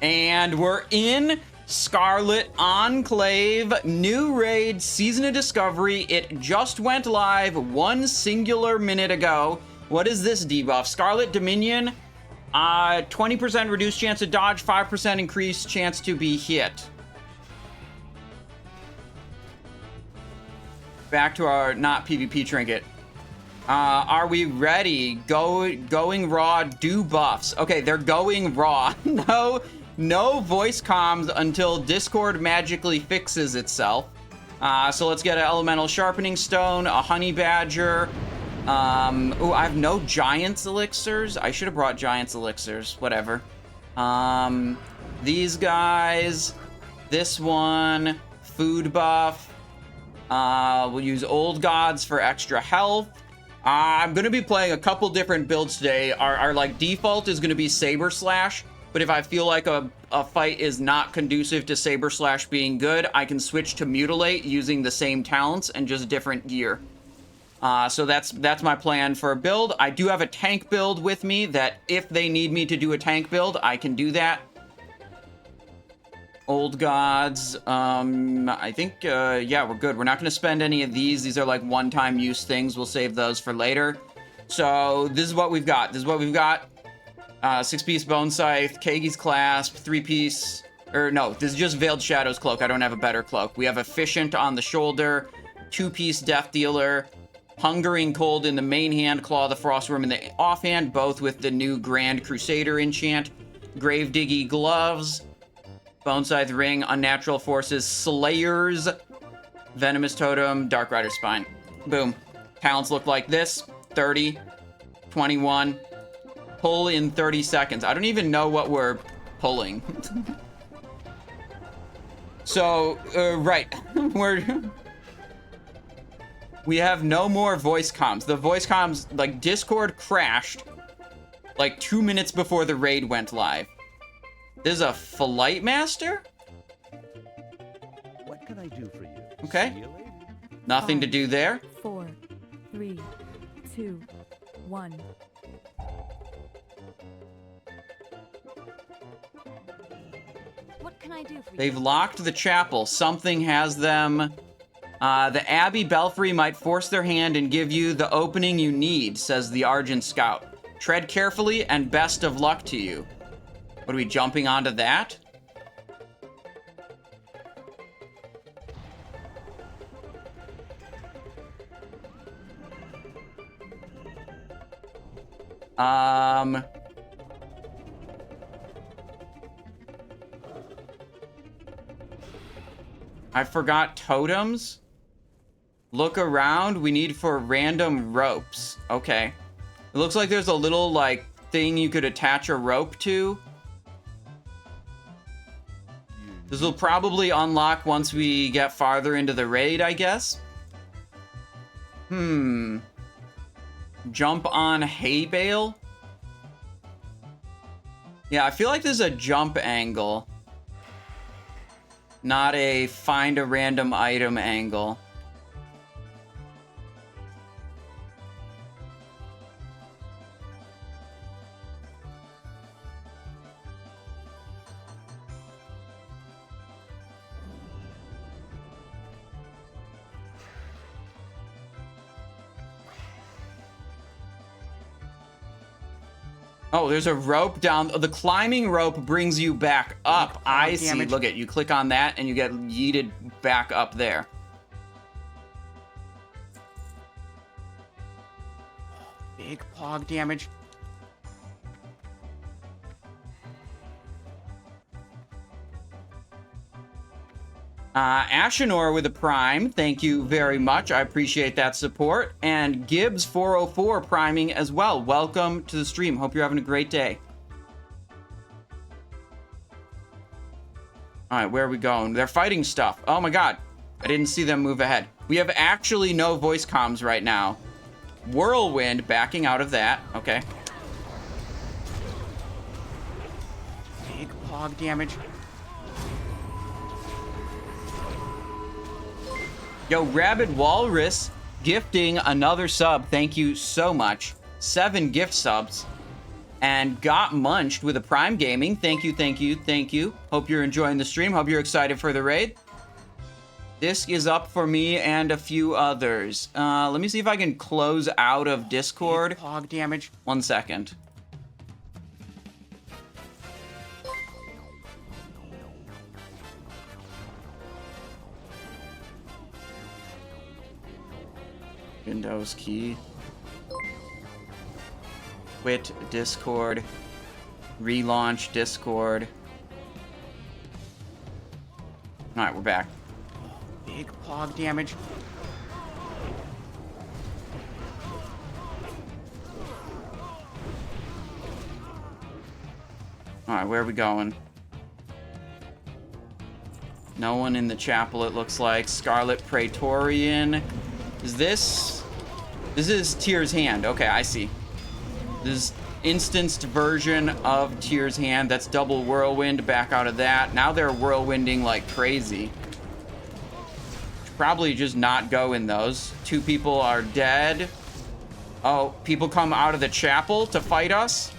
And we're in Scarlet Enclave, new raid, Season of Discovery. It just went live 1 singular minute ago. What is this debuff? Scarlet Dominion, 20% reduced chance to dodge, 5% increased chance to be hit. Back to our not PvP trinket. Are we ready? Going raw, do buffs. Okay, they're going raw. No voice comms until Discord magically fixes itself. So let's get an Elemental Sharpening Stone, a Honey Badger. Oh, I have no Giant's Elixirs. I should have brought Giant's Elixirs. Whatever. These guys. This one. Food buff. We'll use Old Gods for extra health. I'm going to be playing a couple different builds today. Our like default is going to be Saber Slash, but if I feel like a fight is not conducive to Saber Slash being good, I can switch to Mutilate using the same talents and just different gear. So that's my plan for a build. I do have a tank build with me that if they need me to do a tank build, I can do that. Old Gods, I think, yeah, we're good. We're not going to spend any of these. These are like one-time use things. We'll save those for later. So this is what we've got. 6-piece Bone Scythe, Kagi's Clasp, 3-piece, or no, this is just Veiled Shadows Cloak. I don't have a better cloak. We have Efficient on the shoulder, 2-piece Death Dealer, Hungering Cold in the main hand, Claw of the Frostworm in the offhand, both with the new Grand Crusader enchant, Gravediggy Gloves, Bone Scythe Ring, Unnatural Forces, Slayers, Venomous Totem, Dark Rider Spine. Boom. Talents look like this. 30, 21. Pull in 30 seconds. I don't even know what we're pulling. So, right. We have no more voice comms. The voice comms, like, Discord crashed like 2 minutes before the raid went live. There's a Flight Master? What can I do for you? Okay. Nothing to do there. 4, 3, 2, 1. What can I do for you? They've locked the chapel. Something has them. The Abbey Belfry might force their hand and give you the opening you need, says the Argent Scout. Tread carefully and best of luck to you. What are we jumping onto that? I forgot totems. Look around. We need for random ropes. Okay. It looks like there's a little like thing you could attach a rope to. This will probably unlock once we get farther into the raid, I guess. Jump on hay bale? Yeah, I feel like there's a jump angle. Not a find a random item angle. Oh, there's a rope down. The climbing rope brings you back up. I see. Look at you. Click on that and you get yeeted back up there. Big pog damage. Ashenor with a prime, thank you very much. I appreciate that support. And Gibbs404 priming as well. Welcome to the stream. Hope you're having a great day. All right, where are we going? They're fighting stuff. Oh my god. I didn't see them move ahead. We have actually no voice comms right now. Whirlwind backing out of that. Okay. Big pog damage. Yo, Rabid Walrus gifting another sub. Thank you so much. 7 gift subs. and got munched with a Prime Gaming. Thank you, thank you, thank you. Hope you're enjoying the stream. Hope you're excited for the raid. Disc is up for me and a few others. Let me see if I can close out of Discord. Hog damage. 1 second. Windows key. Quit Discord. Relaunch Discord. Alright, we're back. Big hog damage. Alright, where are we going? No one in the chapel, it looks like. Scarlet Praetorian. Is this... This is Tyr's hand. Okay, I see. This is instanced version of Tyr's hand. That's double whirlwind. Back out of that. Now they're whirlwinding like crazy. Should probably just not go in those. 2 people are dead. Oh, people come out of the chapel to fight us?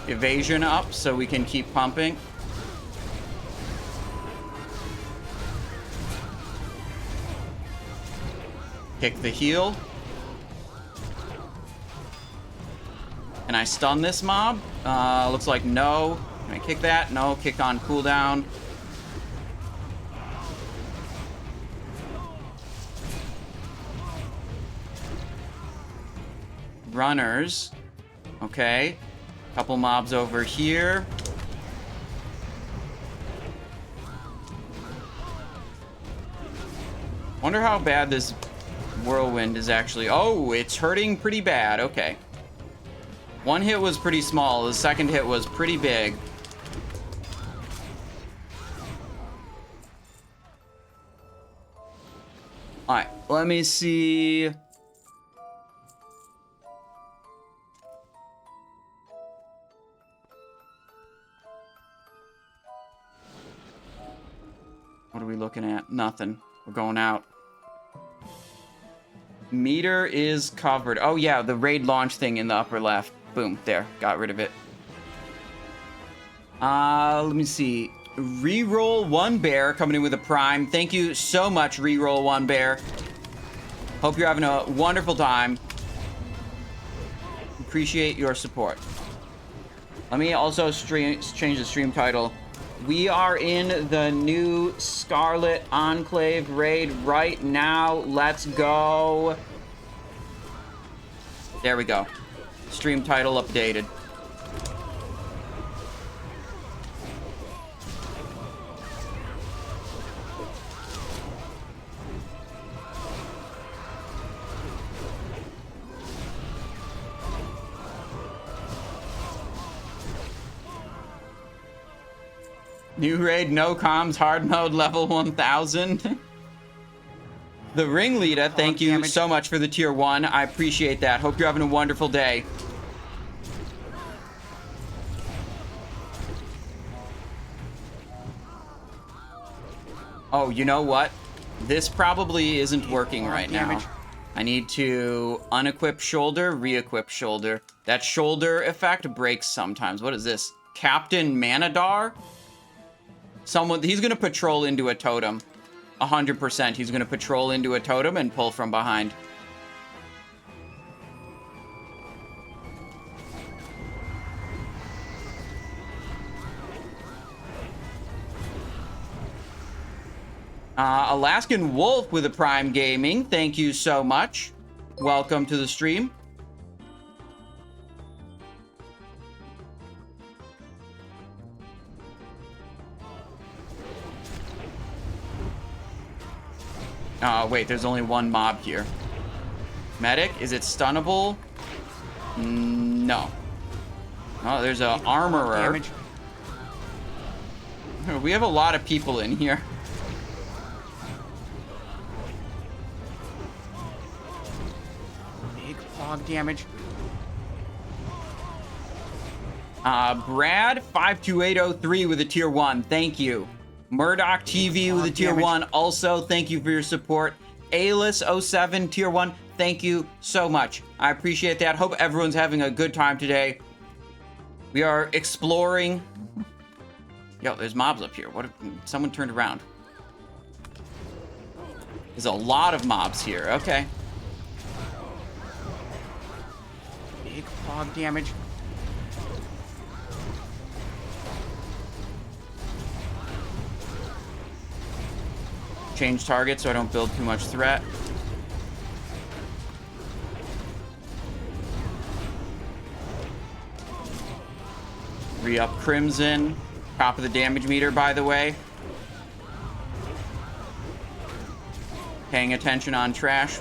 Evasion up so we can keep pumping. Kick the heal. Can I stun this mob? Looks like no. Can I kick that? No. Kick on cooldown. Runners. Okay. Couple mobs over here. Wonder how bad this whirlwind is actually. Oh, it's hurting pretty bad. Okay. 1 hit was pretty small. The second hit was pretty big. Alright, let me see. What are we looking at? Nothing. We're going out. Meter is covered. Oh, yeah, the raid launch thing in the upper left. Boom. There. Got rid of it. Let me see. Reroll 1 bear coming in with a prime. Thank you so much, Reroll 1 bear. Hope you're having a wonderful time. Appreciate your support. Let me also change the stream title. We are in the new Scarlet Enclave raid right now. Let's go. There we go. Stream title updated. New raid, no comms, hard mode, level 1000. The ringleader, thank you so much for the tier 1. I appreciate that. Hope you're having a wonderful day. Oh, you know what? This probably isn't working right now. I need to unequip shoulder, re-equip shoulder. That shoulder effect breaks sometimes. What is this? Captain Manadar? Someone, he's gonna patrol into a totem. 100%. He's gonna patrol into a totem and pull from behind. Alaskan Wolf with a Prime Gaming. Thank you so much. Welcome to the stream. Wait, there's only 1 mob here. Medic, is it stunnable? No. Oh, there's an armorer. We have a lot of people in here. Big hog damage. Brad 52803 with a tier 1. Thank you. Murdoch TV with a tier damage. 1. Also, thank you for your support. Alis07 tier 1. Thank you so much. I appreciate that. Hope everyone's having a good time today. We are exploring. Yo, there's mobs up here. What if someone turned around? There's a lot of mobs here. Okay. Big fog damage. Change target so I don't build too much threat. Re-up Crimson. Top of the damage meter, by the way. Paying attention on trash.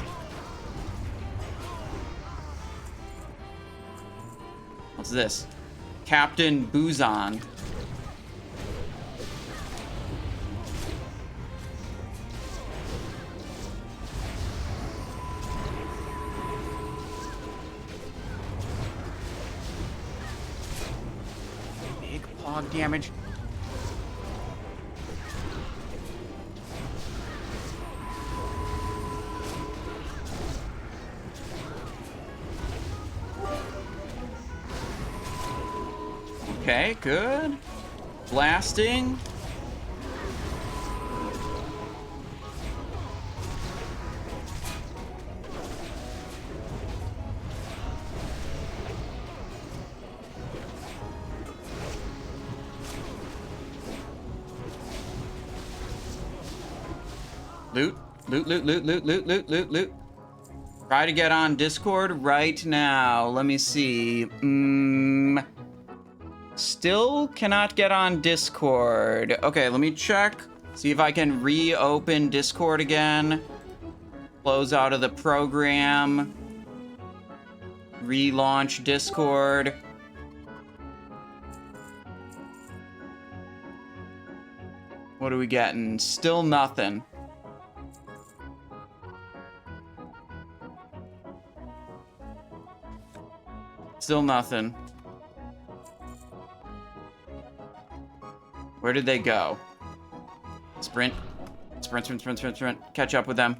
What's this? Captain Buzon. Big fog damage. Okay, good. Blasting. Loot, loot, loot, loot, loot, loot, loot, loot, loot. Try to get on Discord right now. Let me see. Still cannot get on Discord. Okay, let me check. See if I can reopen Discord again. Close out of the program. Relaunch Discord. What are we getting? Still nothing. Still nothing. Where did they go? Sprint. Sprint, sprint, sprint, sprint, sprint. Catch up with them.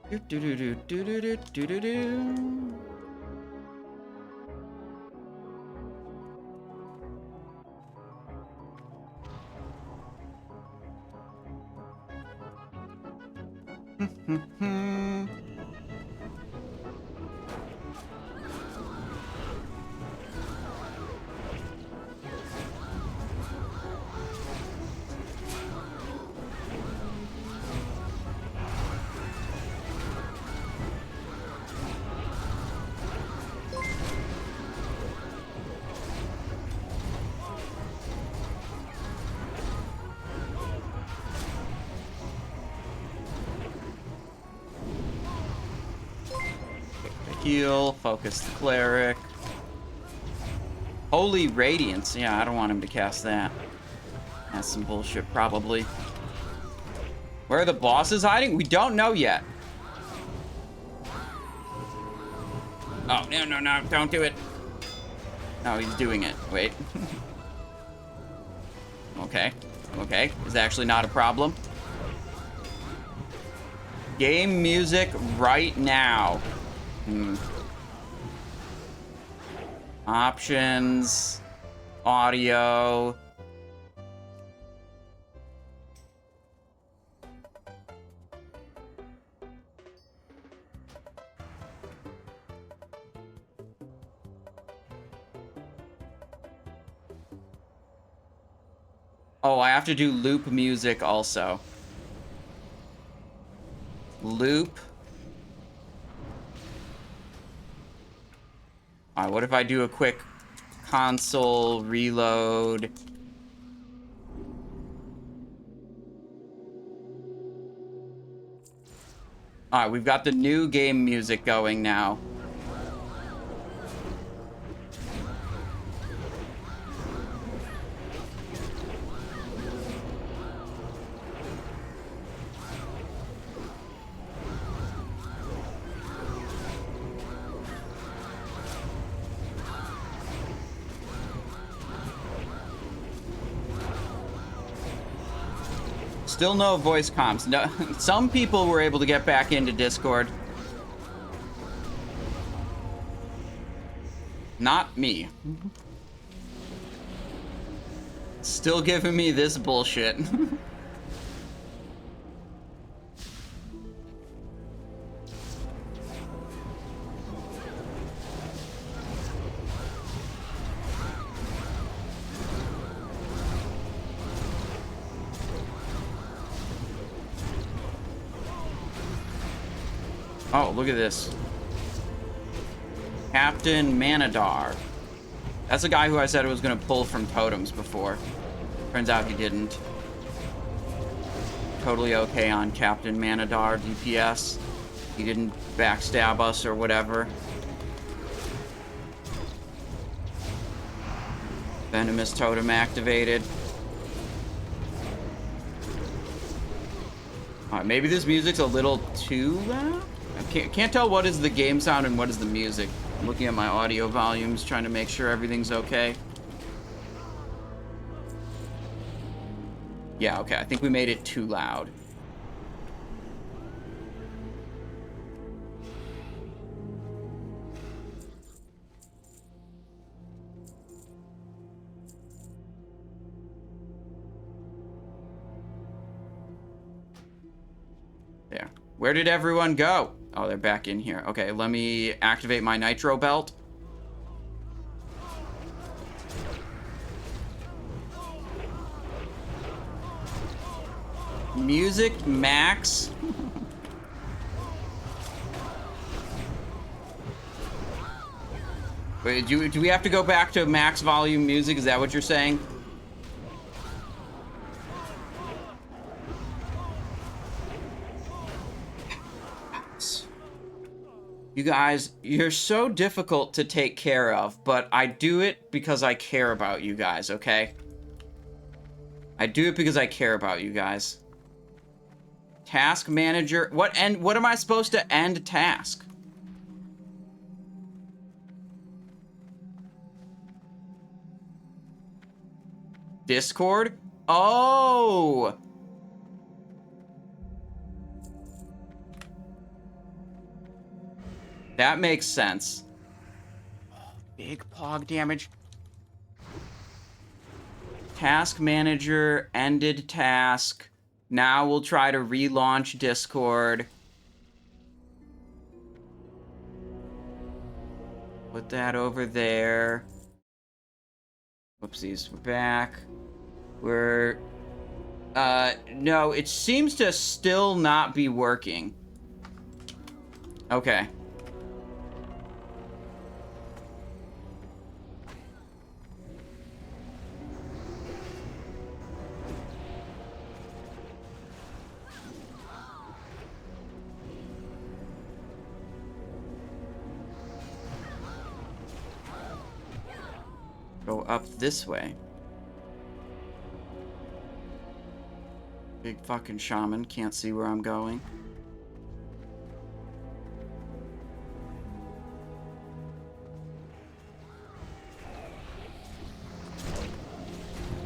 Do-do-do-do-do-do-do-do-do. Heal, focus the cleric. Holy Radiance. Yeah, I don't want him to cast that. That's some bullshit, probably. Where are the bosses hiding? We don't know yet. Oh, no, no, no, don't do it. No, he's doing it. Wait. Okay, okay. It's actually not a problem. Game music right now. Options, audio. Oh, I have to do loop music also. Loop. Alright, what if I do a quick console reload? Alright, we've got the new game music going now. Still no voice comms. No, some people were able to get back into Discord. Not me. Still giving me this bullshit. Oh, look at this. Captain Manadar. That's the guy who I said was going to pull from totems before. Turns out he didn't. Totally okay on Captain Manadar DPS. He didn't backstab us or whatever. Venomous totem activated. Alright, maybe this music's a little too loud? I can't tell what is the game sound and what is the music. I'm looking at my audio volumes, trying to make sure everything's okay. Yeah, okay, I think we made it too loud. There. Where did everyone go? Oh, they're back in here. Okay, let me activate my nitro belt. Music max. Wait, do we have to go back to max volume music? Is that what you're saying? You guys, you're so difficult to take care of, but I do it because I care about you guys, okay? I do it because I care about you guys. Task manager. What am I supposed to end task? Discord? Oh! That makes sense. Big pog damage. Task manager ended task. Now we'll try to relaunch Discord. Put that over there. Whoopsies, we're back. No, it seems to still not be working. Okay. Go up this way. Big fucking shaman, can't see where I'm going.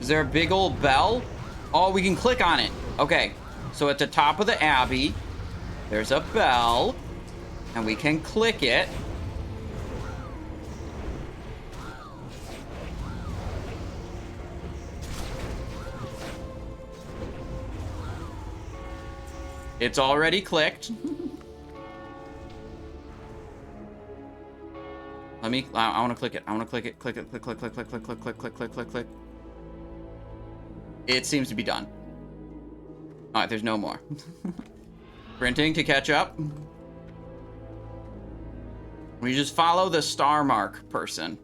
Is there a big old bell? Oh, we can click on it. Okay, so at the top of the abbey, there's a bell, and we can click it. It's already clicked. I want to click it. I want to click it. Click it. Click, click, click, click, click, click, click, click, click, click, click. It seems to be done. All right, there's no more. Printing to catch up. We just follow the star mark person.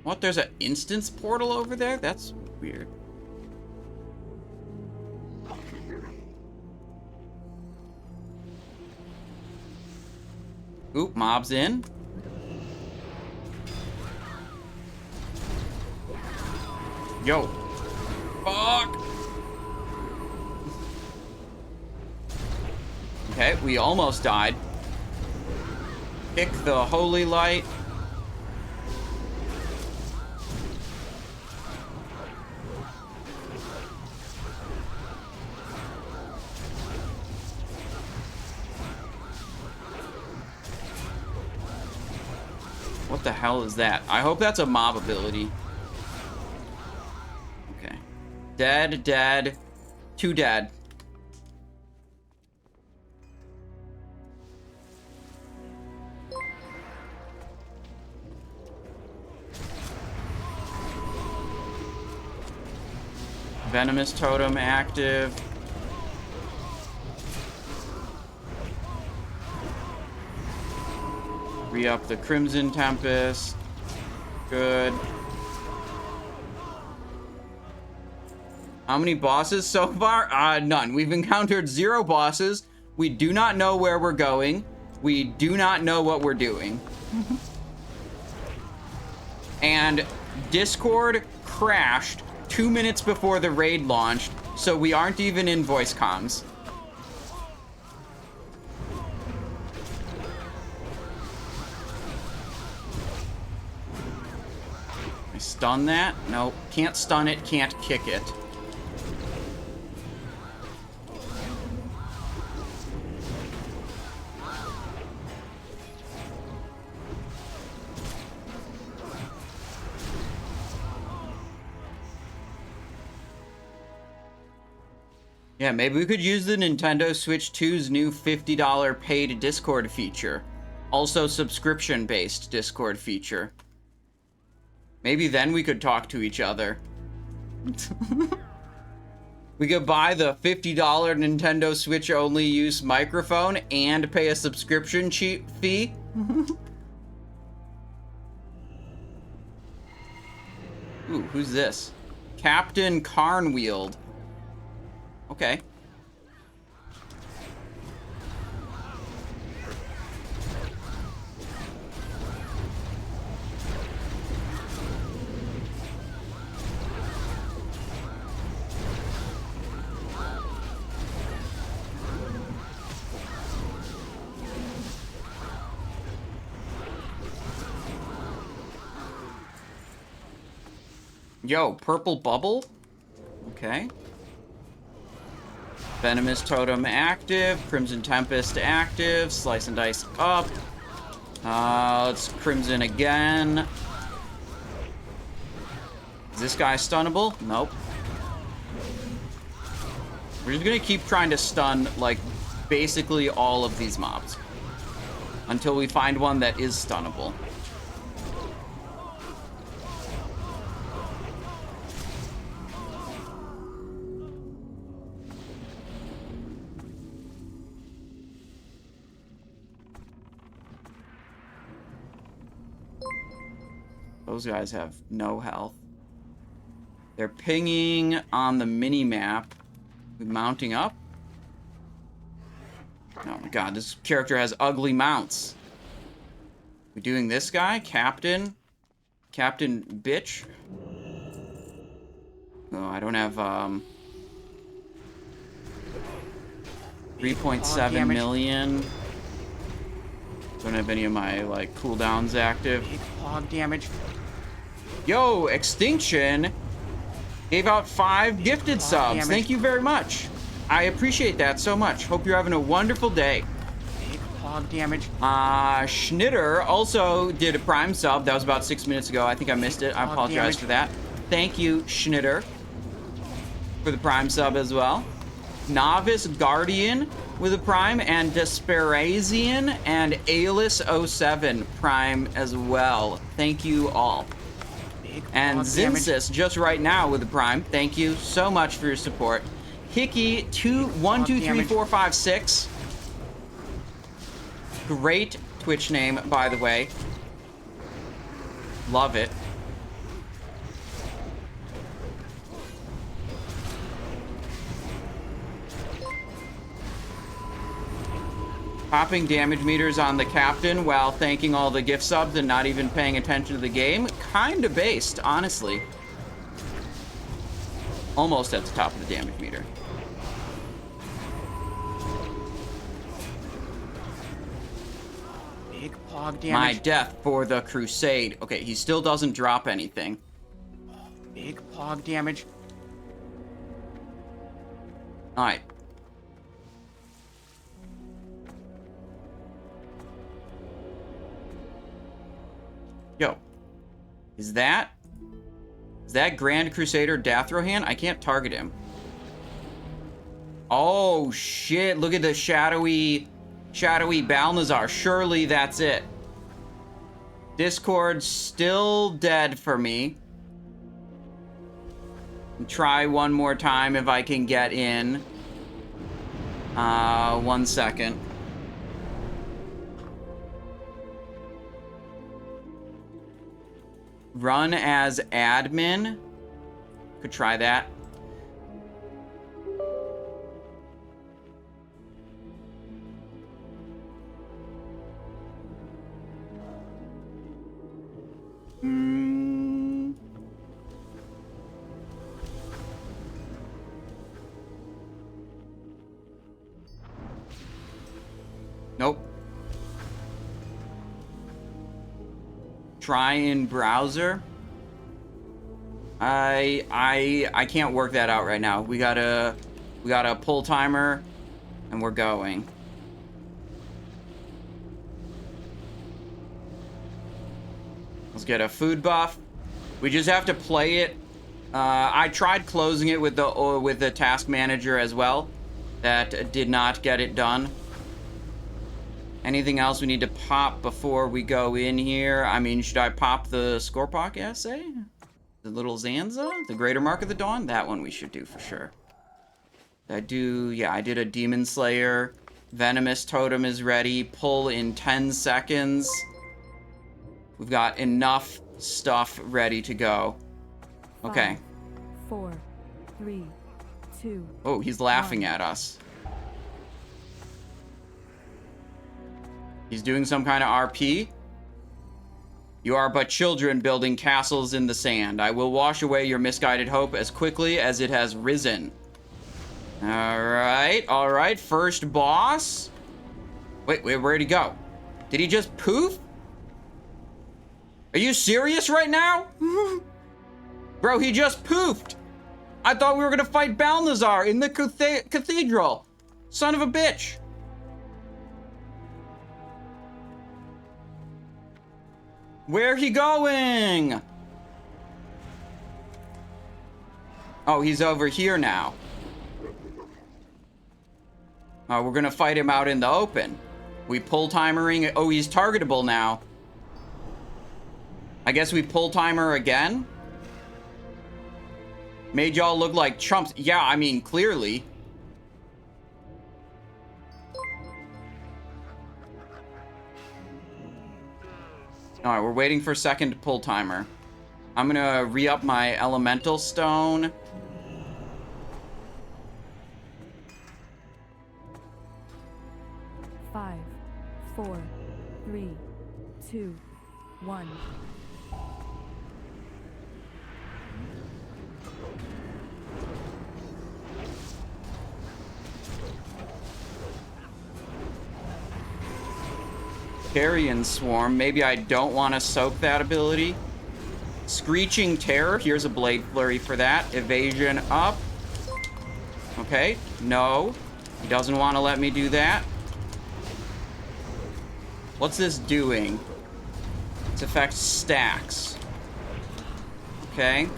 What? There's an instance portal over there? That's weird. Oop, mob's in. Yo. Fuck. Okay, we almost died. Kick the holy light. What the hell is that? I hope that's a mob ability. Okay. Dead, dead. 2 dead. Venomous Totem active. Re-up the Crimson Tempest. Good. How many bosses so far? None. We've encountered 0 bosses. We do not know where we're going. We do not know what we're doing. And Discord crashed 2 minutes before the raid launched, so we aren't even in voice comms. I stun that? Nope. Can't stun it, can't kick it. Yeah, maybe we could use the Nintendo Switch 2's new $50 paid Discord feature. Also subscription-based Discord feature. Maybe then we could talk to each other. We could buy the $50 Nintendo Switch only use microphone and pay a subscription fee. Ooh, who's this? Captain Carnwield. Okay. Yo, purple bubble? Okay. Venomous Totem active, Crimson Tempest active, Slice and Dice up. Let's Crimson again. Is this guy stunnable? Nope. We're just gonna keep trying to stun, like, basically all of these mobs. Until we find one that is stunnable. Those guys have no health. They're pinging on the mini-map. Mounting up. Oh my god, this character has ugly mounts. We doing this guy? Captain? Captain Bitch? Oh, I don't have, 3.7 million. Don't have any of my, like, cooldowns active. Big hog damage. Yo, Extinction gave out 5 gifted subs. Damage. Thank you very much. I appreciate that so much. Hope you're having a wonderful day. Big hog damage. Schnitter also did a Prime sub. That was about 6 minutes ago. I think I missed it. I apologize for that. Thank you, Schnitter, for the Prime sub as well. Novice Guardian with a Prime, and Desperazian and Aelis07 Prime as well. Thank you all. And Zinsis just right now with the Prime. Thank you so much for your support. Hickey 123456. Great Twitch name, by the way. Love it. Popping damage meters on the captain while thanking all the gift subs and not even paying attention to the game. Kinda based, honestly. Almost at the top of the damage meter. Big hog damage. My death for the crusade. Okay, he still doesn't drop anything. Big hog damage. Alright. Yo. Is that Grand Crusader Dathrohan? I can't target him. Oh, shit. Look at the shadowy Balnazzar. Surely that's it. Discord's still dead for me. Try one more time if I can get in. 1 second. Run as admin. Could try that. Nope. Try in browser. I can't work that out right now. We got a pull timer and we're going. Let's get a food buff. We just have to play it. I tried closing it with the task manager as well. That did not get it done. Anything else we need to pop before we go in here? I mean, should I pop the Scorpok essay? The little Zanza? The Greater Mark of the Dawn? That one we should do for sure. I did a Demon Slayer. Venomous Totem is ready. Pull in 10 seconds. We've got enough stuff ready to go. Okay. 5, 4, 3, 2. Oh, he's laughing at us. He's doing some kind of RP. You are but children building castles in the sand. I will wash away your misguided hope as quickly as it has risen. All right. First boss. Wait, where'd he go? Did he just poof? Are you serious right now? Bro, he just poofed. I thought we were gonna fight Balnazzar in the cathedral. Son of a bitch. Where he going? Oh, he's over here now. Oh, we're gonna fight him out in the open. We pull timering. Oh, he's targetable now. I guess we pull timer again. Made y'all look like chumps. Yeah, I mean, clearly. All right, we're waiting for second pull timer. I'm gonna re-up my elemental stone. Five, 4, 3, 2, 1. Carrion Swarm. Maybe I don't want to soak that ability. Screeching Terror. Here's a Blade Flurry for that. Evasion up. Okay. No. He doesn't want to let me do that. What's this doing? Its effect stacks. Okay.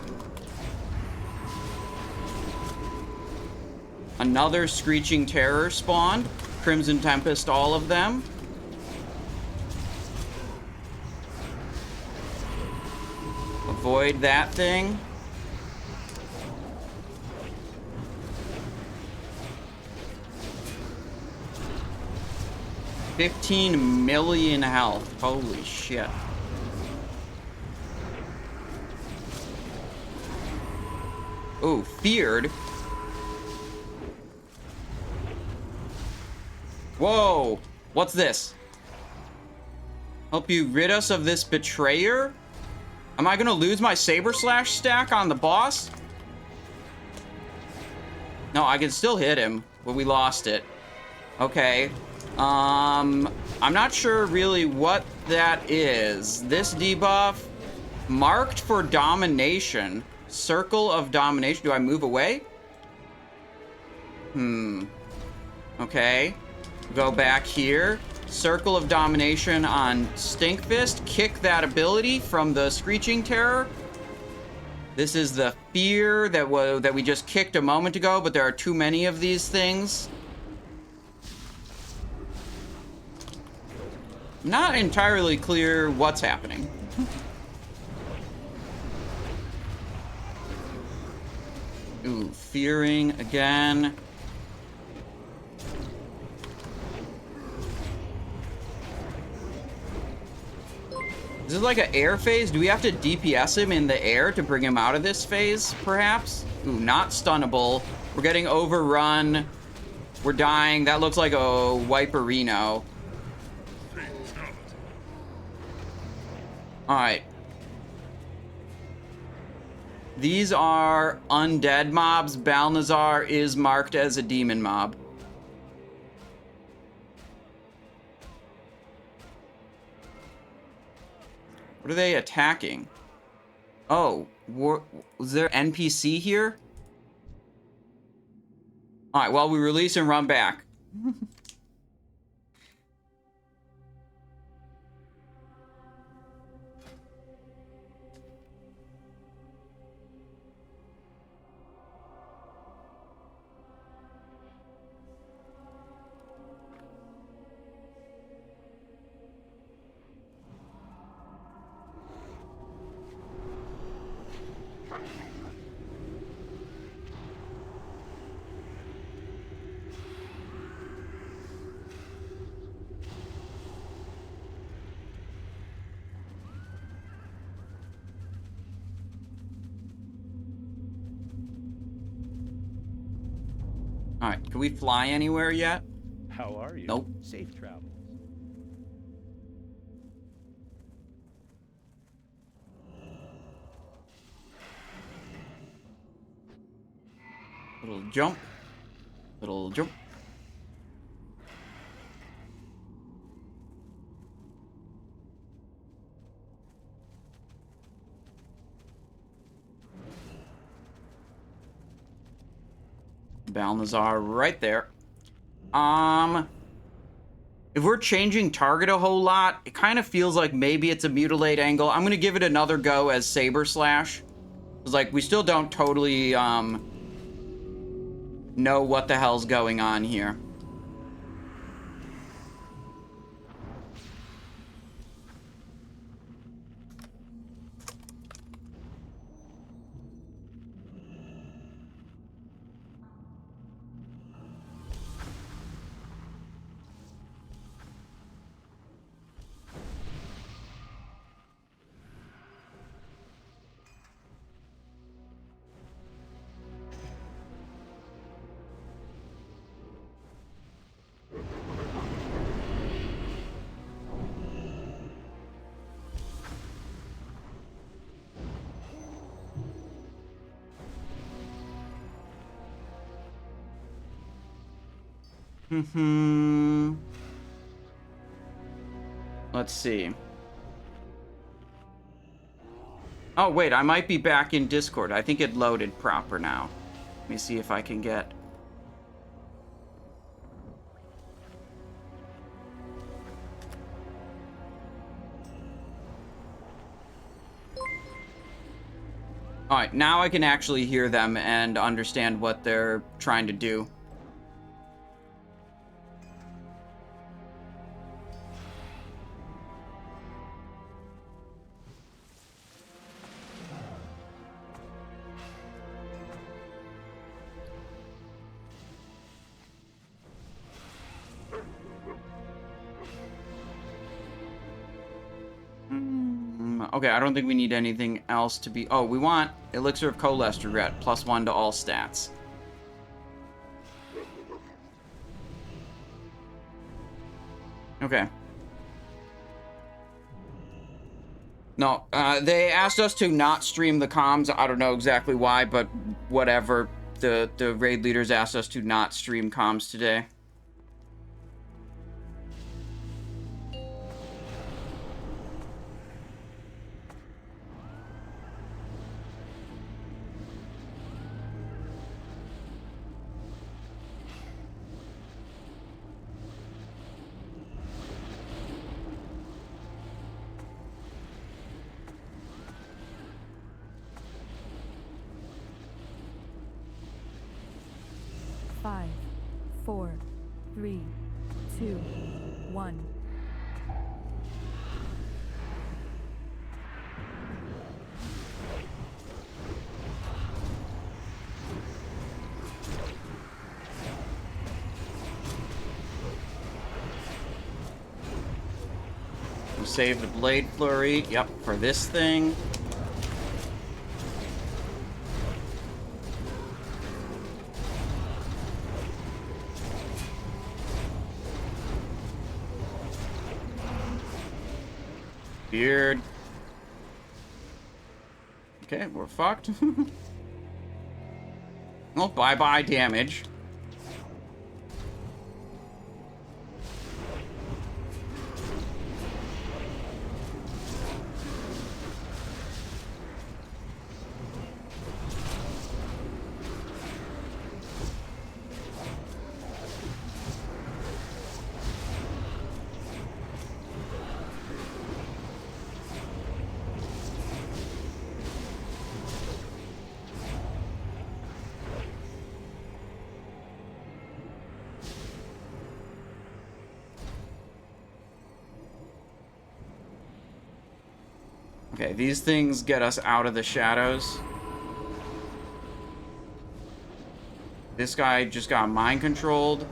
Another Screeching Terror spawned. Crimson Tempest, all of them. Avoid that thing. $15 million health. Holy shit. Ooh, feared. Whoa. What's this? Help you rid us of this betrayer? Am I gonna lose my Saber Slash stack on the boss? No, I can still hit him, but we lost it. Okay. I'm not sure really what that is. This debuff, marked for domination. Circle of domination. Do I move away? Okay. Go back here. Circle of Domination on Stinkfist. Kick that ability from the Screeching Terror. This is the fear that we just kicked a moment ago, but there are too many of these things. Not entirely clear what's happening. Ooh, fearing again. Is this like an air phase? Do we have to DPS him in the air to bring him out of this phase, perhaps? Ooh, not stunnable. We're getting overrun. We're dying. That looks like a Wiperino. Alright. These are undead mobs. Balnazzar is marked as a demon mob. What are they attacking? Oh, was there NPC here? Alright, well, we release and run back. Alright, can we fly anywhere yet? How are you? Nope. Safe travels. Little jump. Little jump. Balnazzar right there. If we're changing target a whole lot, it kind of feels like maybe it's a Mutilate angle. I'm gonna give it another go as Saber Slash. It's like we still don't totally know what the hell's going on here. Let's see. Oh, wait, I might be back in Discord. I think it loaded proper now. Let me see if I can get... Alright, now I can actually hear them and understand what they're trying to do. Okay, I don't think we need anything else to be... Oh, we want Elixir of Coalesced Regret, +1 to all stats. Okay. No, they asked us to not stream the comms. I don't know exactly why, but whatever. The raid leaders asked us to not stream comms today. 5, 4, 3, 2, 1. Save the Blade Flurry. Yep, for this thing. Beard. Okay, we're fucked. Well, bye-bye damage. Okay, these things get us out of the shadows. This guy just got mind controlled.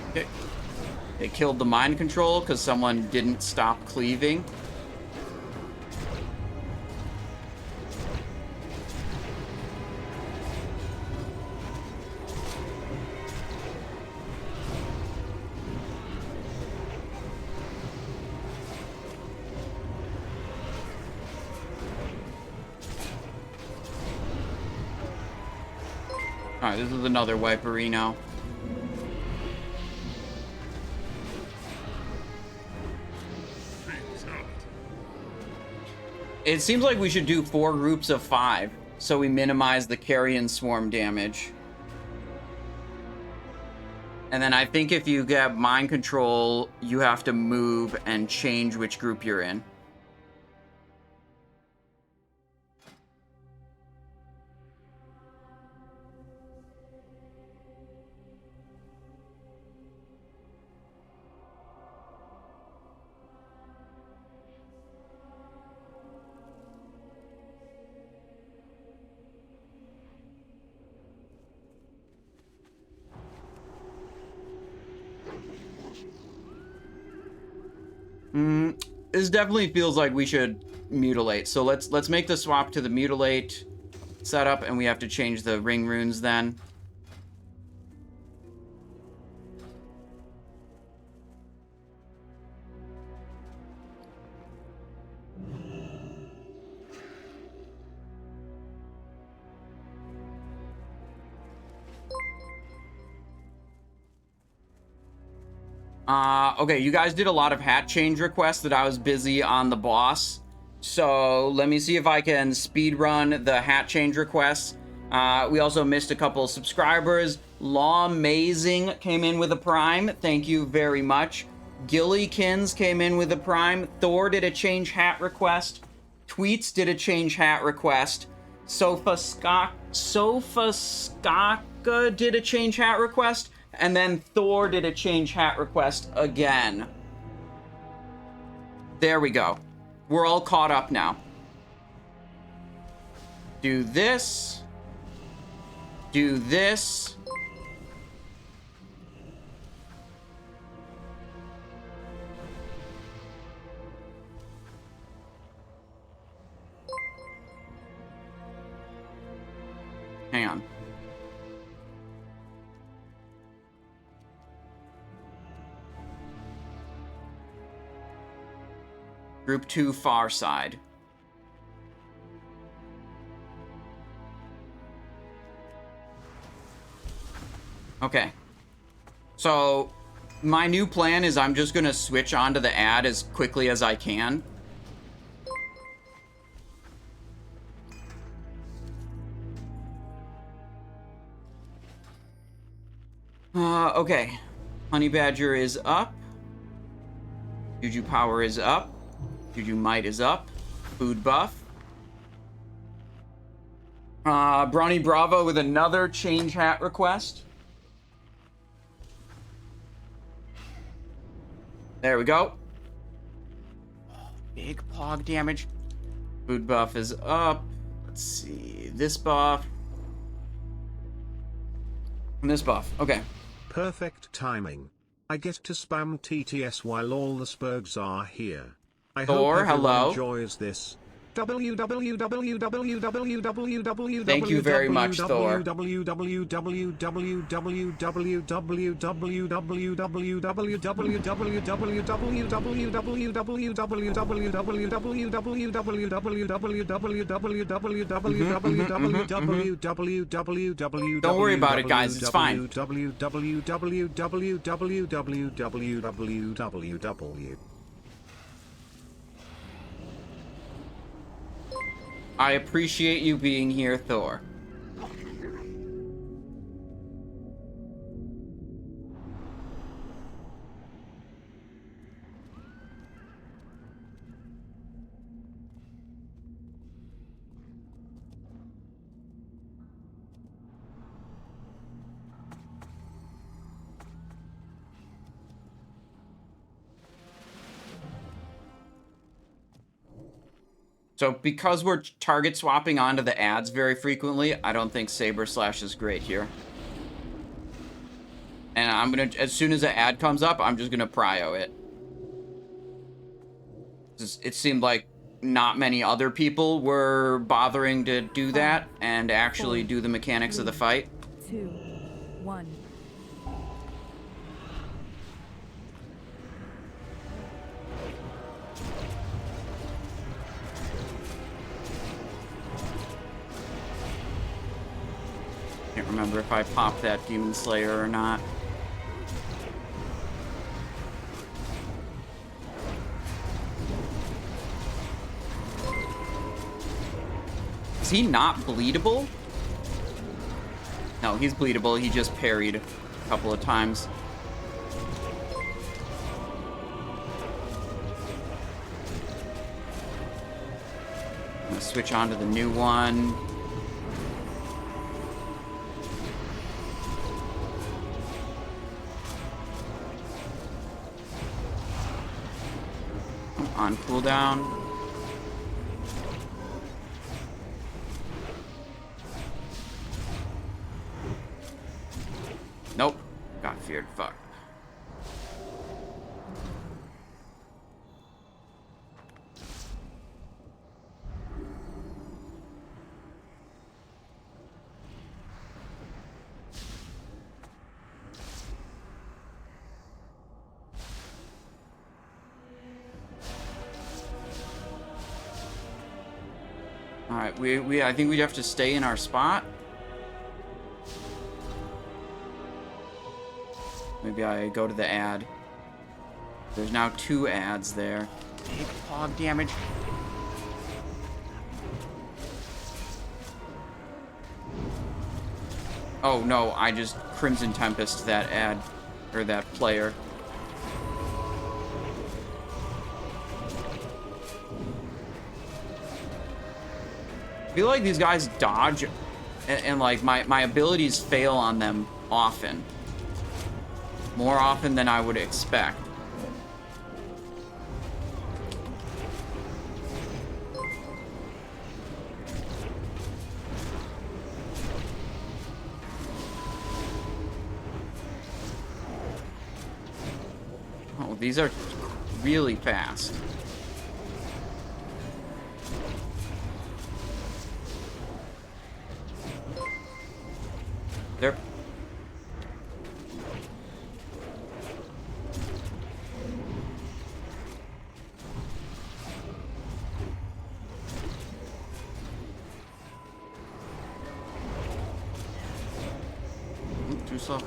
Okay. They killed the mind control because someone didn't stop cleaving. Alright, this is another Wiperino. It seems like we should do 4 groups of 5, so we minimize the carrion swarm damage. And then I think if you get mind control, you have to move and change which group you're in. This definitely feels like we should mutilate. So let's make the swap to the mutilate setup, and we have to change the ring runes then. Okay, you guys did a lot of hat change requests that I was busy on the boss. So let me see if I can speed run the hat change requests. We also missed a couple subscribers. Lawmazing came in with a prime. Thank you very much. Gillykins came in with a prime. Thor did a change hat request. Tweets did a change hat request. Sofa Skaka did a change hat request. And then Thor did a change hat request again. There we go. We're all caught up now. Do this. Do this. Hang on. Group 2, far side. Okay. So, my new plan is I'm just gonna switch onto the ad as quickly as I can. Okay. Honey Badger is up. Juju power is up. Juju might is up. Food buff. Brawny Bravo with another change hat request. There we go. Big pog damage. Food buff is up. Let's see. This buff. And this buff. Okay. Perfect timing. I get to spam TTS while all the Spurgs are here. I Thor, hope everyone hello. enjoys this. Thank you very much, Thor. Don't worry about it, guys. It's fine. I appreciate you being here, Thor. So because we're target swapping onto the ads very frequently, I don't think Saber Slash is great here. And I'm gonna, as soon as an ad comes up, I'm just gonna prio it. It seemed like not many other people were bothering to do that and actually do the mechanics of the fight. 2, 1. Can't remember if I popped that Demon Slayer or not. Is he not bleedable? No, he's bleedable. He just parried a couple of times. I'm gonna switch on to the new one. On cooldown. Nope. Got feared. Fuck. Alright, I think we have to stay in our spot. Maybe I go to the ad. There's now 2 ads there. Big pog damage. Oh no, I just Crimson Tempest that ad, or that player. I feel like these guys dodge, and like my abilities fail on them often. More often than I would expect. Oh, these are really fast. They're... Too slow.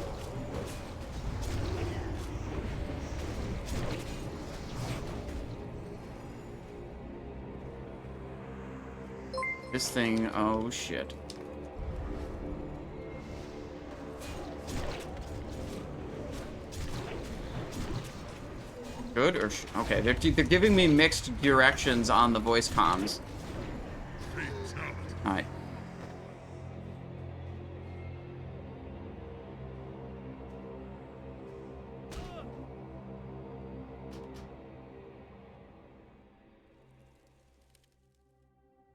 This thing, oh shit. Good or okay? They're giving me mixed directions on the voice comms. All right.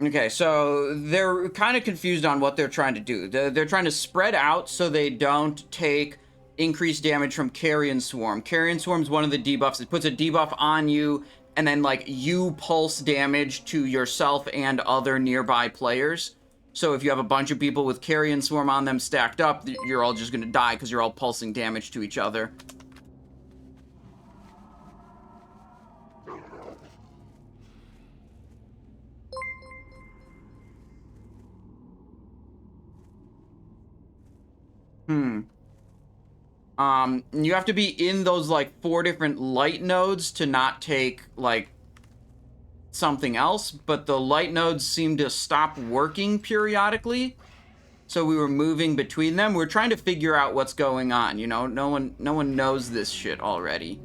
Okay, so they're kind of confused on what they're trying to do. They're trying to spread out so they don't take increased damage from Carrion Swarm. Carrion Swarm is one of the debuffs. It puts a debuff on you, and then, like, you pulse damage to yourself and other nearby players. So if you have a bunch of people with Carrion Swarm on them stacked up, you're all just going to die because you're all pulsing damage to each other. You have to be in those, like, 4 different light nodes to not take, like, something else, but the light nodes seem to stop working periodically, so we were moving between them. We're trying to figure out what's going on, you know? No one knows this shit already.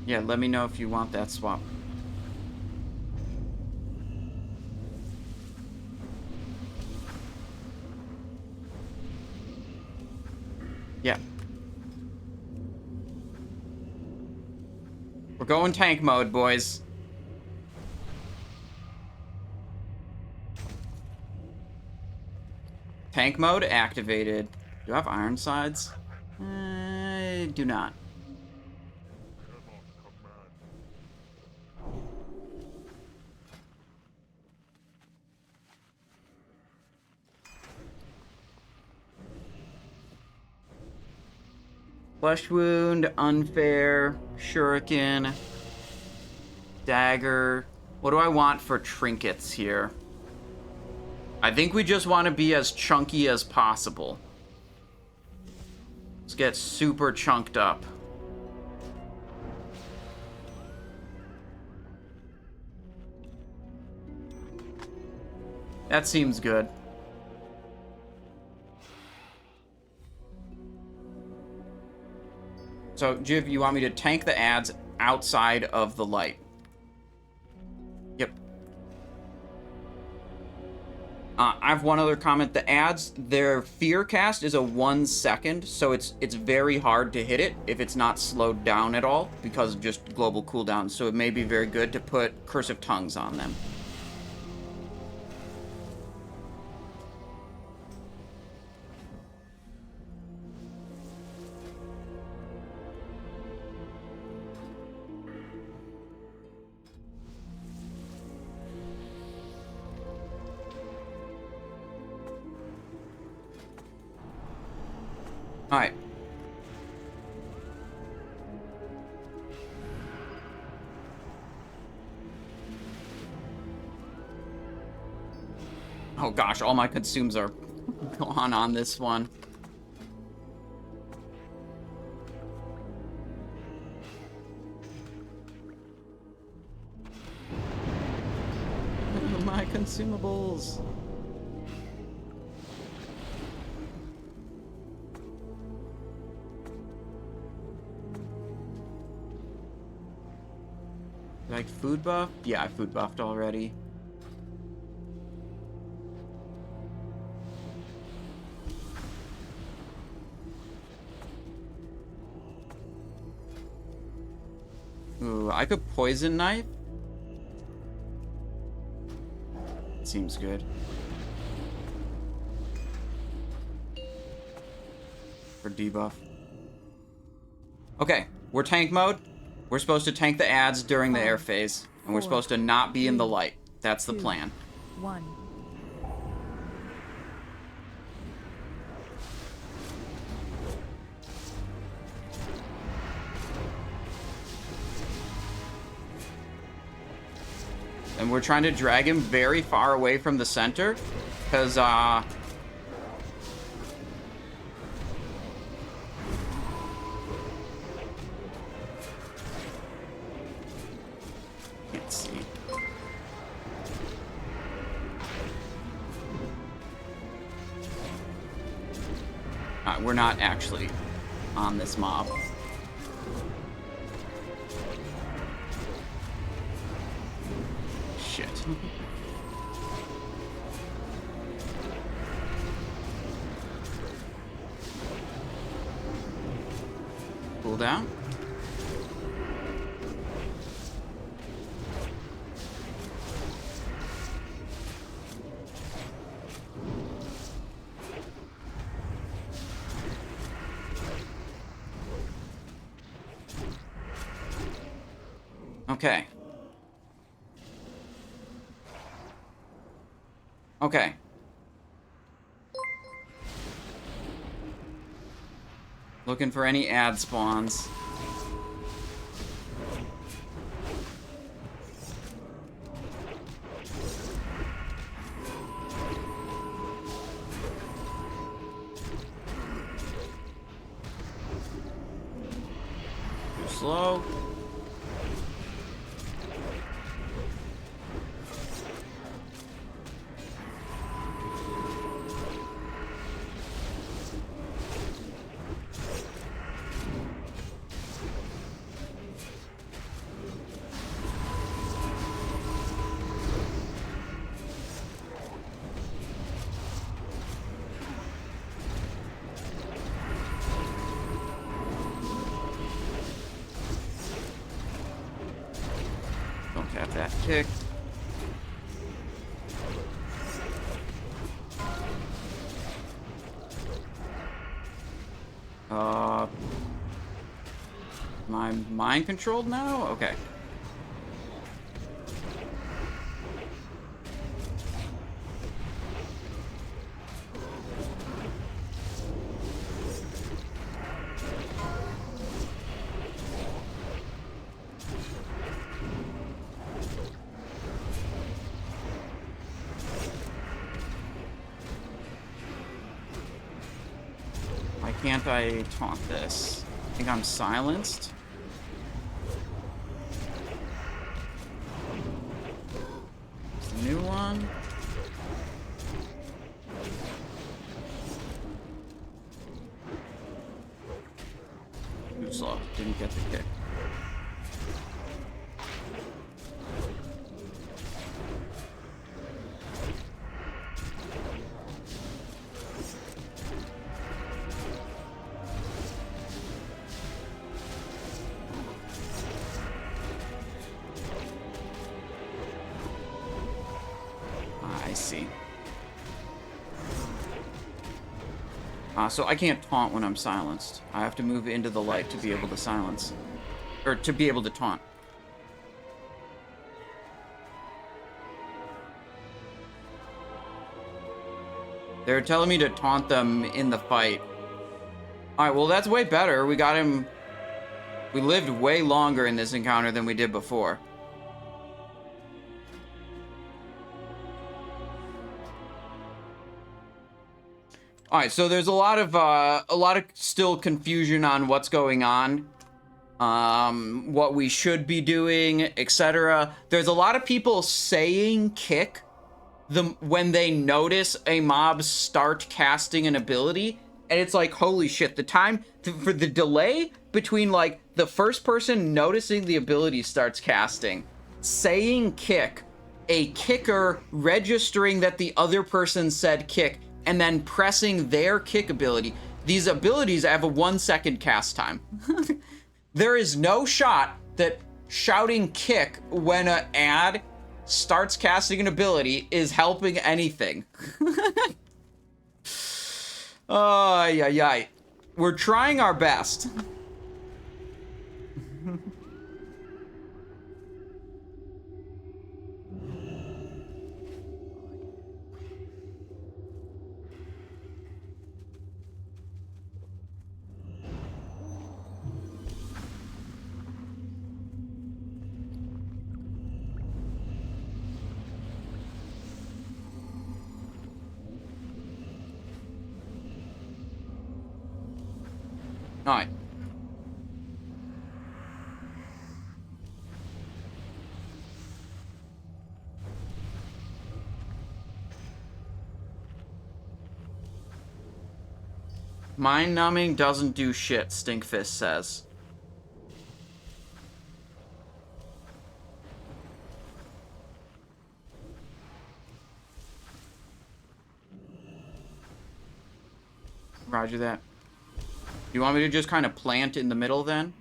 Yeah, let me know if you want that swap. Yeah. We're going tank mode, boys. Tank mode activated. Do I have Ironsides? I do not. Flesh Wound, Unfair, Shuriken, Dagger. What do I want for trinkets here? I think we just want to be as chunky as possible. Let's get super chunked up. That seems good. So, Jiv, you want me to tank the ads outside of the light? Yep. I have one other comment. The ads, their fear cast is a 1 second, so it's very hard to hit it if it's not slowed down at all because of just global cooldown. So it may be very good to put Cursive Tongues on them. Alright. Oh gosh, all my consumes are gone on this one. My consumables. Like food buff? Yeah, I food buffed already. Ooh, I could poison knife. Seems good. For debuff. Okay, we're tank mode. We're supposed to tank the ads during the air phase, and we're supposed to not be in the light. That's the plan. 1. And we're trying to drag him very far away from the center, because, can't see. We're not actually on this mob. Shit. Cool down. Okay. Okay. Looking for any ad spawns. Too slow. Don't tap that kick. Am I mind controlled now? Okay. Why can't I taunt this? I think I'm silenced. It's a new one. Too slow. Didn't get the kick. I see. So I can't taunt when I'm silenced. I have to move into the light to be able to silence. Or to be able to taunt. They're telling me to taunt them in the fight. Alright, well that's way better. We got him... We lived way longer in this encounter than we did before. All right, so there's a lot of still confusion on what's going on, what we should be doing, etc. There's a lot of people saying kick when they notice a mob start casting an ability, and it's like, holy shit, the time for the delay between like the first person noticing the ability starts casting, saying kick, a kicker registering that the other person said kick, and then pressing their kick ability. These abilities have a 1 second cast time. There is no shot that shouting kick when an ad starts casting an ability is helping anything. Oh, yeah. We're trying our best. Alright. Mind numbing doesn't do shit, Stinkfist says. Roger that. You want me to just kind of plant in the middle then?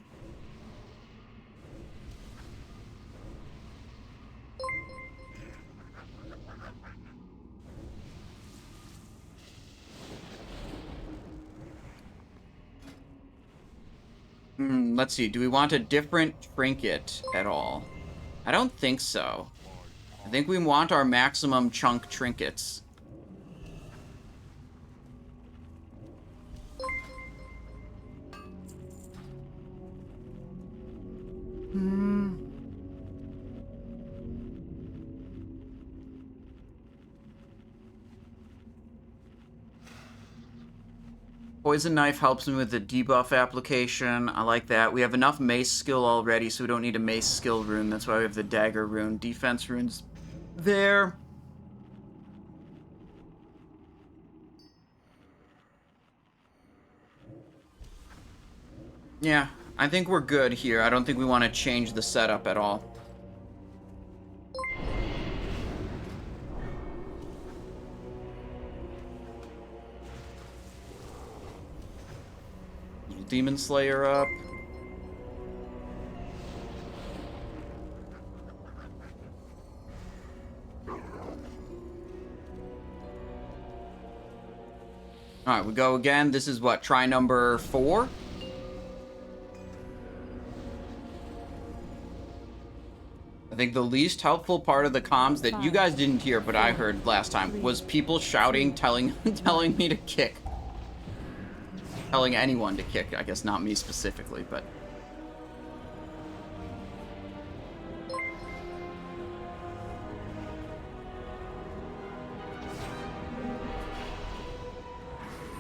Let's see. Do we want a different trinket at all? I don't think so. I think we want our maximum chunk trinkets. Poison Knife helps me with the debuff application. I like that. We have enough mace skill already, so we don't need a mace skill rune. That's why we have the dagger rune. Defense runes there. Yeah, I think we're good here. I don't think we want to change the setup at all. Demon Slayer up. Alright, we go again. This is what, try number 4? I think the least helpful part of the comms that you guys didn't hear, but I heard last time, was people shouting, telling me to kick. Telling anyone to kick. I guess not me specifically, but...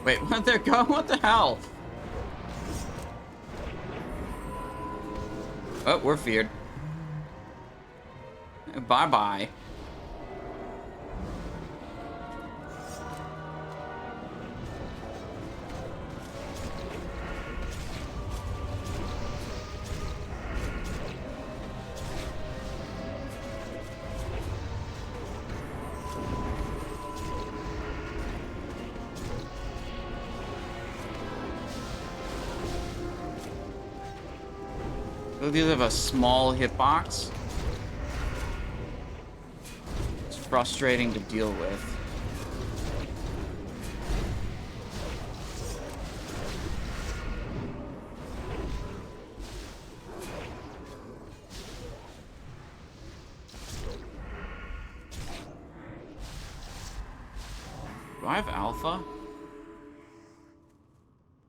Wait, what the go? What the hell? Oh, we're feared. Bye-bye. These have a small hitbox. It's frustrating to deal with. Do I have alpha?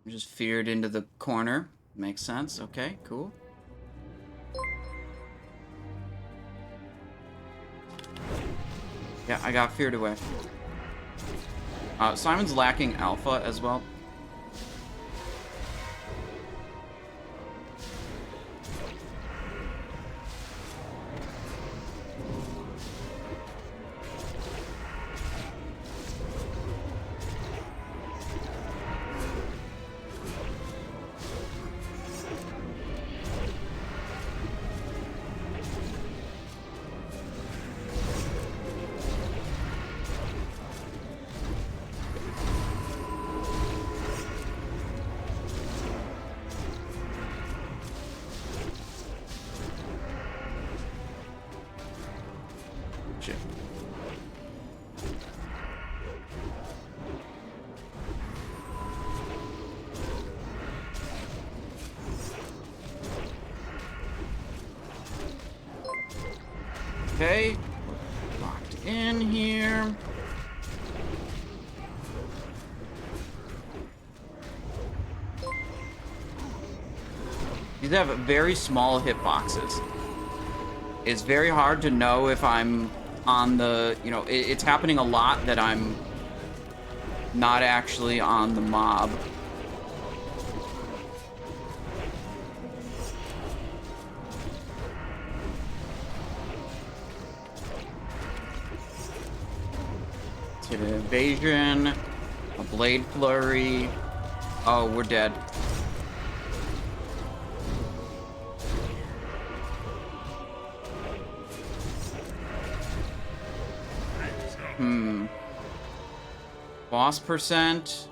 I'm just feared into the corner. Makes sense. Okay, cool. Yeah, I got feared away. Simon's lacking alpha as well. Okay, locked in here. These have very small hitboxes. It's very hard to know if I'm on the, you know, it's happening a lot that I'm not actually on the mob. Hit an evasion. A blade flurry. Oh, we're dead. Boss percent.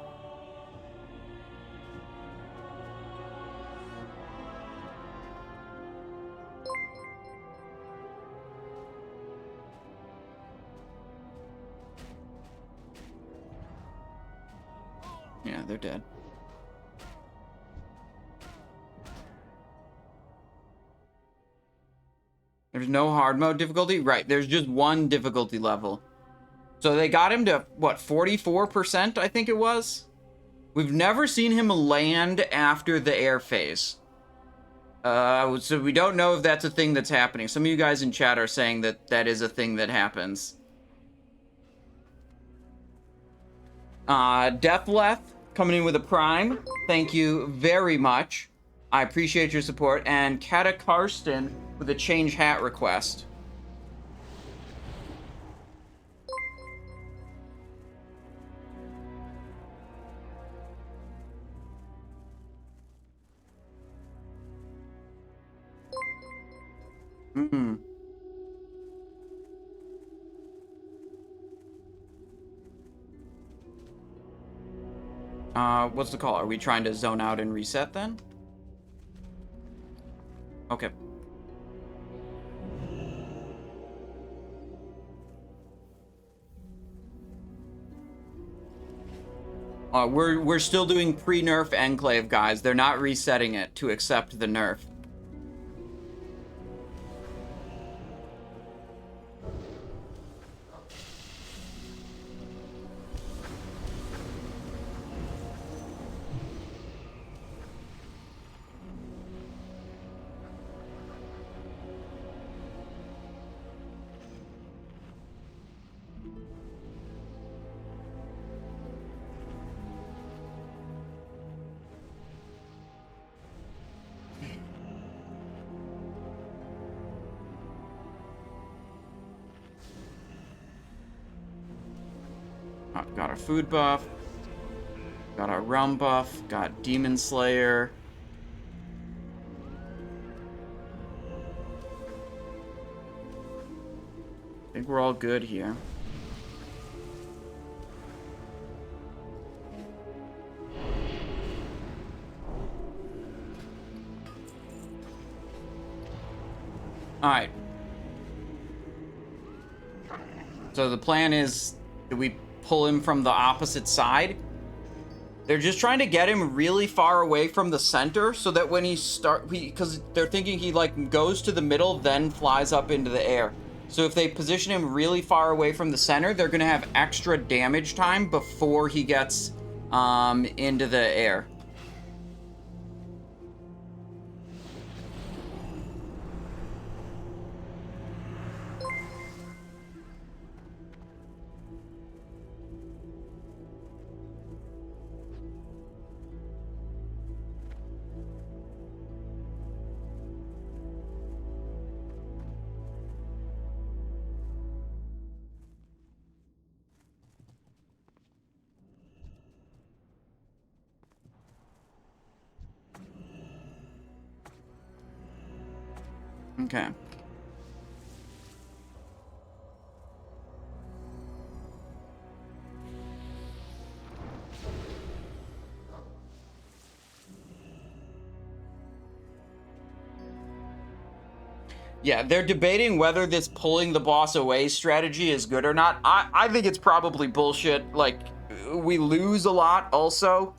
Yeah, they're dead. There's no hard mode difficulty? Right, there's just one difficulty level. So they got him to, what, 44%, I think it was? We've never seen him land after the air phase. So we don't know if that's a thing that's happening. Some of you guys in chat are saying that that is a thing that happens. Deathleth coming in with a prime. Thank you very much. I appreciate your support. And Kata Karsten with a change hat request. What's the call? Are we trying to zone out and reset then? Okay. We're still doing pre-nerf Enclave, guys. They're not resetting it to accept the nerf. Got our food buff. Got our realm buff. Got Demon Slayer. I think we're all good here. Alright. So the plan is, do we pull him from the opposite side? They're just trying to get him really far away from the center so that when he because they're thinking he like goes to the middle, then flies up into the air. So if they position him really far away from the center, they're gonna have extra damage time before he gets into the air. Okay. Yeah, they're debating whether this pulling the boss away strategy is good or not. I think it's probably bullshit. Like, we lose a lot also.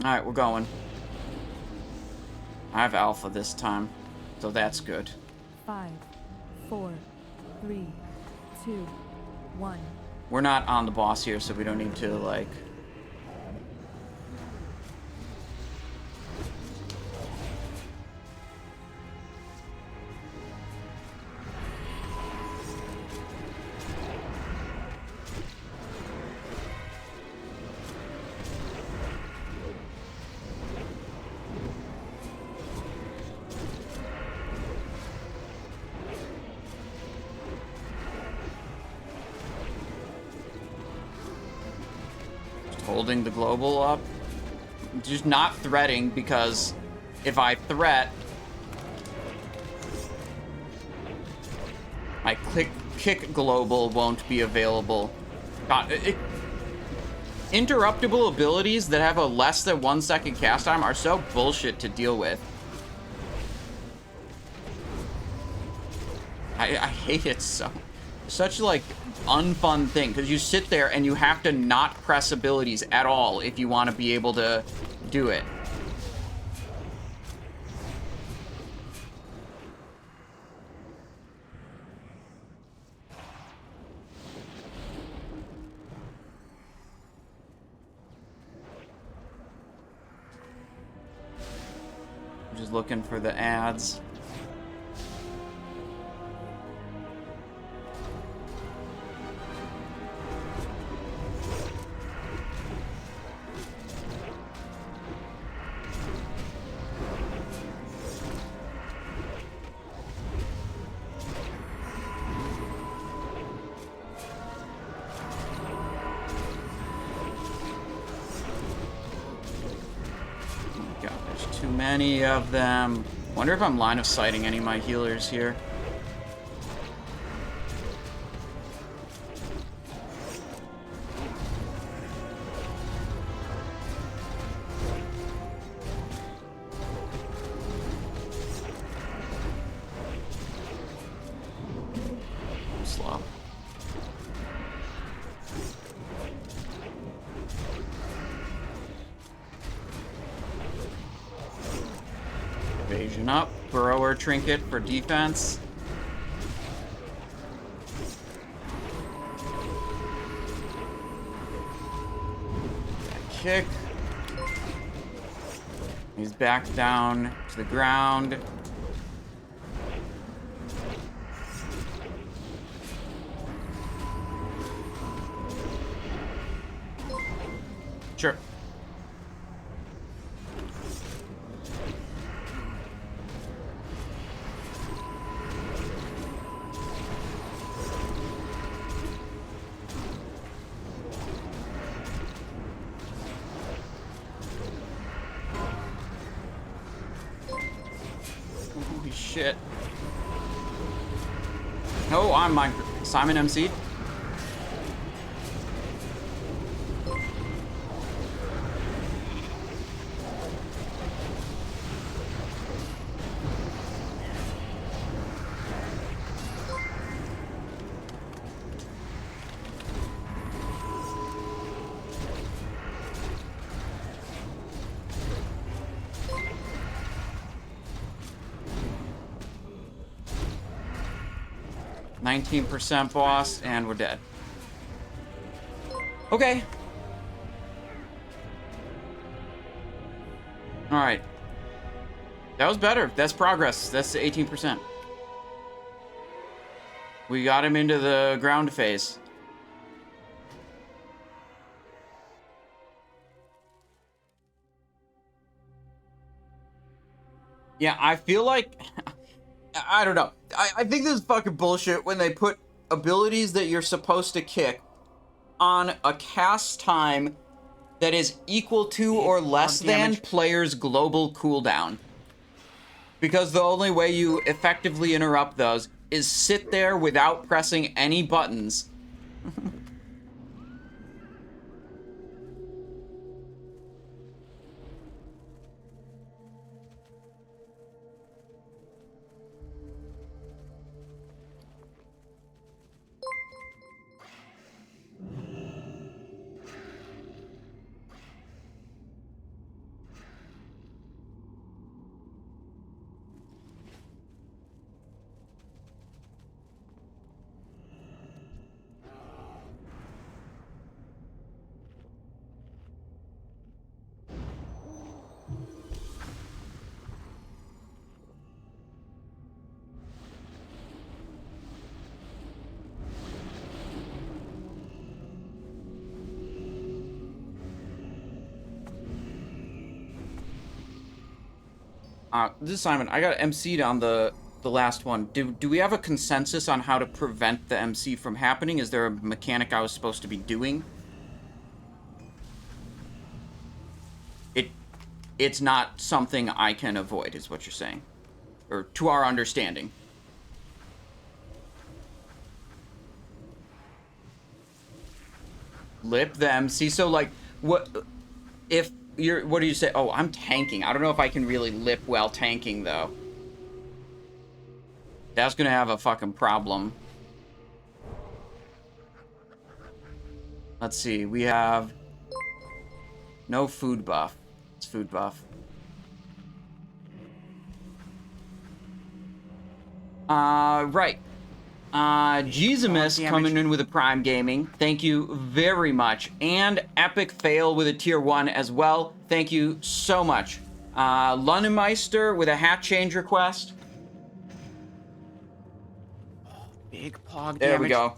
Alright, we're going. I have alpha this time, so that's good. 5, 4, 3, 2, 1. We're not on the boss here, so we don't need to, like... holding the global up. Just not threating, because if I threat, my kick global won't be available. God, interruptible abilities that have a less than 1 second cast time are so bullshit to deal with. I hate it so. Such like unfun thing, because you sit there and you have to not press abilities at all if you want to be able to do it. I'm just looking for the ads. Many of them. Wonder if I'm line of sighting any of my healers here. Slow. Evasion up. Burrower trinket for defense. Kick. He's back down to the ground. Sure. Shit. Oh, I'm my Simon MC. %, boss, and we're dead. Okay. Alright. That was better. That's progress. That's 18%. We got him into the ground phase. Yeah, I feel like... I don't know. I think this is fucking bullshit when they put abilities that you're supposed to kick on a cast time that is equal to or less than player's global cooldown. Because the only way you effectively interrupt those is sit there without pressing any buttons. This is Simon. I got MC'd on the last one. Do we have a consensus on how to prevent the MC from happening? Is there a mechanic I was supposed to be doing? it's not something I can avoid, is what you're saying. Or to our understanding. Lip them. See, so like, what if you're, what do you say? Oh, I'm tanking. I don't know if I can really lip while tanking, though. That's gonna have a fucking problem. Let's see, we have no food buff. It's food buff. Right. Jesumus coming in with a Prime Gaming. Thank you very much. And Epic Fail with a Tier 1 as well. Thank you so much. Lunnemeister with a hat change request. Big pog damage. There we go.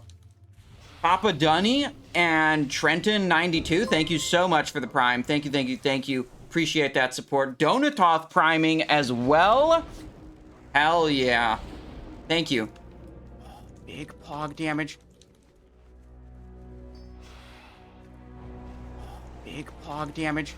Papa Dunny and Trenton92, thank you so much for the Prime. Thank you, thank you, thank you. Appreciate that support. Donatoth priming as well. Hell yeah. Thank you. Big pog damage. Big pog damage.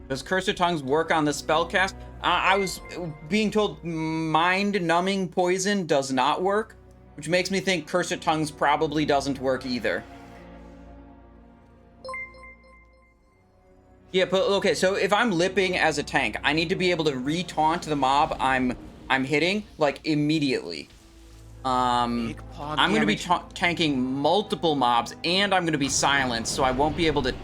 Does Curse of Tongues work on the spellcast? I was being told mind-numbing poison does not work, which makes me think Curse of Tongues probably doesn't work either. Yeah, but okay, so if I'm lipping as a tank, I need to be able to re-taunt the mob I'm hitting, like, immediately. I'm going to be tanking multiple mobs, and I'm going to be silenced, so I won't be able to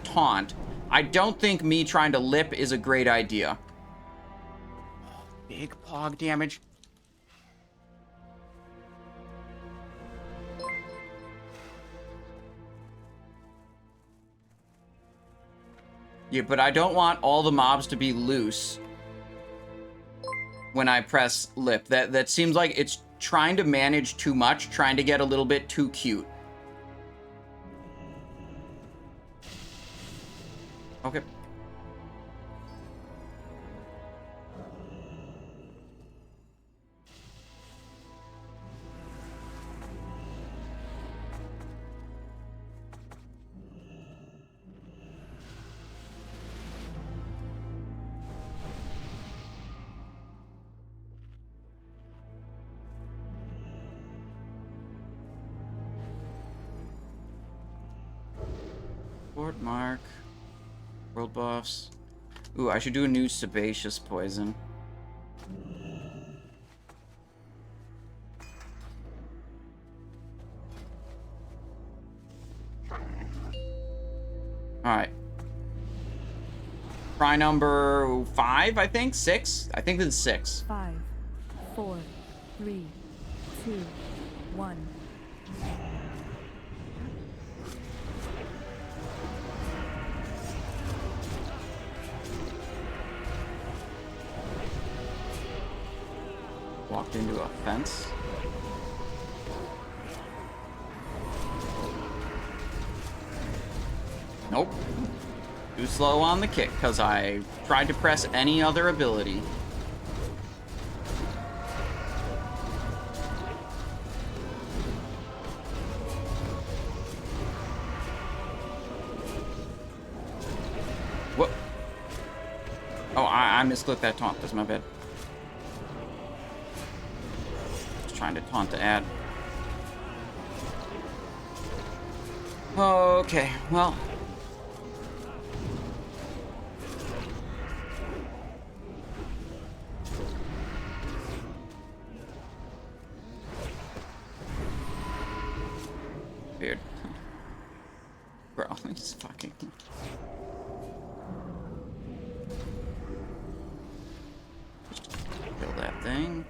taunt. I don't think me trying to lip is a great idea. Big pog damage. Yeah, but I don't want all the mobs to be loose when I press lip. That seems like it's trying to manage too much, trying to get a little bit too cute. Okay. Fort Mark. World buffs. Ooh, I should do a new sebaceous poison. Alright. Try number 5, I think? 6? I think it's 6. 5, 4, 3, 2, 1. Walked into a fence. Nope. Too slow on the kick, because I tried to press any other ability. What? Oh, I misclicked that taunt. That's my bad. Trying to taunt the ad. Okay, well. Weird. Bro, he's fucking... Kill that thing.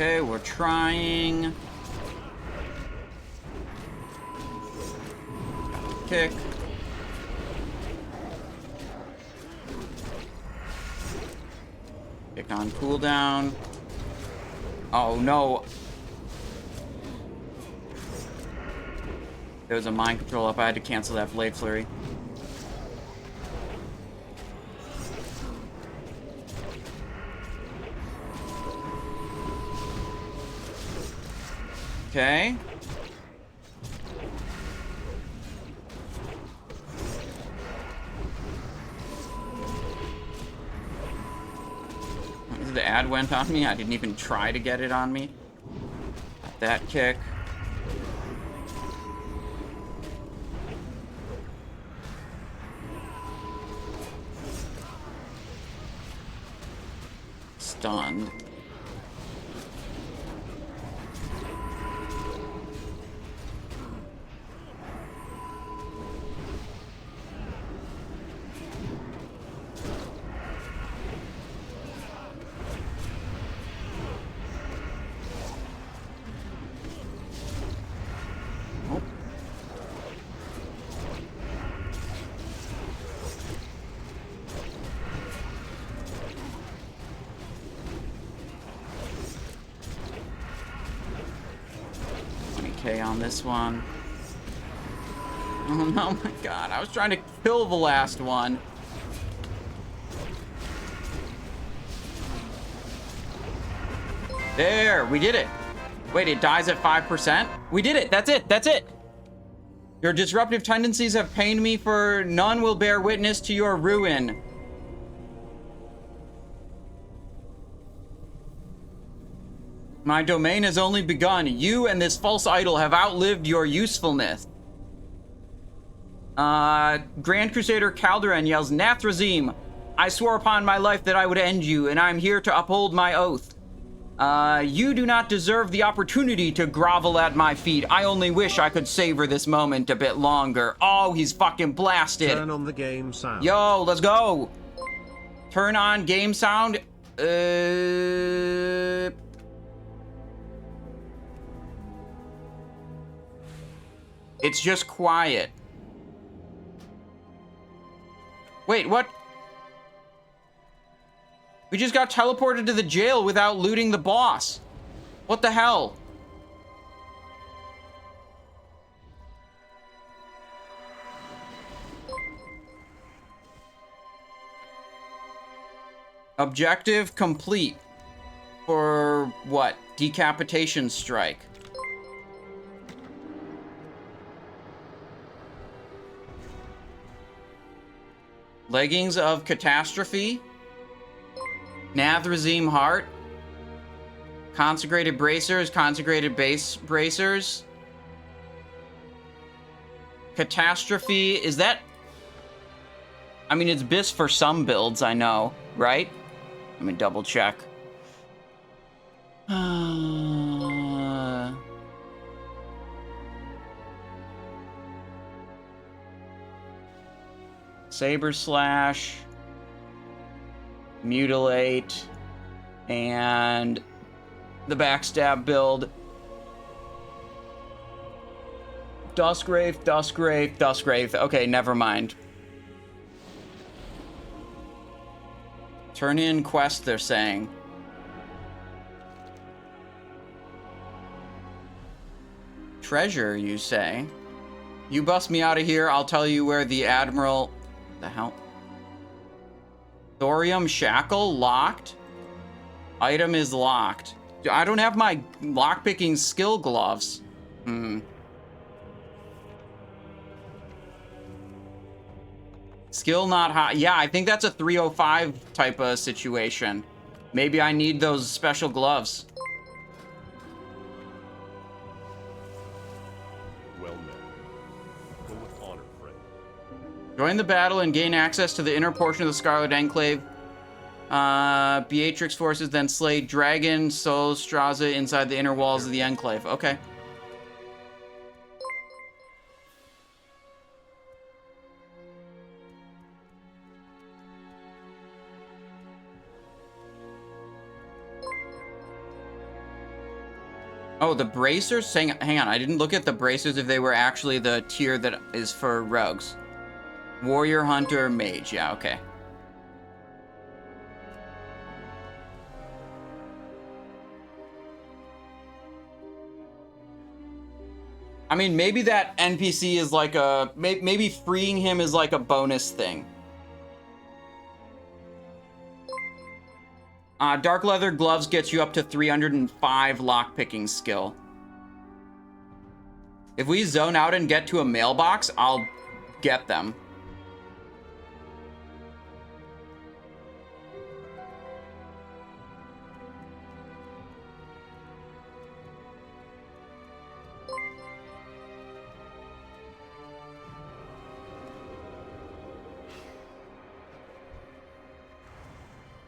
Okay, we're trying. Kick. Kick on cooldown. Oh no. There was a mind control up. I had to cancel that Blade Flurry. Okay. The ad went on me. I didn't even try to get it on me. Got that kick. Stunned. On this one. Oh no, my god. I was trying to kill the last one. There, we did it. Wait, it dies at 5%? We did it. That's it. That's it. Your disruptive tendencies have pained me, for none will bear witness to your ruin. My domain has only begun. You and this false idol have outlived your usefulness. Grand Crusader Calderon yells, Nathrazim, I swore upon my life that I would end you, and I'm here to uphold my oath. You do not deserve the opportunity to grovel at my feet. I only wish I could savor this moment a bit longer. Oh, he's fucking blasted. Turn on the game sound. Yo, let's go. Turn on game sound. It's just quiet. Wait, what? We just got teleported to the jail without looting the boss. What the hell? Objective complete. For what? Decapitation strike. Leggings of Catastrophe. Nathrazim Heart. Consecrated Bracers. Consecrated Base Bracers. Catastrophe. Is that... I mean, it's BIS for some builds, I know, right? Let me double check. Saber Slash, Mutilate, and the Backstab build. Duskgrave, Duskgrave, Duskgrave. Okay, never mind. Turn in quest, they're saying. Treasure, you say? You bust me out of here, I'll tell you where the Admiral... The hell? Thorium Shackle locked? Item is locked. I don't have my lockpicking skill gloves. Skill not high. Yeah, I think that's a 305 type of situation. Maybe I need those special gloves. Well met. Go with honor, friend. Join the battle and gain access to the inner portion of the Scarlet Enclave. Beatrix forces then slay Dragon Sol Straza inside the inner walls of the Enclave. Okay. Oh, the bracers? Hang on, I didn't look at the bracers if they were actually the tier that is for rogues. Warrior, hunter, mage. Yeah, okay. I mean, maybe that NPC is like a... Maybe freeing him is like a bonus thing. Dark leather gloves gets you up to 305 lockpicking skill. If we zone out and get to a mailbox, I'll get them.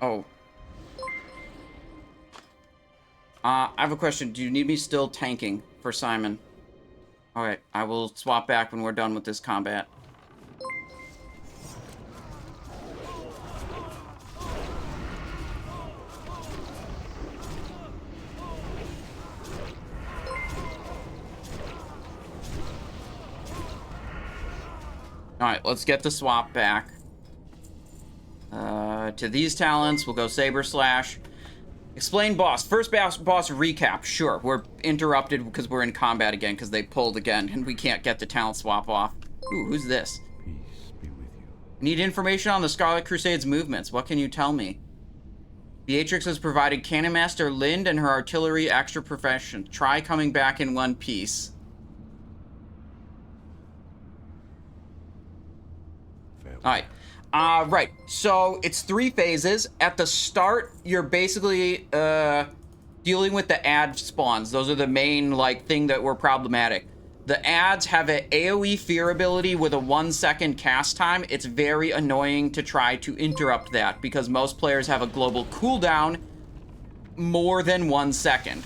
Oh. I have a question. Do you need me still tanking for Simon? Alright, I will swap back when we're done with this combat. Alright, let's get the swap back. To these talents, we'll go Saber Slash. Explain boss. First boss recap. Sure, we're interrupted because we're in combat again because they pulled again and we can't get the talent swap off. Ooh, who's this? Peace be with you. Need information on the Scarlet Crusade's movements. What can you tell me? Beatrix has provided Cannon Master Lind and her artillery extra profession. Try coming back in one piece. Alright. Right. So, it's 3 phases. At the start, you're basically, dealing with the ad spawns. Those are the main, like, thing that were problematic. The ads have an AoE fear ability with a 1-second cast time. It's very annoying to try to interrupt that, because most players have a global cooldown more than 1 second.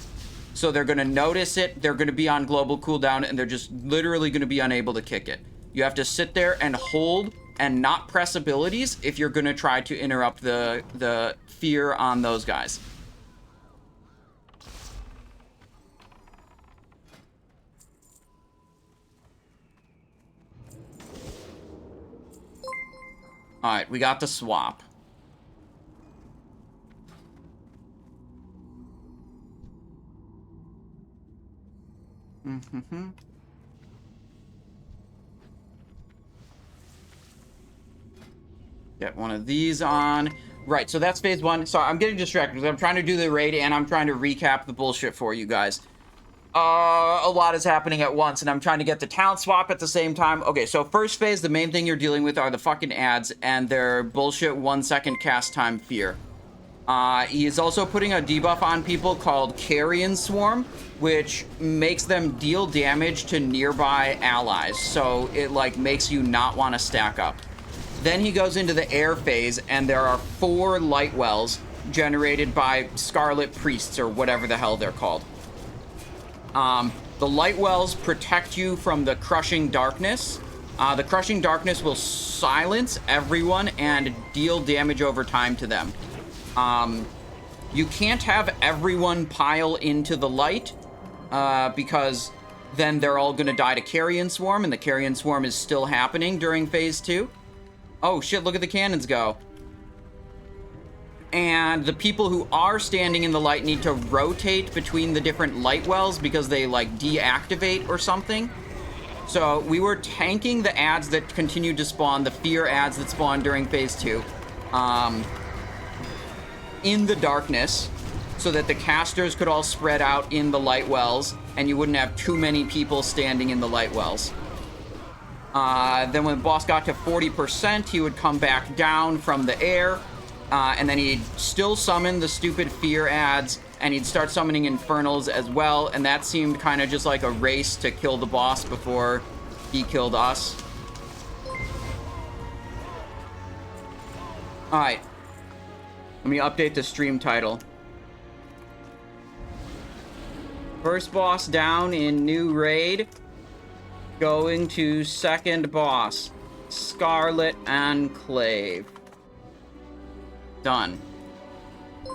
So they're gonna notice it, they're gonna be on global cooldown, and they're just literally gonna be unable to kick it. You have to sit there and hold and not press abilities if you're gonna try to interrupt the fear on those guys. Alright, we got the swap. Get one of these on. Right, so that's phase 1. Sorry, I'm getting distracted because I'm trying to do the raid and I'm trying to recap the bullshit for you guys. A lot is happening at once and I'm trying to get the talent swap at the same time. Okay, so first phase, the main thing you're dealing with are the fucking ads and their bullshit 1-second cast time fear. He is also putting a debuff on people called Carrion Swarm, which makes them deal damage to nearby allies. So it, like, makes you not want to stack up. Then he goes into the air phase, and there are 4 light wells generated by Scarlet Priests, or whatever the hell they're called. The light wells protect you from the crushing darkness. The crushing darkness will silence everyone and deal damage over time to them. You can't have everyone pile into the light, because then they're all gonna die to Carrion Swarm, and the Carrion Swarm is still happening during phase 2. Oh shit, look at the cannons go. And the people who are standing in the light need to rotate between the different light wells because they, like, deactivate or something. So we were tanking the ads that continued to spawn, the fear ads that spawned during phase 2, in the darkness, so that the casters could all spread out in the light wells, and you wouldn't have too many people standing in the light wells. Then when the boss got to 40%, he would come back down from the air, and then he'd still summon the stupid fear ads, and he'd start summoning infernals as well, and that seemed kind of just like a race to kill the boss before he killed us. Alright. Let me update the stream title. First boss down in new raid. Going to second boss. Scarlet Enclave. Done.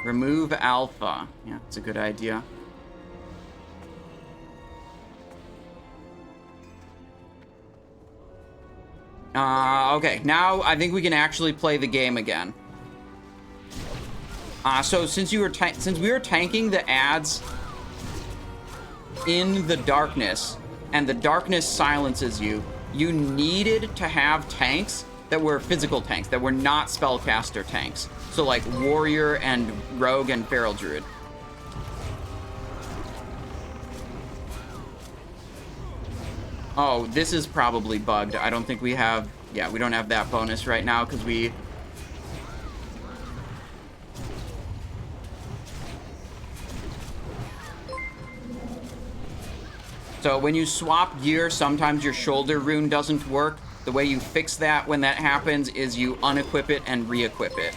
Remove alpha. Yeah, that's a good idea. Okay, now I think we can actually play the game again. So since we were tanking the ads in the darkness, and the darkness silences you, you needed to have tanks that were physical tanks, that were not spellcaster tanks. So like warrior and rogue and feral druid. Oh, this is probably bugged. I don't think we have... Yeah, we don't have that bonus right now because we... So when you swap gear, sometimes your shoulder rune doesn't work. The way you fix that when that happens is you unequip it and re-equip it.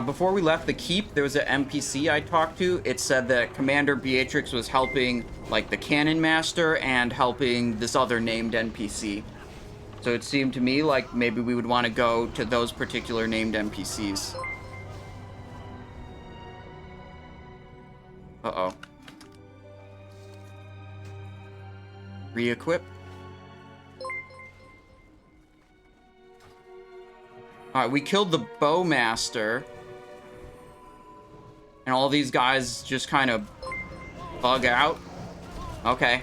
Before we left the keep, there was an NPC I talked to. It said that Commander Beatrix was helping, like, the Cannon Master and helping this other named NPC. So it seemed to me like maybe we would want to go to those particular named NPCs. Uh-oh. Re-equip. Alright, we killed the Bowmaster. And all these guys just kind of bug out. Okay.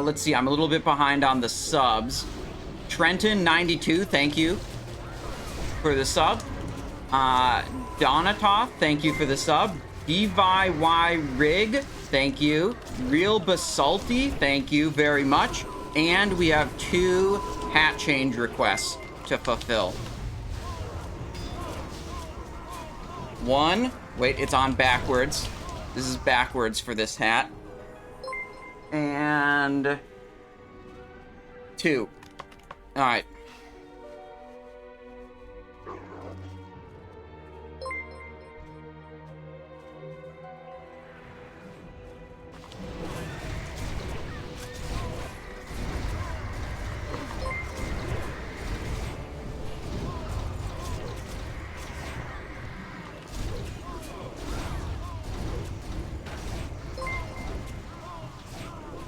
Let's see. I'm a little bit behind on the subs. Trenton92, thank you for the sub. Donatoth, thank you for the sub. DYY Rig, thank you. Real Basalty, thank you very much. And we have 2 hat change requests to fulfill. 1, wait, it's on backwards. This is backwards for this hat. And 2. All right.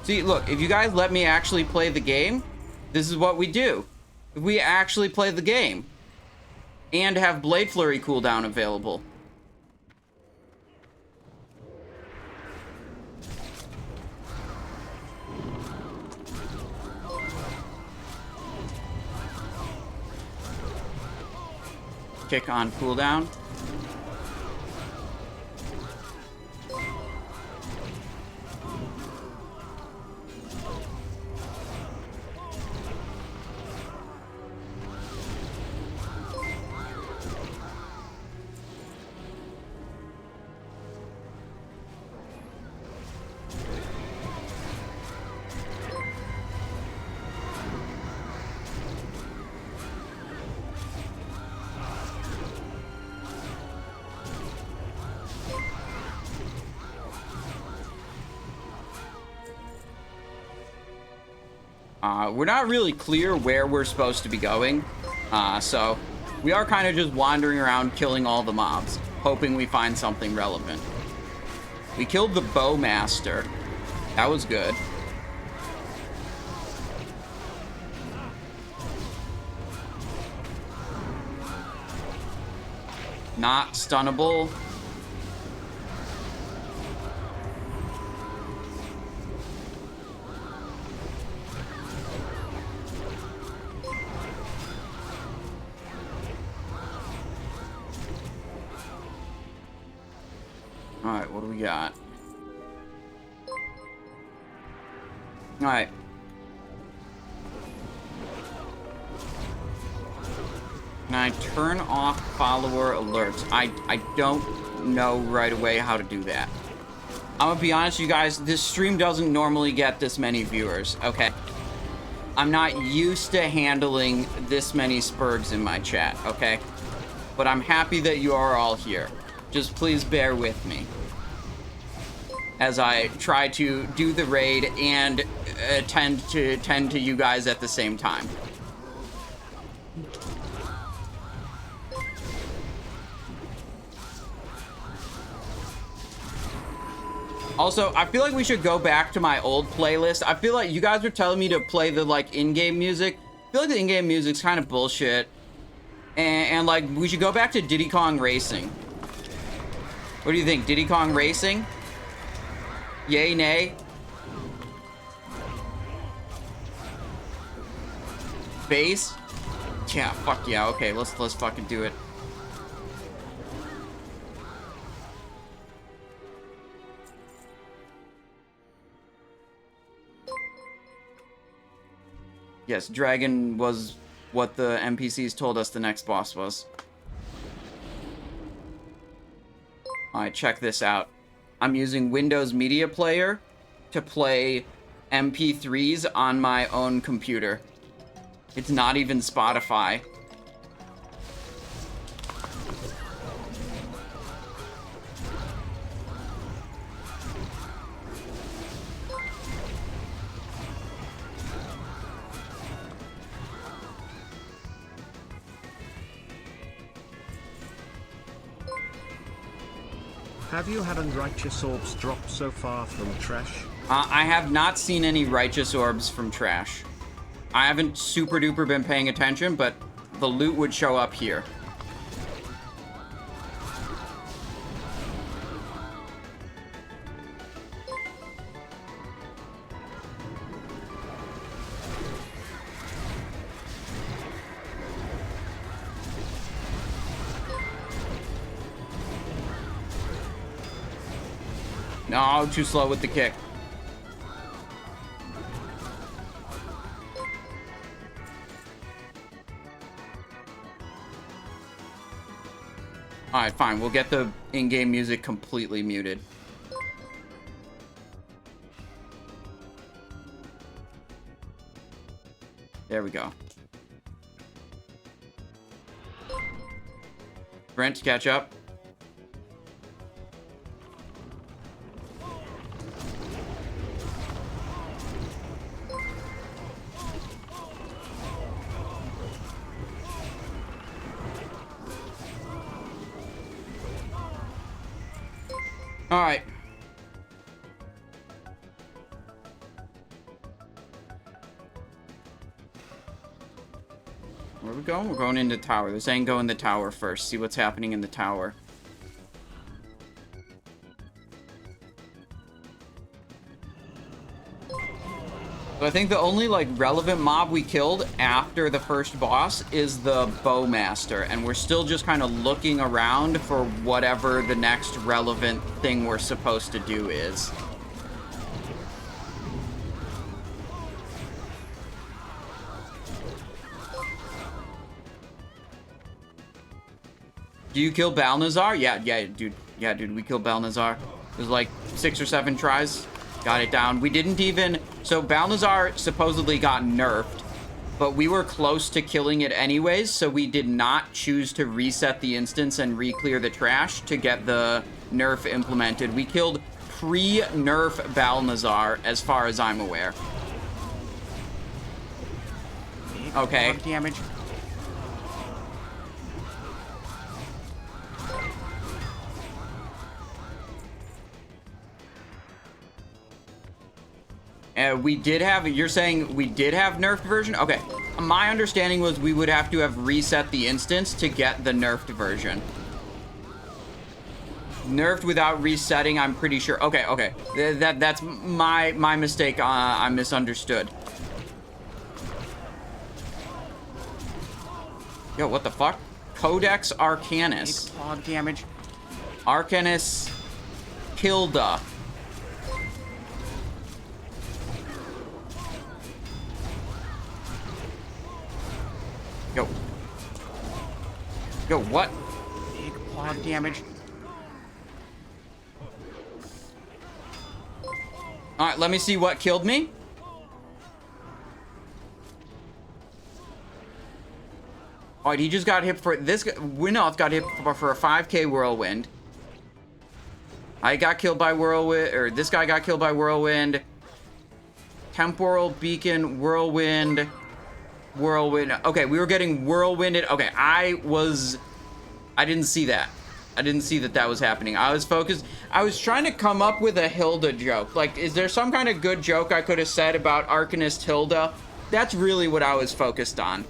See, look, if you guys let me actually play the game, this is what we do. If we actually play the game and have Blade Flurry cooldown available. Kick on cooldown. We're not really clear where we're supposed to be going, so we are kind of just wandering around killing all the mobs, hoping we find something relevant. We killed the Bowmaster. That was good. Not stunnable. Alright, what do we got? Alright. Can I turn off follower alerts? I don't know right away how to do that. I'm gonna be honest, you guys, this stream doesn't normally get this many viewers, okay? I'm not used to handling this many spurgs in my chat, okay? But I'm happy that you are all here. Just please bear with me. as I try to do the raid and tend to you guys at the same time. Also, I feel like we should go back to my old playlist. I feel like you guys were telling me to play the, like, in-game music. I feel like the in-game music's kind of bullshit. And, like, we should go back to Diddy Kong Racing. What do you think? Diddy Kong Racing? Yay, nay? Bass? Yeah, fuck yeah. Okay, let's fucking do it. Yes, Dragon was what the NPCs told us the next boss was. Alright, check this out. I'm using Windows Media Player to play MP3s on my own computer. It's not even Spotify. Have you had unrighteous orbs drop so far from trash? I have not seen any righteous orbs from trash. I haven't super duper been paying attention, but the loot would show up here. No, too slow with the kick. Alright, fine. We'll get the in-game music completely muted. There we go. Brent, catch up. All right. Where are we going? We're going into the tower. They're saying go in the tower first. See what's happening in the tower. So I think the only, like, relevant mob we killed after the first boss is the Bowmaster, and we're still just kind of looking around for whatever the next relevant thing we're supposed to do is. Do you kill Balnazzar? Yeah, dude. Yeah, dude, we killed Balnazzar. It was like 6 or 7 tries. Got it down. We didn't even... So Balnazzar supposedly got nerfed, but we were close to killing it anyways, so we did not choose to reset the instance and re-clear the trash to get the nerf implemented. We killed pre-nerf Balnazzar, as far as I'm aware. Okay. Damage. We did have, you're saying we did have nerfed version? Okay. My understanding was we would have to have reset the instance to get the nerfed version. Nerfed without resetting, I'm pretty sure. Okay, okay. That's my mistake. I misunderstood. Yo, what the fuck? Codex Arcanus. Big pog damage. Arcanus Kilda. Yo. Yo, what? Big pog damage. Alright, let me see what killed me. Alright, he just got hit for this. Winnoth got hit for a 5k whirlwind. I got killed by Whirlwind, or this guy got killed by Whirlwind. Temporal Beacon, Whirlwind. Okay, we were getting Whirlwinded. Okay, I didn't see that. I didn't see that that was happening. I was focused. I was trying to come up with a Hilda joke. Like, is there some kind of good joke I could have said about Arcanist Hilda? That's really what I was focused on.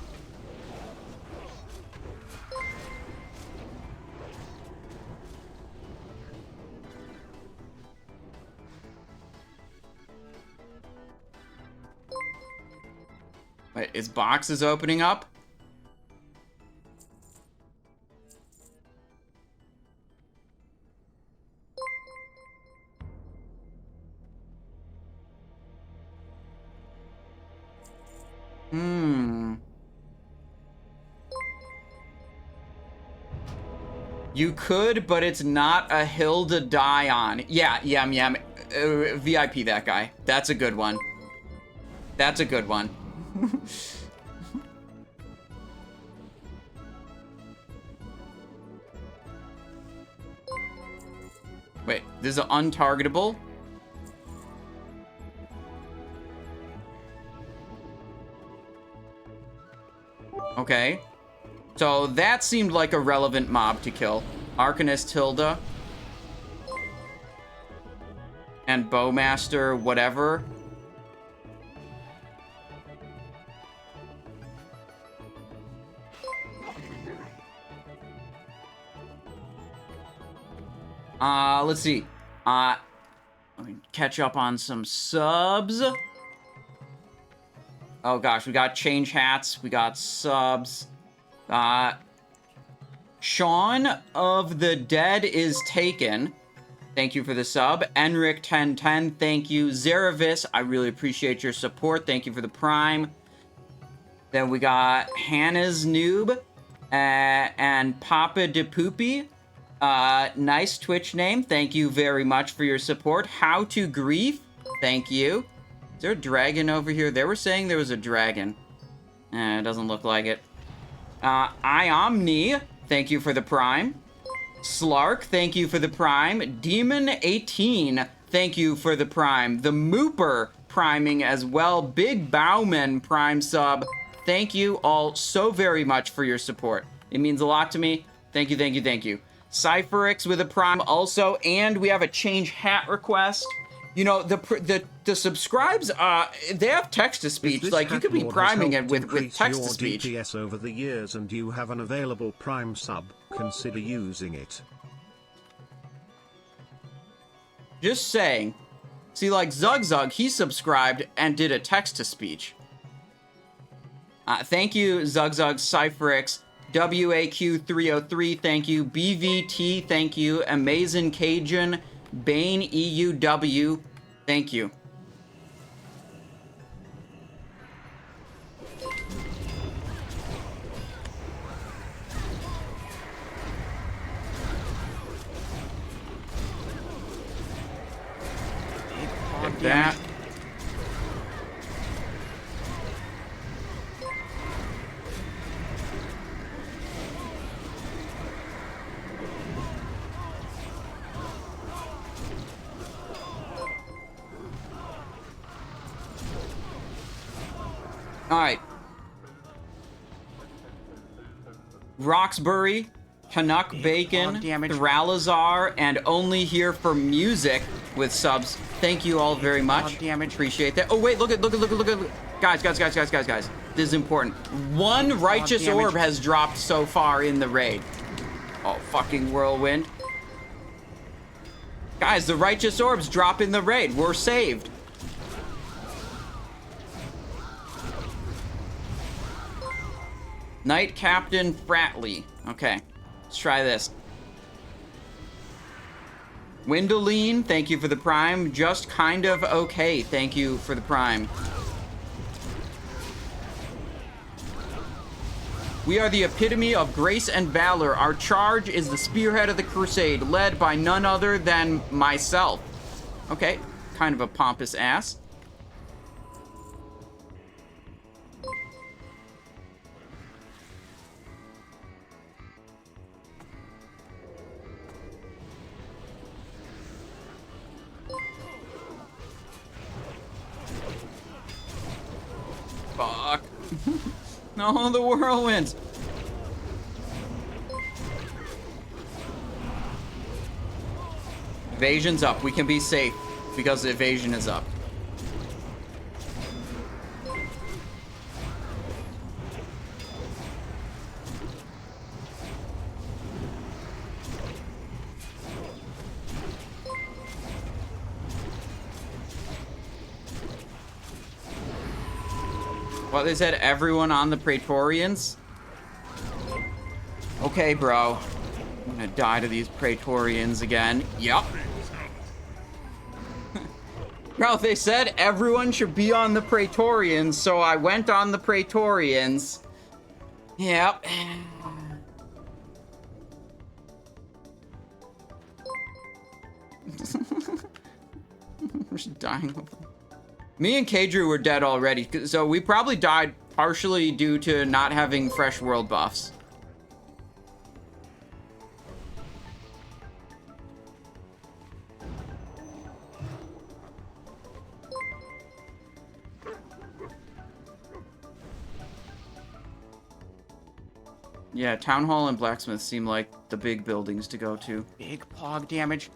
Wait, his box is opening up? You could, but it's not a hill to die on. Yeah, VIP that guy. That's a good one. That's a good one. Wait, this is untargetable? Okay. So that seemed like a relevant mob to kill. Arcanist Hilda. And Bowmaster, whatever. Let's see. Let me catch up on some subs. Oh gosh, we got change hats, we got subs. Shaun of the Dead is taken. Thank you for the sub. Enric1010, thank you. Zeravis, I really appreciate your support. Thank you for the prime. Then we got Hannah's Noob and Papa de Poopy. Nice Twitch name. Thank you very much for your support. How to Grief. Thank you. Is there a dragon over here? They were saying there was a dragon. It doesn't look like it. Iomni. Thank you for the prime. Slark. Thank you for the prime. Demon18. Thank you for the prime. The Mooper priming as well. Big Bowman prime sub. Thank you all so very much for your support. It means a lot to me. Thank you, thank you, thank you. Cypherix with a prime also, and we have a change hat request. You know, the subscribes, they have text-to-speech. Like, you could be priming it with text-to-speech. DPS over the years and you have an available prime sub, consider using it. Just saying. See, like, Zugzug, he subscribed and did a text-to-speech. Thank you, Zugzug, Cypherix. WAQ303, thank you. BVT, thank you. Amazing Cajun, Bane EUW, thank you. Like that. Alright. Roxbury, Canuck Bacon, Thralazar, and Only Here for Music with subs. Thank you all very much. Appreciate that. Oh wait, look at guys. This is important. One righteous orb has dropped so far in the raid. Oh, fucking whirlwind. Guys, the righteous orbs drop in the raid. We're saved. Knight Captain Fratley. Okay, let's try this. Windoline, thank you for the prime. Just kind of okay, thank you for the prime. We are the epitome of grace and valor. Our charge is the spearhead of the crusade, led by none other than myself. Okay, kind of a pompous ass. Oh, the whirlwinds. Evasion's up. We can be safe because the evasion is up. What, they said everyone on the Praetorians? Okay, bro. I'm gonna die to these Praetorians again. Yup. Bro, they said everyone should be on the Praetorians, so I went on the Praetorians. Yep. We're just dying. Me and Kadru were dead already, so we probably died partially due to not having fresh world buffs. Yeah, Town Hall and Blacksmith seem like the big buildings to go to. Big pog damage.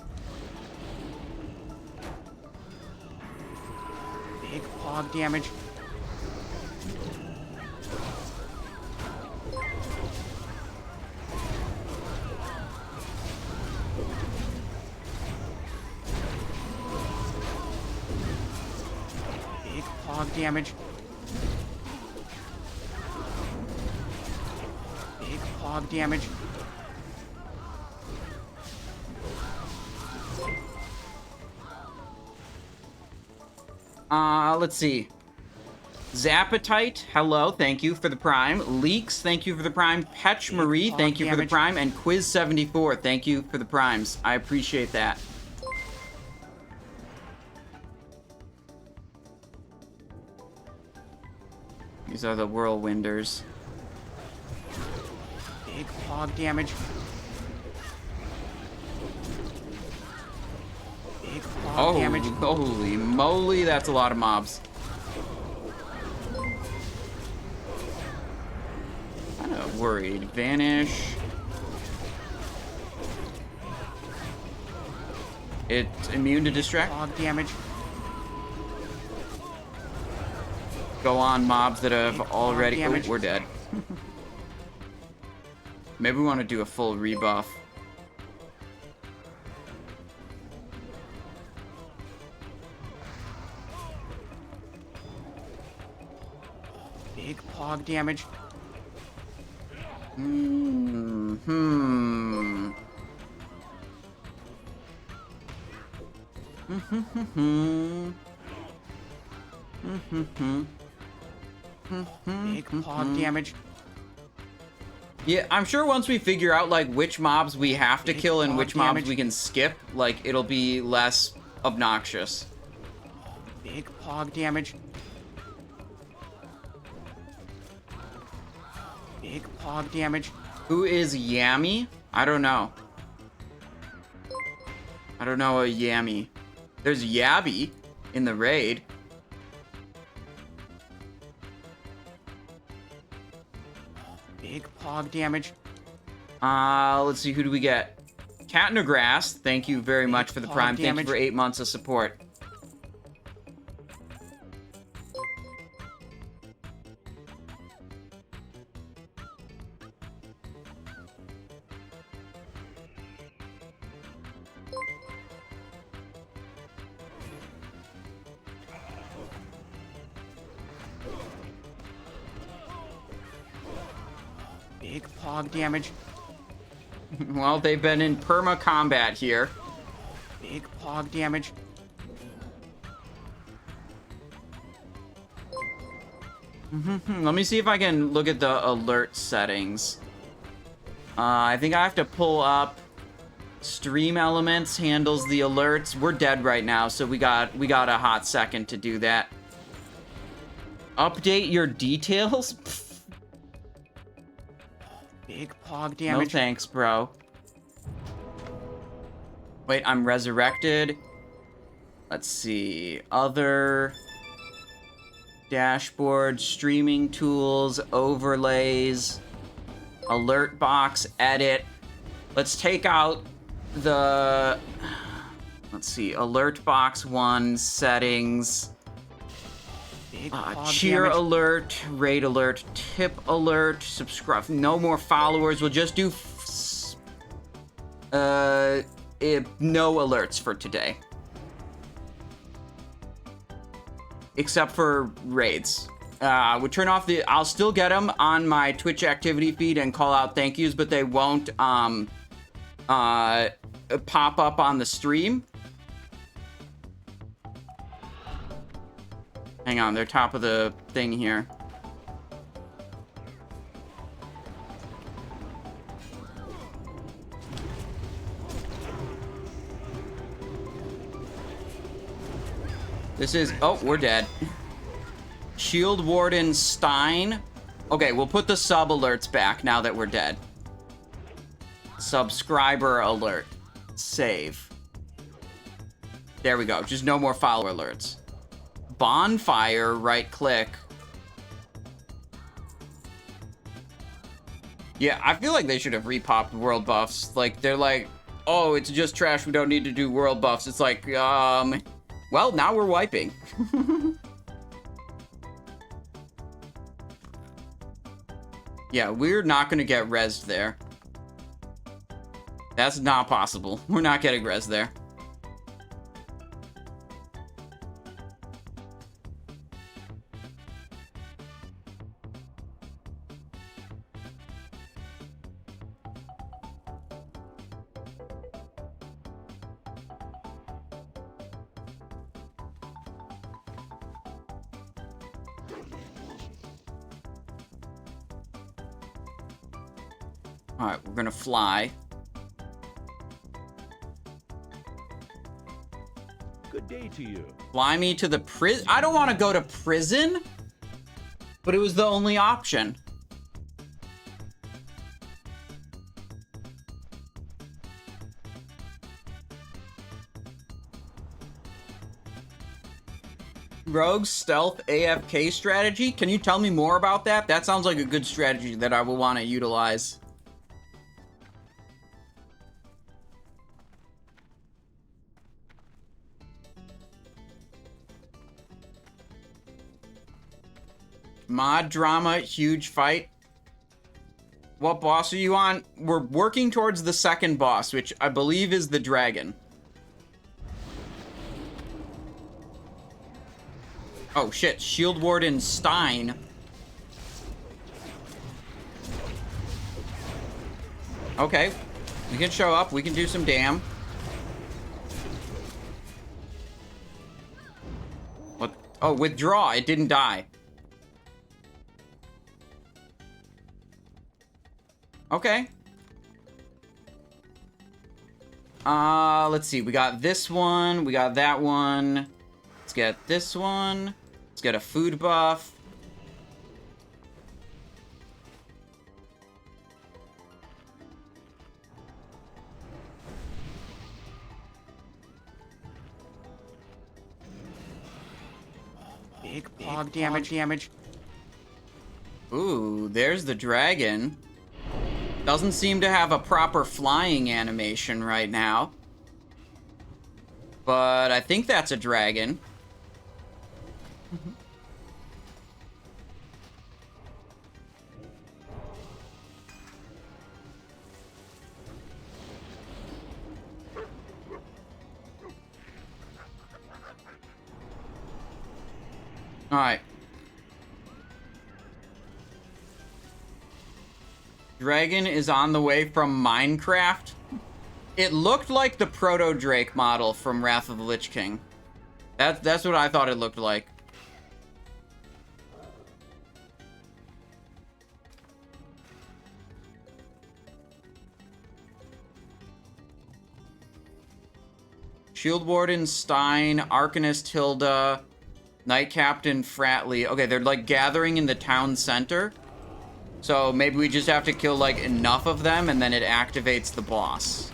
Big pog damage. Big pog damage. Big pog damage. Let's see. Zappetite, hello, thank you for the prime. Leaks, thank you for the prime. Petch Marie, thank you for the prime. And Quiz74, thank you for the primes. I appreciate that. These are the whirlwinders. Big pog damage. Big pog damage. Holy moly, that's a lot of mobs. Kinda worried. Vanish. It's immune to distract. Pog damage. Go on mobs that have already... Oh, damage. we're dead. Maybe we want to do a full rebuff. Big pog damage. Big pog damage. Yeah, I'm sure once we figure out, like, which mobs we have to kill and which mobs damage. we can skip, like, it'll be less obnoxious. Big pog damage. Big pog damage. Who is Yammy? I don't know. I don't know a Yammy. There's Yabby in the raid. Big pog damage. Let's see, who do we get? Cat in the Grass, thank you very much for the pog prime. Thank you damage. for 8 months of support. Big pog damage. Well, they've been in perma combat here. Big pog damage. Let me see if I can look at the alert settings. I think I have to pull up Stream Elements handles the alerts. We're dead right now, so we got a hot second to do that. Update your details? Pfft. Big pog No damage. thanks, bro. Wait, I'm resurrected. Let's see. Other... Dashboard, streaming tools, overlays, alert box, edit. Let's take out the, let's see, alert box 1, settings, Big pog cheer damage. alert, raid alert, tip alert, subscribe. No more followers. We'll just do no alerts for today. Except for raids. We'll turn off the... I'll still get them on my Twitch activity feed and call out thank yous, but they won't pop up on the stream. Hang on, they're top of the thing here. This is... Oh, we're dead. Shield Warden Stein. Okay, we'll put the sub alerts back now that we're dead. Subscriber alert. Save. There we go. Just no more follower alerts. Bonfire, right click. Yeah, I feel like they should have repopped world buffs. Like, they're like, oh, it's just trash. We don't need to do world buffs. It's like, well, now we're wiping. Yeah, we're not going to get rezzed there. That's not possible. We're not getting rezzed there. Alright, we're gonna fly. Good day to you. Fly me to the prison. I don't want to go to prison, but it was the only option. Rogue stealth AFK strategy? Can you tell me more about that? That sounds like a good strategy that I will want to utilize. Mod drama, huge fight. What boss are you on? We're working towards the second boss, which I believe is the dragon. Oh shit, Shield Warden Stein. Okay, we can show up, we can do some damn. What? Oh, withdraw, it didn't die. Okay. Let's see. We got this one. We got that one. Let's get this one. Let's get a food buff. Big pog damage. Ooh, there's the dragon. Doesn't seem to have a proper flying animation right now. But I think that's a dragon. Alright. Dragon is on the way from Minecraft. It looked like the Proto-Drake model from Wrath of the Lich King. That's what I thought it looked like. Shield Warden Stein, Arcanist Hilda, Knight Captain Fratley. Okay, they're like gathering in the town center. So maybe we just have to kill like enough of them and then it activates the boss.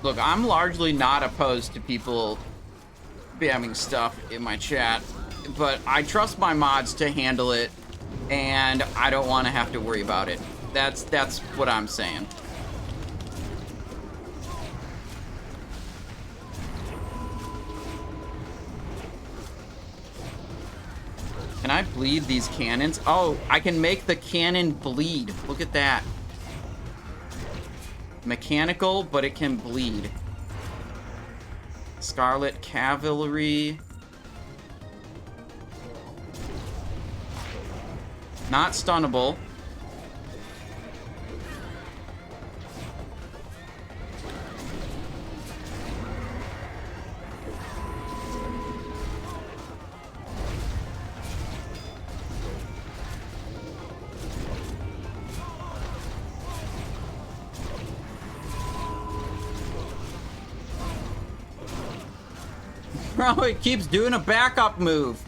Look, I'm largely not opposed to people spamming stuff in my chat, but I trust my mods to handle it, and I don't want to have to worry about it. That's what I'm saying. Can I bleed these cannons? Oh, I can make the cannon bleed. Look at that. Mechanical, but it can bleed. Scarlet Cavalry. Not stunnable. Bro, it keeps doing a backup move.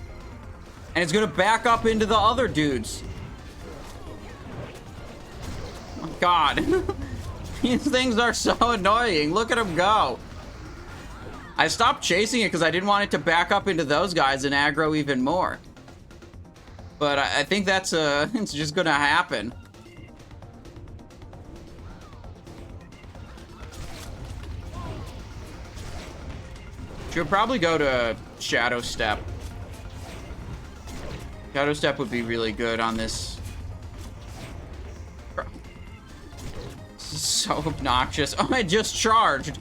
And it's gonna back up into the other dudes. Oh, God. These things are so annoying. Look at them go. I stopped chasing it because I didn't want it to back up into those guys and aggro even more. But I think that's it's just gonna happen. Should probably go to Shadow Step. Shadow Step would be really good on this. This is so obnoxious. Oh, I just charged.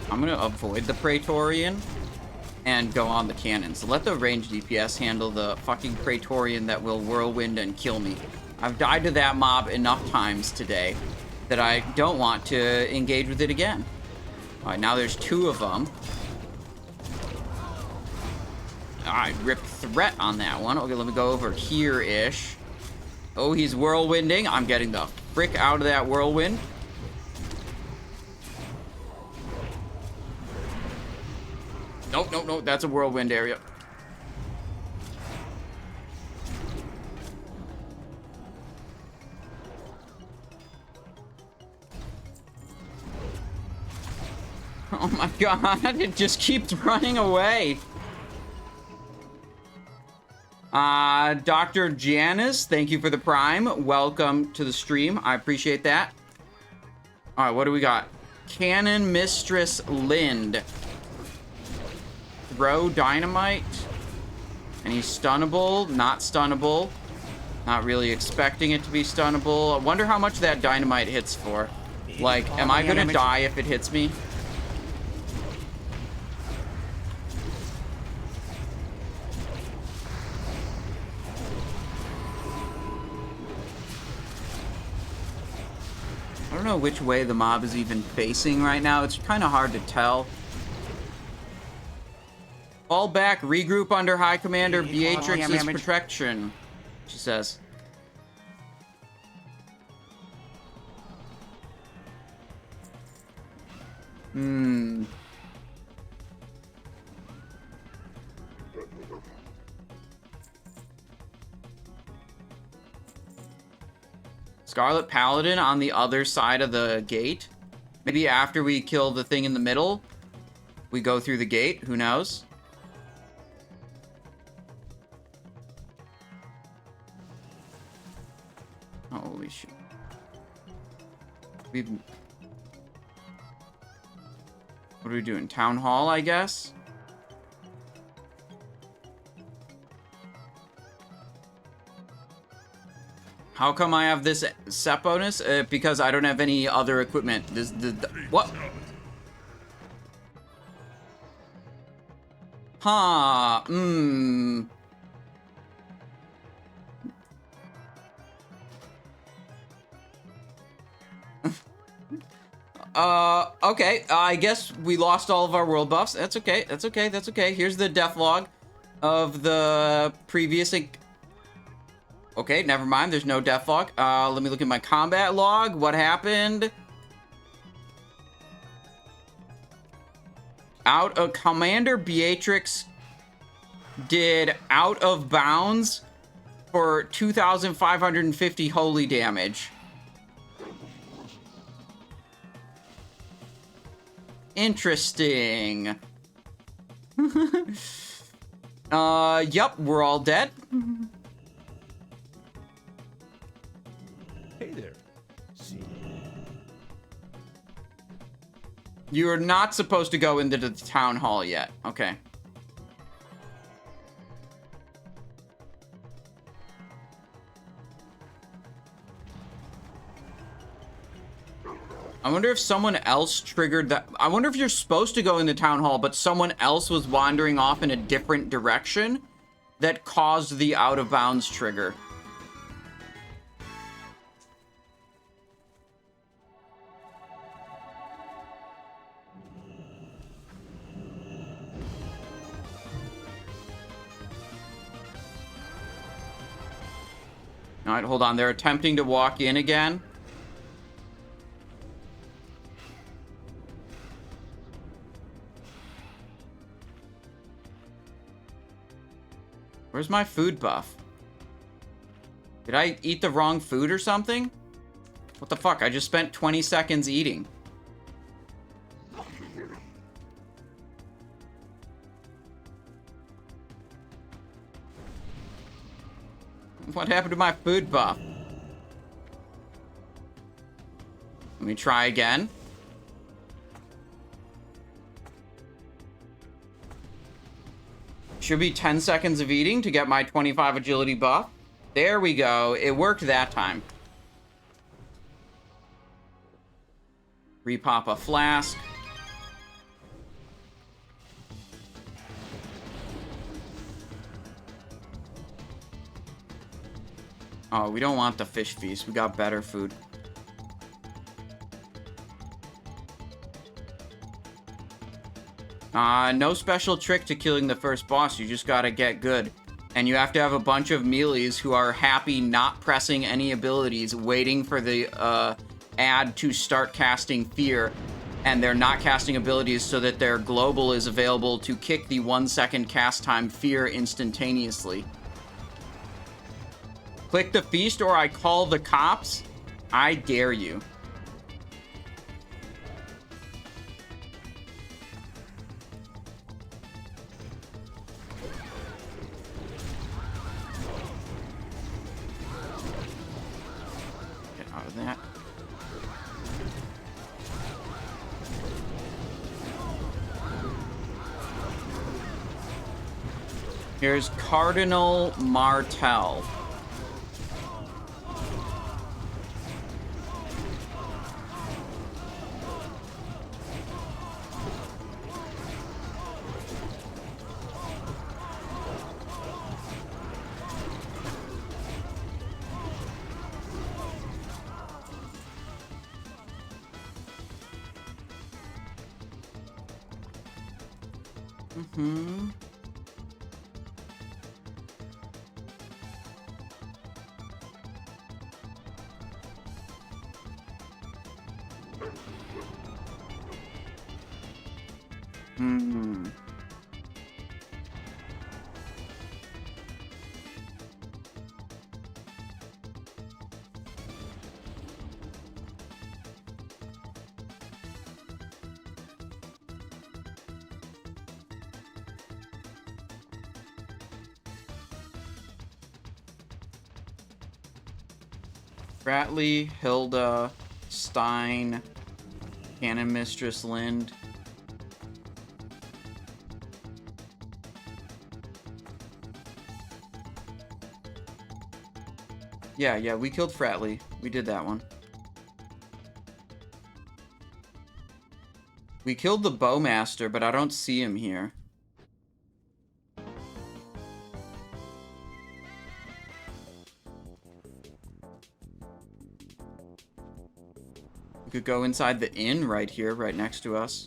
I'm gonna avoid the Praetorian and go on the cannons. Let the range DPS handle the fucking Praetorian that will whirlwind and kill me. I've died to that mob enough times today that I don't want to engage with it again. Alright, now there's two of them. Alright, ripped threat on that one. Okay, let me go over here-ish. Oh, he's whirlwinding. I'm getting the frick out of that whirlwind. Nope, nope, nope. That's a whirlwind area. Oh my God, it just keeps running away. Dr. Janice, thank you for the prime. Welcome to the stream. I appreciate that. All right, what do we got? Cannon Mistress Lind. Throw dynamite. And he's stunnable, not stunnable. Not really expecting it to be stunnable. I wonder how much that dynamite hits for. Like, am I gonna die if it hits me? I don't know which way the mob is even facing right now. It's kind of hard to tell. Fall back, regroup under High Commander Beatrix's protection, she says. Scarlet Paladin on the other side of the gate. Maybe after we kill the thing in the middle, we go through the gate. Who knows? Holy shit. What are we doing? Town Hall, I guess? How come I have this set bonus? Because I don't have any other equipment. What? Huh. Okay. I guess we lost all of our world buffs. That's okay. That's okay. That's okay. Here's the death log of the previous... Okay, never mind. There's no death log. Let me look at my combat log. What happened? Commander Beatrix did out of bounds for 2,550 holy damage. Interesting. Yep, we're all dead. Hey there. See. You're not supposed to go into the town hall yet. Okay. I wonder if someone else triggered that. I wonder if you're supposed to go in the town hall, but someone else was wandering off in a different direction that caused the out of bounds trigger. All right, hold on. They're attempting to walk in again. Where's my food buff? Did I eat the wrong food or something? What the fuck? I just spent 20 seconds eating. What happened to my food buff? Let me try again. Should be 10 seconds of eating to get my 25 agility buff. There we go. It worked that time. Repop a flask. Oh, we don't want the fish feast. We got better food. No special trick to killing the first boss. You just gotta get good. And you have to have a bunch of melees who are happy not pressing any abilities, waiting for the ad to start casting fear. And they're not casting abilities so that their global is available to kick the 1 second cast time fear instantaneously. Click the feast or I call the cops. I dare you. Get out of that. Here's Cardinal Martel. Mm-hmm. Hmm. Bratley, Hilda, Stein, Cannon Mistress Lind. Yeah, we killed Fratley. We did that one. We killed the Bowmaster, but I don't see him here. We could go inside the inn right here, right next to us.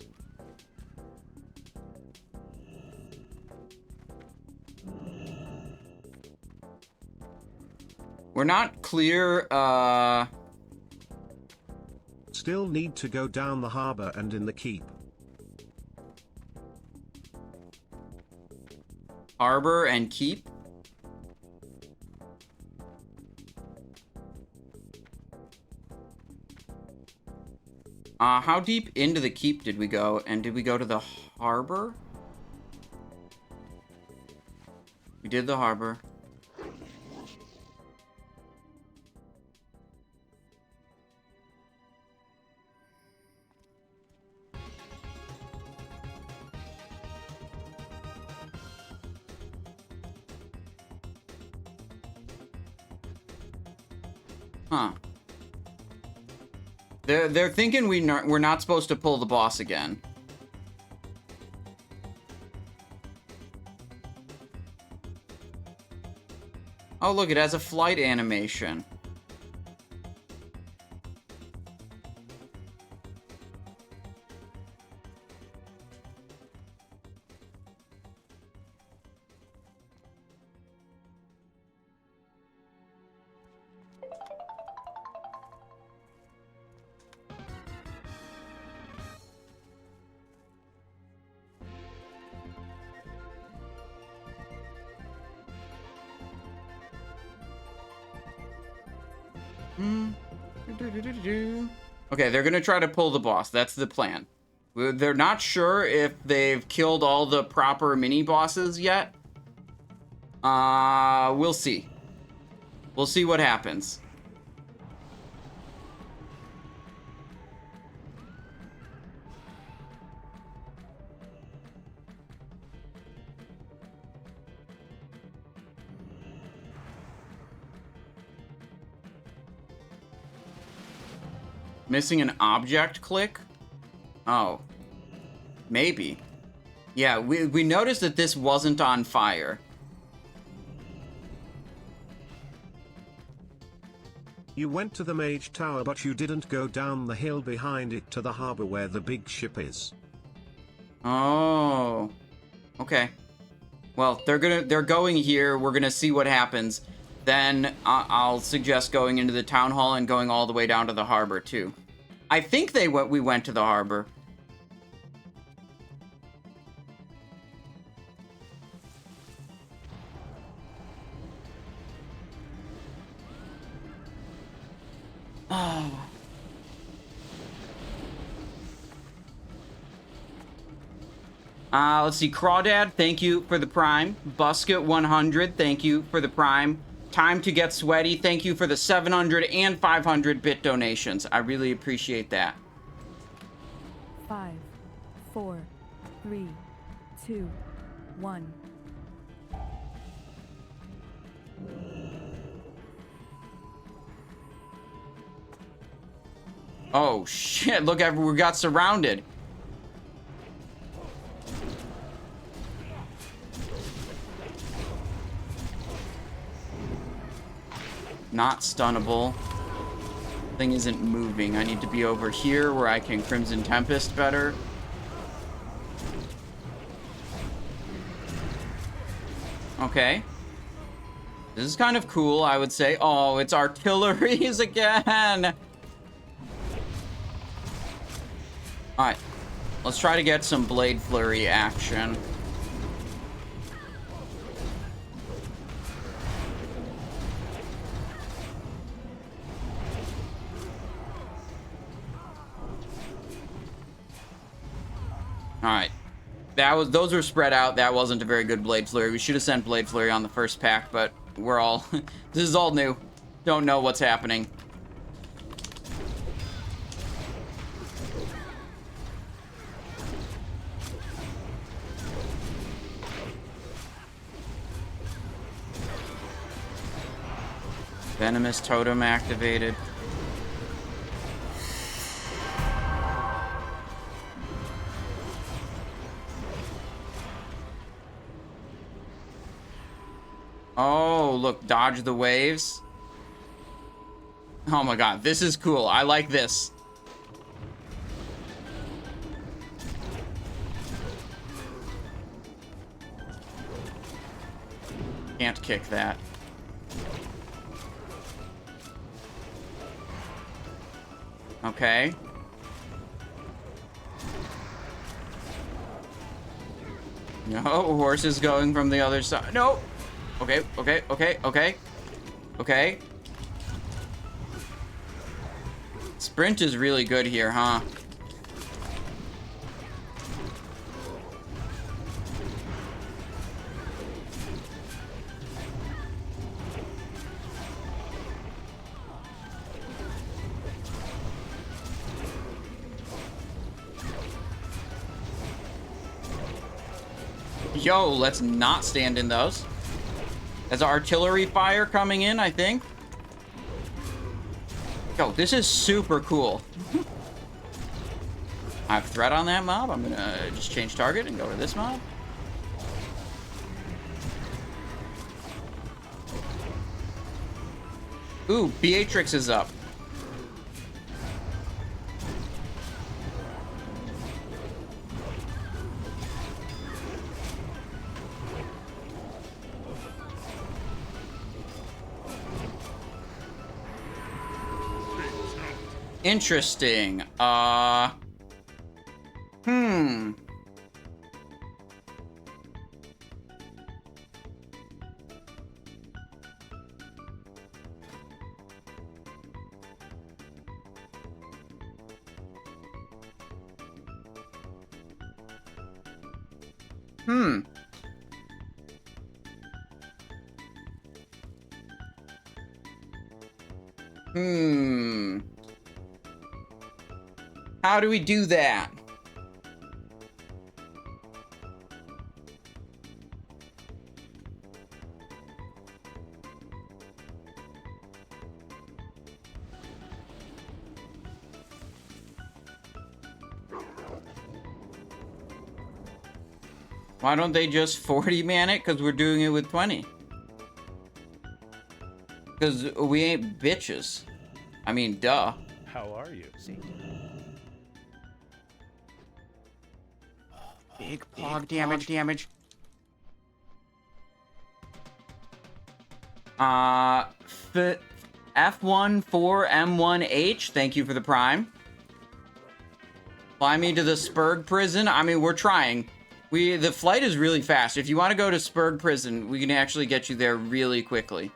We're not clear, Still need to go down the harbor and in the keep. Harbor and keep. How deep into the keep did we go? And did we go to the harbor? We did the harbor. Huh. They're thinking we're not supposed to pull the boss again. Oh, look, it has a flight animation. Okay, they're gonna try to pull the boss. That's the plan. They're not sure if they've killed all the proper mini bosses yet. We'll see. We'll see what happens. Missing an object click? Oh. Maybe. Yeah, we noticed that this wasn't on fire. You went to the mage tower, but you didn't go down the hill behind it to the harbor where the big ship is. Oh. Okay. Well, they're going here. We're gonna see what happens. Then I'll suggest going into the town hall and going all the way down to the harbor too. I think we went to the harbor. Oh. Let's see. Crawdad, thank you for the prime. Busket 100, thank you for the prime. Time to get sweaty, thank you for the 700 and 500 bit donations. I really appreciate that. 5, 4, 3, 2, 1. Oh shit, look, we got surrounded. Not stunnable. Thing isn't moving. I need to be over here where I can Crimson Tempest better. Okay. This is kind of cool, I would say. Oh, it's artilleries again. Alright. Let's try to get some Blade Flurry action. Alright. Those were spread out. That wasn't a very good Blade Flurry. We should have sent Blade Flurry on the first pack, but we're all... this is all new. Don't know what's happening. Venomous Totem activated. Oh, look, dodge the waves. Oh my god, this is cool. I like this. Can't kick that. Okay. No, horse is going from the other side. No. Okay, okay, okay, okay. Okay. Sprint is really good here, huh? Yo, let's not stand in those. There's artillery fire coming in, I think. Yo, this is super cool. I have threat on that mob. I'm gonna just change target and go to this mob. Ooh, Beatrix is up. Interesting. Hmm. How do we do that? Why don't they just 40 man it? Because we're doing it with 20. Because we ain't bitches. I mean, duh. How are you? Big pog damage. F14M1H, thank you for the prime. Fly me to the Spurg prison. I mean, we're trying. The flight is really fast. If you want to go to Spurg prison, we can actually get you there really quickly.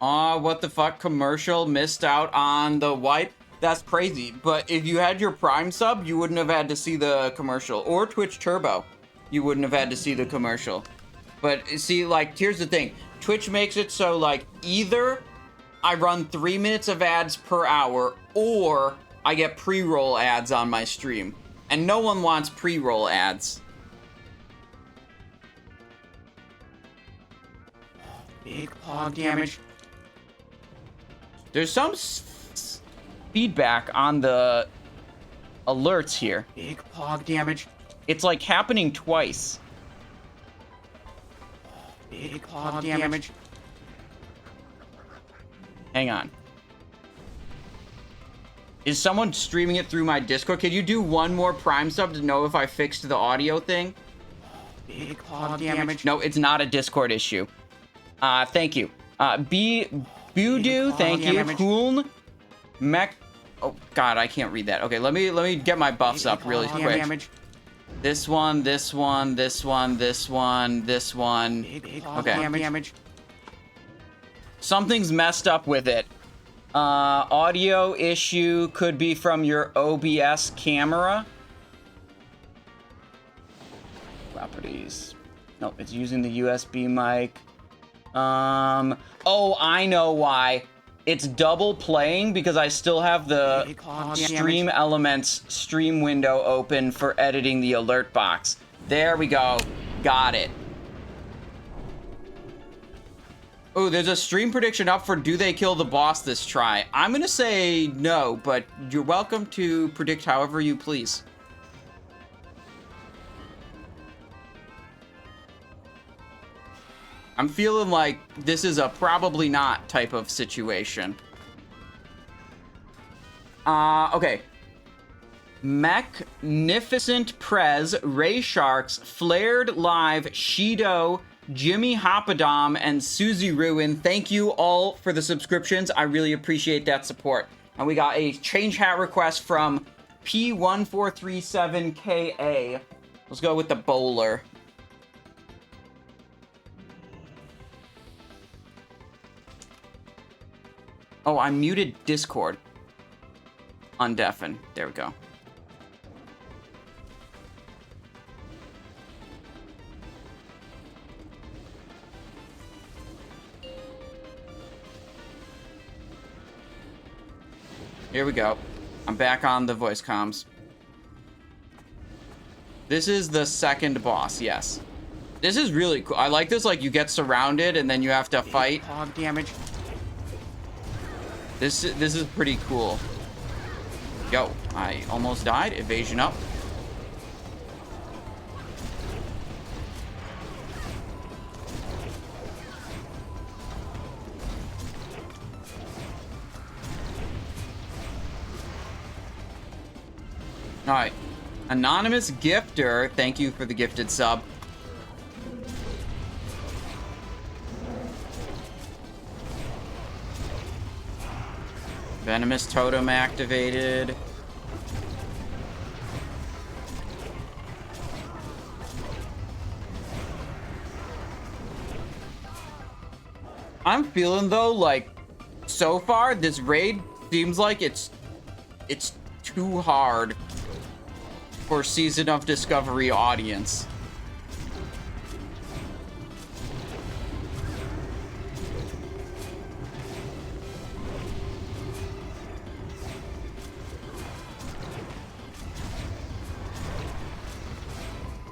Aw, what the fuck? Commercial missed out on the wipe? That's crazy. But if you had your Prime sub, you wouldn't have had to see the commercial. Or Twitch Turbo, you wouldn't have had to see the commercial. But see, like, here's the thing. Twitch makes it so, like, either I run 3 minutes of ads per hour, or I get pre-roll ads on my stream. And no one wants pre-roll ads. Big pog damage. There's some feedback on the alerts here. Big pog damage. It's like happening twice. Big pog damage. Hang on. Is someone streaming it through my Discord? Can you do one more Prime sub to know if I fixed the audio thing? Big pog damage. No, it's not a Discord issue. Thank you. Budu, thank you. Hoon, Mech. Oh God, I can't read that. Okay, let me get my buffs up really quick. Damage. This one, this one, this one, this one, this one. Okay. Damage. Something's messed up with it. Audio issue could be from your OBS camera. Properties. Nope, it's using the USB mic. Oh, I know why. It's double playing because I still have the Stream Elements stream window open for editing the alert box. There we go. Got it. Oh, there's a stream prediction up for do they kill the boss this try? I'm gonna say no, but you're welcome to predict however you please. I'm feeling like this is a probably not type of situation. Okay. Magnificent Prez, Ray Sharks, Flared Live, Shido, Jimmy Hoppadom, and Susie Ruin. Thank you all for the subscriptions. I really appreciate that support. And we got a change hat request from P1437KA. Let's go with the bowler. Oh, I muted Discord. Undeafen. There we go. Here we go. I'm back on the voice comms. This is the second boss, yes. This is really cool. I like this, like, you get surrounded and then you have to fight. Hog damage. This is pretty cool. Yo, I almost died. Evasion up. All right. Anonymous Gifter, thank you for the gifted sub. Venomous Totem activated. I'm feeling though, like, so far this raid seems like it's too hard for Season of Discovery audience.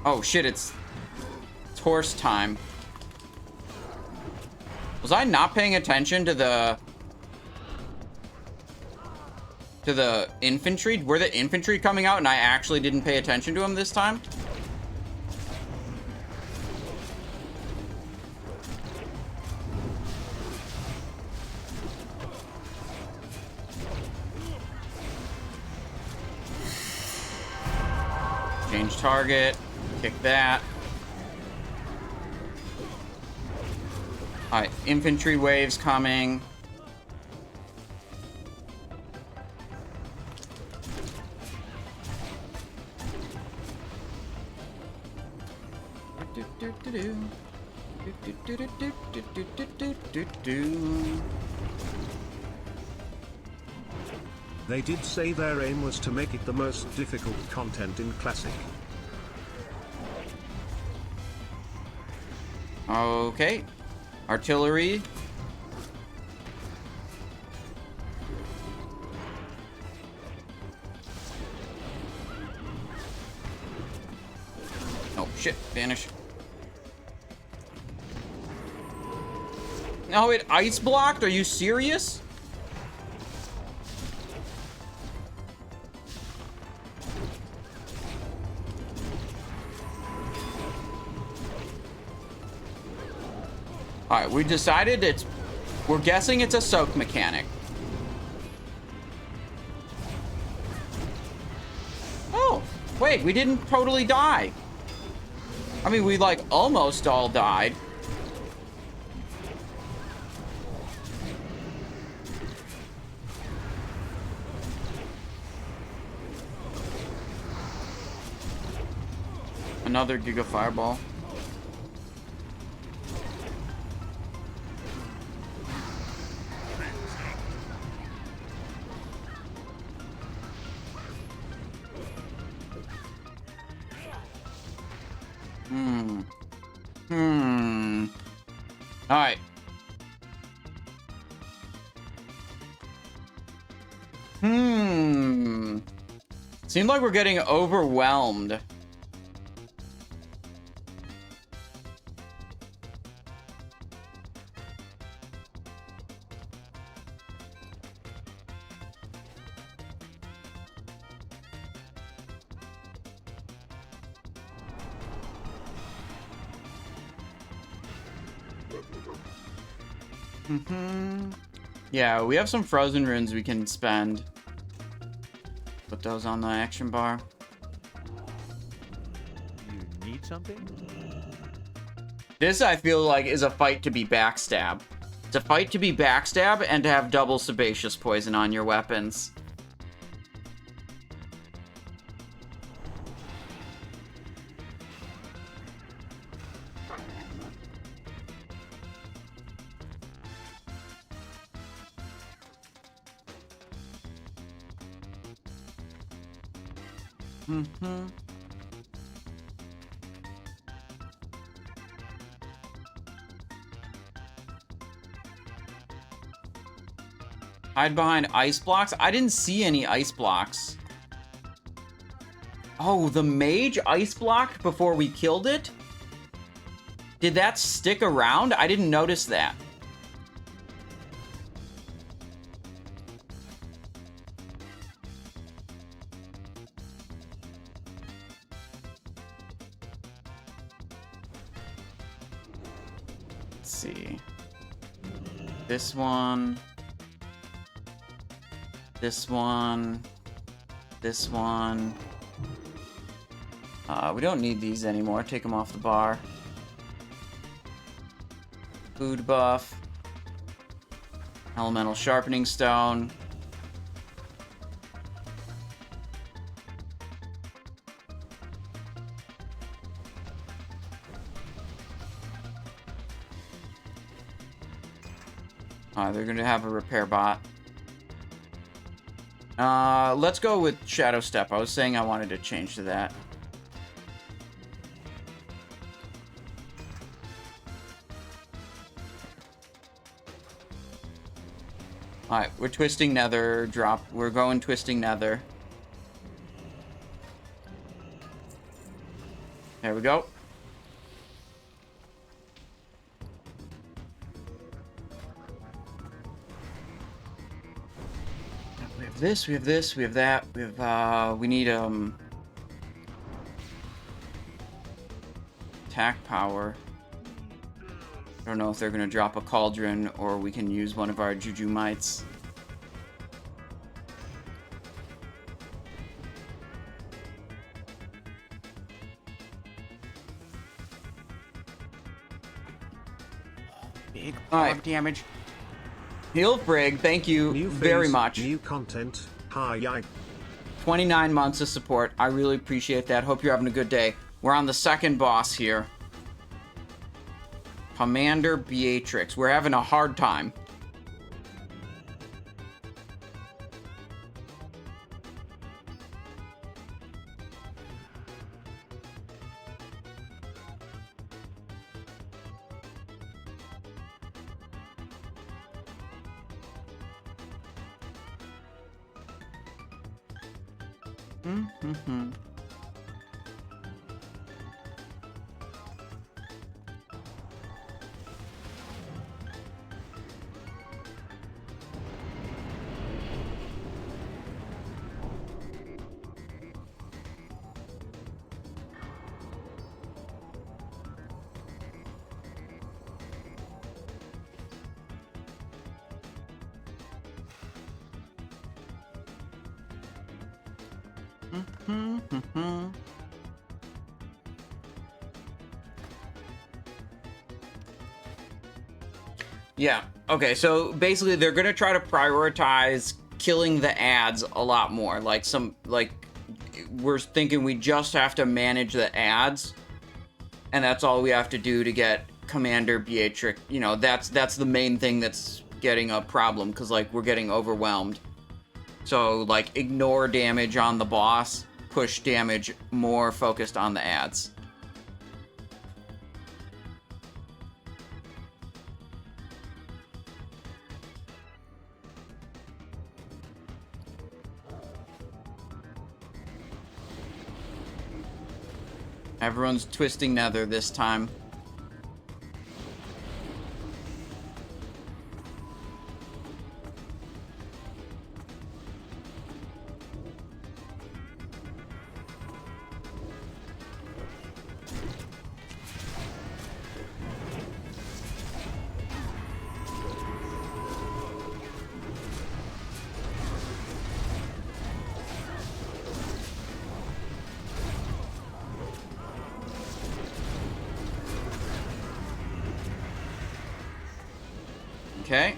Oh shit, it's horse time. Was I not paying attention to the infantry? Were the infantry coming out and I actually didn't pay attention to them this time? Change target. Kick that. Alright, infantry waves coming. They did say their aim was to make it the most difficult content in Classic. Okay. Artillery. Oh, shit. Vanish. No, it ice blocked? Are you serious? Alright, we decided we're guessing it's a soak mechanic. Oh, wait, we didn't totally die. I mean, we like almost all died. Another Giga Fireball. All right. Seems like we're getting overwhelmed. Yeah, we have some frozen runes we can spend. Put those on the action bar. You need something? This, I feel like, is a fight to be Backstab. It's a fight to be Backstab and to have double Sebaceous Poison on your weapons. Mm-hmm. Hide behind ice blocks? I didn't see any ice blocks. Oh, the mage ice blocked before we killed it? Did that stick around? I didn't notice that. Let's see. This one. This one. This one. We don't need these anymore. Take them off the bar. Food buff. Elemental sharpening stone. They're gonna have a repair bot. Let's go with Shadow Step. I was saying I wanted to change to that. Alright, we're twisting nether drop. We're going twisting nether. There we go. We have this, we have this, we have that. We have, we need, attack power. I don't know if they're gonna drop a cauldron or we can use one of our Juju Mites. Big Alright. fog damage. Heal Frig, thank you New very phase, much. New content. Hi. 29 months of support. I really appreciate that. Hope you're having a good day. We're on the second boss here. Commander Beatrix. We're having a hard time. Mm-hmm. Yeah, okay, so basically they're gonna try to prioritize killing the ads a lot more. We're thinking we just have to manage the ads, and that's all we have to do to get Commander Beatrix. You know, that's the main thing that's getting a problem, because, like, we're getting overwhelmed. So, like, ignore damage on the boss, push damage more focused on the ads. Everyone's twisting nether this time. Okay.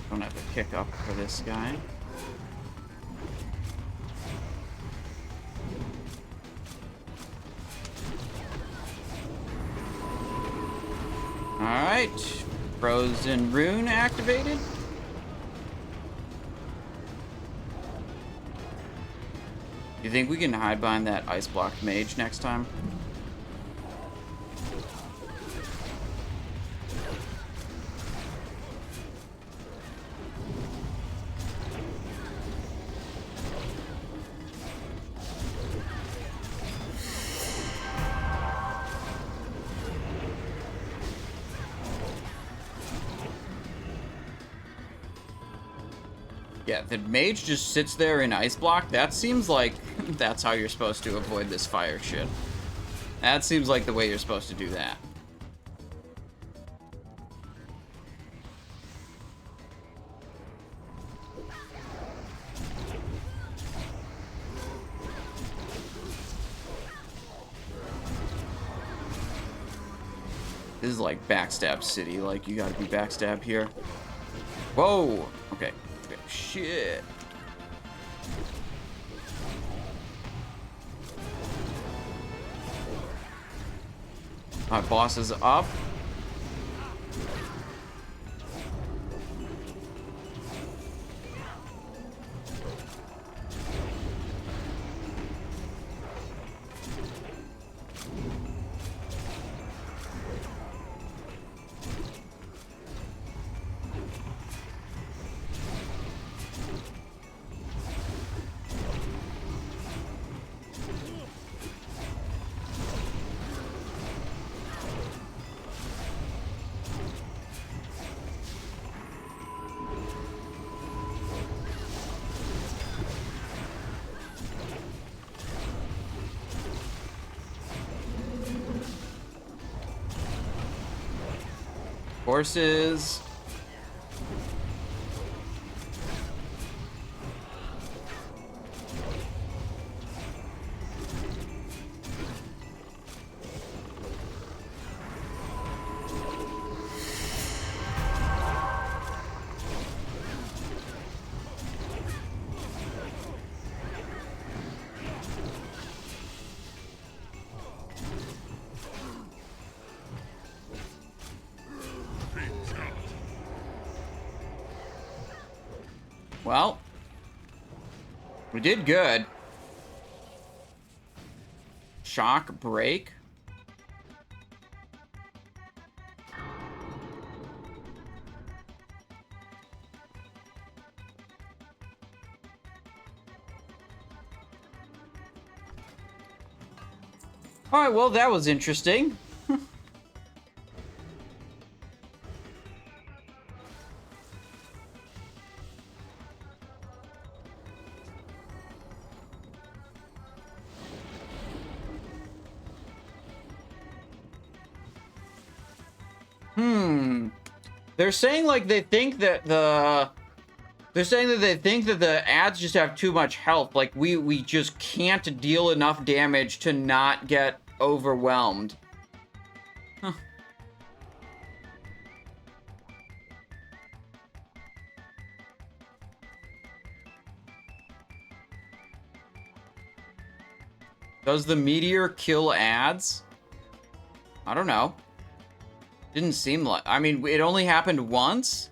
Don't have to kick up for this guy. Alright. Frozen Rune activated. You think we can hide behind that ice blocked mage next time? Yeah, the mage just sits there in ice block. That seems like that's how you're supposed to avoid this fire shit. That seems like the way you're supposed to do that. This is like Backstab City. Like, you gotta be Backstab here. Whoa! Okay. Shit. My boss is up. Horses. Well, we did good. Shock break. All right, well, that was interesting. They're saying like they think that the ads just have too much health. Like we just can't deal enough damage to not get overwhelmed. Huh. Does the meteor kill ads? I don't know. Didn't seem like... I mean, it only happened once?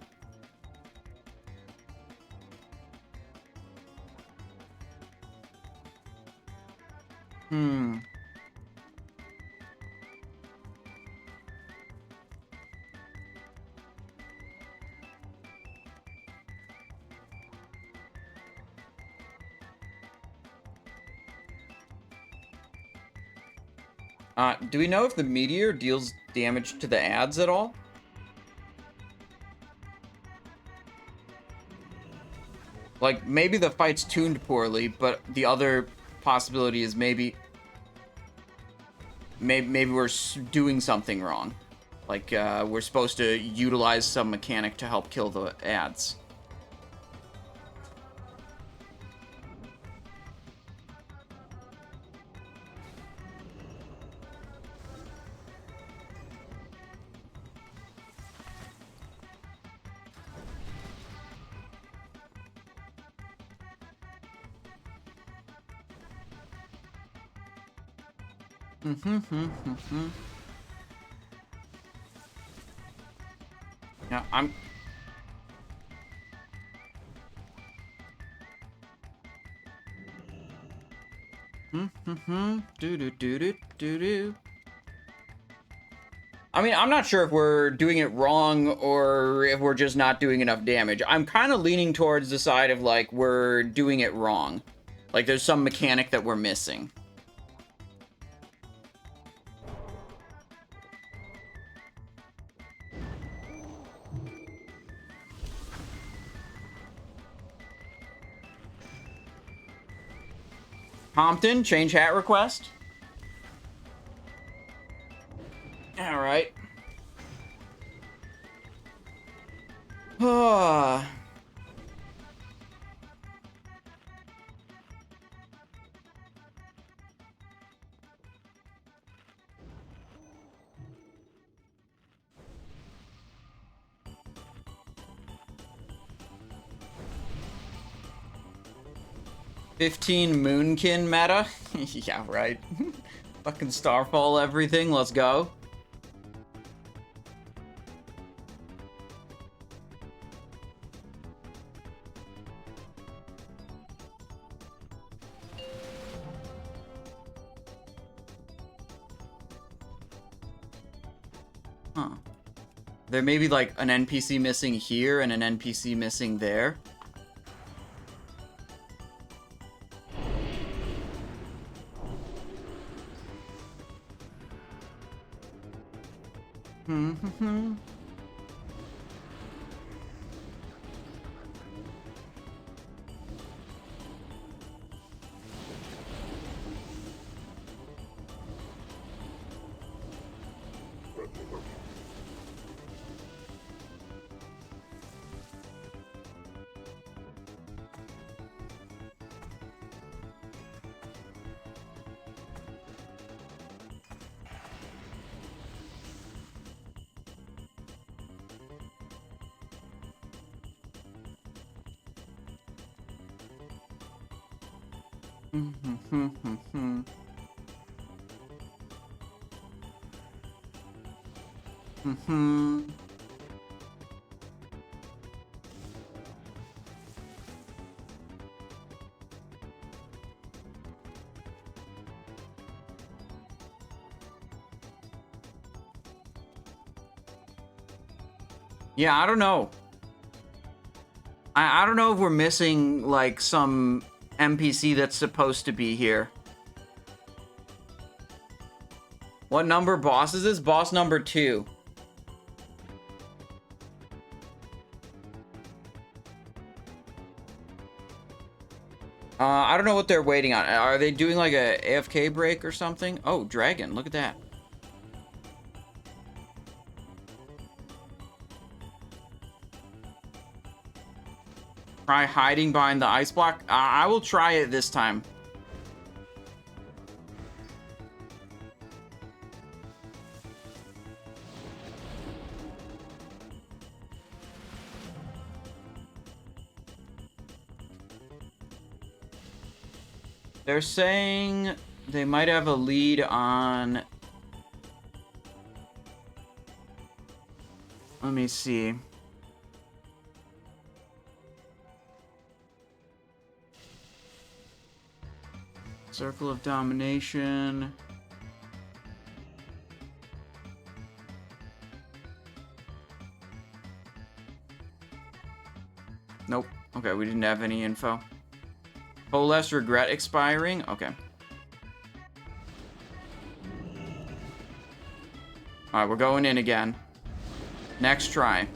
Do we know if the meteor deals damage to the ads at all? Like, maybe the fight's tuned poorly, but the other possibility is maybe we're doing something wrong. Like, we're supposed to utilize some mechanic to help kill the ads. Yeah, I'm... Do-do-do-do-do-do. I mean, I'm not sure if we're doing it wrong or if we're just not doing enough damage. I'm kind of leaning towards the side of, like, we're doing it wrong. Like, there's some mechanic that we're missing. Compton, change hat request. All right. Ah. $15 Moonkin meta? Yeah, right. Fucking Starfall everything, let's go. Huh. There may be like an NPC missing here and an NPC missing there. Yeah, I don't know. I don't know if we're missing, like, some NPC that's supposed to be here. What number boss is this? Boss number 2. I don't know what they're waiting on. Are they doing, like, a AFK break or something? Oh, dragon. Look at that. Try hiding behind the ice block. I will try it this time. They're saying they might have a lead on... Let me see. Circle of Domination. Nope. Okay, we didn't have any info. Coalesce Regret expiring? Okay. Alright, we're going in again. Next try.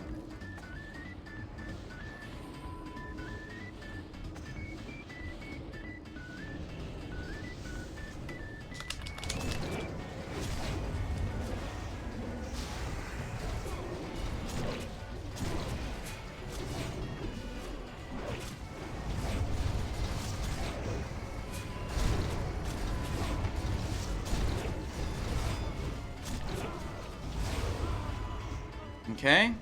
Okay.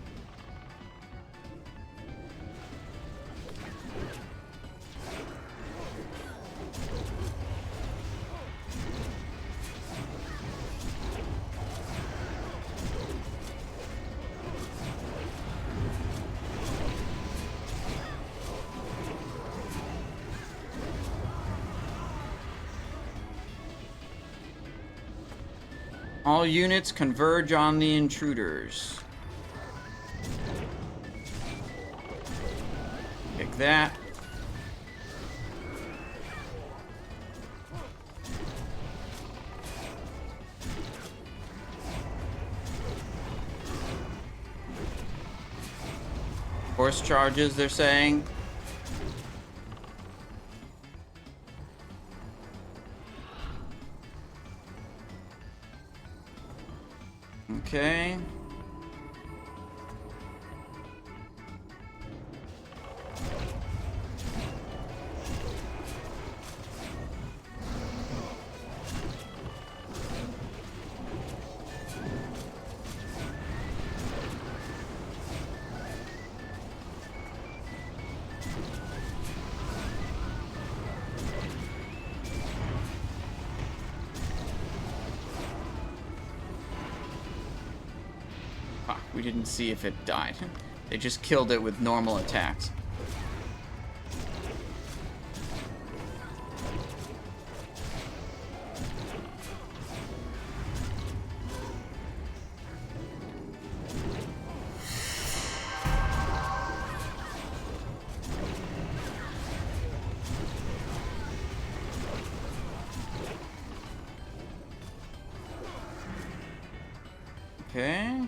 All units converge on the intruders. Pick that. Force charges, they're saying. Okay. We didn't see if it died. They just killed it with normal attacks. Okay.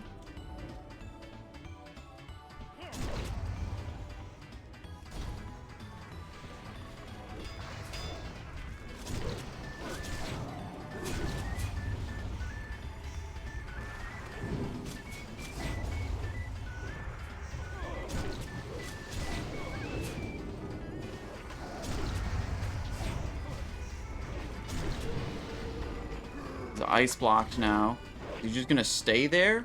The ice blocked now. You're just gonna stay there?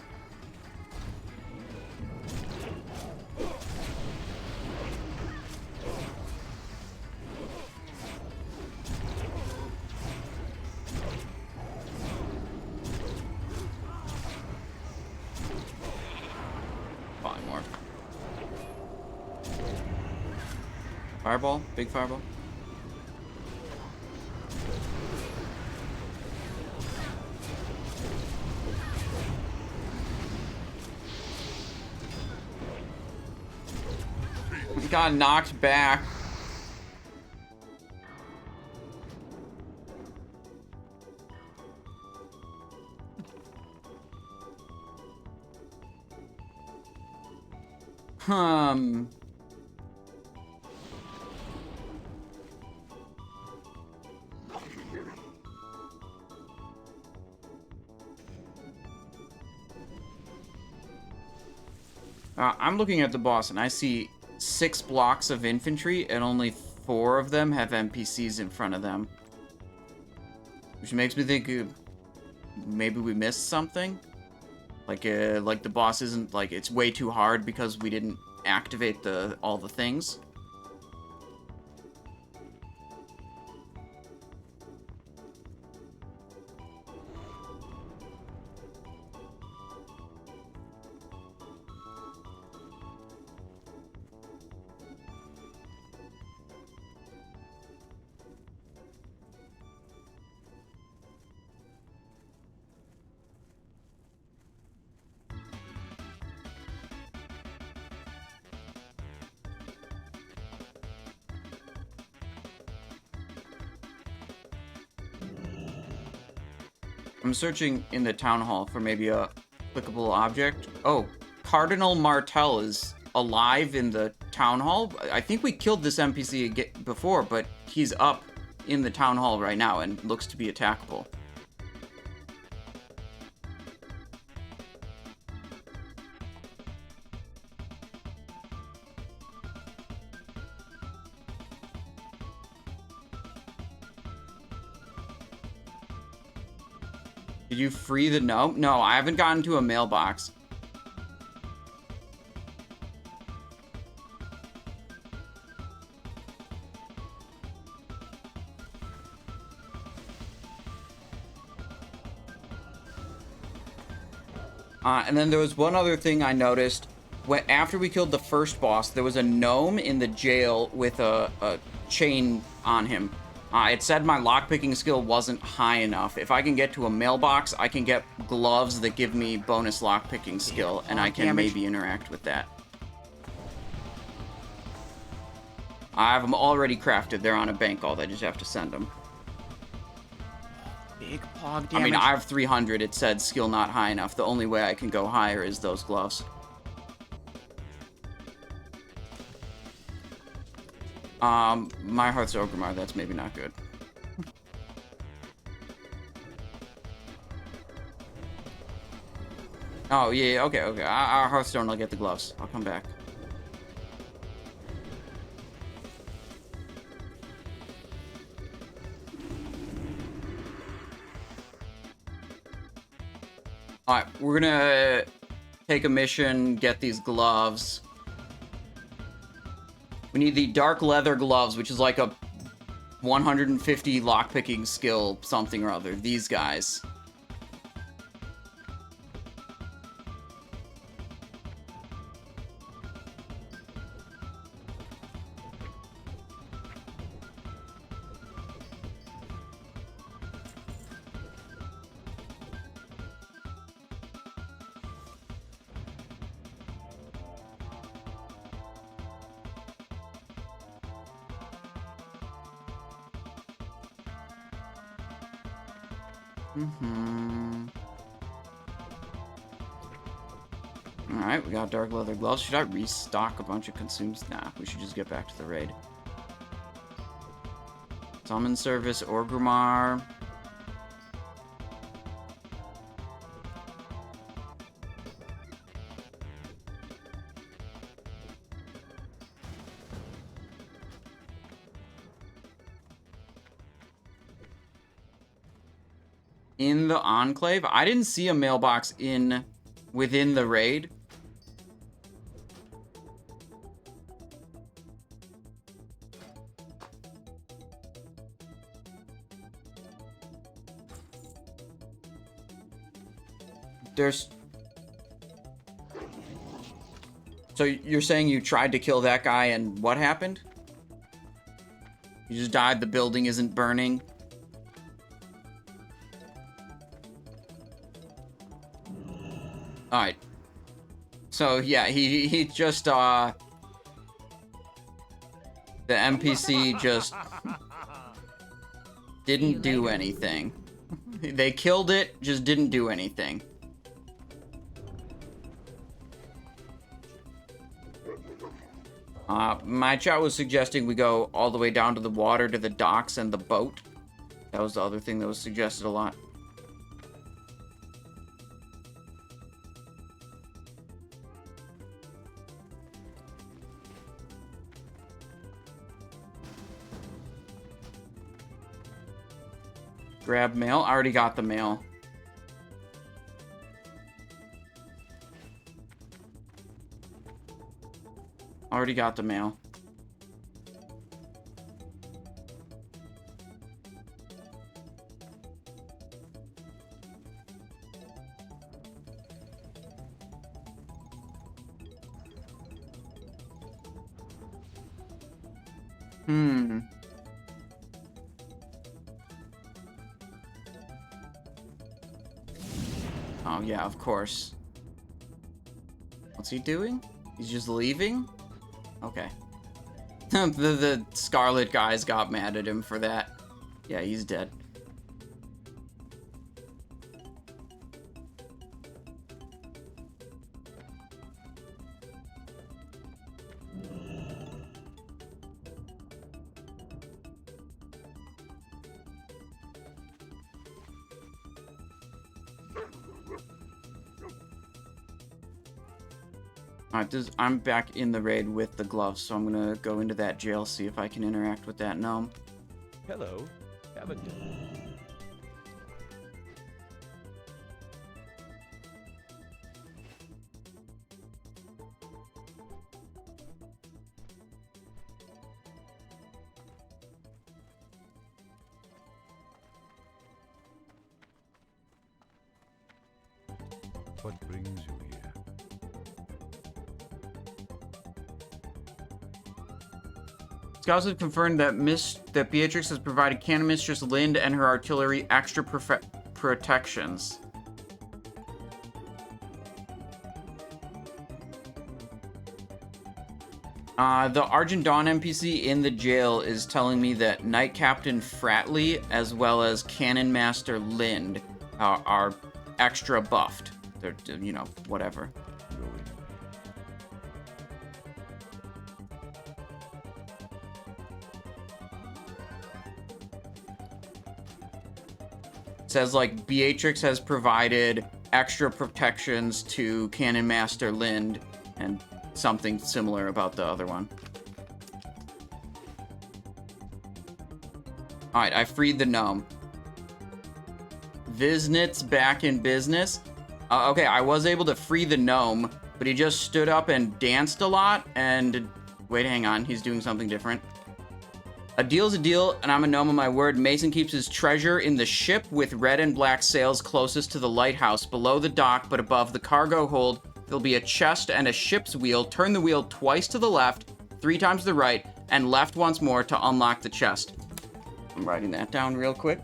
Probably more. Fireball? Big fireball? Got knocked back. I'm looking at the boss and I see 6 blocks of infantry and only 4 of them have NPCs in front of them. Which makes me think maybe we missed something. Like the boss isn't, like, it's way too hard because we didn't activate all the things. I'm searching in the town hall for maybe a Clickable object. Oh, Cardinal Martel is alive in the town hall. I think we killed this NPC before, but he's up in the town hall right now and looks to be attackable. Did you free the gnome? No, I haven't gotten to a mailbox. And then there was one other thing I noticed. After we killed the first boss, there was a gnome in the jail with a chain on him. It said my lockpicking skill wasn't high enough. If I can get to a mailbox, I can get gloves that give me bonus lockpicking skill, and I can maybe interact with that. I have them already crafted. They're on a bank alt. I just have to send them. Big pog damage. I mean, I have 300. It said skill not high enough. The only way I can go higher is those gloves. My Hearth's Ogrimmar, that's maybe not good. Oh, yeah, okay. Our Hearthstone, I'll get the gloves. I'll come back. Alright, we're gonna take a mission, get these gloves. We need the dark leather gloves, which is like a 150 lockpicking skill something or other. These guys. Alright, we got dark leather gloves. Should I restock a bunch of consumes? Nah, we should just get back to the raid. Summon service, Orgrimmar. In the Enclave? I didn't see a mailbox within the raid. So you're saying you tried to kill that guy and what happened? You just died, the building isn't burning? Alright. So yeah, he just the NPC just didn't do anything. They killed it, just didn't do anything. My chat was suggesting we go all the way down to the water, to the docks and the boat. That was the other thing that was suggested a lot. Grab mail. I already got the mail. Already got the mail. Oh, yeah, of course. What's he doing? He's just leaving? Okay. the Scarlet guys got mad at him for that. Yeah, he's dead. Alright, I'm back in the raid with the gloves, so I'm gonna go into that jail, see if I can interact with that gnome. Hello. Have a good. What brings you here? Scouts have confirmed that Beatrix has provided Cannon Mistress Lind and her artillery extra protections. The Argent Dawn NPC in the jail is telling me that Knight Captain Fratley as well as Cannon Master Lind are extra buffed. They're, you know, whatever. It says, like, Beatrix has provided extra protections to Cannon Master Lind and something similar about the other one. Alright, I freed the gnome. Viznit's back in business. Okay, I was able to free the gnome, but he just stood up and danced a lot, and... Wait, hang on, he's doing something different. A deal's a deal, and I'm a gnome of my word. Mason keeps his treasure in the ship with red and black sails closest to the lighthouse, below the dock, but above the cargo hold. There'll be a chest and a ship's wheel. Turn the wheel twice to the left, 3 times to the right, and left once more to unlock the chest. I'm writing that down real quick.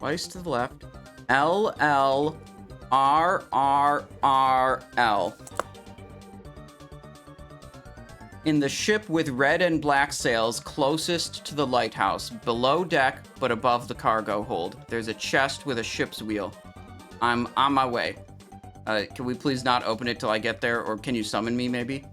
Twice to the left. L, L, R, R, R, L. In the ship with red and black sails closest to the lighthouse, below deck but above the cargo hold, there's a chest with a ship's wheel. I'm on my way. Can we please not open it till I get there, or can you summon me maybe?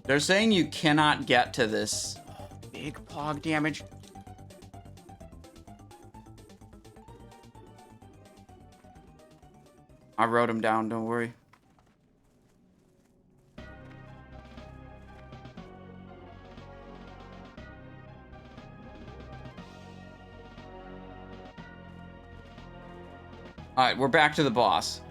They're saying you cannot get to this. Big pog damage. I wrote them down, don't worry. Alright, we're back to the boss.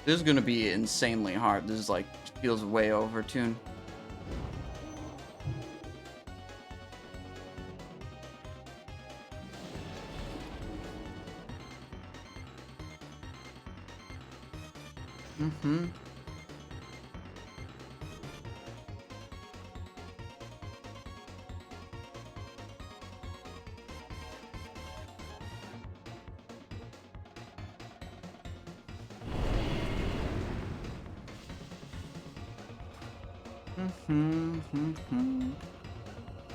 This is gonna be insanely hard. This is like, feels way over tuned.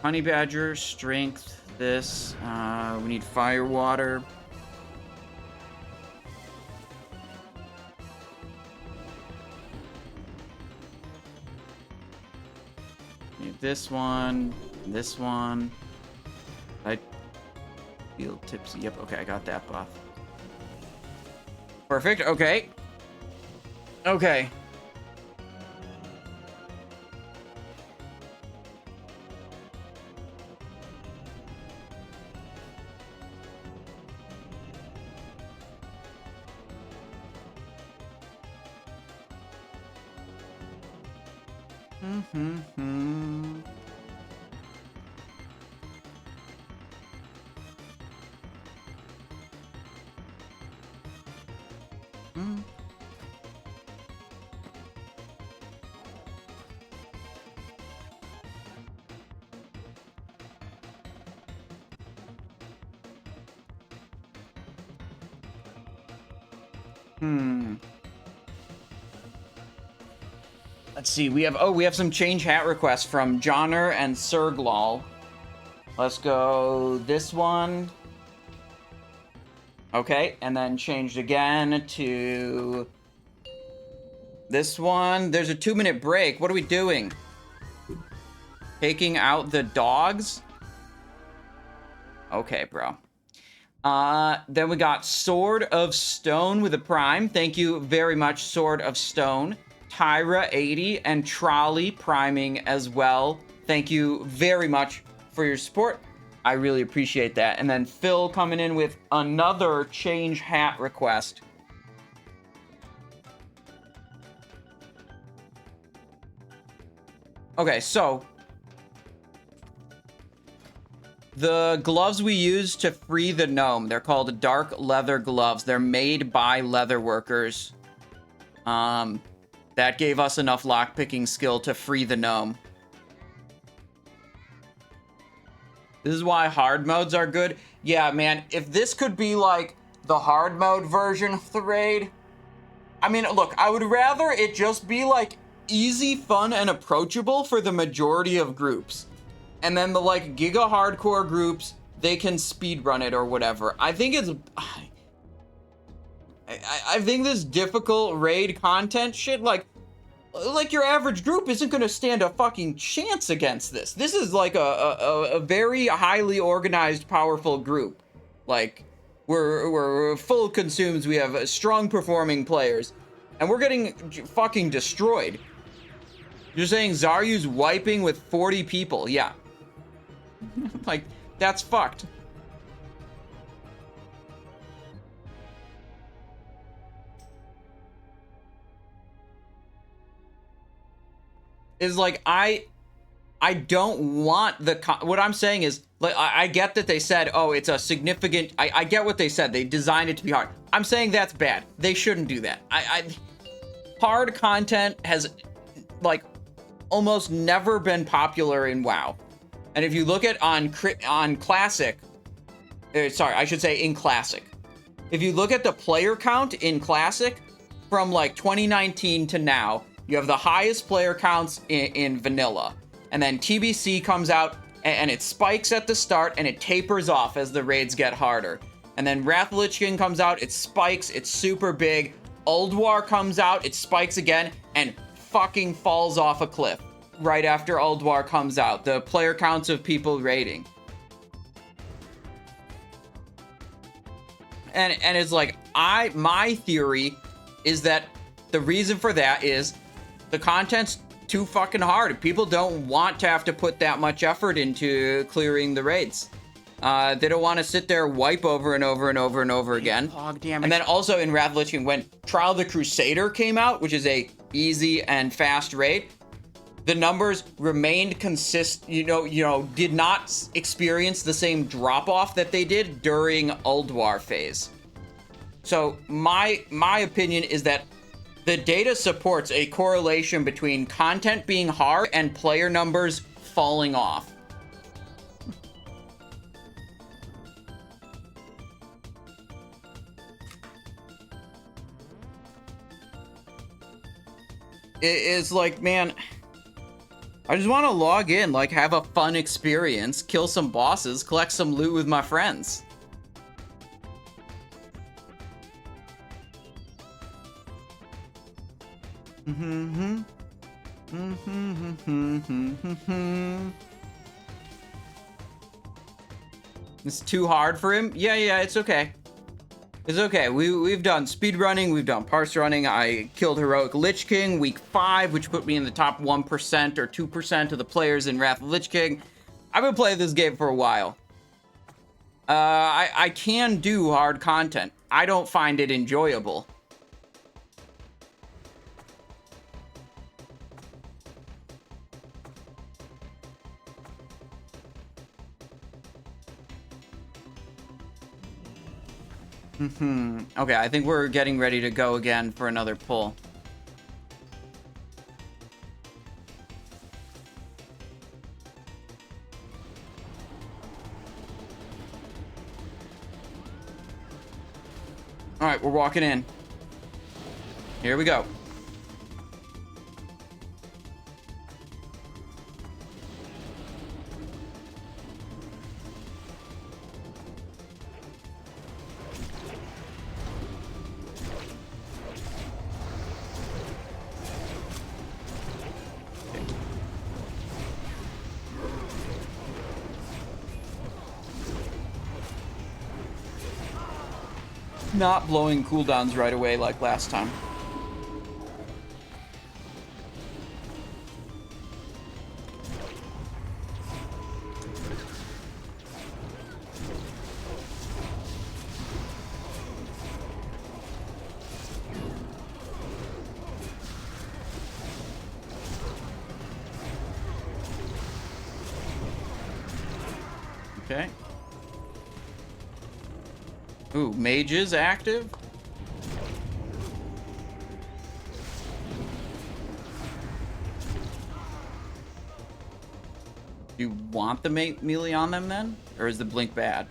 Honey Badger, strength, this. We need fire water. Need this one, this one. I feel tipsy. Yep, okay, I got that buff. Perfect, okay. Okay. Mm-hmm. Let's see. We have some change hat requests from Johnner and Serglal. Let's go this one. Okay, and then changed again to this one. There's a 2-minute break. What are we doing? Taking out the dogs? Okay, bro. Then we got Sword of Stone with a prime. Thank you very much, Sword of Stone. Tyra 80 and Trolley priming as well. Thank you very much for your support. I really appreciate that. And then Phil coming in with another change hat request. Okay, so the gloves we use to free the gnome, they're called dark leather gloves. They're made by leather workers. That gave us enough lockpicking skill to free the gnome. This is why hard modes are good. Yeah, man, if this could be like the hard mode version of the raid, I mean, look, I would rather it just be like easy, fun, and approachable for the majority of groups. And then the like giga hardcore groups, they can speedrun it or whatever. I think it's... I think this difficult raid content shit, like your average group isn't gonna stand a fucking chance against this. This is like a very highly organized, powerful group. Like, we're full consumes, we have strong performing players, and we're getting fucking destroyed. You're saying Zaryu's wiping with 40 people, yeah. Like, that's fucked. Is like, I don't want what I'm saying is, like, I get that they said, oh, it's a significant, I get what they said, they designed it to be hard. I'm saying that's bad. They shouldn't do that. Hard content has, like, almost never been popular in WoW. And if you look at on Classic, sorry, I should say in Classic. If you look at the player count in Classic from like 2019 to now, you have the highest player counts in Vanilla. And then TBC comes out and it spikes at the start and it tapers off as the raids get harder. And then Wrath of the Lich King comes out, it spikes, it's super big. Ulduar comes out, it spikes again, and fucking falls off a cliff right after Ulduar comes out. The player counts of people raiding. And it's like, my theory is that the reason for that is the content's too fucking hard. People don't want to have to put that much effort into clearing the raids. They don't want to sit there, wipe over and over and over and over again. And then also in Wrath of the Lich King, when Trial of the Crusader came out, which is a easy and fast raid, the numbers remained consistent, did not experience the same drop-off that they did during Ulduar phase. So my opinion is that the data supports a correlation between content being hard and player numbers falling off. It's like, man, I just want to log in, like, have a fun experience, kill some bosses, collect some loot with my friends. It's too hard for him? Yeah, it's okay. It's okay. We've done speedrunning, we've done parse running. I killed Heroic Lich King week 5, which put me in the top 1% or 2% of the players in Wrath of the Lich King. I've been playing this game for a while. I can do hard content. I don't find it enjoyable. Okay, I think we're getting ready to go again for another pull. All right, we're walking in. Here we go. Not blowing cooldowns right away like last time. Okay. Ooh, mage is active. Do you want the melee on them then? Or is the blink bad?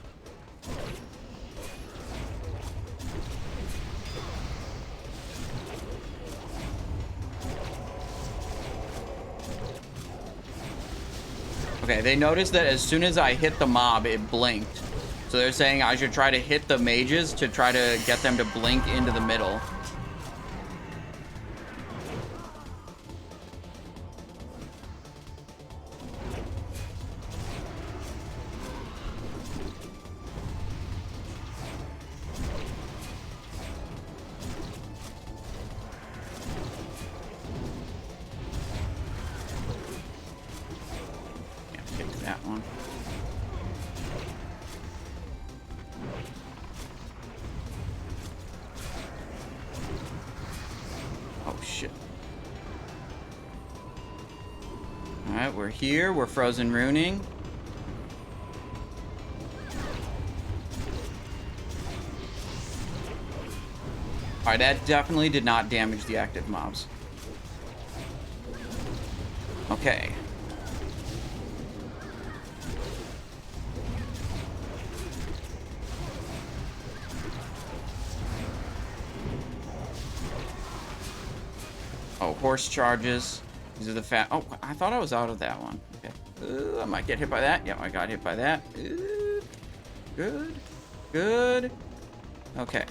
Okay, they noticed that as soon as I hit the mob, it blinked. So they're saying I should try to hit the mages to try to get them to blink into the middle. Can't pick that one. Alright, we're here. We're frozen runing. Alright, that definitely did not damage the active mobs. Okay. Oh, horse charges. These are the fat. Oh, I thought I was out of that one. Okay. I might get hit by that. Yeah, I got hit by that. Good. Good. Okay.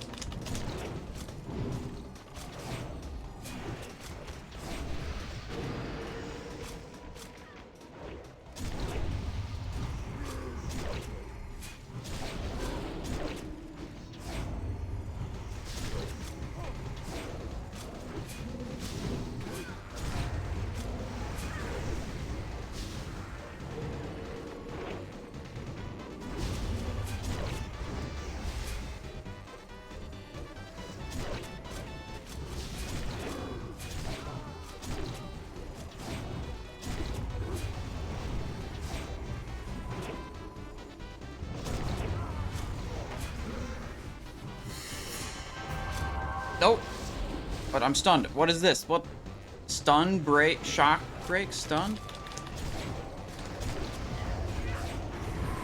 Nope. But I'm stunned. What is this? What? Stun, break, shock, break, stun?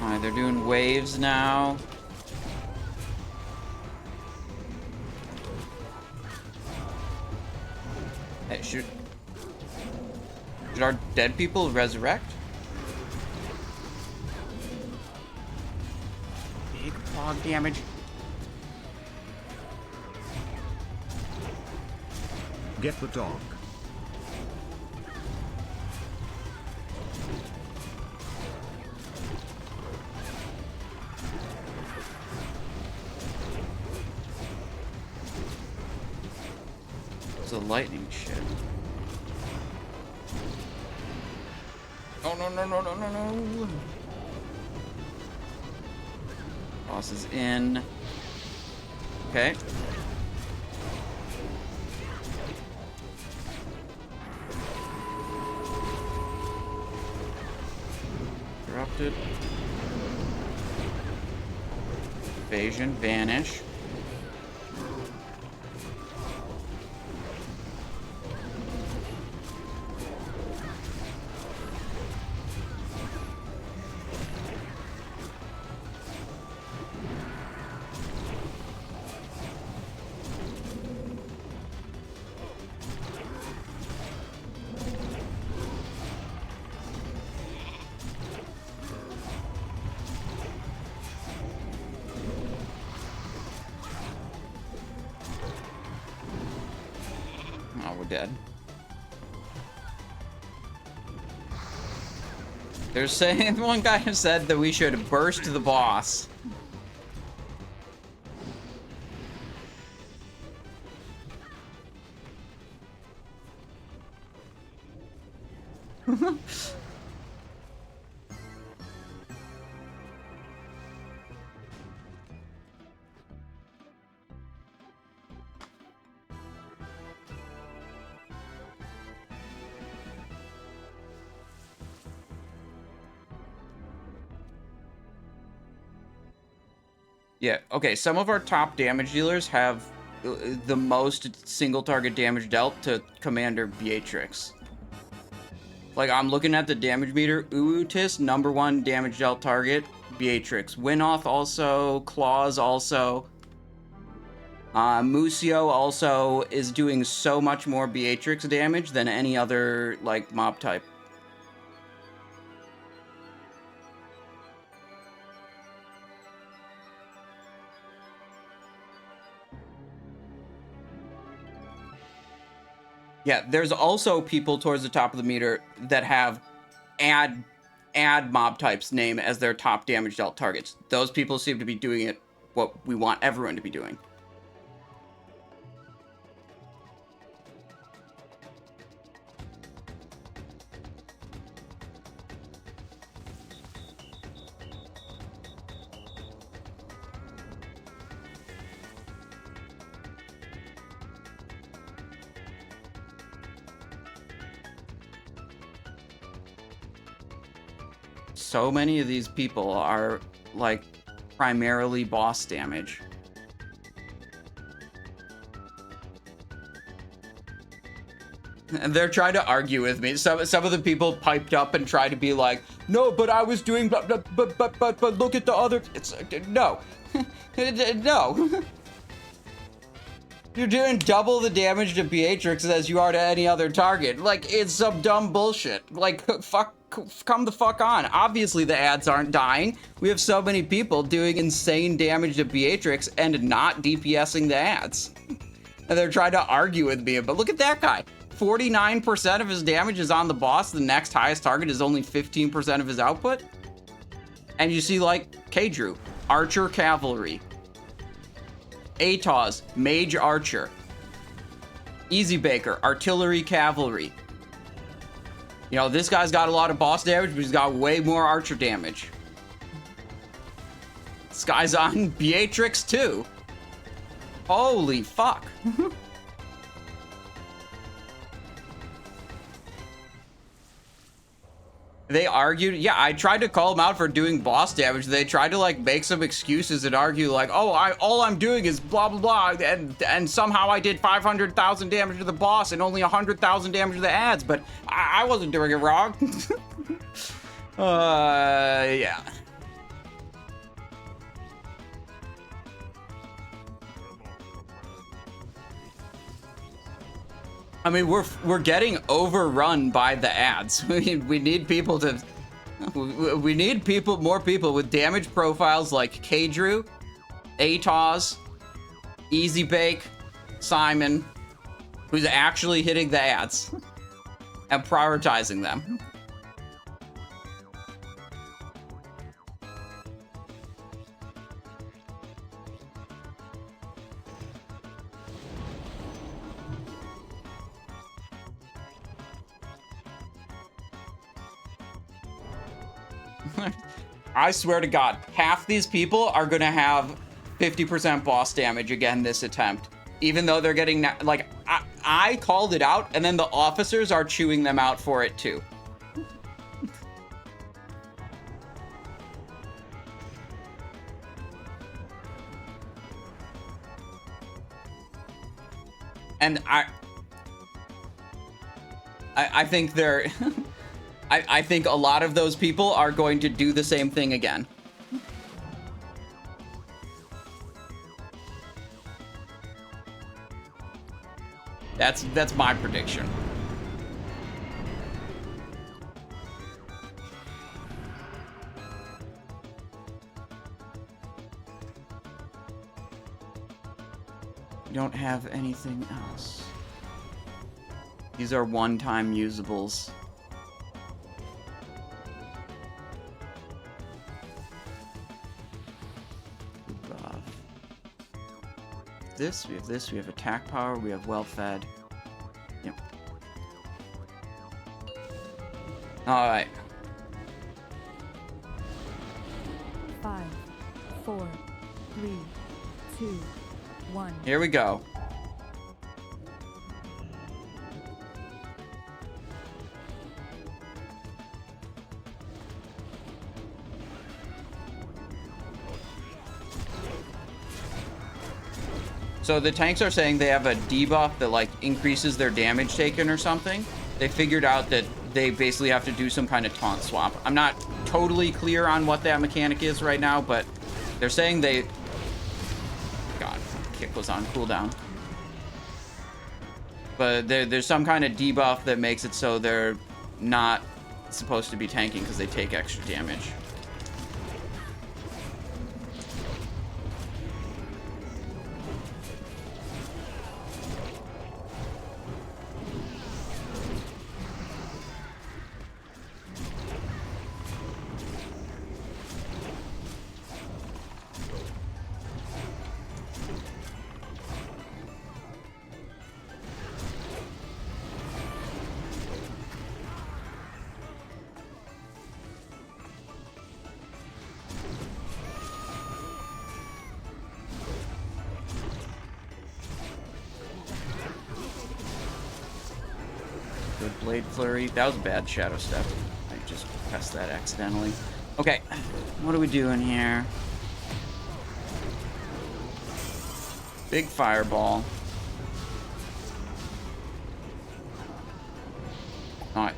Alright, they're doing waves now. Hey, should our dead people resurrect? Big fog damage. Get the dog. It's a lightning shit. Oh no no no no no no! Boss is in. Okay. Interrupted. Evasion, vanish. Oh, we're dead. They're saying, one guy has said that we should burst the boss. Yeah, okay, some of our top damage dealers have the most single target damage dealt to Commander Beatrix. Like, I'm looking at the damage meter. Utis, #1 damage dealt target, Beatrix. Winoth also, Claws also. Musio also is doing so much more Beatrix damage than any other, like, mob type. Yeah, there's also people towards the top of the meter that have add mob types name as their top damage dealt targets. Those people seem to be doing it what we want everyone to be doing. So many of these people are, like, primarily boss damage. And they're trying to argue with me. Some of the people piped up and tried to be like, no, but I was doing, but look at the other. It's no, no. You're doing double the damage to Beatrix as you are to any other target. Like, it's some dumb bullshit. Like, fuck, come the fuck on. Obviously, the ads aren't dying. We have so many people doing insane damage to Beatrix and not DPSing the ads. And they're trying to argue with me, but look at that guy. 49% of his damage is on the boss. The next highest target is only 15% of his output. And you see, like, K-Drew, Archer Cavalry. Atoz, Mage Archer. Easy Baker, Artillery Cavalry. You know, this guy's got a lot of boss damage, but he's got way more Archer damage. This guy's on Beatrix too. Holy fuck. They argued, yeah, I tried to call them out for doing boss damage. They tried to, like, make some excuses and argue, like, oh, all I'm doing is blah, blah, blah, and somehow I did 500,000 damage to the boss and only 100,000 damage to the ads, but I wasn't doing it wrong. Yeah. I mean, we're getting overrun by the ads. We need people to, we need more people with damage profiles like K-Drew, Atoz, Easy Bake, Simon, who's actually hitting the ads and prioritizing them. I swear to God, half these people are gonna have 50% boss damage again this attempt. Even though they're getting, like, I called it out, and then the officers are chewing them out for it too. And I think they're... I think a lot of those people are going to do the same thing again. That's my prediction. We don't have anything else. These are one-time usables. We have attack power, we have well-fed. Yep. Alright. 5, 4, 3, 2, 1. Here we go. So the tanks are saying they have a debuff that like increases their damage taken or something. They figured out that they basically have to do some kind of taunt swap. I'm not totally clear on what that mechanic is right now, but they're saying they... God, kick was on cooldown. But there's some kind of debuff that makes it so they're not supposed to be tanking because they take extra damage. Good blade flurry. That was a bad shadow step. I just pressed that accidentally. Okay, what are we doing here? Big fireball. Alright.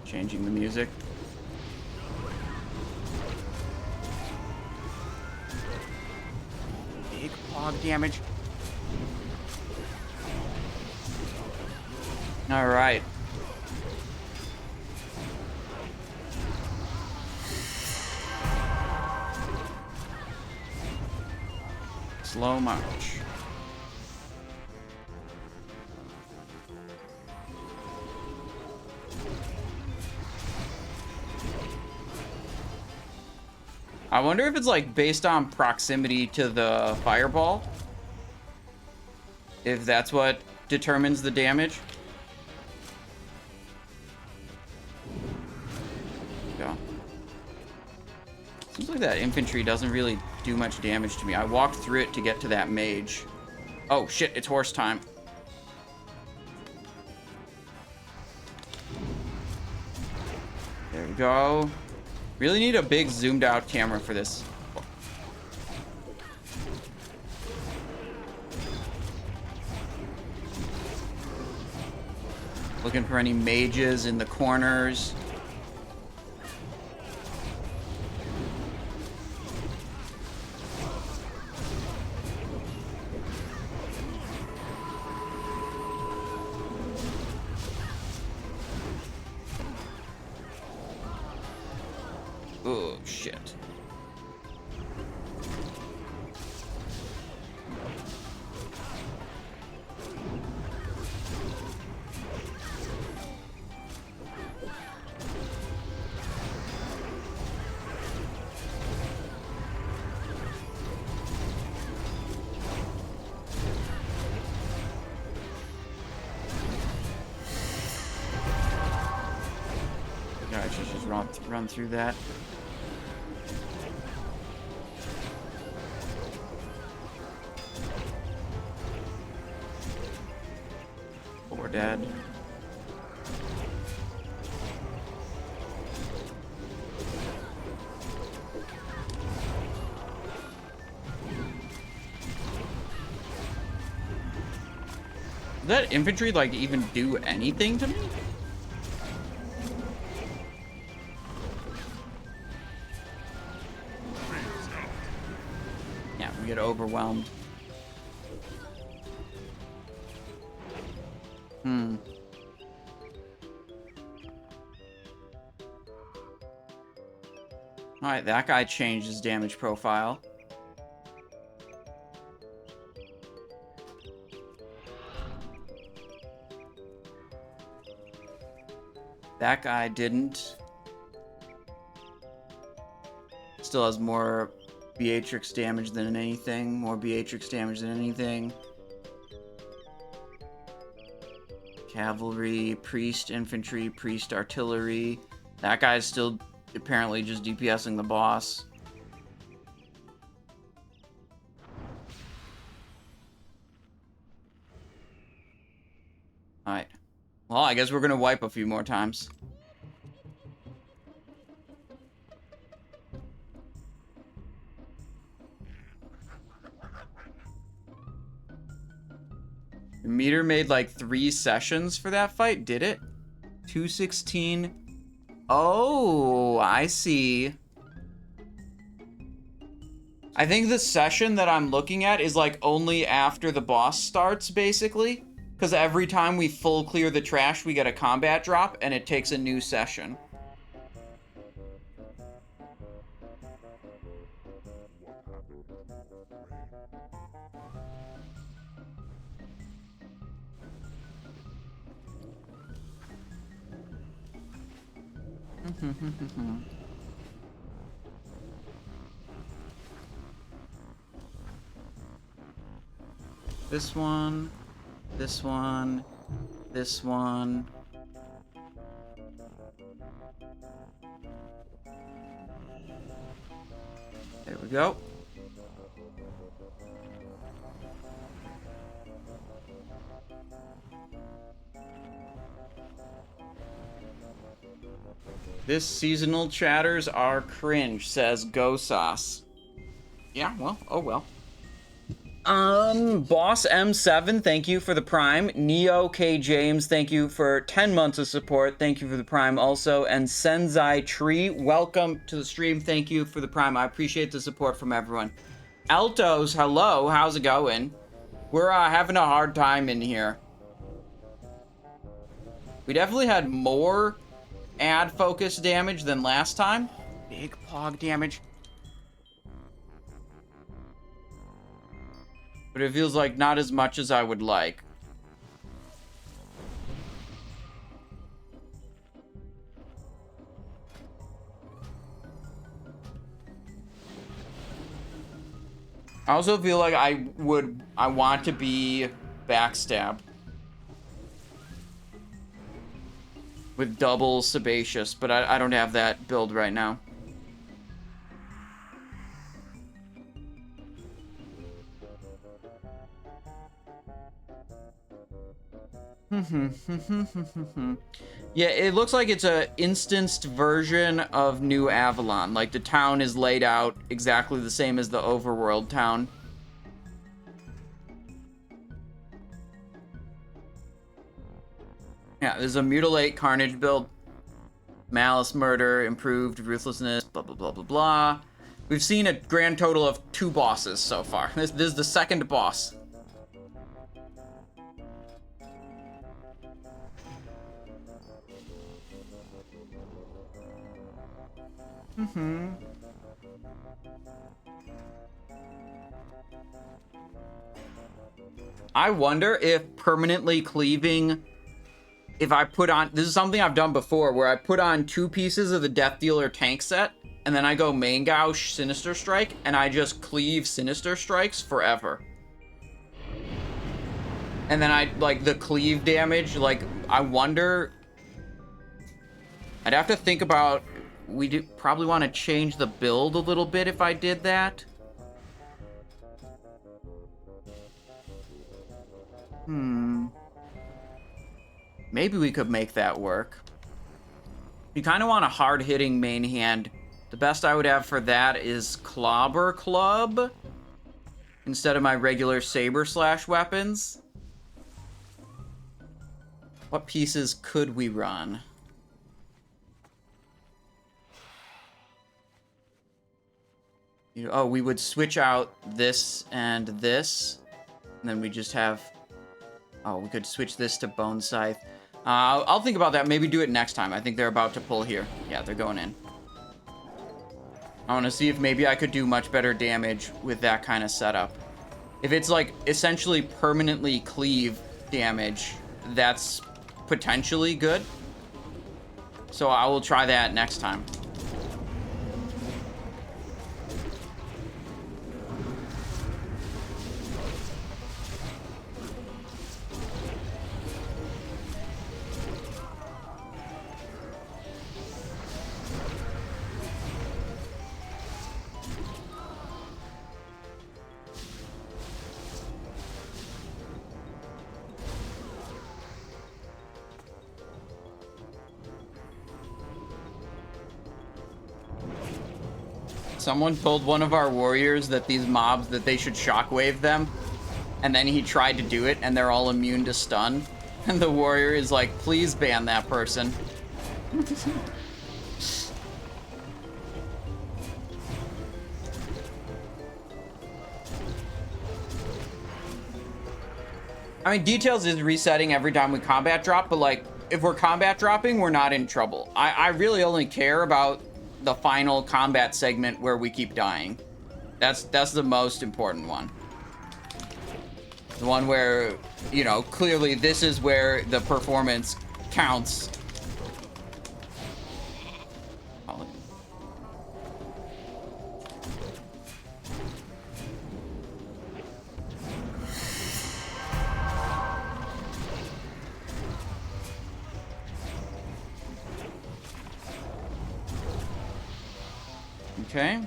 Changing the music. Big fog damage. All right. Slow march. I wonder if it's like based on proximity to the fireball. If that's what determines the damage. Go. Seems like that infantry doesn't really do much damage to me. I walked through it to get to that mage. Oh shit, it's horse time. There we go. Really need a big zoomed out camera for this. Looking for any mages in the corners. Oh, shit. Gosh, just run through that. Poor dad. Does that infantry like even do anything to me? Yeah, we get overwhelmed. Alright, that guy changed his damage profile. That guy didn't. Still has more Beatrix damage than anything. More Beatrix damage than anything. Cavalry, priest, infantry, priest, artillery. That guy's still apparently just DPSing the boss. Alright. Well, I guess we're gonna wipe a few more times. The meter made like 3 sessions for that fight, did it? 216. Oh, I see. I think the session that I'm looking at is like only after the boss starts, basically. Because every time we full clear the trash, we get a combat drop, and it takes a new session. This one, this one, this one. There we go. This seasonal chatters are cringe, says Go Sauce. Yeah, well, oh well. Boss M7, thank you for the Prime. Neo K James, thank you for 10 months of support. Thank you for the Prime also. And Senzai Tree, welcome to the stream. Thank you for the Prime. I appreciate the support from everyone. Altos, hello. How's it going? We're having a hard time in here. We definitely had more ad focus damage than last time. Big pog damage. But it feels like not as much as I would like. I also feel like I want to be Backstab. With double Sebaceous, but I don't have that build right now. Yeah, it looks like it's a instanced version of New Avalon. Like, the town is laid out exactly the same as the overworld town. Yeah, there's a Mutilate Carnage build. Malice, Murder, Improved, Ruthlessness, blah, blah, blah, blah, blah. We've seen a grand total of 2 bosses so far. This is the second boss. I wonder if permanently cleaving, if I put on, this is something I've done before, where I put on 2 pieces of the Death Dealer tank set, and then I go main Gauche Sinister Strike, and I just cleave Sinister Strikes forever. And then I, like, the cleave damage, like, I wonder, I'd have to think about, we do probably want to change the build a little bit if I did that. Maybe we could make that work. You kind of want a hard-hitting main hand. The best I would have for that is Clobber Club instead of my regular Saber slash weapons. What pieces could we run? Oh, we would switch out this and this, and then we just have... Oh, we could switch this to Bone Scythe. I'll think about that. Maybe do it next time. I think they're about to pull here. Yeah, they're going in. I want to see if maybe I could do much better damage with that kind of setup. If it's like essentially permanently cleave damage, that's potentially good. So I will try that next time. Someone told one of our warriors that these mobs, that they should shockwave them. And then he tried to do it, and they're all immune to stun. And the warrior is like, please ban that person. I mean, Details is resetting every time we combat drop, but like, if we're combat dropping, we're not in trouble. I really only care about the final combat segment where we keep dying. That's the most important one. The one where, you know, clearly this is where the performance counts. Okay.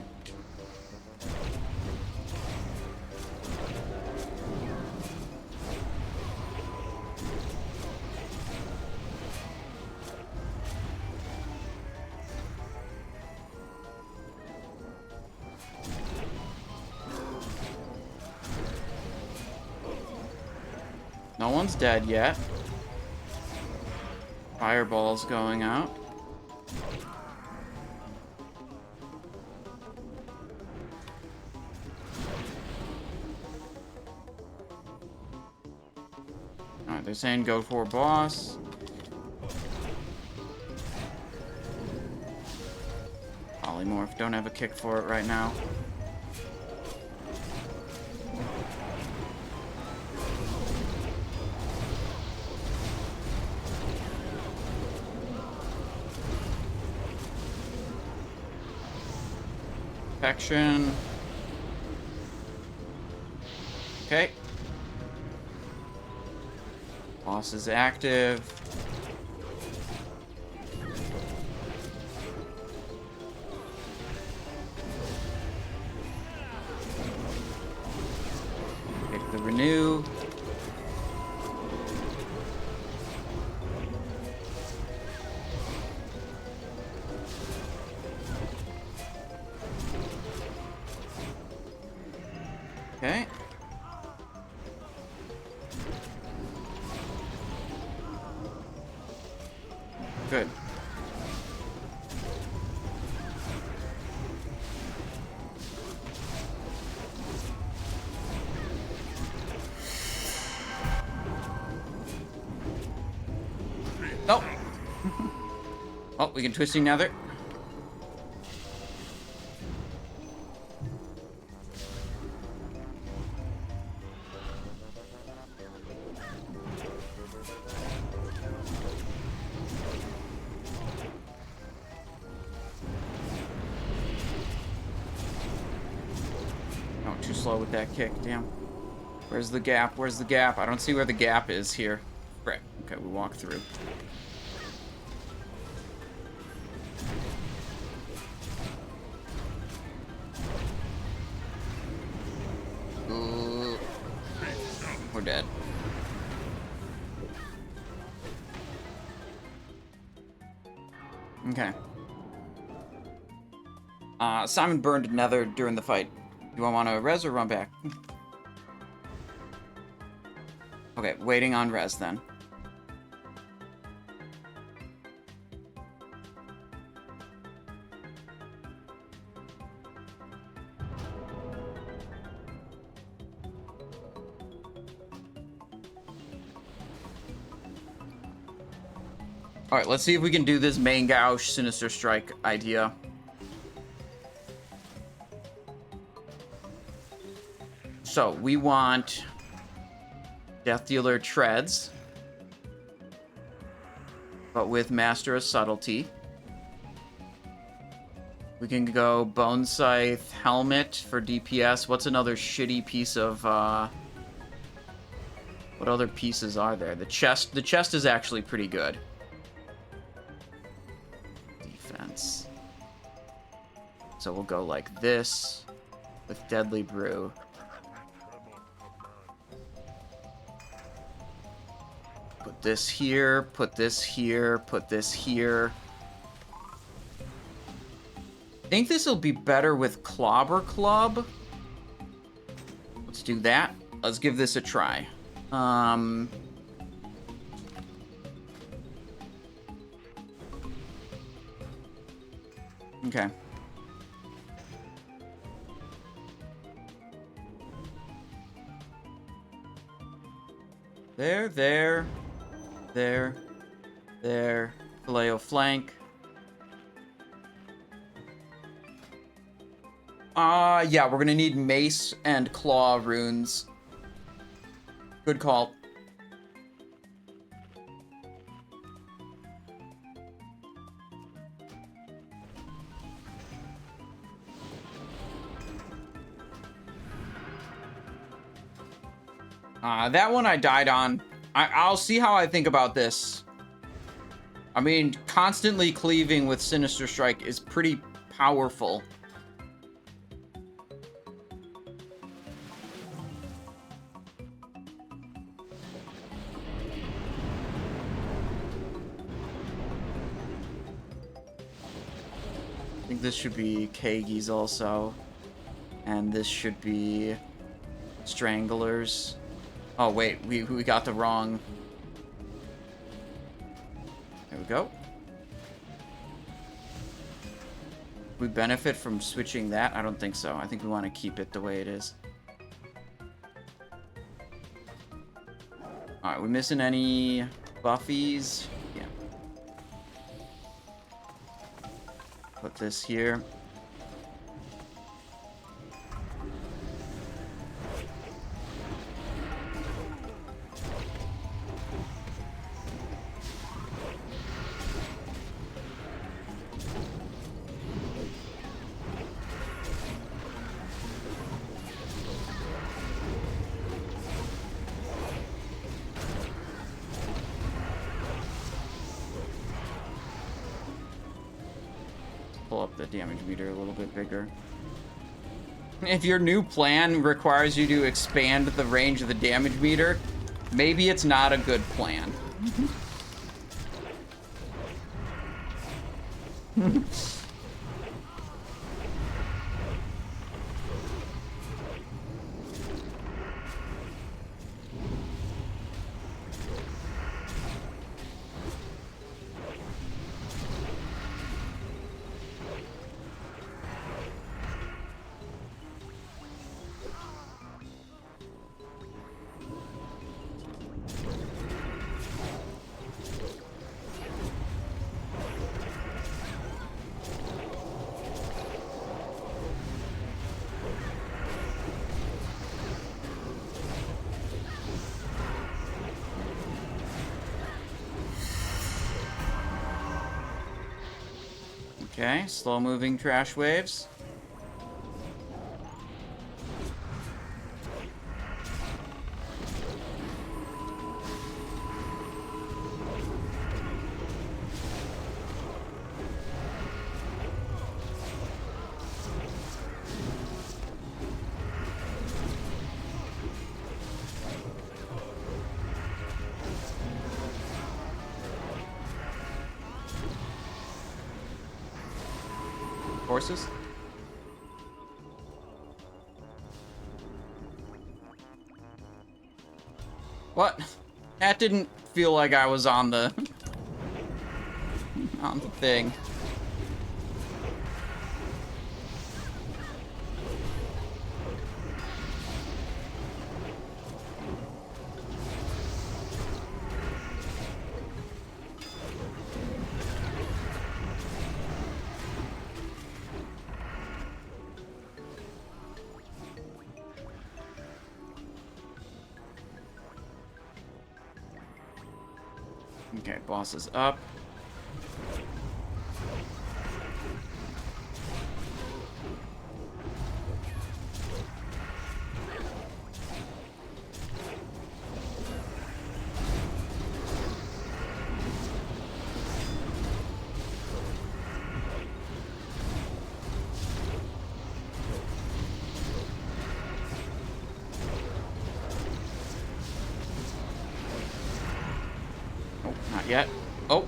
No one's dead yet. Fireball's going out. Alright, they're saying go for boss. Polymorph, don't have a kick for it right now. Infection. Okay. Boss is active. Pick the renew. Okay. Good. Nope. Oh, we can twisting nether. Too slow with that kick, damn. Where's the gap? Where's the gap? I don't see where the gap is here. Frick. Okay, we walk through. Ooh. We're dead. Okay. Simon burned nether during the fight. Do I want to res or run back? Okay, waiting on res then. Alright, let's see if we can do this main Gauche Sinister Strike idea. So, we want Death Dealer Treads, but with Master of Subtlety. We can go Bone Scythe, Helmet for DPS. What's another shitty piece of, what other pieces are there? The chest is actually pretty good. Defense. So we'll go like this with Deadly Brew. Put this here, put this here, put this here. I think this will be better with Clobber Club. Let's do that. Let's give this a try. Okay. There. Phileo flank. Yeah, we're gonna need mace and claw runes. Good call. That one I died on. I'll see how I think about this. I mean, constantly cleaving with Sinister Strike is pretty powerful. I think this should be Kagi's also. And this should be Stranglers. Oh wait, we got the wrong. There we go. We benefit from switching that? I don't think so. I think we want to keep it the way it is. Alright, we missing any buffies? Yeah. Put this here. Pull up the damage meter a little bit bigger. If your new plan requires you to expand the range of the damage meter, maybe it's not a good plan. Okay, slow-moving trash waves. Horses. What? That didn't feel like I was on the thing. Okay, boss is up. yet. Oh.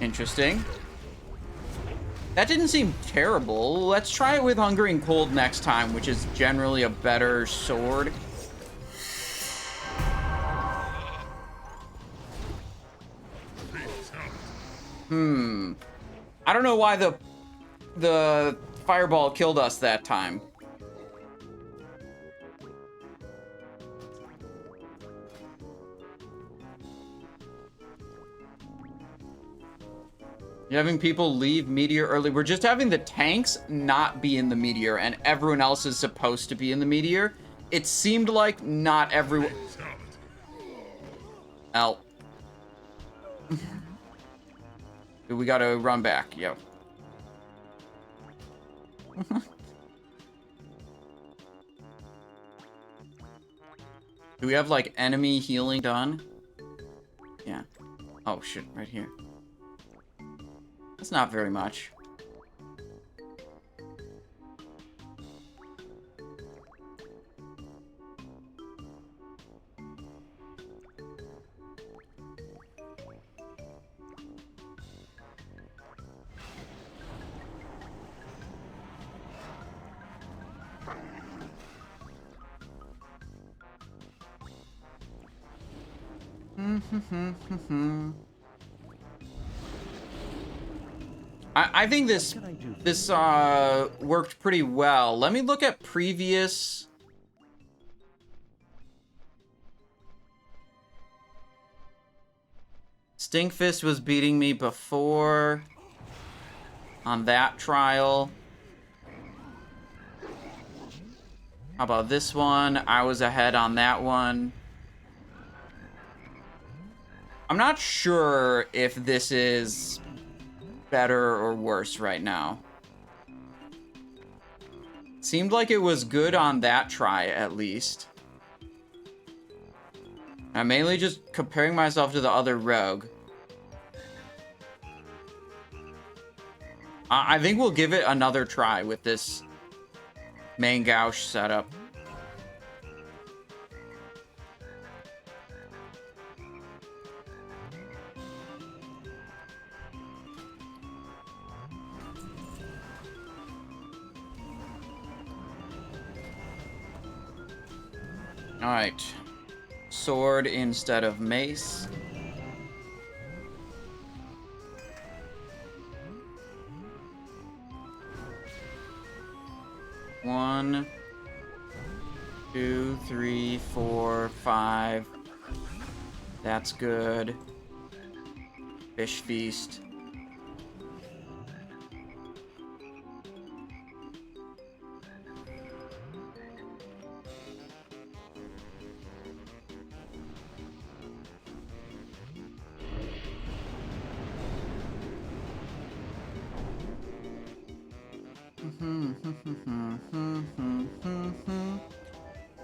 Interesting. That didn't seem terrible. Let's try it with Hungering Cold next time, which is generally a better sword. I don't know why the fireball killed us that time. You're having people leave Meteor early. We're just having the tanks not be in the Meteor, and everyone else is supposed to be in the Meteor. It seemed like not everyone... Ow. We gotta run back, yo. Do we have, like, enemy healing done? Yeah. Oh, shit, right here. That's not very much. I think this worked pretty well. Let me look at previous. Stinkfist was beating me before on that trial. How about this one? I was ahead on that one. I'm not sure if this is better or worse right now. Seemed like it was good on that try, at least. I'm mainly just comparing myself to the other rogue. I think we'll give it another try with this main Gauche setup. Alright. Sword instead of mace. One, 2, 3, 4, 5. That's good. Fish feast.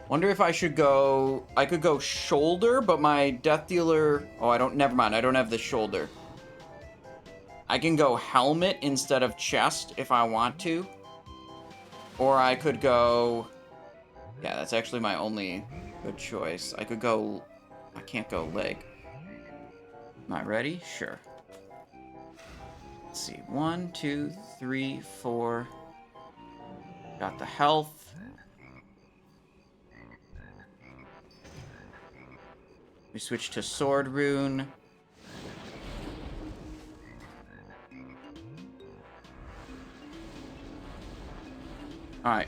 Wonder if I should go... I could go shoulder, but my death dealer... Oh, I don't... Never mind. I don't have the shoulder. I can go helmet instead of chest if I want to. Or I could go... Yeah, that's actually my only good choice. I could go... I can't go leg. Am I ready? Sure. Let's see. 1, 2, 3, 4... Got the health. We switch to sword rune. Alright.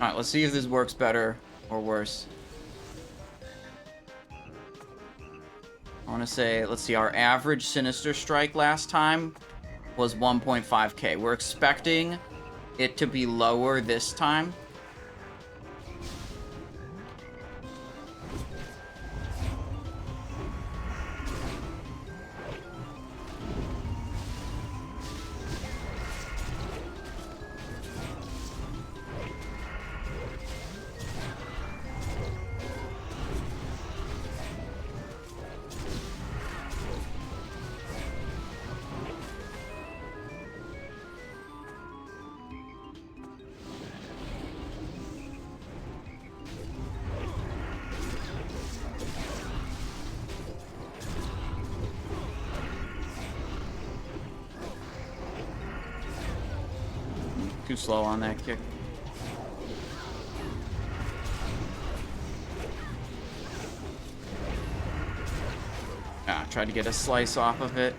Alright, let's see if this works better or worse. I want to say, let's see, our average Sinister Strike last time was 1.5k. We're expecting it to be lower this time. Too slow on that kick. Ah, tried to get a slice off of it.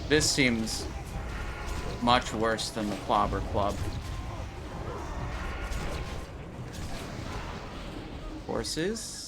This seems much worse than the Clobber Club. Horses.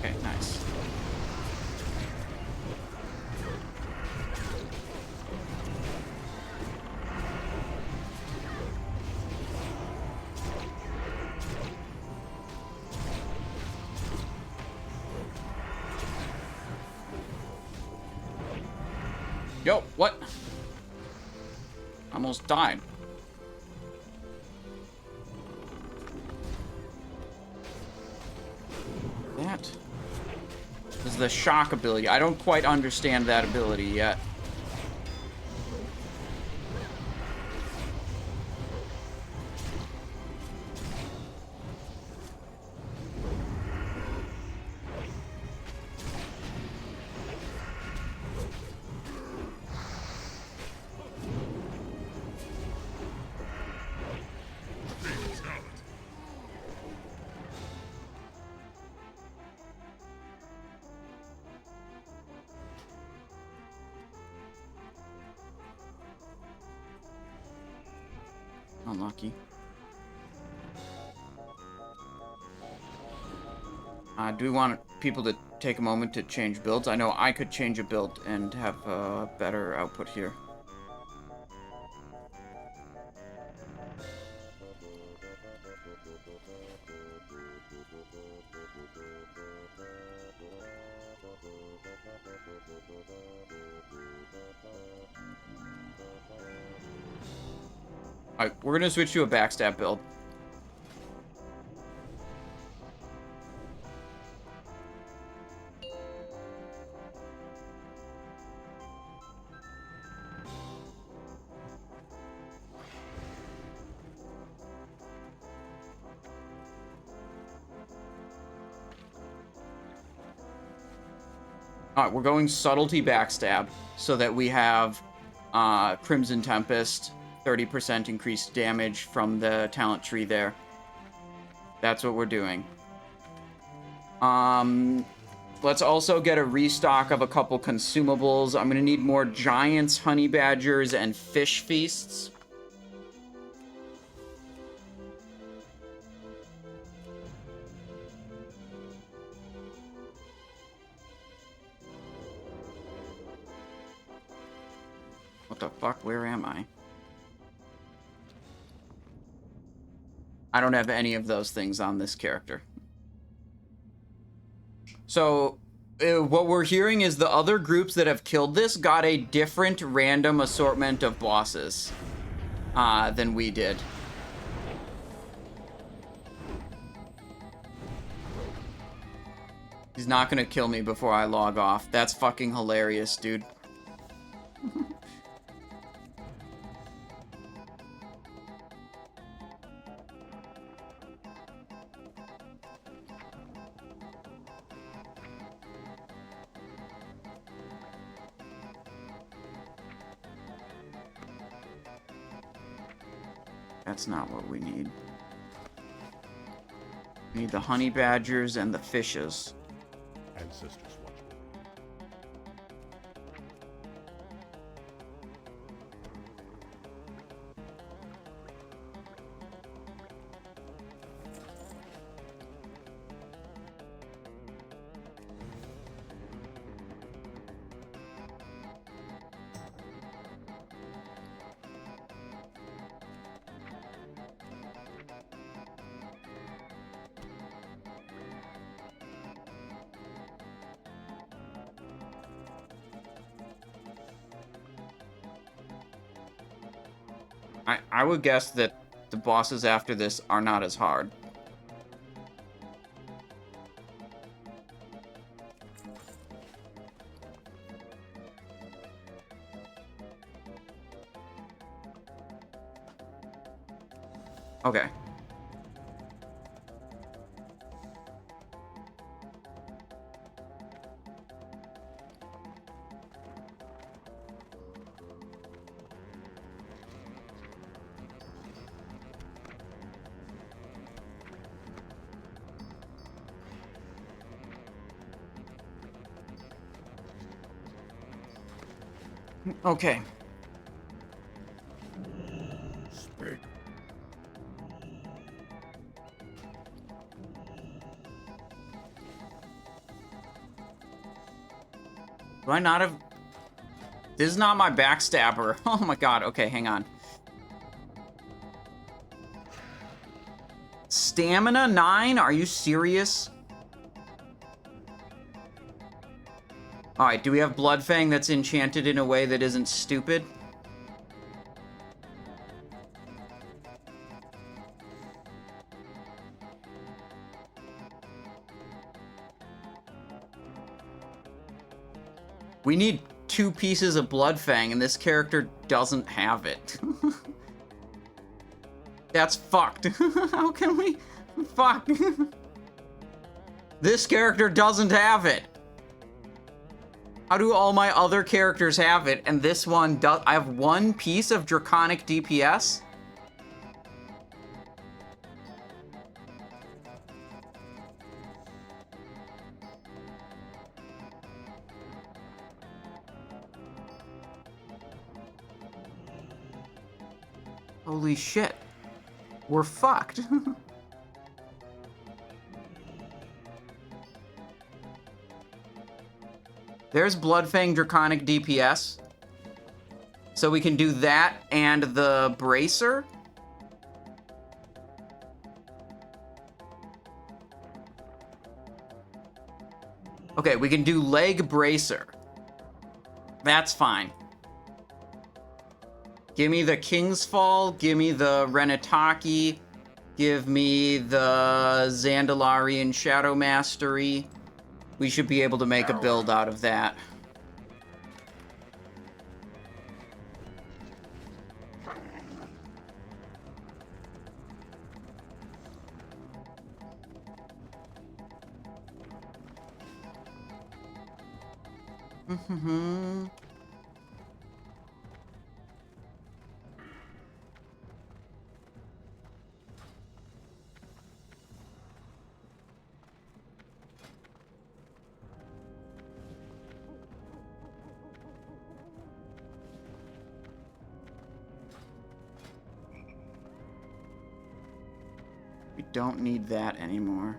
Okay, nice. Yo, what? Almost died. That is the shock ability. I don't quite understand that ability yet. Unlucky. Do we want people to take a moment to change builds? I know I could change a build and have better output here. Alright, we're gonna switch to a backstab build. Alright, we're going subtlety backstab so that we have Crimson Tempest, 30% increased damage from the talent tree there. That's what we're doing. Let's also get a restock of a couple consumables. I'm gonna need more giants, honey badgers, and fish feasts. the fuck? Where am I? I don't have any of those things on this character. So, what we're hearing is the other groups that have killed this got a different random assortment of bosses than we did. He's not gonna kill me before I log off. That's fucking hilarious, dude. That's not what we need. We need the honey badgers and the fishes. Ancestors watch I would guess that the bosses after this are not as hard. Okay. Okay. Speak. Do I not have... This is not my backstabber. Oh my god. Okay, hang on. Stamina 9? Are you serious? Alright, do we have Bloodfang that's enchanted in a way that isn't stupid? We need 2 pieces of Bloodfang, and this character doesn't have it. That's fucked. How can we... Fuck. This character doesn't have it. How do all my other characters have it, and this one does... I have 1 piece of Draconic DPS? Holy shit. We're fucked. There's Bloodfang Draconic DPS. So we can do that and the Bracer. Okay, we can do Leg Bracer. That's fine. Give me the King's Fall, give me the Renataki, give me the Zandalarian Shadow Mastery. We should be able to make a build out of that. We don't need that anymore.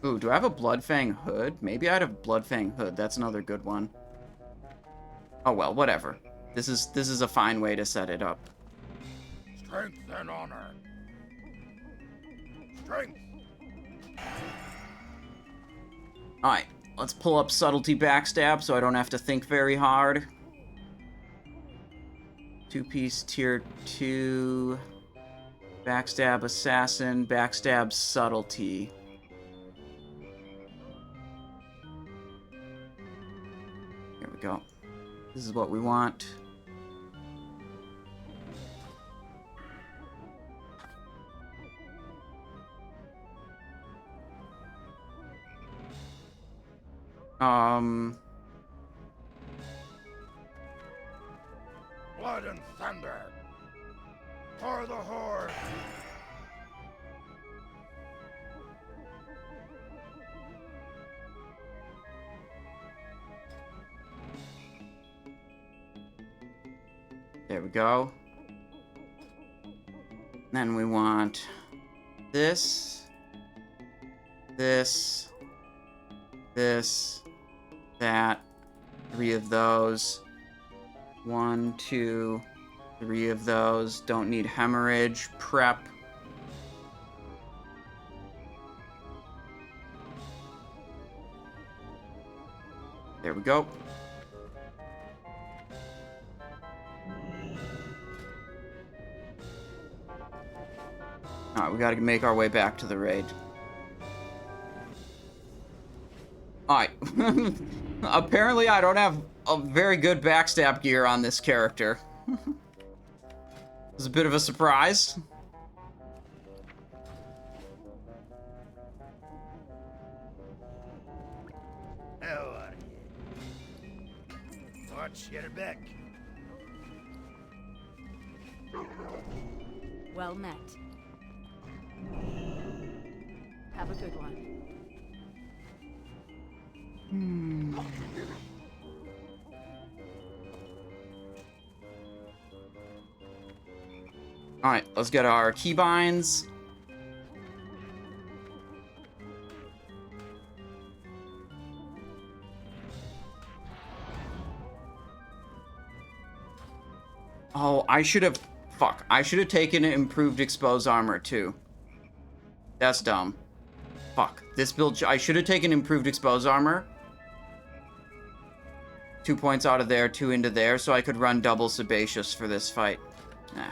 Ooh, do I have a Bloodfang Hood? Maybe I'd have Bloodfang Hood. That's another good one. Oh well, whatever. This is a fine way to set it up. Strength and honor. Strength. Alright, let's pull up Subtlety Backstab so I don't have to think very hard. 2-piece tier 2. Backstab Assassin, Backstab Subtlety. Here we go. This is what we want. Blood and thunder. For the horde. There we go. Then we want this, this, this, that, 3 of those. 1, 2, 3 of those. Don't need hemorrhage. Prep. There we go. Alright, we gotta make our way back to the raid. Alright. Apparently I don't have a very good backstab gear on this character. It's a bit of a surprise. How are you? Watch your back. Well met. Have a good one. Alright, let's get our keybinds. Oh, I should have... Fuck. I should have taken improved exposed armor, too. That's dumb. Fuck. This build... I should have taken improved exposed armor. 2 points out of there, 2 into there, so I could run double Sebaceous for this fight. Nah.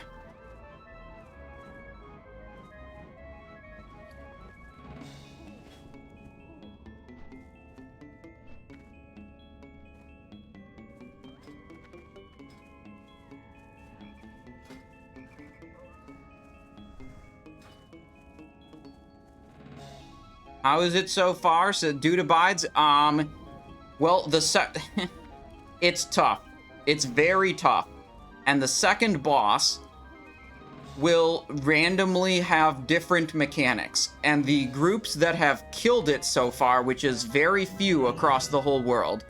How is it so far? So dude abides. Well, it's tough. It's very tough. And the second boss will randomly have different mechanics. And the groups that have killed it so far, which is very few across the whole world,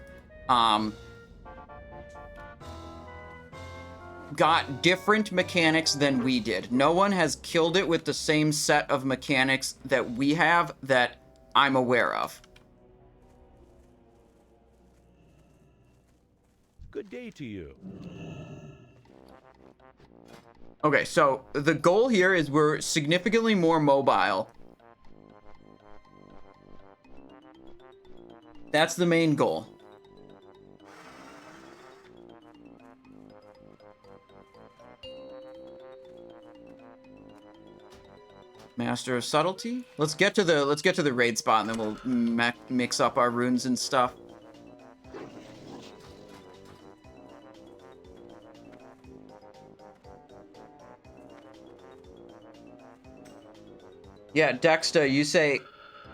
got different mechanics than we did. No one has killed it with the same set of mechanics that we have that I'm aware of. Good day to you. Okay, so the goal here is we're significantly more mobile. That's the main goal. Master of Subtlety. Let's get to the raid spot, and then we'll mix up our runes and stuff. Yeah, Dexter, you say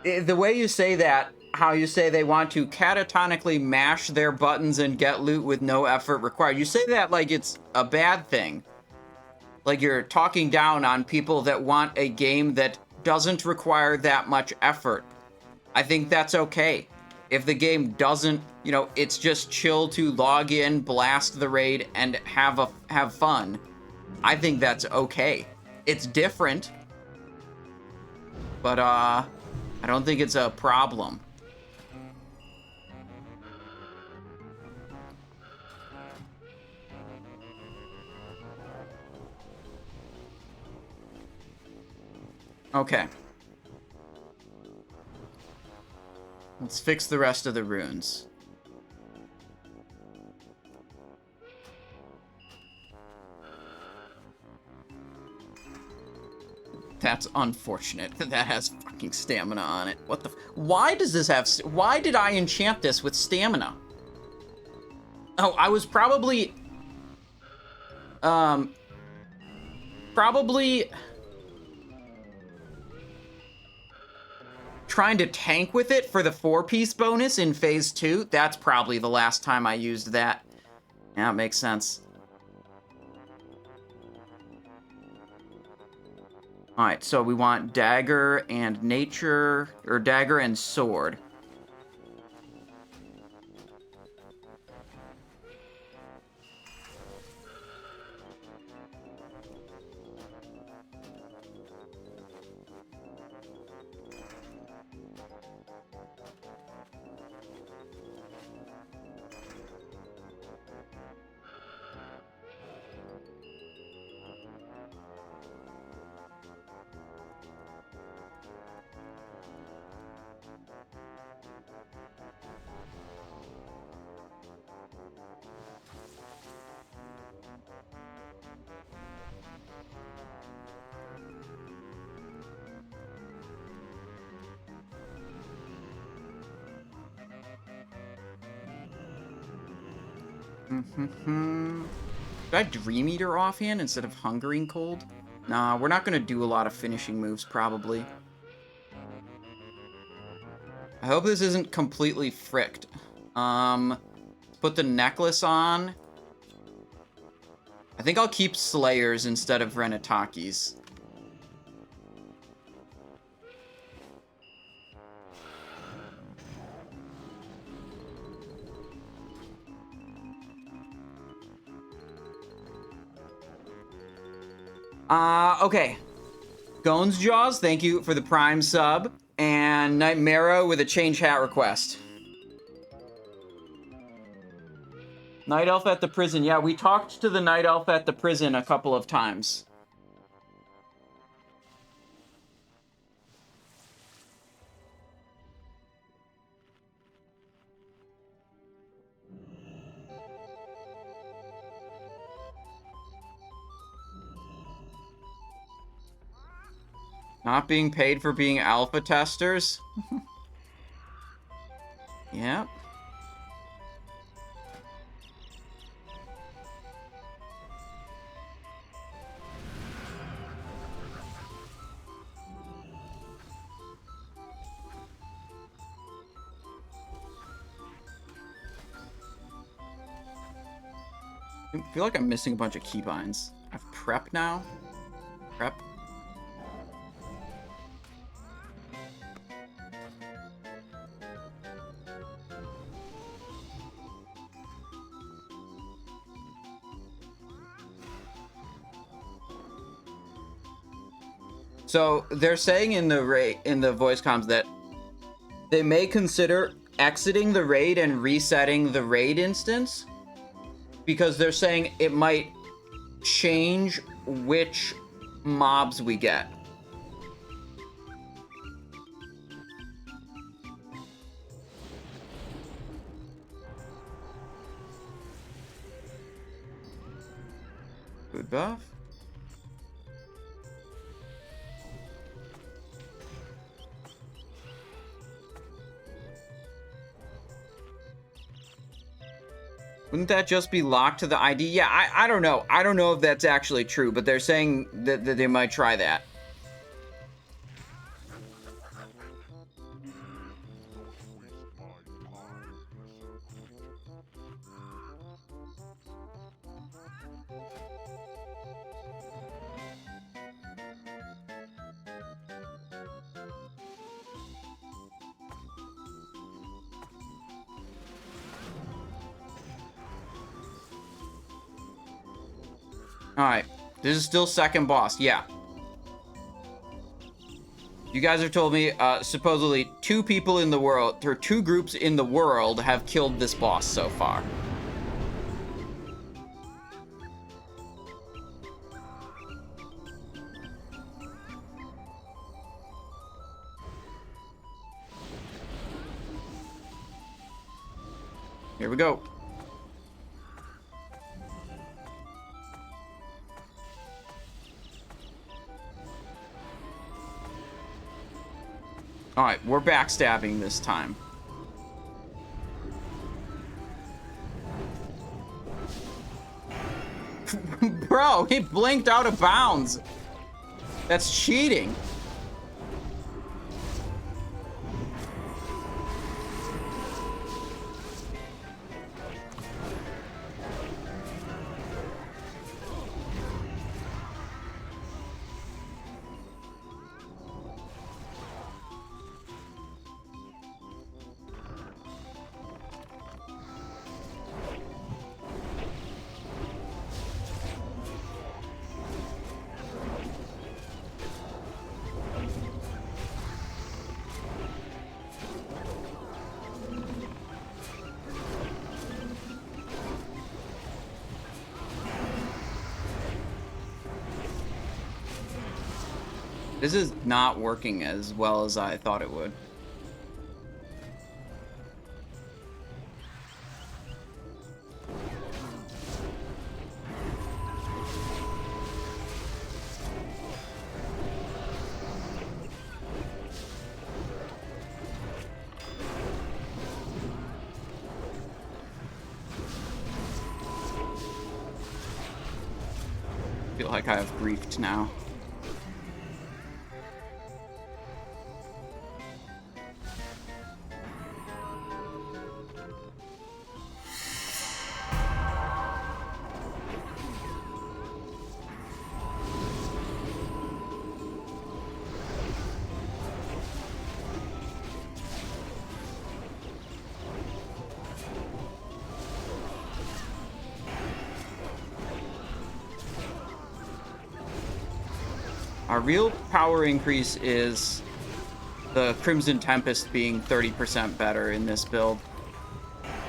the way you say that, how you say they want to catatonically mash their buttons and get loot with no effort required. You say that like it's a bad thing. Like you're talking down on people that want a game that doesn't require that much effort. I think that's okay. If the game doesn't, you know, it's just chill to log in, blast the raid, and have fun. I think that's okay. It's different. But, I don't think it's a problem. Okay. Let's fix the rest of the runes. That's unfortunate that that has fucking stamina on it. What the why does this have... Why did I enchant this with stamina? Oh, I was probably... Probably... trying to tank with it for the 4-piece bonus in Phase 2. That's probably the last time I used that. Yeah, it makes sense. Alright, so we want dagger and nature, or dagger and sword. Should I Dream Eater offhand instead of Hungering Cold? Nah, we're not gonna do a lot of finishing moves, probably. I hope this isn't completely fricked. Put the necklace on. I think I'll keep Slayers instead of Renatakis. Okay. Gone's Jaws, thank you for the Prime sub. And Nightmare with a change hat request. Night Elf at the prison. Yeah, we talked to the Night Elf at the prison a couple of times. Not being paid for being alpha testers? Yep. I feel like I'm missing a bunch of keybinds. I have prep now. Prep. So they're saying in the voice comms that they may consider exiting the raid and resetting the raid instance because they're saying it might change which mobs we get. Good buff. Wouldn't that just be locked to the ID? Yeah, I don't know. I don't know if that's actually true, but they're saying that they might try that. Alright, this is still second boss, yeah. You guys have told me supposedly 2 people in the world, or 2 groups in the world have killed this boss so far. Here we go. All right, we're backstabbing this time. Bro, he blinked out of bounds. That's cheating. This is not working as well as I thought it would. I feel like I have griefed now. Our real power increase is the Crimson Tempest being 30% better in this build.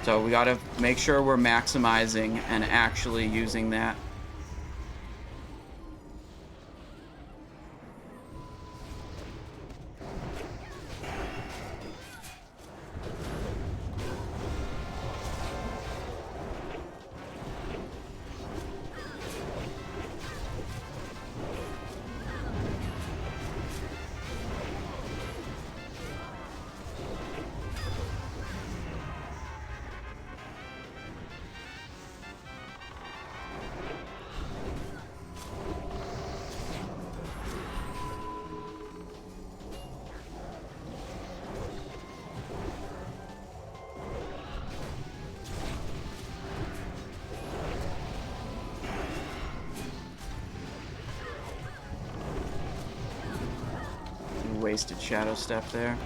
So we gotta make sure we're maximizing and actually using that. Wasted Shadow Step there.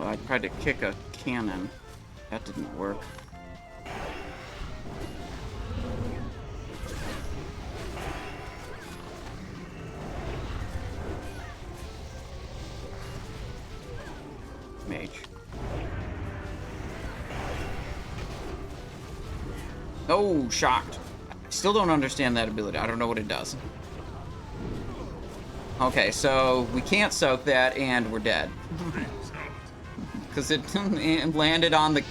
I tried to kick a cannon. That didn't work. Mage. Oh, shocked. Still don't understand that ability. I don't know what it does. Okay, so we can't soak that, and we're dead. Because it landed on the...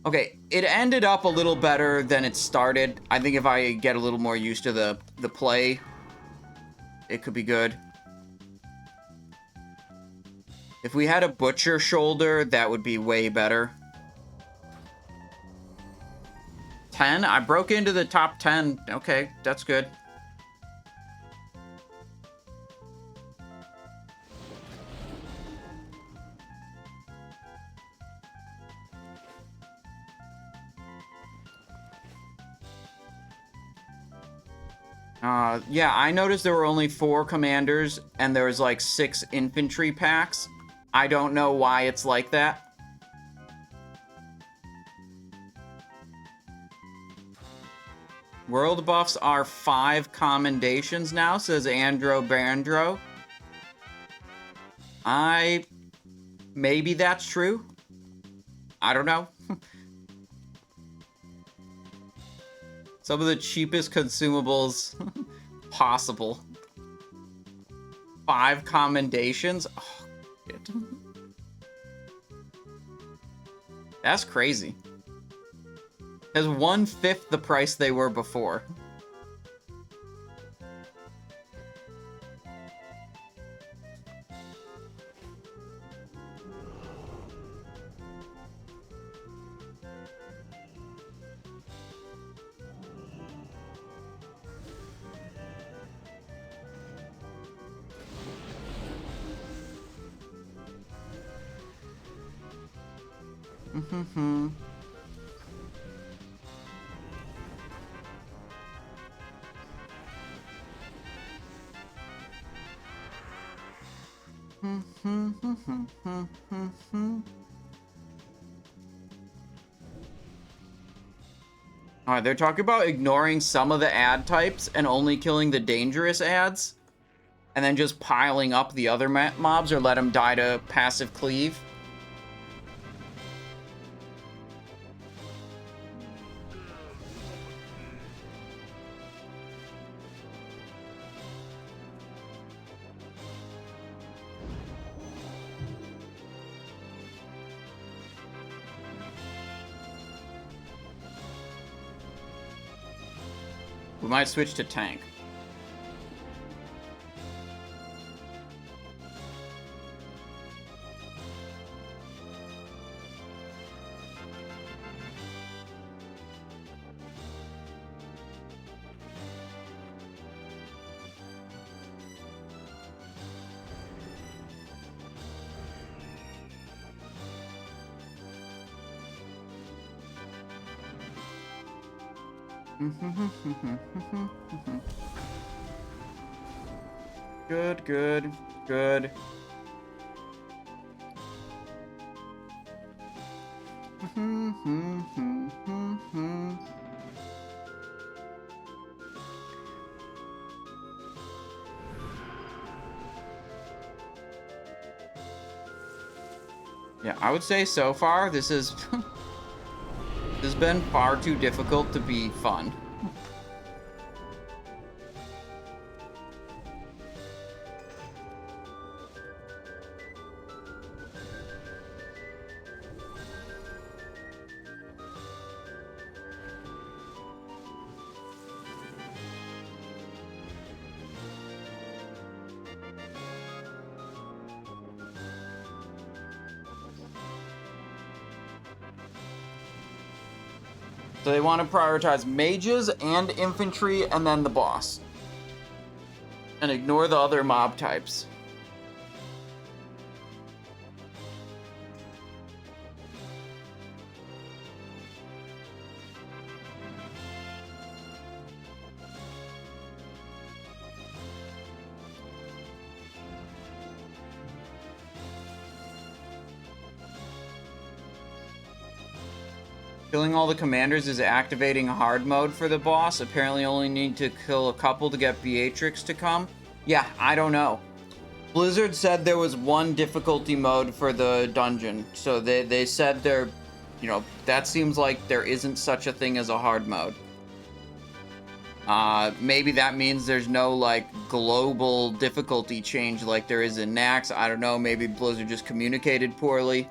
Okay, it ended up a little better than it started. I think if I get a little more used to the play, it could be good. If we had a butcher shoulder, that would be way better. 10? I broke into the top 10. Okay, that's good. Yeah, I noticed there were only 4 commanders, and there was like 6 infantry packs. I don't know why it's like that. World buffs are 5 commendations now, says Andro Bandro. Maybe that's true. I don't know. Some of the cheapest consumables possible. 5 commendations? Oh, shit. That's crazy. That's 1/5 the price they were before. Alright, they're talking about ignoring some of the ad types and only killing the dangerous ads, and then just piling up the other mobs or let them die to passive cleave. We might switch to tank. Good, good, good. Yeah, I would say so far this is this has been far too difficult to be fun. So they want to prioritize mages and infantry and then the boss. And ignore the other mob types. Killing all the commanders is activating hard mode for the boss. Apparently only need to kill a couple to get Beatrix to come. Yeah, I don't know. Blizzard said there was one difficulty mode for the dungeon. So they said they're you know, that seems like there isn't such a thing as a hard mode. Maybe that means there's no, like, global difficulty change like there is in Nax. I don't know, maybe Blizzard just communicated poorly.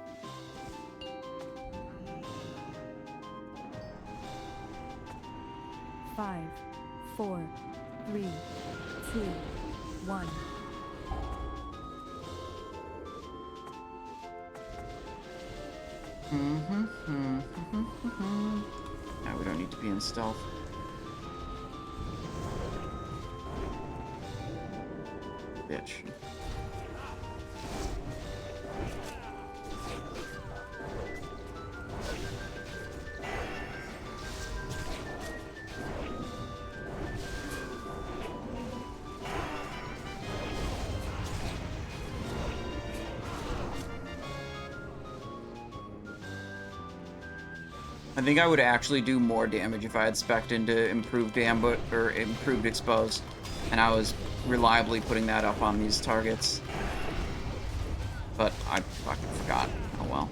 Five, four, three, two, one. No, we don't need to be in stealth. Bitch. I think I would actually do more damage if I had spec'd into improved ambush or improved expose, and I was reliably putting that up on these targets. But I fucking forgot. Oh well.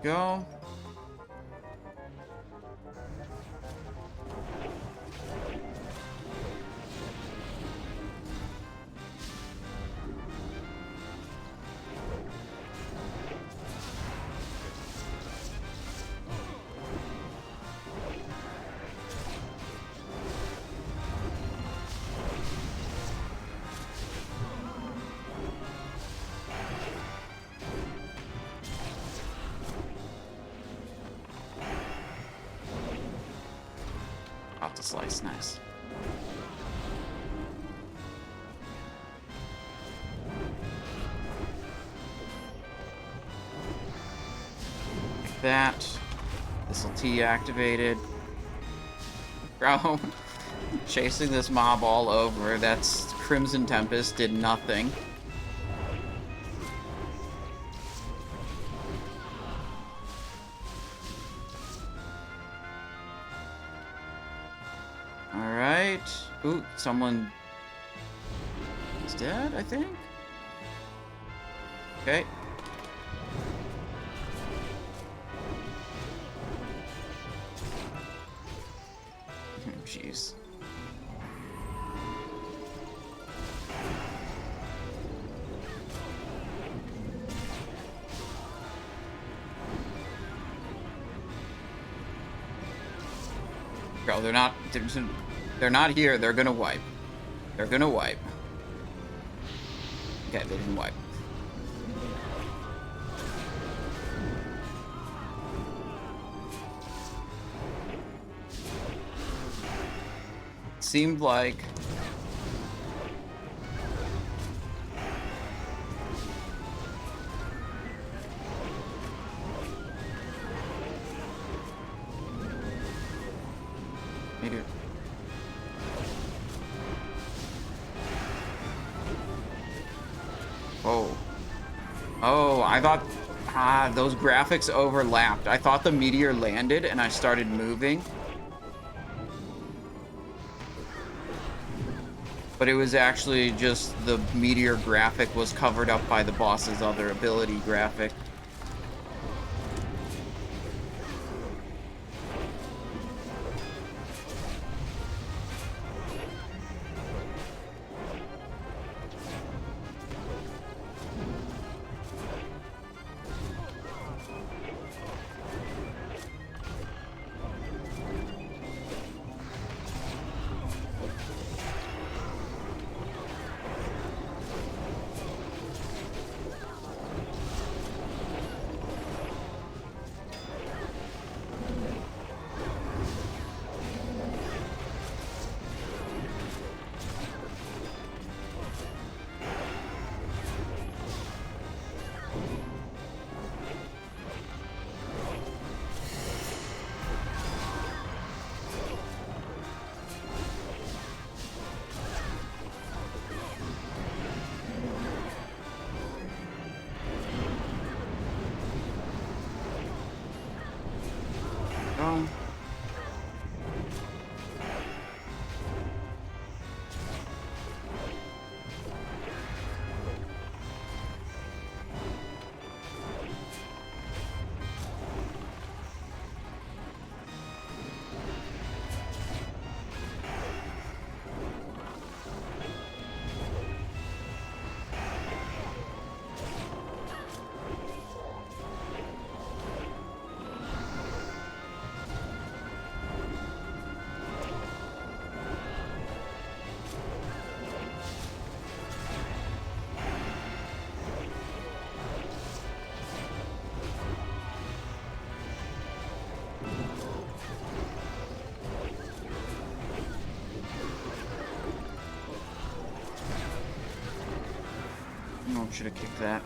Go. Off the slice, nice. Like that. This'll T activated. Bro, chasing this mob all over. That's Crimson Tempest, did nothing. Alright. Ooh, someone is dead, I think? Okay. Jeez. Bro, they're not here. They're gonna wipe. They're gonna wipe. Okay, they didn't wipe. Seemed like maybe. Oh. Oh, I thought those graphics overlapped. I thought the meteor landed and I started moving. But it was actually just the meteor graphic was covered up by the boss's other ability graphic. now. Oh, should have kicked that.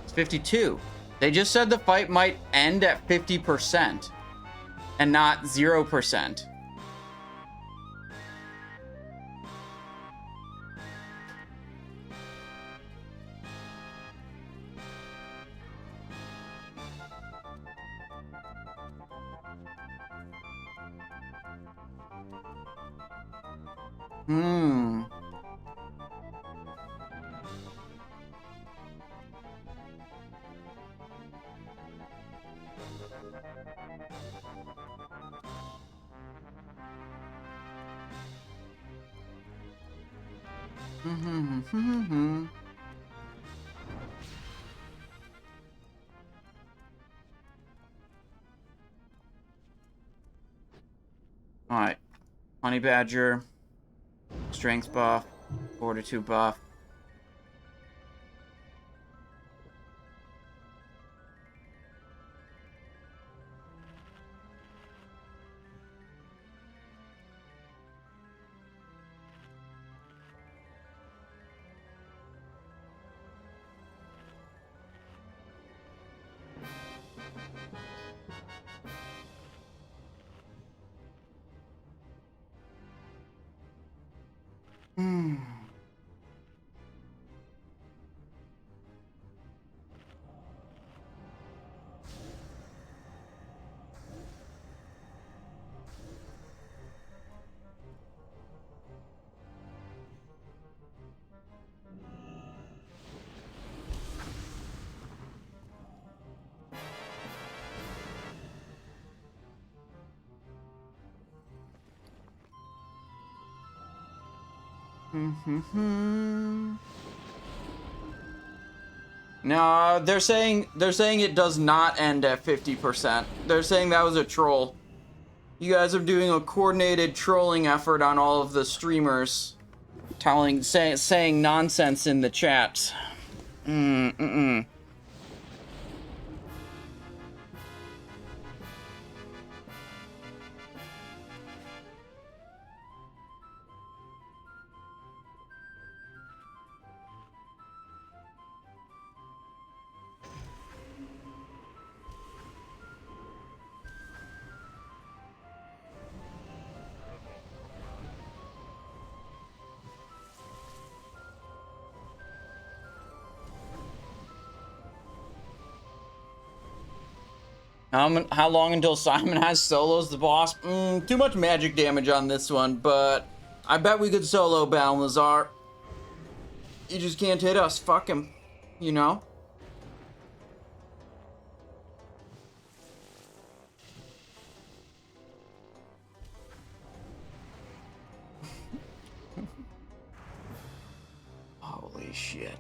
It's 52. They just said the fight might end at 50%. And not 0%. Alright. Honey Badger. Strength buff. Fortitude buff. No, they're saying it does not end at 50%. They're saying that was a troll. You guys are doing a coordinated trolling effort on all of the streamers, saying nonsense in the chat. How long until Simon has solos the boss? Too much magic damage on this one, but I bet we could solo Balnazzar. You just can't hit us. Fuck him. You know? Holy shit.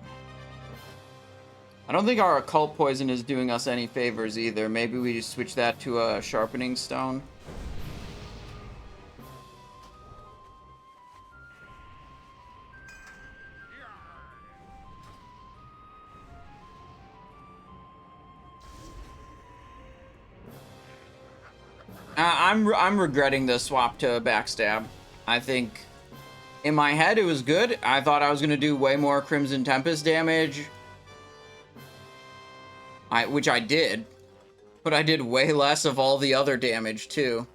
I don't think our occult poison is doing us any favors either. Maybe we just switch that to a sharpening stone. I'm regretting the swap to Backstab. I think In my head, it was good. I thought I was going to do way more Crimson Tempest damage. Which I did. But I did way less of all the other damage, too.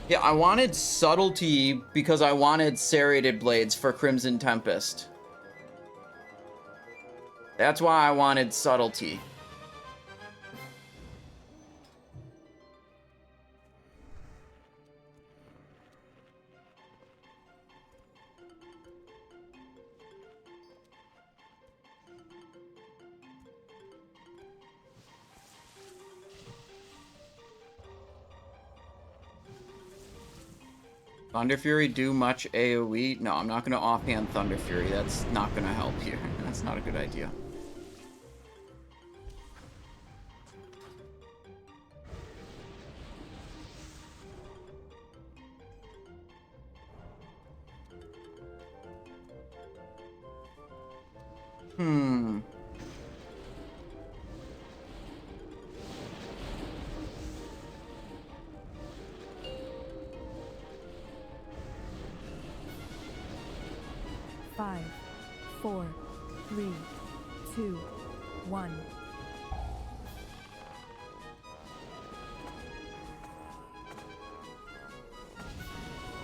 Yeah, I wanted Subtlety because I wanted Serrated Blades for Crimson Tempest. That's why I wanted Subtlety. Thunder Fury do much AoE? No, I'm not going to offhand Thunder Fury. That's not going to help here. That's not a good idea. Five, four, three, two, one.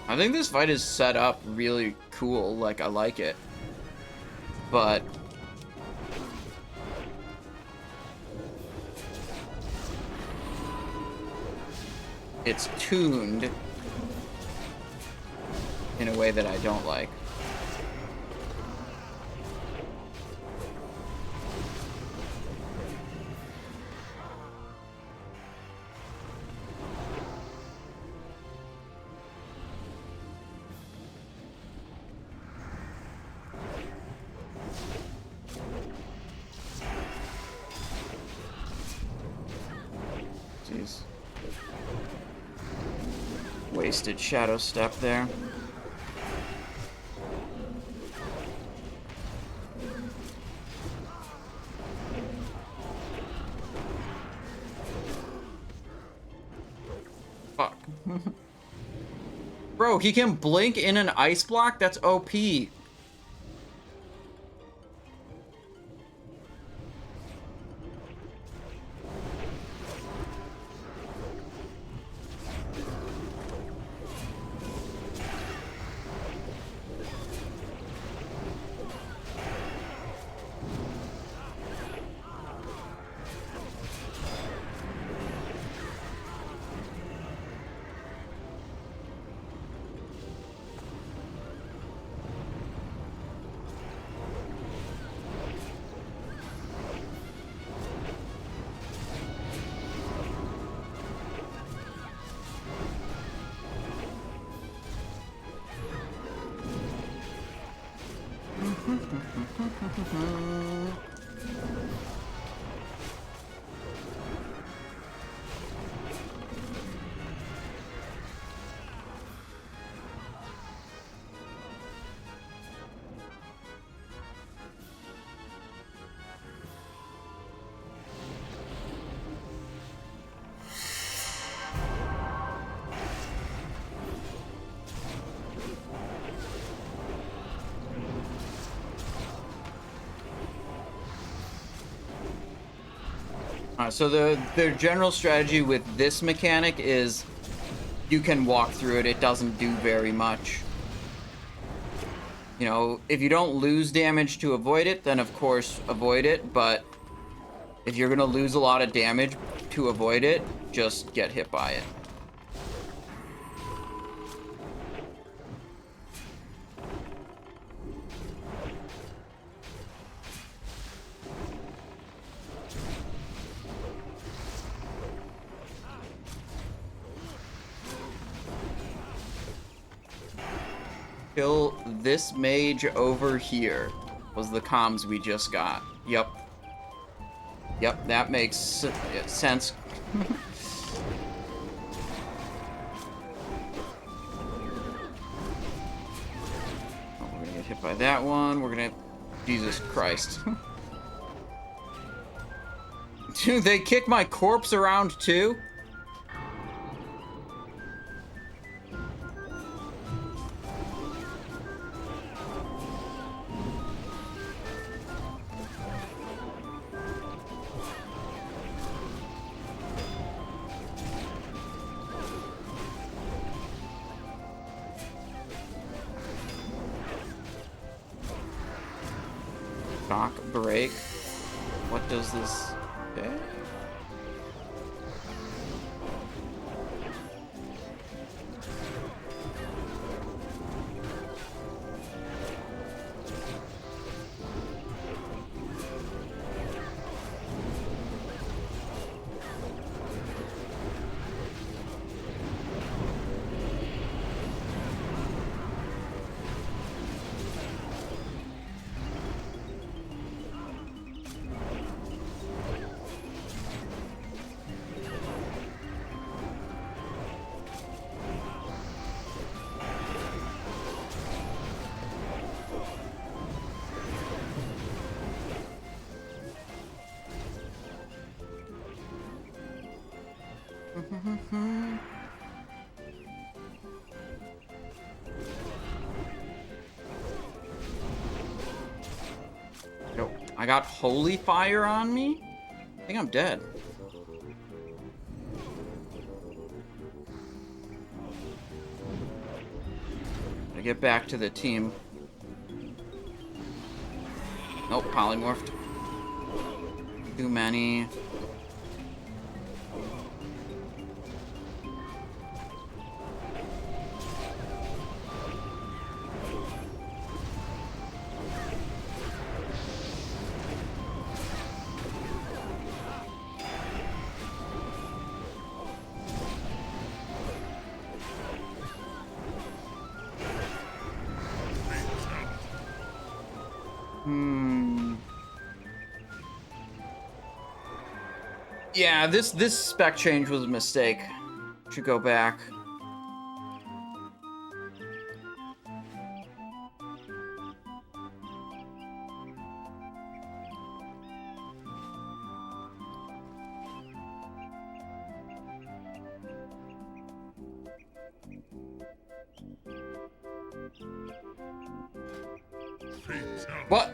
I think this fight is set up really cool. Like, I like it. But it's tuned in a way that I don't like. Jeez. Wasted Shadow Step there. Fuck. Bro, he can blink in an ice block? That's OP. So the general strategy with this mechanic is you can walk through it. It doesn't do very much. You know, if you don't lose damage to avoid it, then of course avoid it. But if you're going to lose a lot of damage to avoid it, just get hit by it. Kill this mage over here was the comms we just got. Yep. Yep, that makes sense. by that one. We're gonna... Jesus Christ. Dude, they kick my corpse around too? Shock break. What does this say? Yo, I got holy fire on me? I think I'm dead. Gotta get back to the team. Nope, polymorphed. Too many. Yeah, this spec change was a mistake. Should go back. What?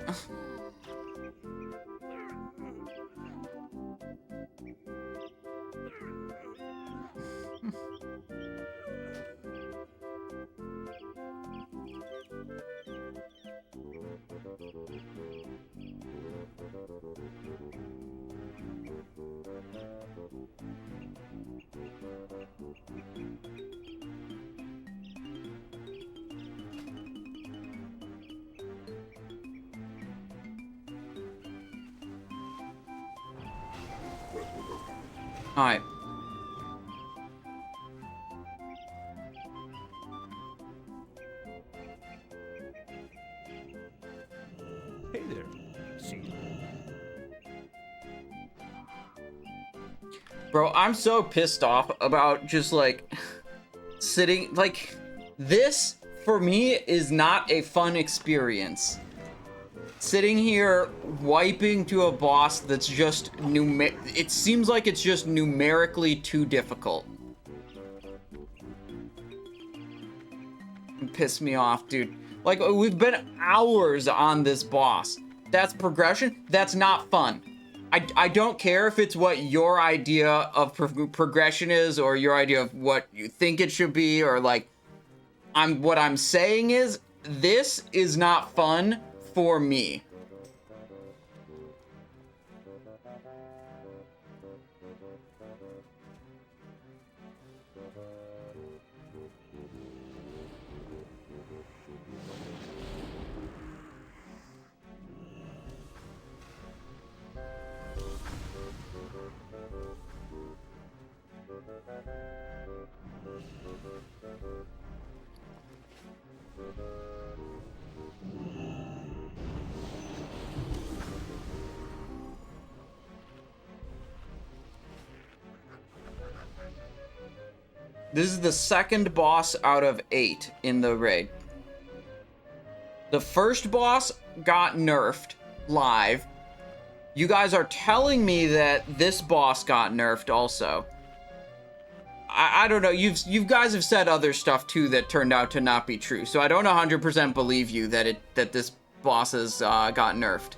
All right. Hey there. See. Bro, I'm so pissed off about just like sitting like this for me is not a fun experience. Sitting here wiping to a boss that's just it seems like it's just numerically too difficult. It pissed me off, dude. Like, we've been hours on this boss. That's progression. That's not fun. I don't care if it's what your idea of progression is or your idea of what you think it should be, or like, what I'm saying is this is not fun for me. This is the second boss out of 8 in the raid. The first boss got nerfed live. You guys are telling me that this boss got nerfed also. I don't know. You guys have said other stuff too that turned out to not be true. So I don't 100% believe you that this boss has got nerfed.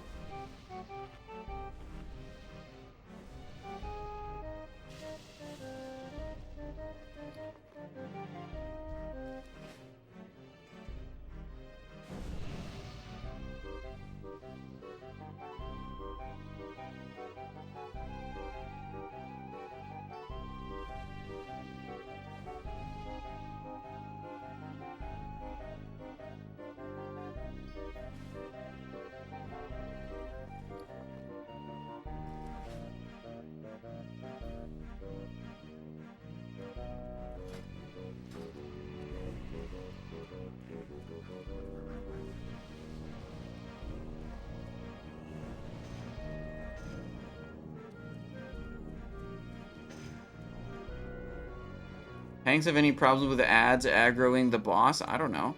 Hanks have any problems with the ads aggroing the boss? I don't know.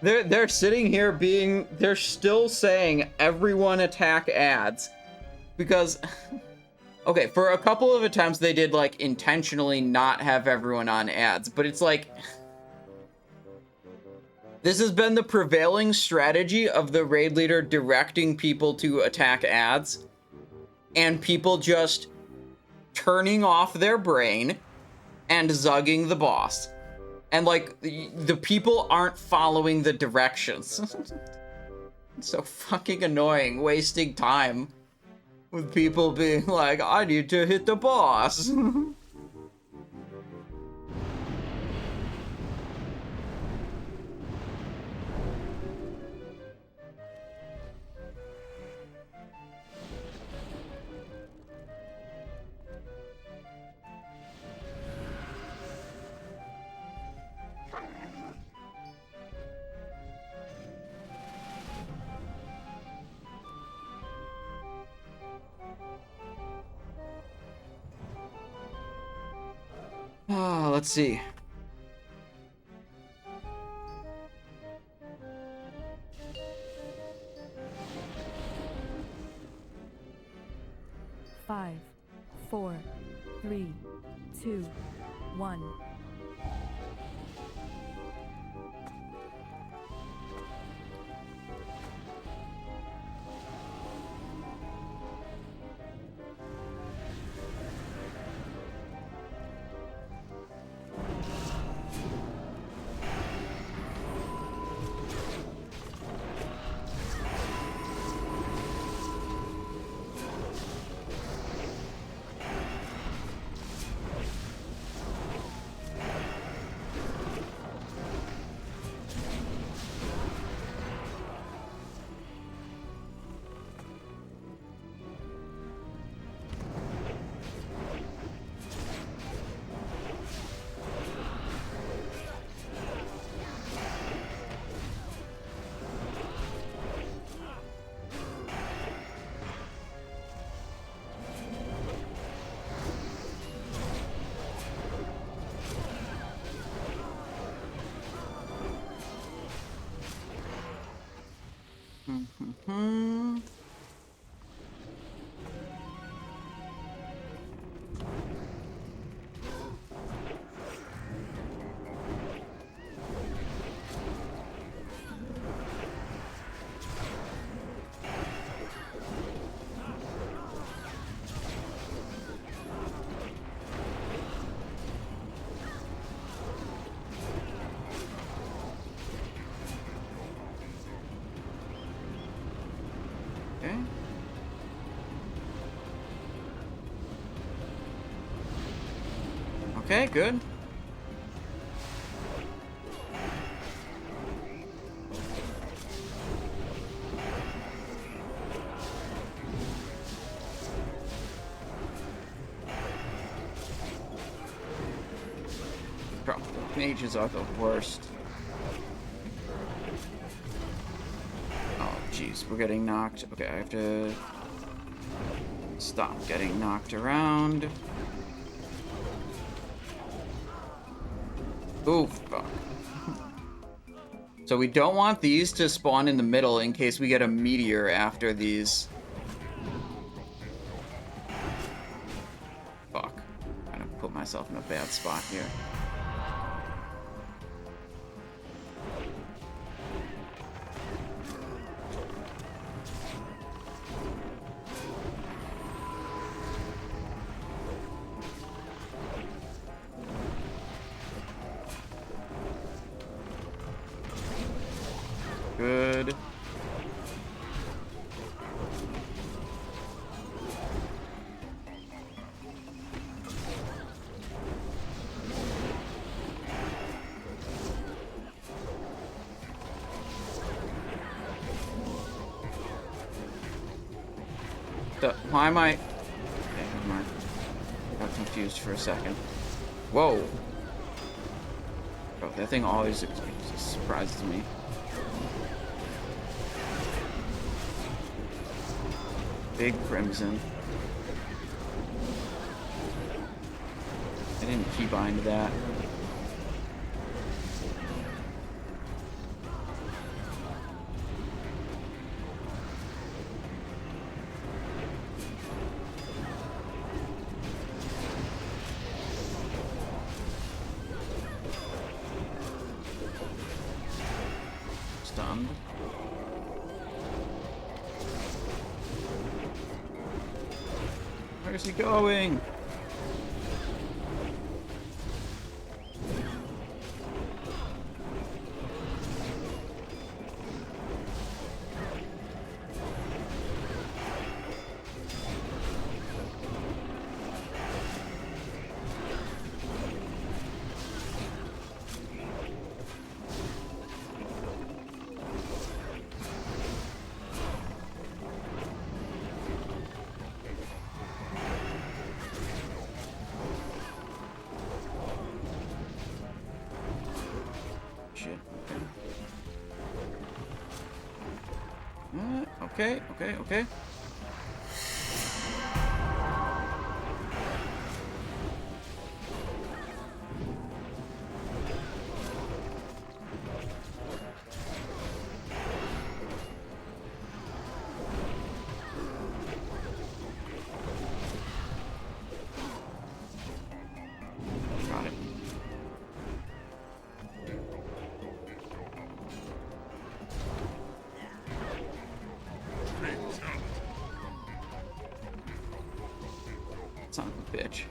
They're sitting here they're still saying everyone attack ads because okay, for a couple of attempts they did like intentionally not have everyone on ads, but it's like this has been the prevailing strategy of the raid leader directing people to attack ads and people just turning off their brain and zugging the boss. And like the people aren't following the directions. It's so fucking annoying, wasting time with people being like, I need to hit the boss. Let's see. Five, 4, 3, 2, 1. Okay, good. Bro, mages are the worst. Oops, we're getting knocked. Okay, I have to stop getting knocked around. Ooh, fuck. So we don't want these to spawn in the middle in case we get a meteor after these. Fuck. I'm gonna put myself in a bad spot here. Good. Why am I... Okay, never mind. Got confused for a second. Whoa. Oh, that thing always surprises me. Big Crimson. I didn't keybind that. Stunned. Where's he going? Okay. Got it. Son of a bitch.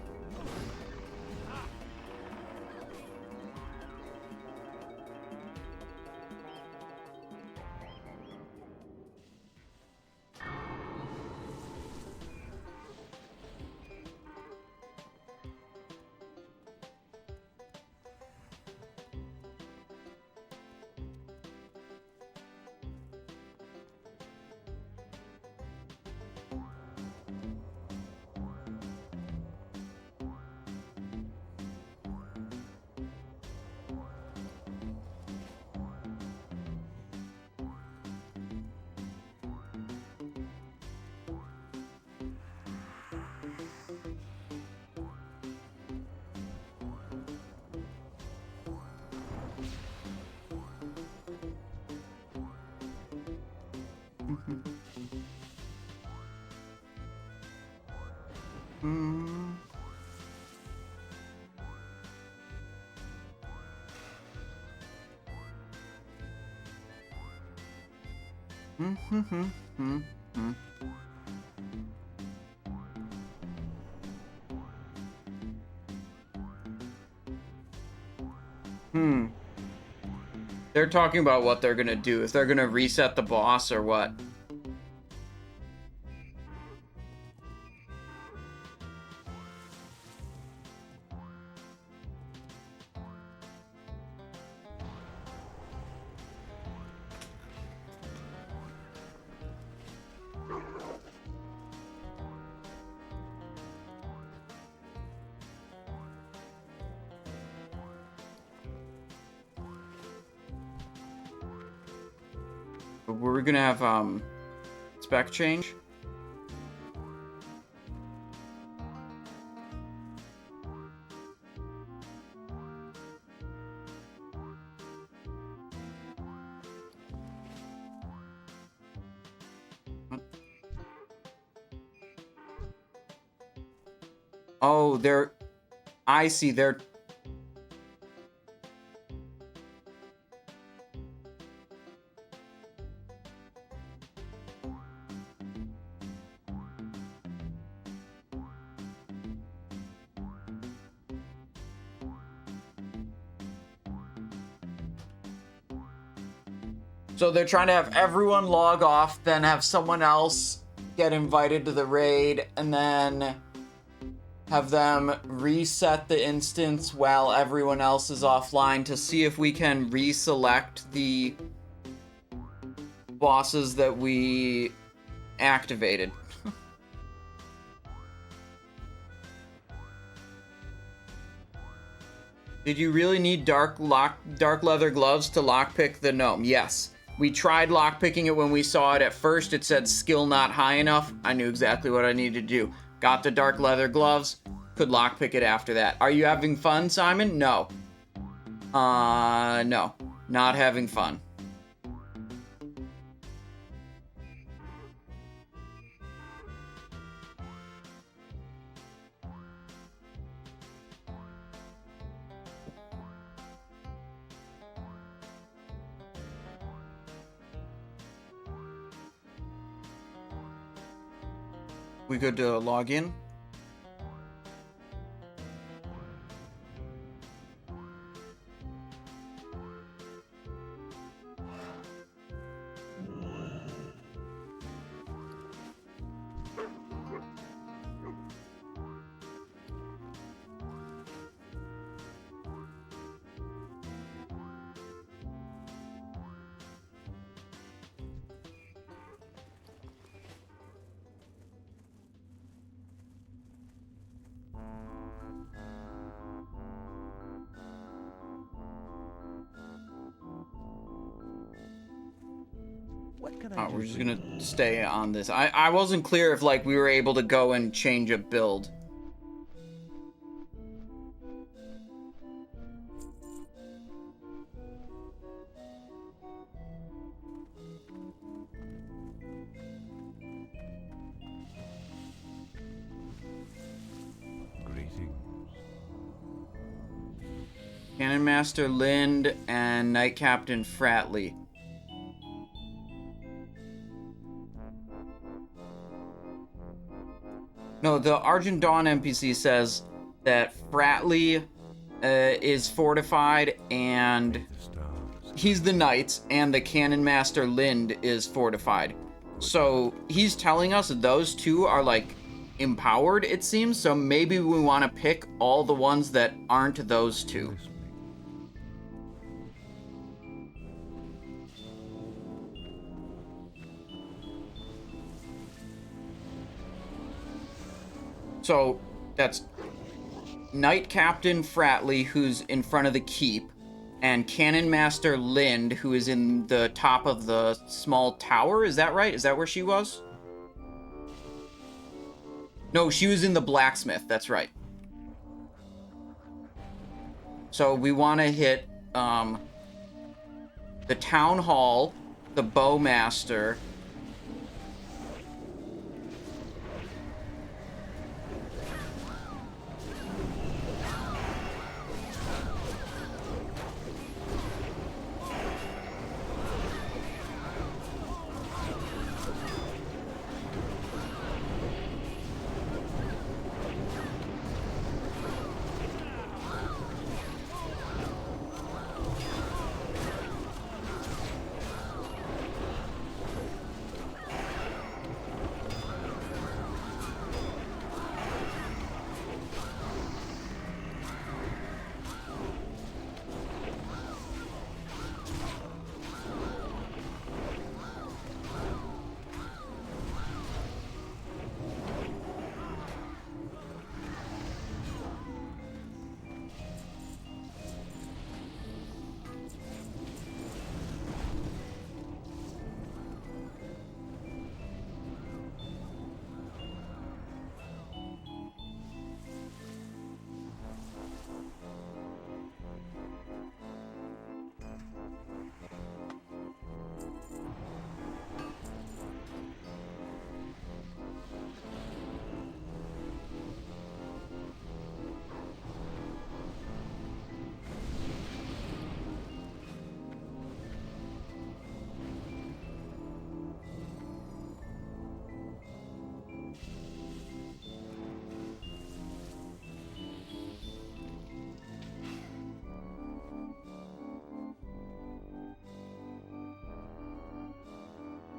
They're talking about what they're gonna do. If they're gonna reset the boss or what. We're gonna have Spec change. Oh, they're... I see, they're... So they're trying to have everyone log off, then have someone else get invited to the raid, and then have them reset the instance while everyone else is offline to see if we can reselect the bosses that we activated. Did you really need dark leather gloves to lockpick the gnome? Yes. We tried lockpicking it when we saw it. At first it said skill not high enough. I knew exactly what I needed to do. Got the dark leather gloves. Could lockpick it after that. Are you having fun, Simon? No. No. Not having fun. We good to log in? Oh, we're just gonna stay on this. I wasn't clear if, like, we were able to go and change a build. Greetings. Cannon Master Lind and Knight Captain Fratley. No, the Argent Dawn NPC says that Fratley is fortified and he's the knight, and the Cannon Master Lind is fortified. So he's telling us that those two are, like, empowered, it seems. So maybe we want to pick all the ones that aren't those two. So that's Knight Captain Fratley, who's in front of the keep, and Cannon Master Lind, who is in the top of the small tower. Is that right? Is that where she was? No, she was in the blacksmith. That's right. So we want to hit the town hall, the bowmaster.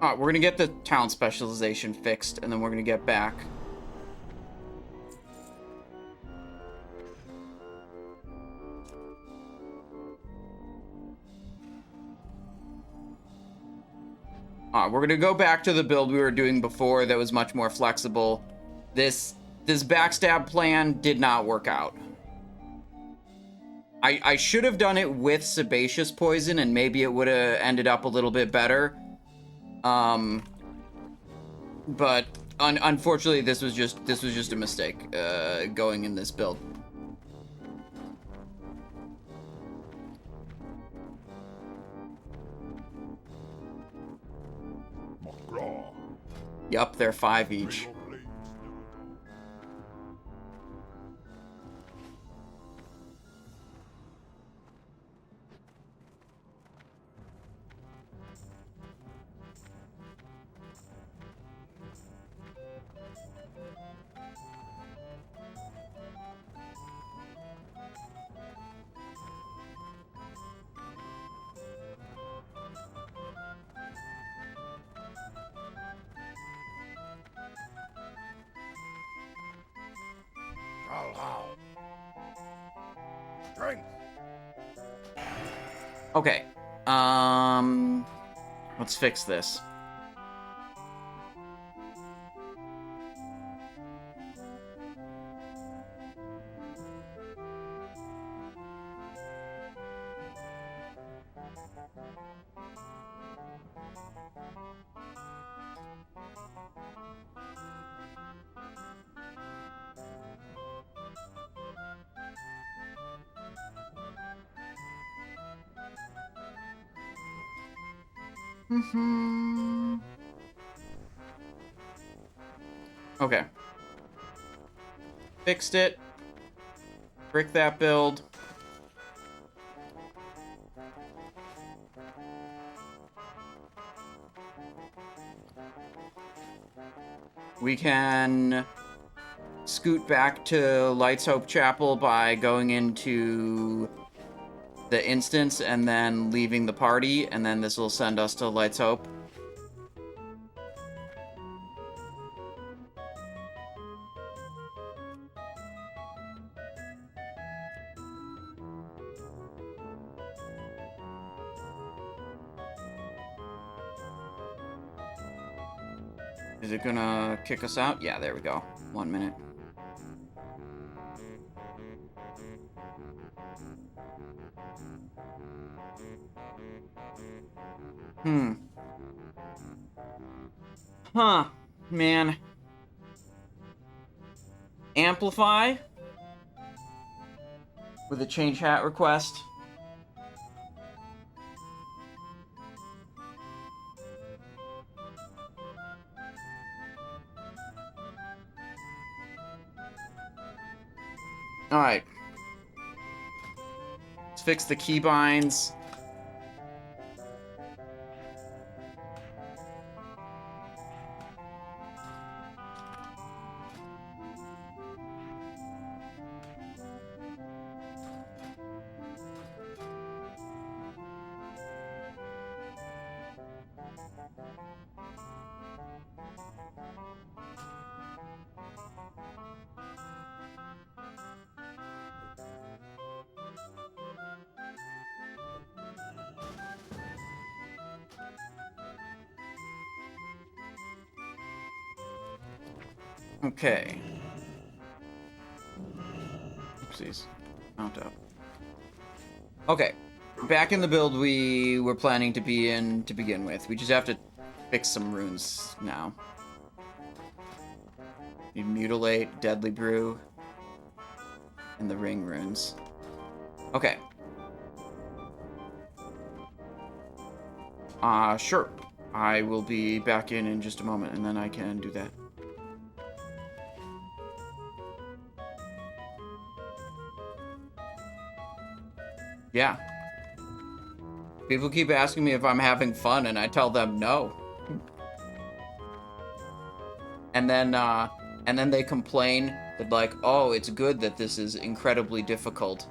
Alright, we're gonna get the talent specialization fixed, and then we're gonna get back. Alright, we're gonna go back to the build we were doing before that was much more flexible. This backstab plan did not work out. I should have done it with sebaceous poison, and maybe it would have ended up a little bit better. But unfortunately, this was just a mistake going in this build. Yup, they're 5 each. Strength. Okay. Let's fix this. Okay. Fixed it. Brick that build. We can scoot back to Lights Hope Chapel by going into the instance and then leaving the party, and then this will send us to Lights Hope. Is it gonna kick us out? Yeah, there we go. 1 minute. Huh, man. Amplify with a change hat request. All right. Let's fix the keybinds. Okay. Oopsies. Mount up. Okay. Back in the build we were planning to be in to begin with. We just have to fix some runes now. You Mutilate, Deadly Brew, and the Ring runes. Okay. Sure. I will be back in just a moment, and then I can do that. Yeah. People keep asking me if I'm having fun, and I tell them no. And then they complain that, like, oh, it's good that this is incredibly difficult.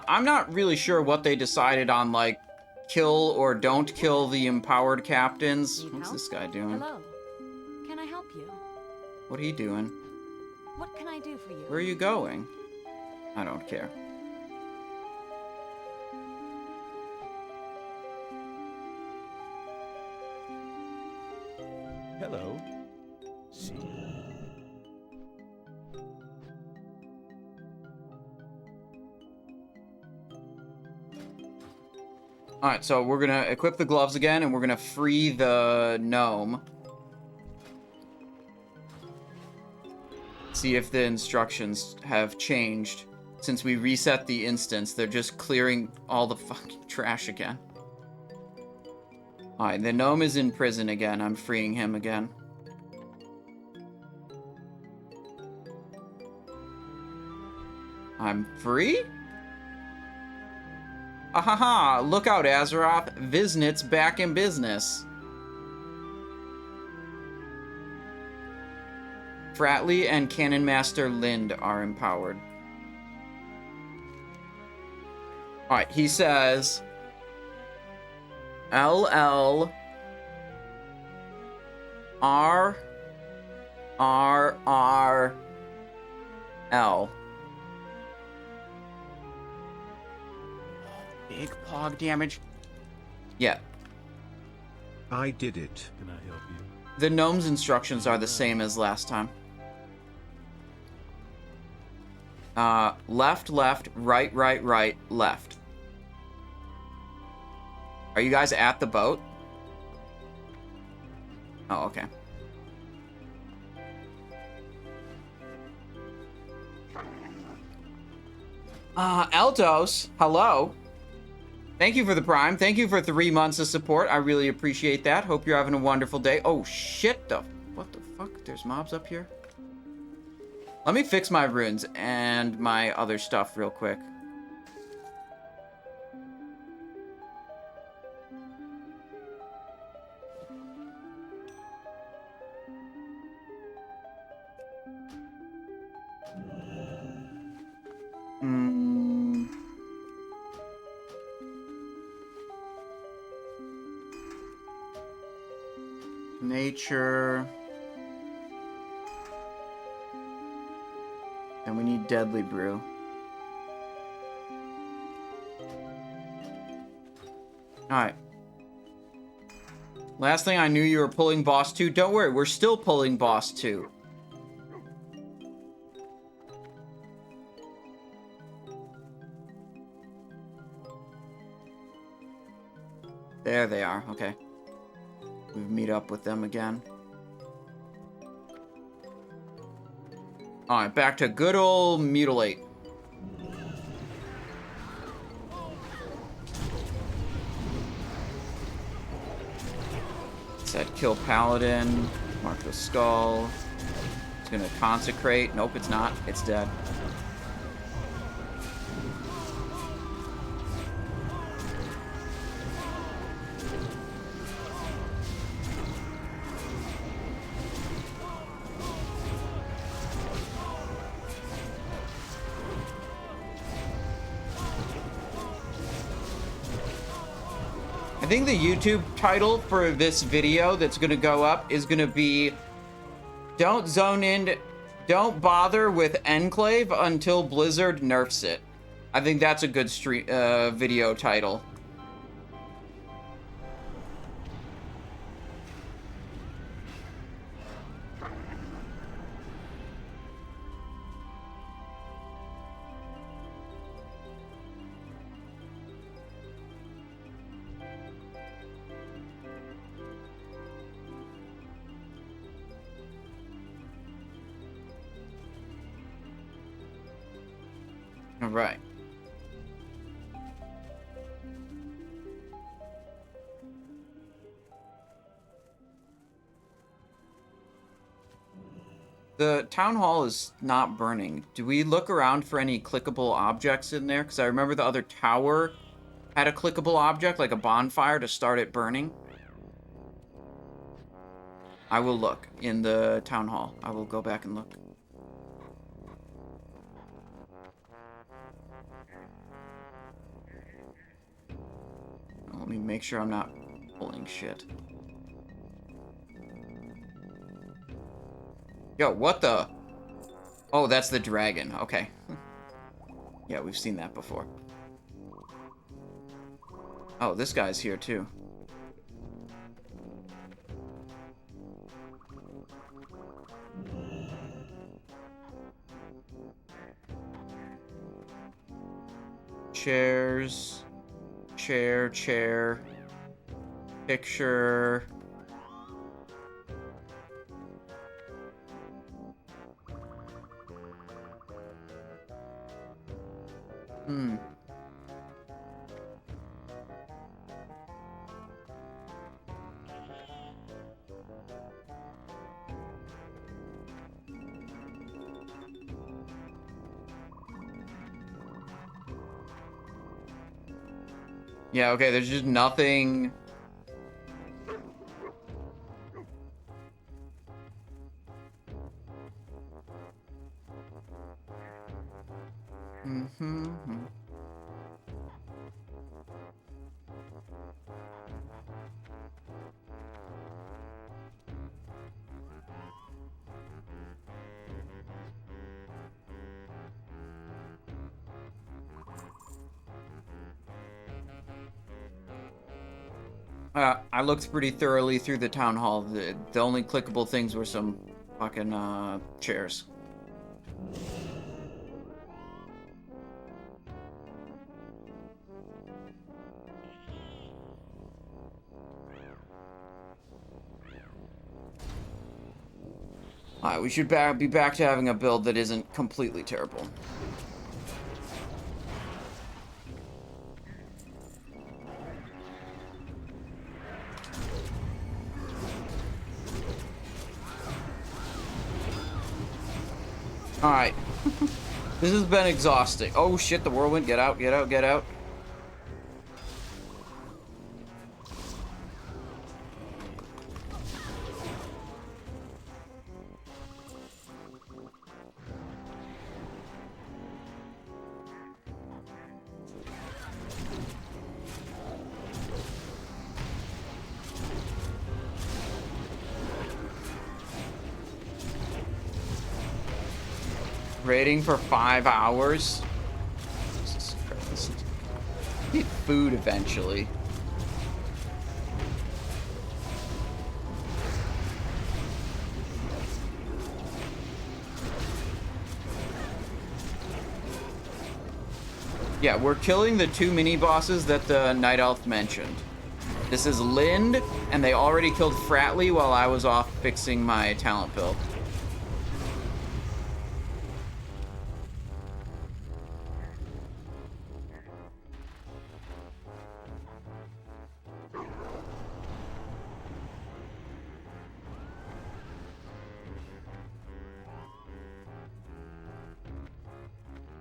I'm not really sure what they decided on, like, kill or don't kill the empowered captains. Need What's help? this guy doing? Hello. Can I help you? What are you doing? What can I do for you? Where are you going? I don't care. Hello. See. Alright, so we're gonna equip the gloves again, and we're gonna free the gnome. See if the instructions have changed. Since we reset the instance, they're just clearing all the fucking trash again. Alright, the gnome is in prison again. I'm freeing him again. I'm free? Ahaha! Look out, Azeroth. Viznit's back in business. Fratley and Cannon Master Lind are empowered. Alright, he says... LL... R... R... R... L. Big pog damage. Yeah. I did it. Can I help you? The gnome's instructions are the same as last time. Left, left, right, right, right, left. Are you guys at the boat? Oh, okay. Eldos, hello. Thank you for the Prime. Thank you for 3 months of support. I really appreciate that. Hope you're having a wonderful day. Oh, shit. What the fuck? There's mobs up here? Let me fix my runes and my other stuff real quick. Nature. And we need Deadly Brew. Alright. Last thing I knew you were pulling boss 2. Don't worry, we're still pulling boss 2. There they are, okay. We meet up with them again. Alright, back to good old Mutilate. Said kill Paladin. Mark the skull. It's gonna consecrate. Nope, it's not. It's dead. I think the YouTube title for this video that's gonna go up is gonna be don't bother with Enclave until Blizzard nerfs it. I think that's a good video title. All right. The town hall is not burning. Do we look around for any clickable objects in there? Because I remember the other tower had a clickable object, like a bonfire, to start it burning. I will look in the town hall. I will go back and look. Let me make sure I'm not pulling shit. Yo, what the? Oh, that's the dragon. Okay. Yeah, we've seen that before. Oh, this guy's here too. Chairs. Chair. Picture. Yeah, okay, there's just nothing. I looked pretty thoroughly through the town hall. The only clickable things were some fucking chairs. Alright, we should be back to having a build that isn't completely terrible. Alright. This has been exhausting. Oh shit, the whirlwind. Get out, get out, get out. Raiding for 5 hours. Jesus Christ. Need food eventually. Yeah, we're killing the 2 mini bosses that the Night Elf mentioned. This is Lind, and they already killed Fratley while I was off fixing my talent build.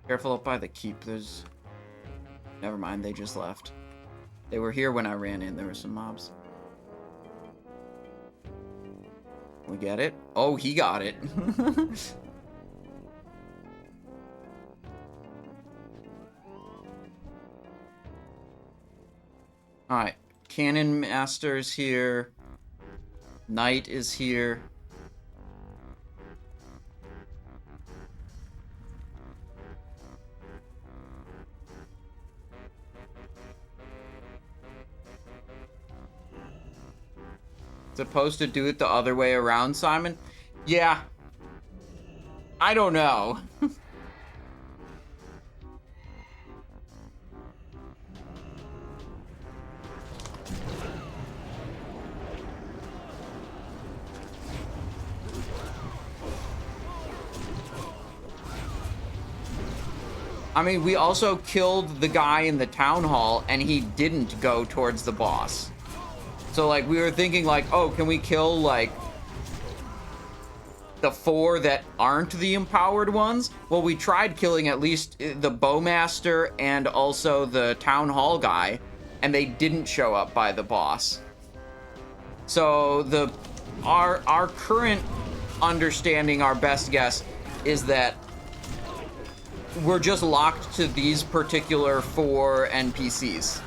Careful up by the keep, there's... Never mind, they just left. They were here when I ran in, there were some mobs. We get it? Oh, he got it. Alright, Cannon Master's here. Knight is here. Supposed to do it the other way around, Simon? Yeah. I don't know. I mean, we also killed the guy in the town hall, and he didn't go towards the boss. So, like, we were thinking, like, oh, can we kill, like, the 4 that aren't the empowered ones, well, we tried killing at least the Bowmaster and also the Town Hall guy, and they didn't show up by the boss. So our current understanding, our best guess, is that we're just locked to these particular 4 NPCs.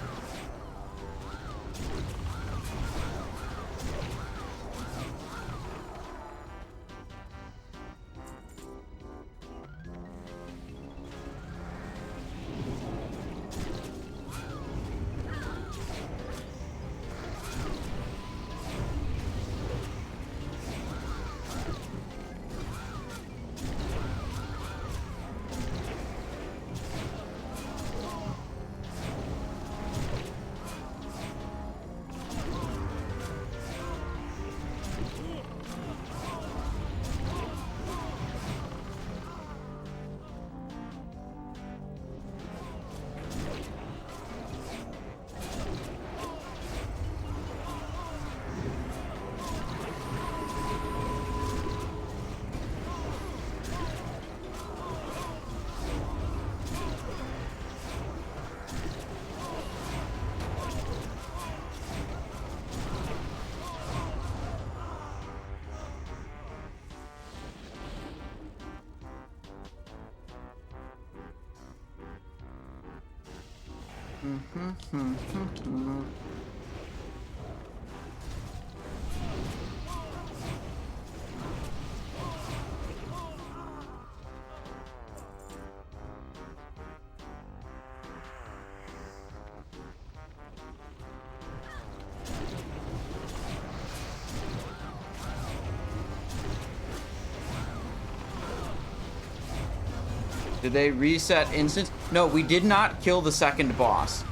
Did they reset instance? No, we did not kill the second boss.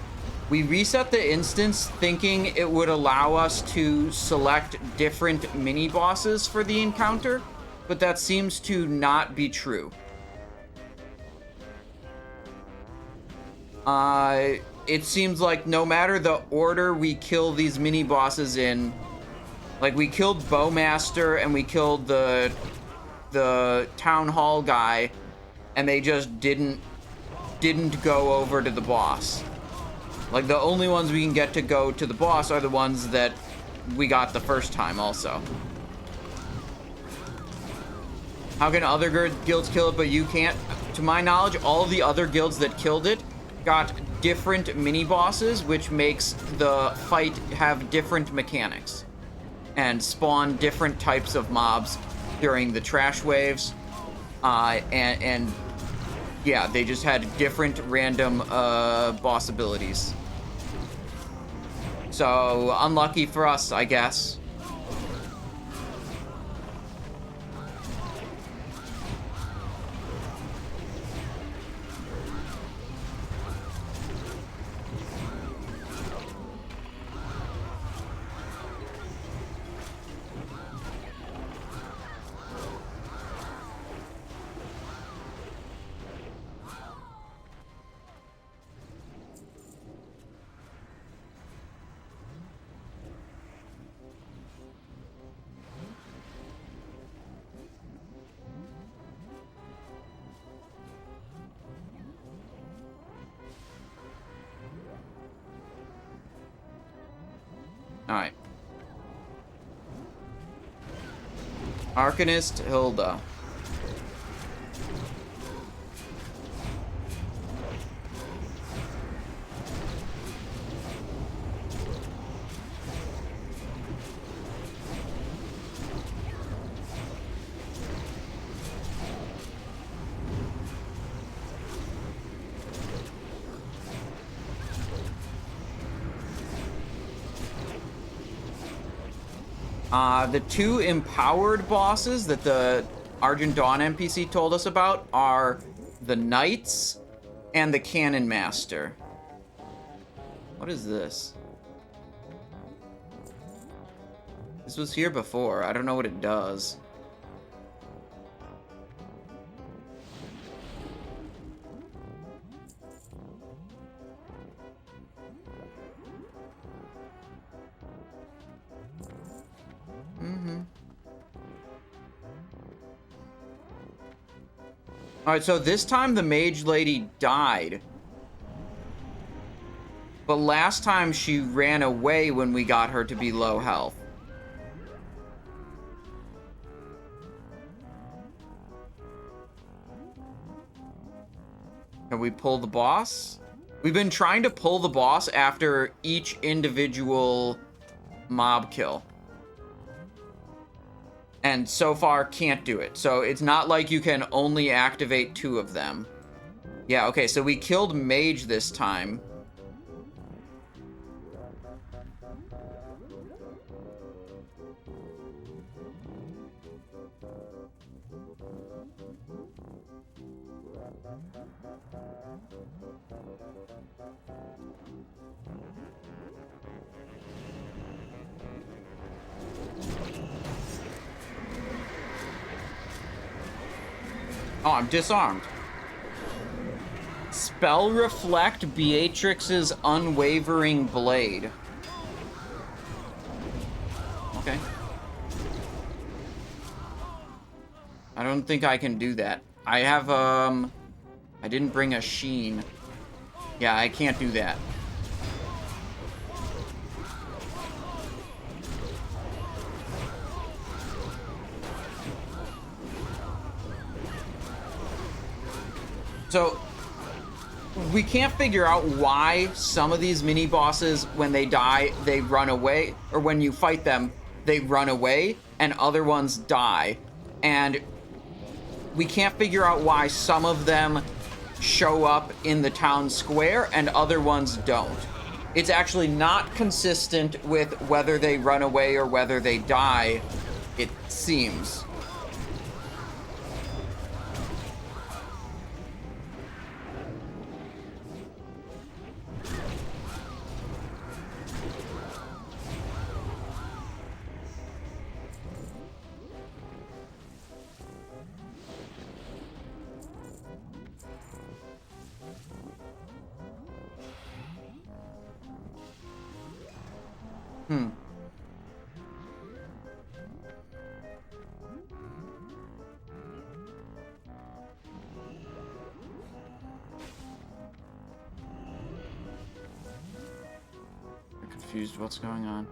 We reset the instance thinking it would allow us to select different mini bosses for the encounter, but that seems to not be true. It seems like no matter the order we kill these mini bosses in, like we killed Bowmaster and we killed the Town Hall guy, and they just didn't go over to the boss. Like, the only ones we can get to go to the boss are the ones that we got the first time also. How can other guilds kill it but you can't? To my knowledge, all of the other guilds that killed it got different mini-bosses, which makes the fight have different mechanics and spawn different types of mobs during the trash waves. And yeah, they just had different random boss abilities. So, unlucky for us, I guess. Alright. Arcanist Hilda. The two empowered bosses that the Argent Dawn NPC told us about are the Knights and the Cannon Master. What is this? This was here before. I don't know what it does. Alright, so this time the mage lady died. But last time she ran away when we got her to be low health. Can we pull the boss? We've been trying to pull the boss after each individual mob kill. And so far can't do it. So it's not like you can only activate 2 of them. Yeah, okay, so we killed mage this time. Oh, I'm disarmed. Spell reflect Beatrix's unwavering blade. Okay. I don't think I can do that. I have, I didn't bring a sheen. Yeah, I can't do that. So, we can't figure out why some of these mini-bosses, when they die, they run away, or when you fight them, they run away, and other ones die. And we can't figure out why some of them show up in the town square and other ones don't. It's actually not consistent with whether they run away or whether they die, it seems. I'm confused what's going on.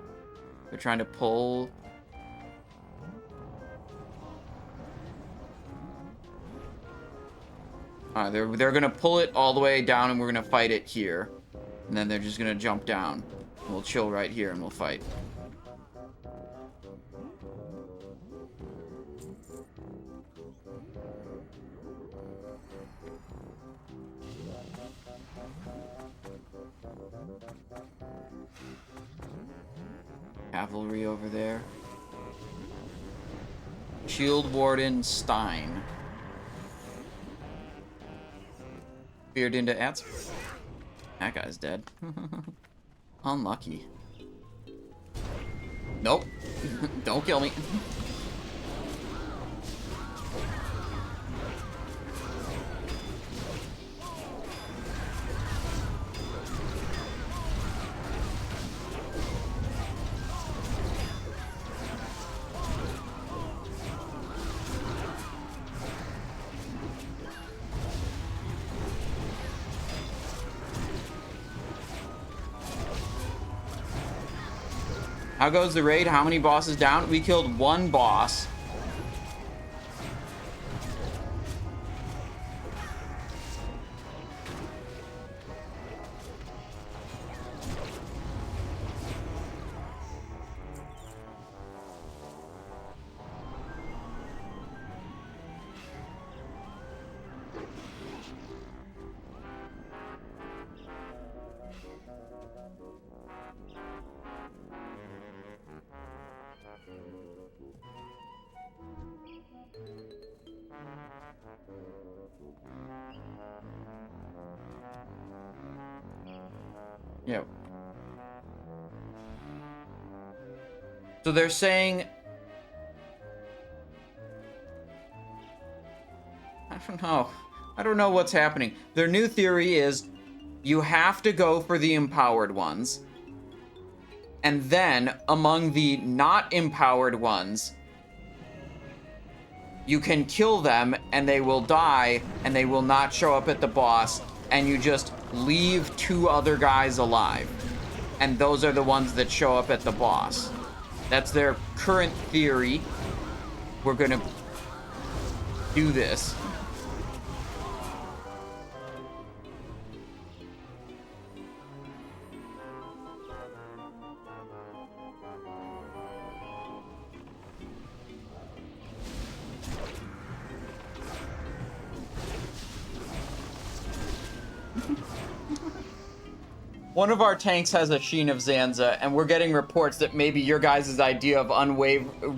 They're trying to pull... they're gonna pull it all the way down and we're gonna fight it here. And then they're just gonna jump down. We'll chill right here and we'll fight. Cavalry over there. Shield Warden Stein. Veered into Ats. That guy's dead. Unlucky. Nope. Don't kill me. How goes the raid? How many bosses down? We killed 1 boss. Yep. So they're saying... I don't know. I don't know what's happening. Their new theory is you have to go for the empowered ones. And then, among the not empowered ones, you can kill them and they will die and they will not show up at the boss, and you just leave 2 other guys alive. And those are the ones that show up at the boss. That's their current theory. We're gonna do this. One of our tanks has a Sheen of Zanza, and we're getting reports that maybe your guys' idea of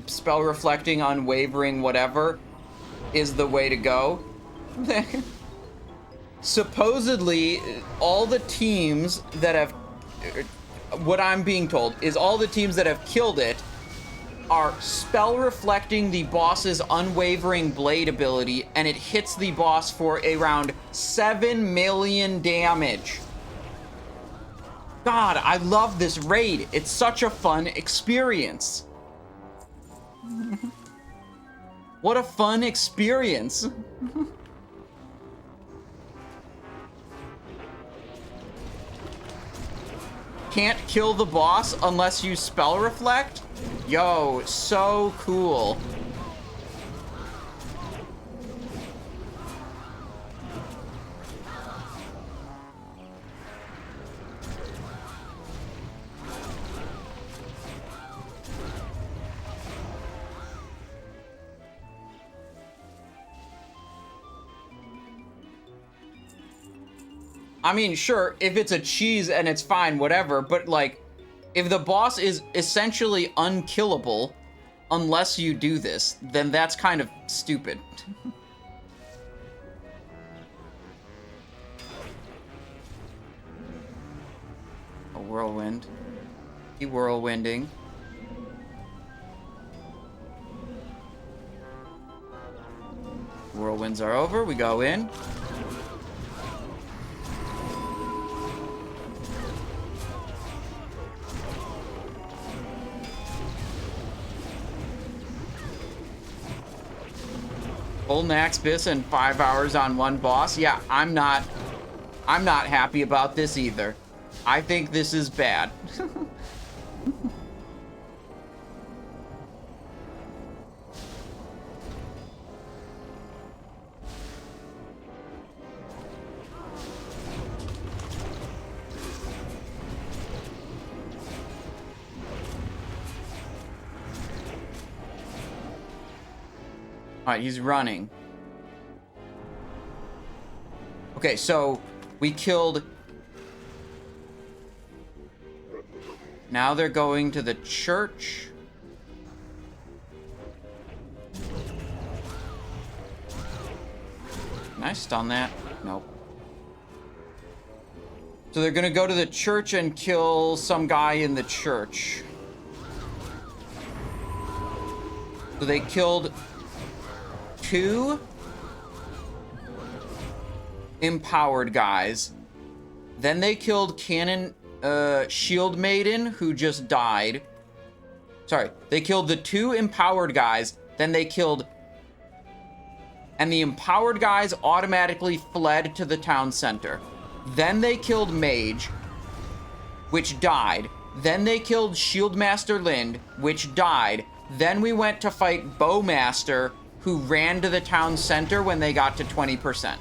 spell reflecting, unwavering, whatever, is the way to go. Supposedly, all the teams that have... What I'm being told is all the teams that have killed it are spell reflecting the boss's unwavering blade ability, and it hits the boss for around 7 million damage. God, I love this raid. It's such a fun experience. What a fun experience. Can't kill the boss unless you spell reflect? Yo, so cool. I mean, sure, if it's a cheese and it's fine, whatever, but like, if the boss is essentially unkillable unless you do this, then that's kind of stupid. A whirlwind. He whirlwinding. Whirlwinds are over, we go in. Full max bis and 5 hours on one boss. Yeah, I'm not happy about this either. I think this is bad. Alright, he's running. Okay, so we killed... Now they're going to the church. Can I stun that? Nope. So they're gonna go to the church and kill some guy in the church. So they killed 2 empowered guys. Then they killed Shield Maiden, who just died. Sorry, they killed the 2 empowered guys. Then they killed... And the empowered guys automatically fled to the town center. Then they killed Mage, which died. Then they killed Shieldmaster Lind, which died. Then we went to fight Bowmaster, who ran to the town center when they got to 20%.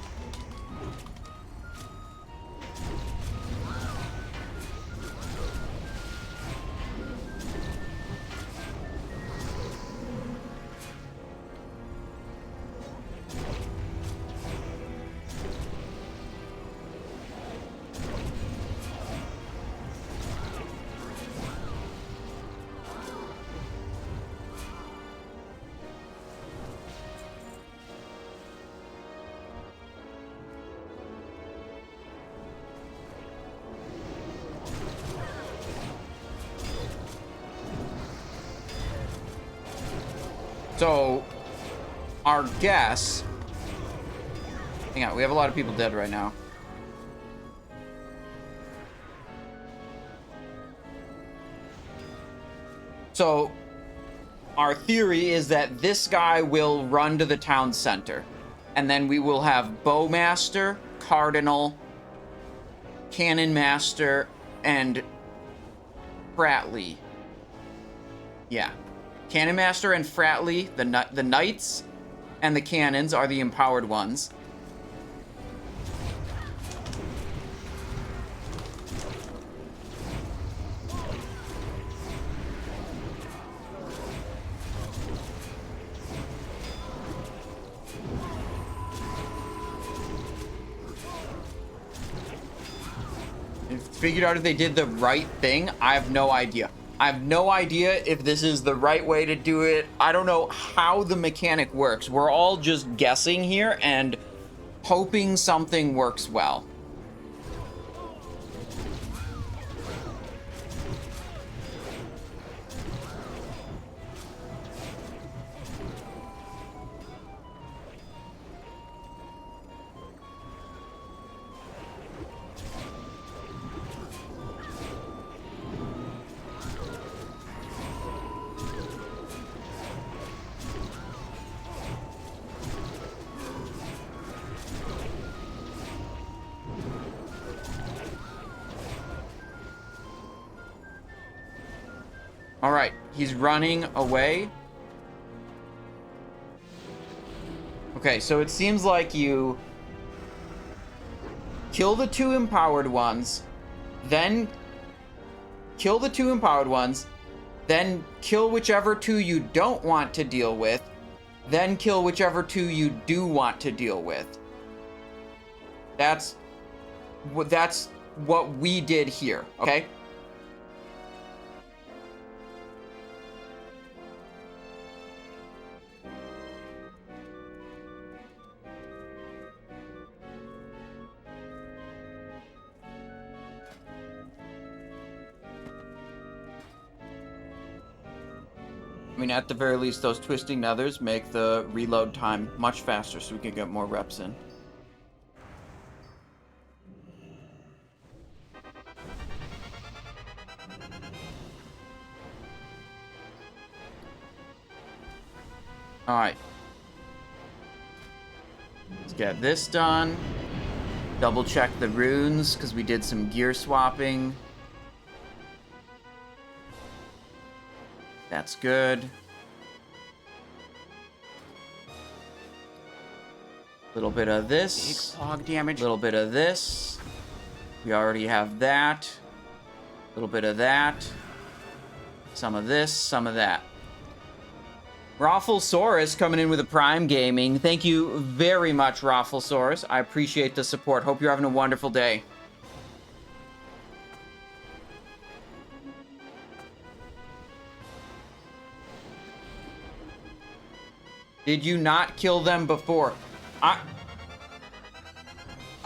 So, our guess... Hang on, we have a lot of people dead right now. So, our theory is that this guy will run to the town center. And then we will have Bowmaster, Cardinal, Cannon Master, and Fratley. Yeah. Cannon Master and Fratley, the Knights and the Cannons are the empowered ones. Figured out if they did the right thing. I have no idea. I have no idea if this is the right way to do it. I don't know how the mechanic works. We're all just guessing here and hoping something works well. All right, he's running away. Okay, so it seems like you kill the two empowered ones, then kill the two empowered ones, then kill whichever two you don't want to deal with, then kill whichever two you do want to deal with. That's what we did here, okay? I mean, at the very least, those twisting nethers make the reload time much faster so we can get more reps in. Alright. Let's get this done. Double check the runes, because we did some gear swapping. That's good. Little bit of this. Big pog damage. Little bit of this. We already have that. Little bit of that. Some of this, some of that. Rafflesaurus coming in with a Prime Gaming. Thank you very much, Rafflesaurus. I appreciate the support. Hope you're having a wonderful day. Did you not kill them before? I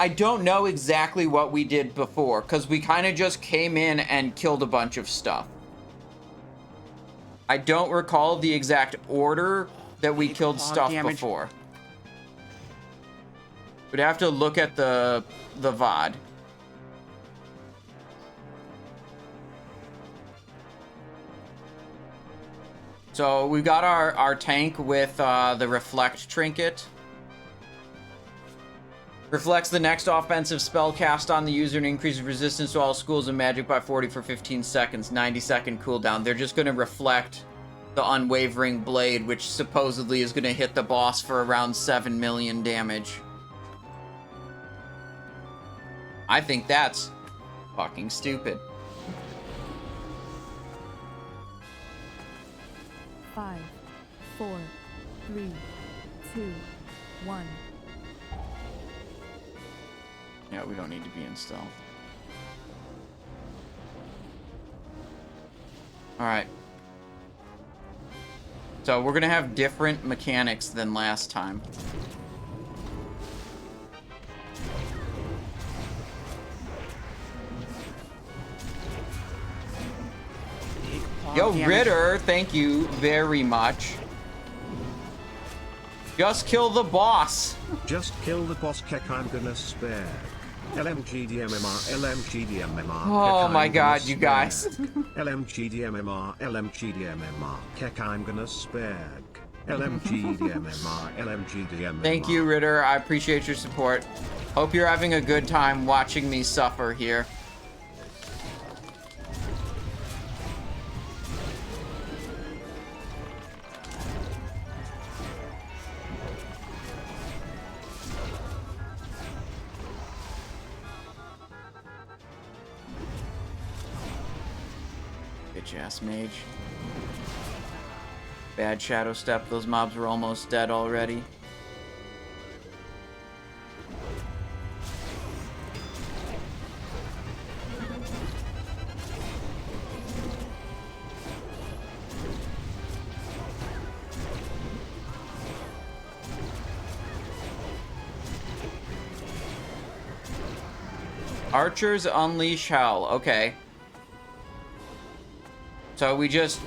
don't know exactly what we did before, because we kind of just came in and killed a bunch of stuff. I don't recall the exact order that we killed stuff before. We'd have to look at the VOD. So we got our tank with the Reflect trinket. Reflects the next offensive spell cast on the user and increases resistance to all schools of magic by 40 for 15 seconds. 90-second cooldown. They're just going to reflect the Unwavering Blade, which supposedly is going to hit the boss for around 7 million damage. I think that's fucking stupid. 5, 4, 3, 2, 1. Yeah, we don't need to be in stealth. Alright. So we're gonna have different mechanics than last time. Yo, Ritter, thank you very much. Just kill the boss. Just kill the boss, Keck, I'm gonna spare. LMGDMMR, LMGDMMR. Oh my god, you guys. LMGDMMR, LMGDMMR. Kek, I'm gonna spag. LMGDMMR, LMGDMMR. Thank you, Ritter. I appreciate your support. Hope you're having a good time watching me suffer here. Bitch ass mage. Bad shadow step. Those mobs were almost dead already. Archers unleash hell. Okay. So we just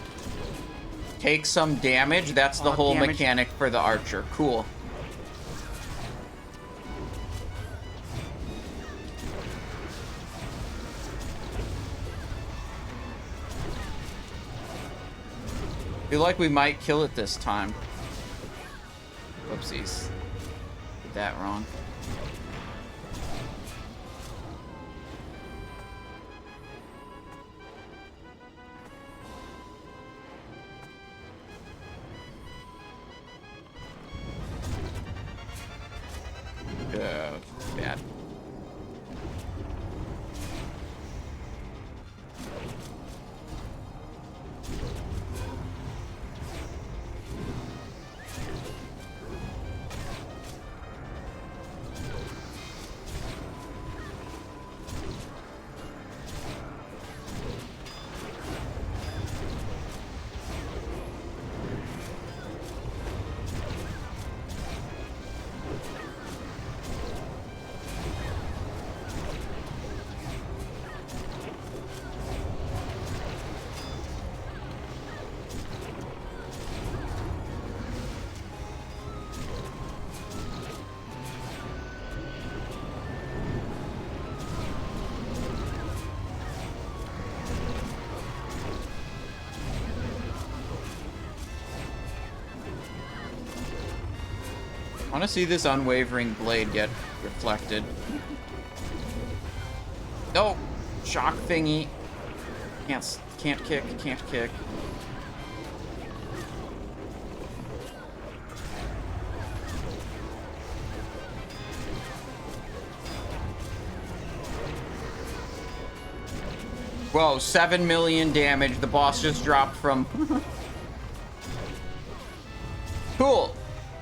take some damage. That's the whole damage. mechanic for the archer. Cool. Feel like we might kill it this time. Whoopsies. Did that wrong. Bad. I want to see this unwavering blade get reflected. No! Shock thingy. Can't kick. Whoa, 7 million damage. The boss just dropped from... Cool.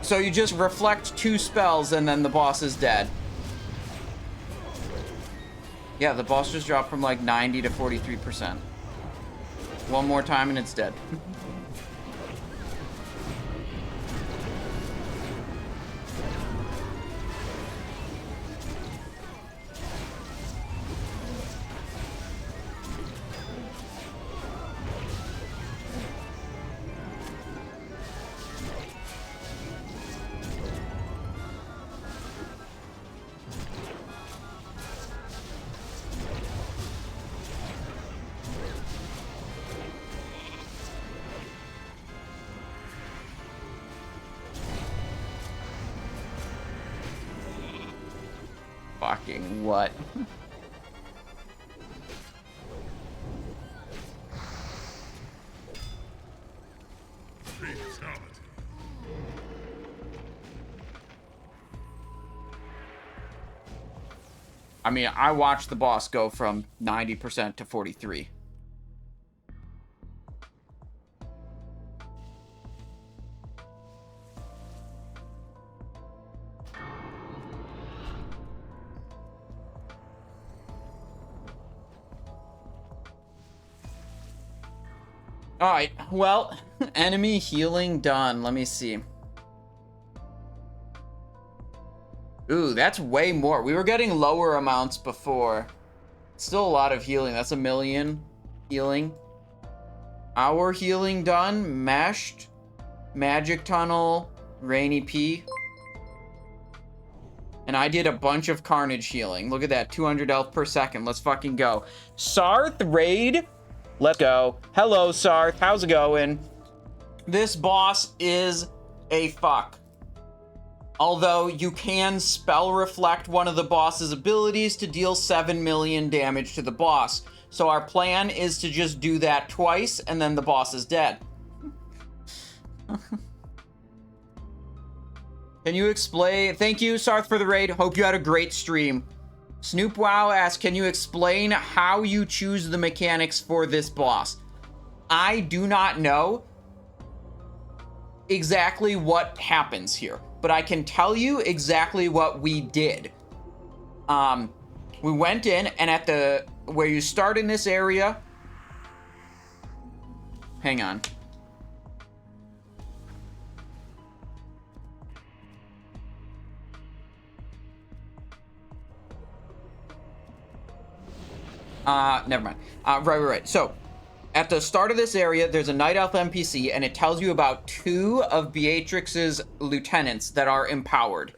So you just reflect 2 spells and then the boss is dead. Yeah, the boss just dropped from like 90 to 43%. One more time and it's dead. Fucking what? I mean, I watched the boss go from 90% to 43. Alright, well, enemy healing done. Let me see. Ooh, that's way more. We were getting lower amounts before. Still a lot of healing. That's 1 million healing. Our healing done. Meshed. Magic Tunnel. Rainy P. And I did a bunch of carnage healing. Look at that, 200 health per second. Let's fucking go. Sarth raid. Let's go. Hello, Sarth. How's it going? This boss is a fuck. Although you can spell reflect one of the boss's abilities to deal 7 million damage to the boss. So our plan is to just do that twice and then the boss is dead. Can you explain? Thank you, Sarth, for the raid. Hope you had a great stream. Snoop Wow asks, can you explain how you choose the mechanics for this boss? I do not know exactly what happens here, but I can tell you exactly what we did. We went in and at the where you start in this area. Hang on. Never mind. Right. So, at the start of this area, there's a Night Elf NPC, and it tells you about 2 of Beatrix's lieutenants that are empowered.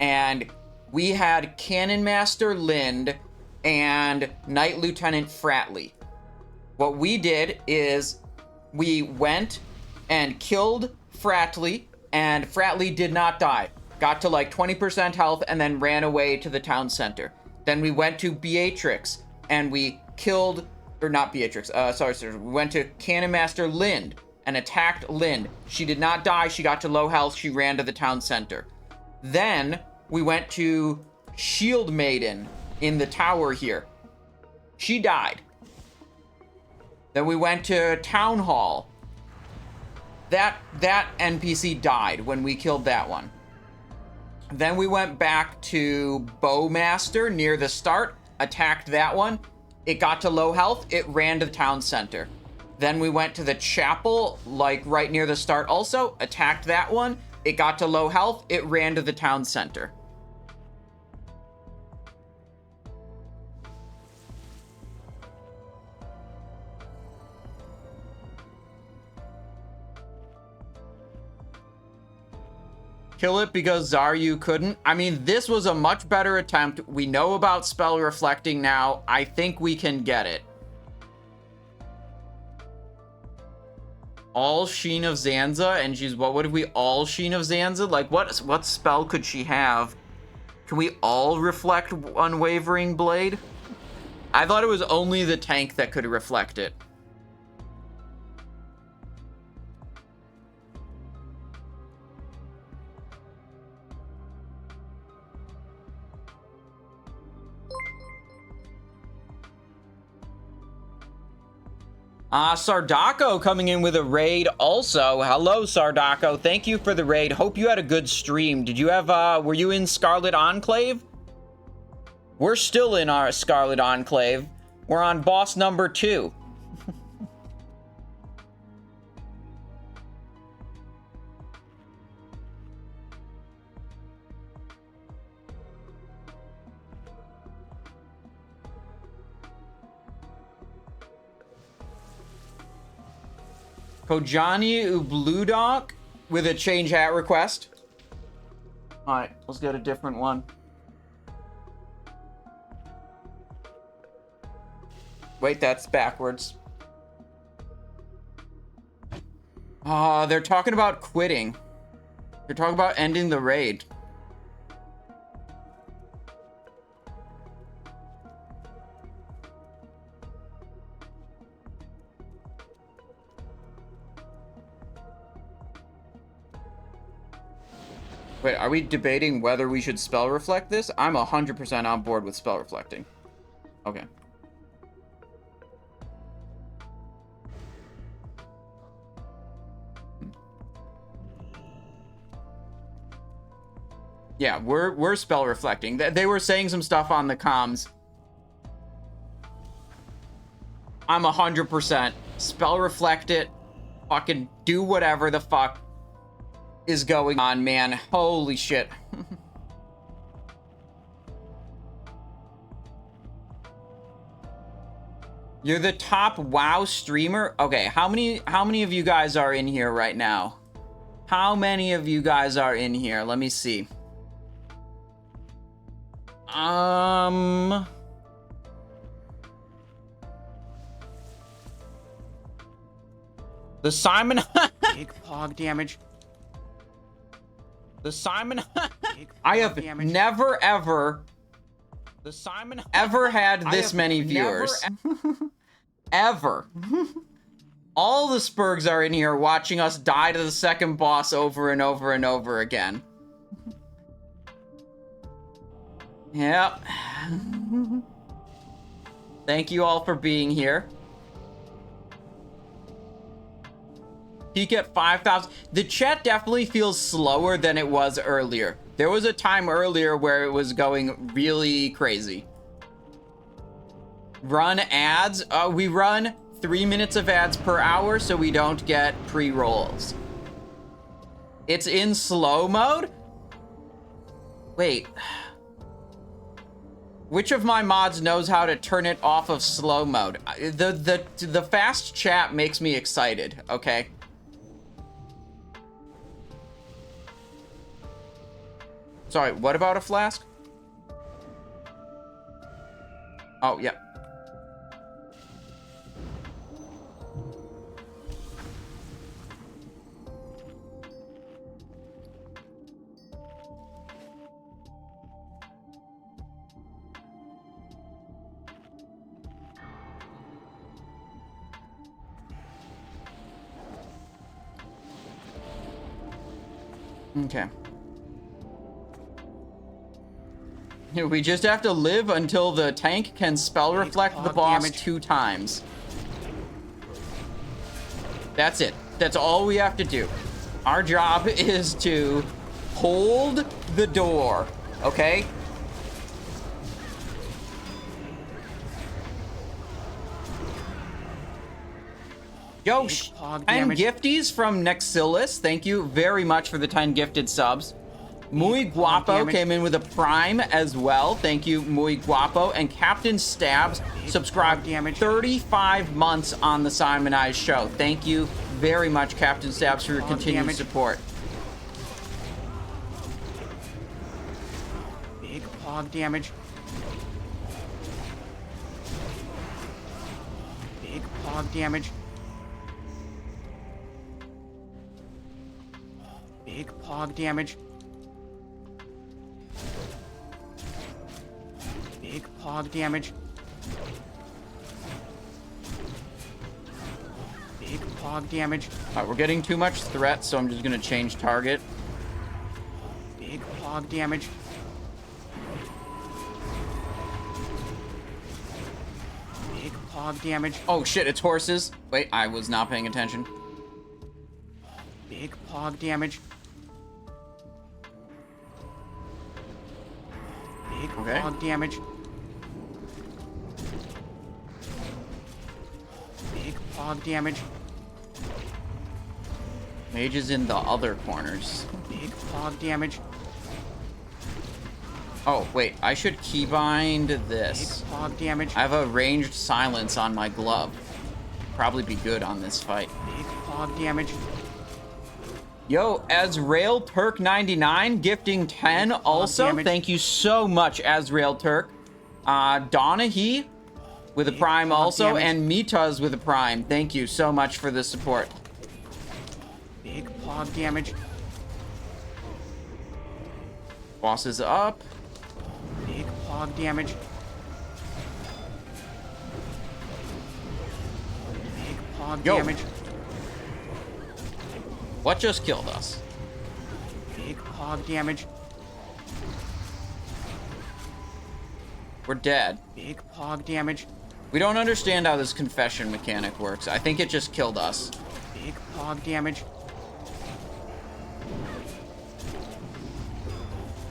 And we had Cannon Master Lind and Knight Lieutenant Fratley. What we did is we went and killed Fratley, and Fratley did not die. Got to like 20% health and then ran away to the town center. Then we went to Beatrix and we killed, or not Beatrix, sorry. We went to Cannon Master Lind and attacked Lind. She did not die. She got to low health. She ran to the town center. Then we went to Shield Maiden in the tower here. She died. Then we went to Town Hall. That NPC died when we killed that one. Then we went back to Bowmaster near the start, attacked that one. It got to low health. It ran to the town center. Then we went to the chapel, like right near the start also, attacked that one. It got to low health. It ran to the town center. Kill it because Zaryu couldn't. I mean, this was a much better attempt. We know about spell reflecting now. I think we can get it. All Sheen of Zanza, and she's what if we all Sheen of Zanza? Like what spell could she have? Can we all reflect Unwavering Blade? I thought it was only the tank that could reflect it. Sardako coming in with a raid also. Hello, Sardako. Thank you for the raid. Hope you had a good stream. Did you have, were you in Scarlet Enclave? We're still in our Scarlet Enclave. We're on boss number 2. Kojani Ubludok with a change hat request. Alright, let's get a different one. Wait, that's backwards. They're talking about quitting. They're talking about ending the raid. Wait, are we debating whether we should spell reflect this? I'm 100% on board with spell reflecting. Okay. Yeah, we're spell reflecting. They were saying some stuff on the comms. I'm 100% spell reflect it. Fucking do whatever the fuck is going on, man. Holy shit. You're the top WoW streamer? Okay, how many of you guys are in here right now? How many of you guys are in here? Let me see. The Simon. Big pog damage. The Simon. Big I pog have damage. never ever. The Simon ever had this many viewers. Ever. All the Spurgs are in here watching us die to the second boss over and over and over again. Yep. Thank you all for being here. Peak at 5,000. The chat definitely feels slower than it was earlier. There was a time earlier where it was going really crazy. Run ads. We run 3 minutes of ads per hour so we don't get pre-rolls. It's in slow mode? Wait. Which of my mods knows how to turn it off of slow mode? The fast chat makes me excited, okay? Sorry, what about a flask? Oh, yeah. Okay. We just have to live until the tank can spell reflect the boss 2 times. That's it. That's all we have to do. Our job is to hold the door, okay? Gauche, 10 gifties from Nexillus. Thank you very much for the 10 gifted subs. Muy Guapo came in with a prime as well. Thank you, Muy Guapo. And Captain Stabs subscribed 35 months on the Simon Eyes show. Thank you very much, Captain Stabs, for your continued support. Big pog damage. Big pog damage. Big pog damage. Big pog damage. Big pog damage. Alright, we're getting too much threat, so I'm just gonna change target. Big pog damage. Big pog damage. Oh shit, it's horses. Wait, I was not paying attention. Big pog damage. Big pog damage. Big pog damage. Mage is in the other corners. Big pog damage. Oh, wait, I should keybind this. Big pog damage. I have a ranged silence on my glove. Probably be good on this fight. Big pog damage. Yo, Azrael Turk 99 gifting 10 also. Damage. Thank you so much, Azrael Turk. Donahy with a prime also, damage. and Mitaz with a prime. Thank you so much for the support. Big pog damage. Boss is up. Big pog damage. Big pog Yo. damage. What just killed us? Big pog damage. We're dead. Big pog damage. We don't understand how this confession mechanic works. I think it just killed us. Big pog damage.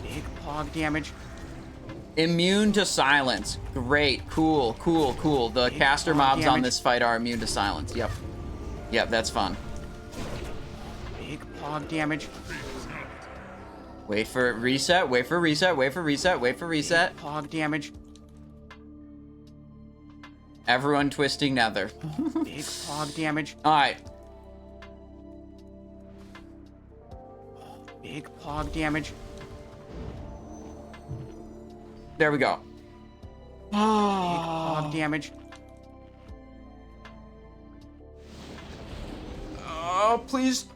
Big pog damage. Immune to silence. Great. Cool. Cool. Cool. The Big caster pog mobs on damage. this fight are immune to silence. Yep. Yep, that's fun. Big pog damage. Wait for it. Reset. Wait for reset. Wait for reset. Wait for reset. Pog damage. Everyone twisting nether. Big pog damage. Alright. Big pog damage. There we go. Big pog damage. Oh, please.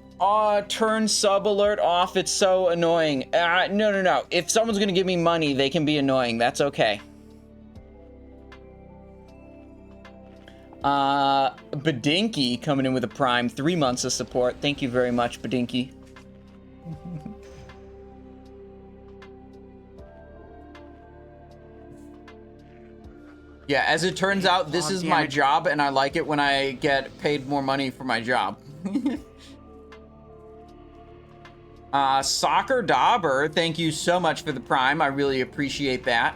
Turn sub alert off. It's so annoying. No. If someone's gonna give me money, they can be annoying. That's okay. Badinky coming in with a prime. 3 months of support. Thank you very much, Badinky. Yeah, as it turns out, this is my job, and I like it when I get paid more money for my job. Soccer Dauber, thank you so much for the prime. I really appreciate that.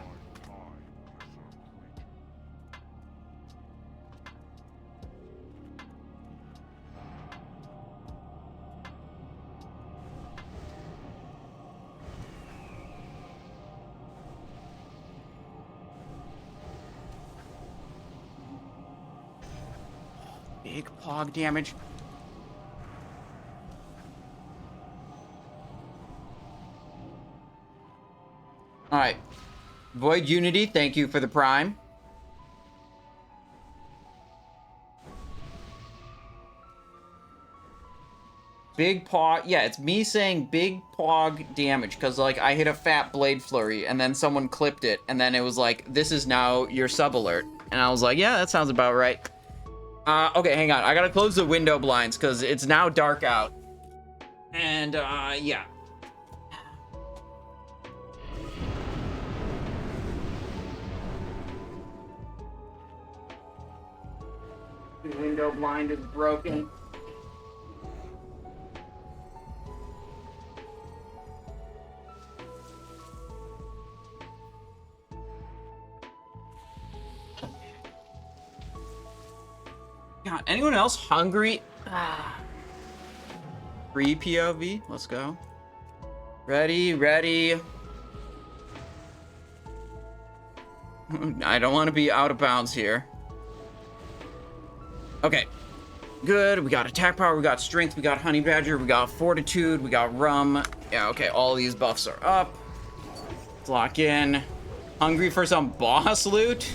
Big pog damage. All right. Void Unity, thank you for the prime. Big pog. Yeah, it's me saying big pog damage because, like, I hit a fat blade flurry and then someone clipped it and then it was like, this is now your sub alert. And I was like, yeah, that sounds about right. Okay, hang on. I gotta close the window blinds because it's now dark out. And, yeah. The window blind is broken. God, anyone else hungry? Free POV, let's go. Ready. I don't want to be out of bounds here. Okay, good. We got attack power, we got strength, we got honey badger, we got fortitude, we got rum. Yeah, okay, all these buffs are up. Let's lock in. Hungry for some boss loot?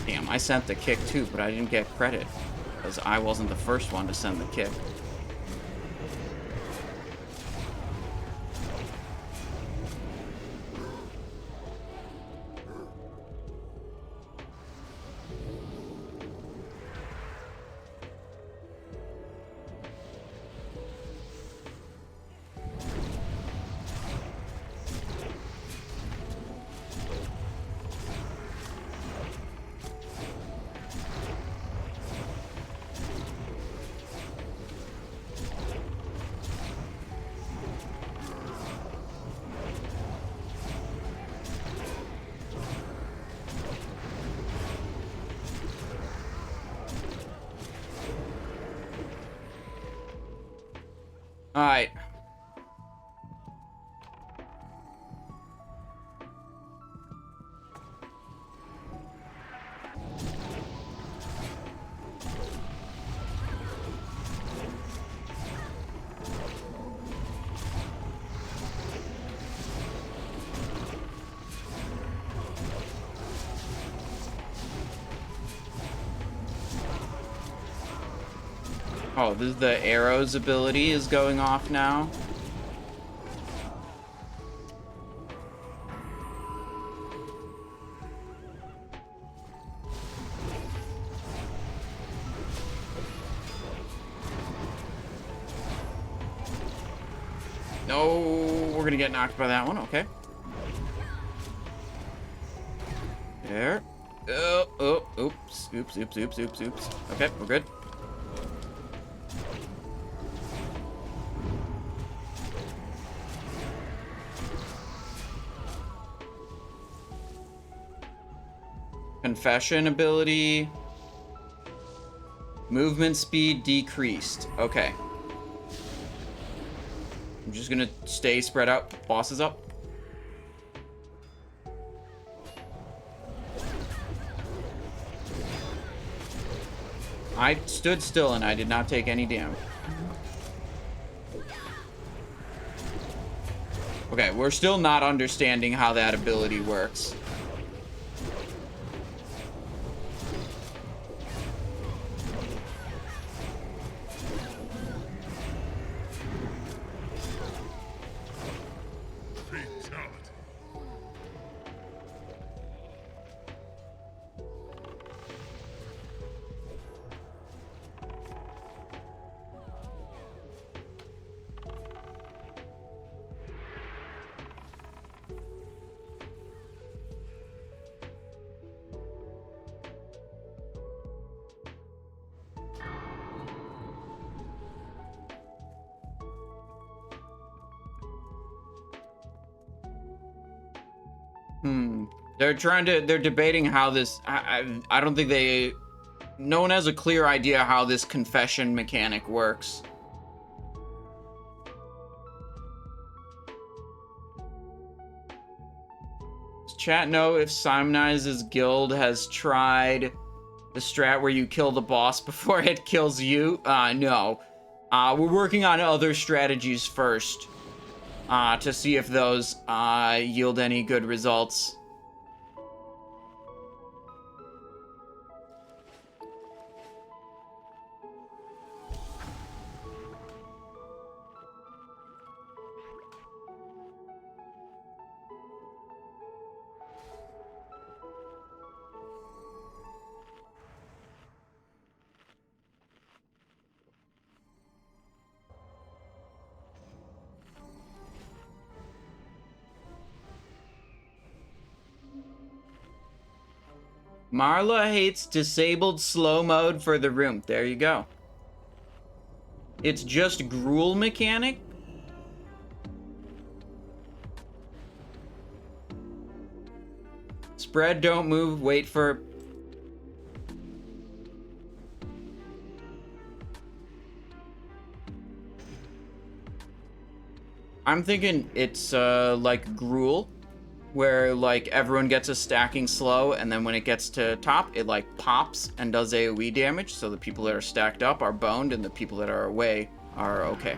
Damn, I sent the kick too, but I didn't get credit because I wasn't the first one to send the kick. All right. Oh, this is the arrows ability is going off now. No, we're gonna get knocked by that one. Okay. There. Oh, oops. Okay, we're good. Confession ability. Movement speed decreased. Okay. I'm just gonna stay spread out. Boss is up. I stood still and I did not take any damage. Okay, we're still not understanding how that ability works. They're debating how this, I don't think no one has a clear idea how this confession mechanic works. Does chat know if Simonize's guild has tried the strat where you kill the boss before it kills you? No. We're working on other strategies first, to see if those, yield any good results. Marla hates disabled slow mode for the room. There you go. It's just gruel mechanic? Spread, don't move, wait for... I'm thinking it's, like gruel, where, like, everyone gets a stacking slow, and then when it gets to top, it, like, pops and does AoE damage, so the people that are stacked up are boned, and the people that are away are okay.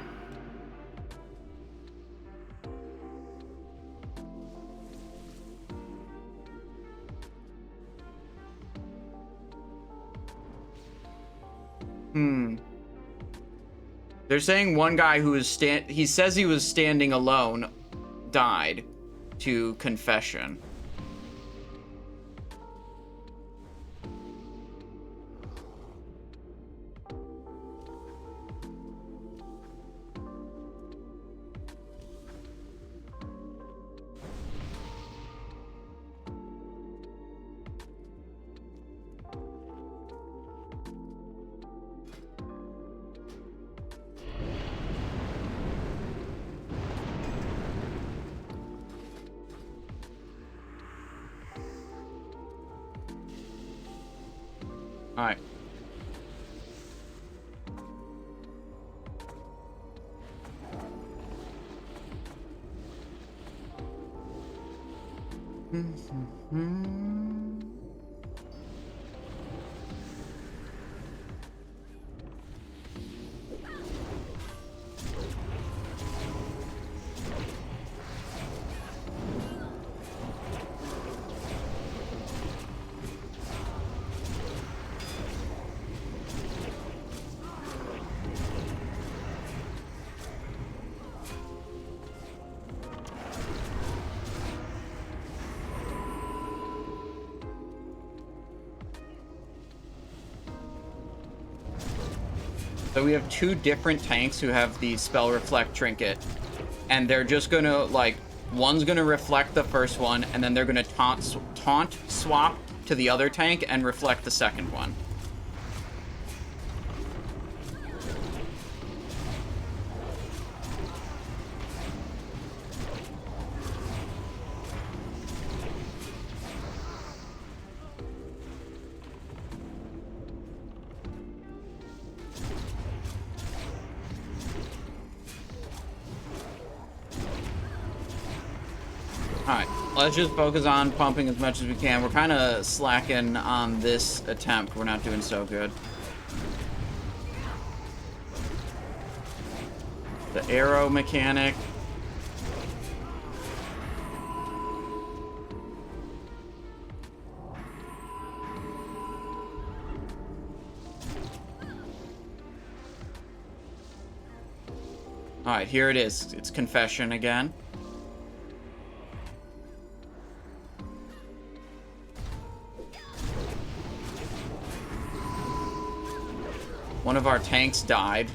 They're saying one guy who is he says he was standing alone died to confession. All right. So we have two different tanks who have the spell reflect trinket, and they're just gonna, like, one's gonna reflect the first one, and then they're gonna taunt swap to the other tank and reflect the second one. Let's just focus on pumping as much as we can. We're kind of slacking on this attempt. We're not doing so good. The arrow mechanic. All right, here it is. It's confession again. One of our tanks died.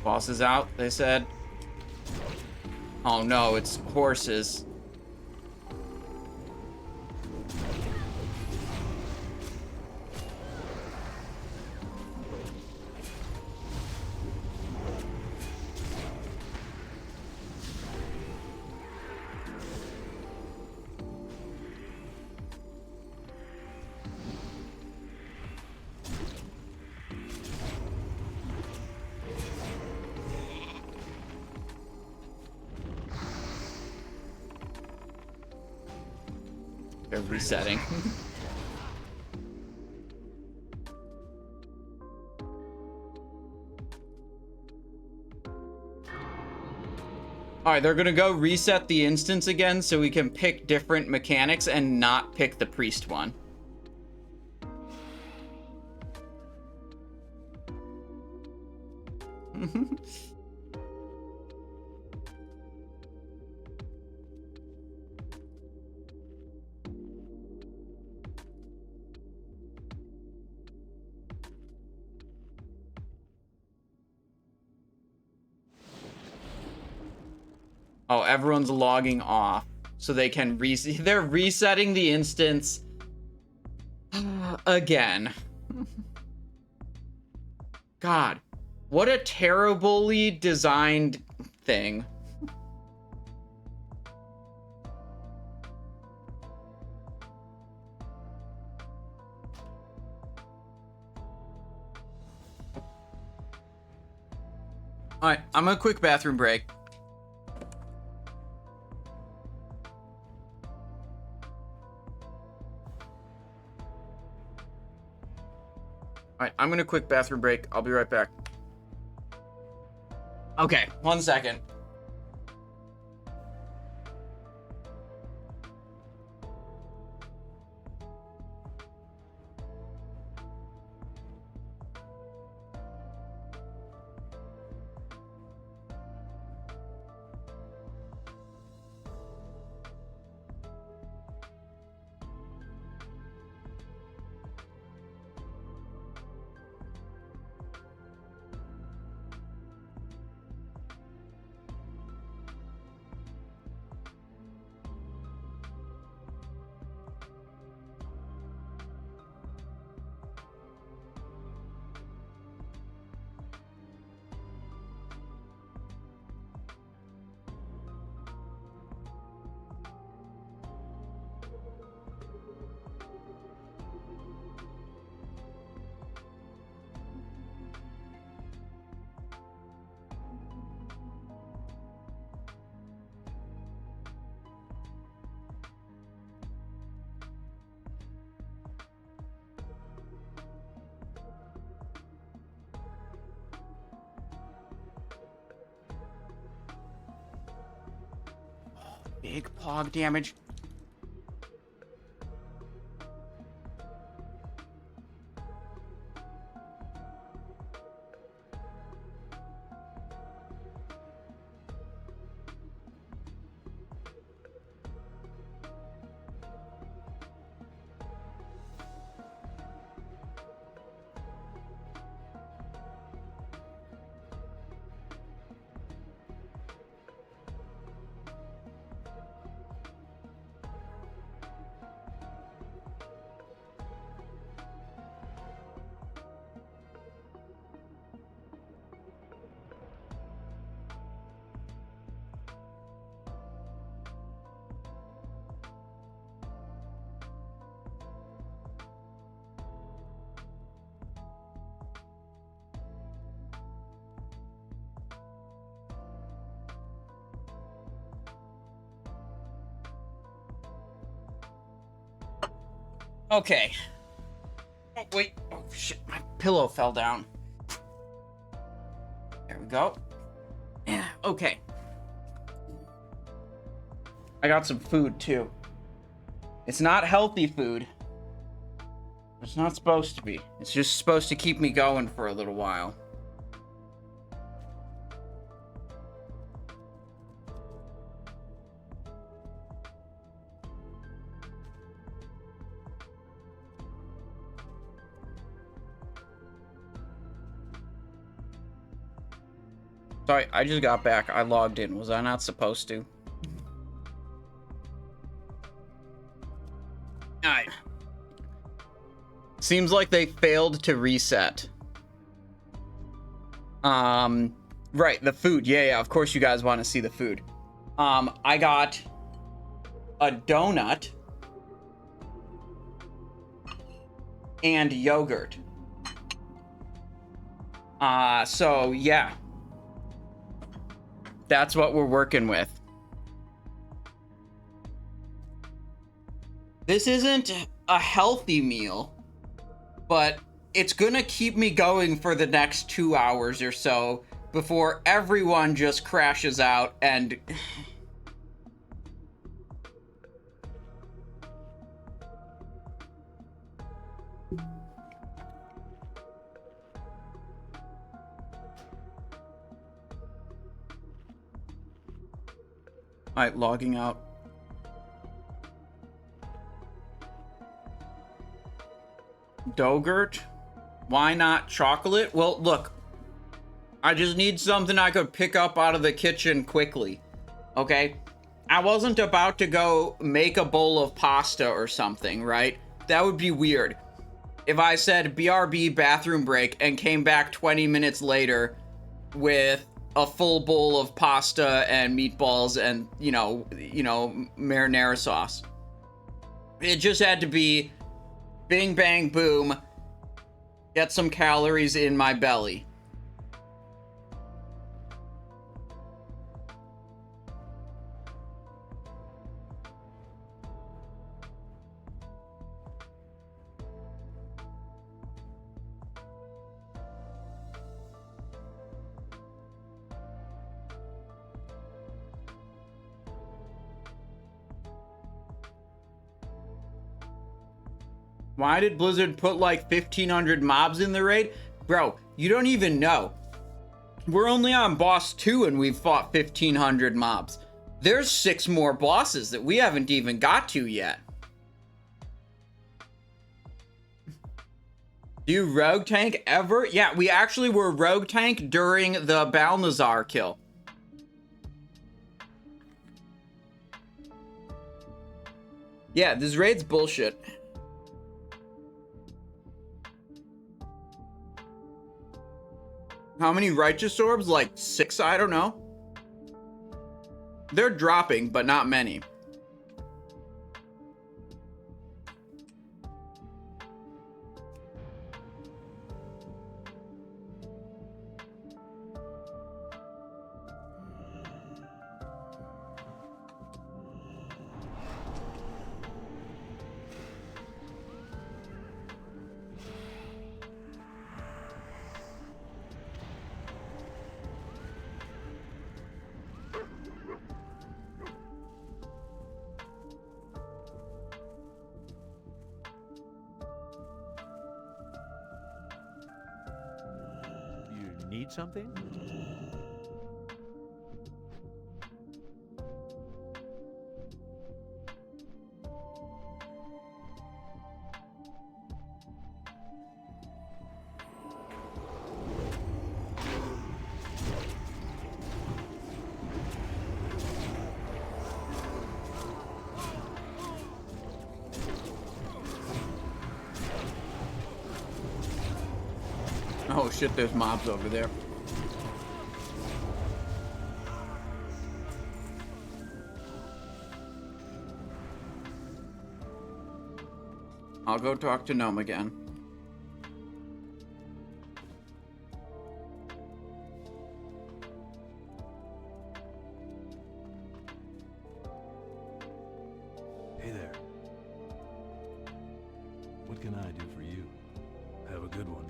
Boss is out, they said. Oh no, it's horses. They're resetting. Alright, they're gonna go reset the instance again so we can pick different mechanics and not pick the priest one. Oh, everyone's logging off so they can they're resetting the instance again. God, what a terribly designed thing. All right, I'm gonna quick bathroom break. Alright, I'm gonna quick bathroom break. I'll be right back. Okay, 1 second. Big pog damage. Okay. Oh, wait. Oh, shit. My pillow fell down. There we go. Yeah, okay. I got some food too. It's not healthy food. It's not supposed to be. It's just supposed to keep me going for a little while. Sorry, I just got back. I logged in. Was I not supposed to? Alright. Seems like they failed to reset. Right, the food. Yeah, of course you guys want to see the food. I got a donut and yogurt. So yeah. That's what we're working with. This isn't a healthy meal, but it's gonna keep me going for the next 2 hours or so before everyone just crashes out and... Alright, logging out. Dogurt? Why not chocolate? Well, look. I just need something I could pick up out of the kitchen quickly. Okay? I wasn't about to go make a bowl of pasta or something, right? That would be weird. If I said BRB bathroom break and came back 20 minutes later with a full bowl of pasta and meatballs and, you know, marinara sauce. It just had to be bing, bang, boom, get some calories in my belly. Why did Blizzard put like 1,500 mobs in the raid? Bro, you don't even know. We're only on boss 2 and we've fought 1,500 mobs. There's 6 more bosses that we haven't even got to yet. Do you rogue tank ever? Yeah, we actually were rogue tank during the Balnazzar kill. Yeah, this raid's bullshit. How many righteous orbs? Like 6, I don't know. They're dropping, but not many. Need something? Oh shit, there's mobs over there. I'll go talk to Gnome again. Hey there. What can I do for you? Have a good one.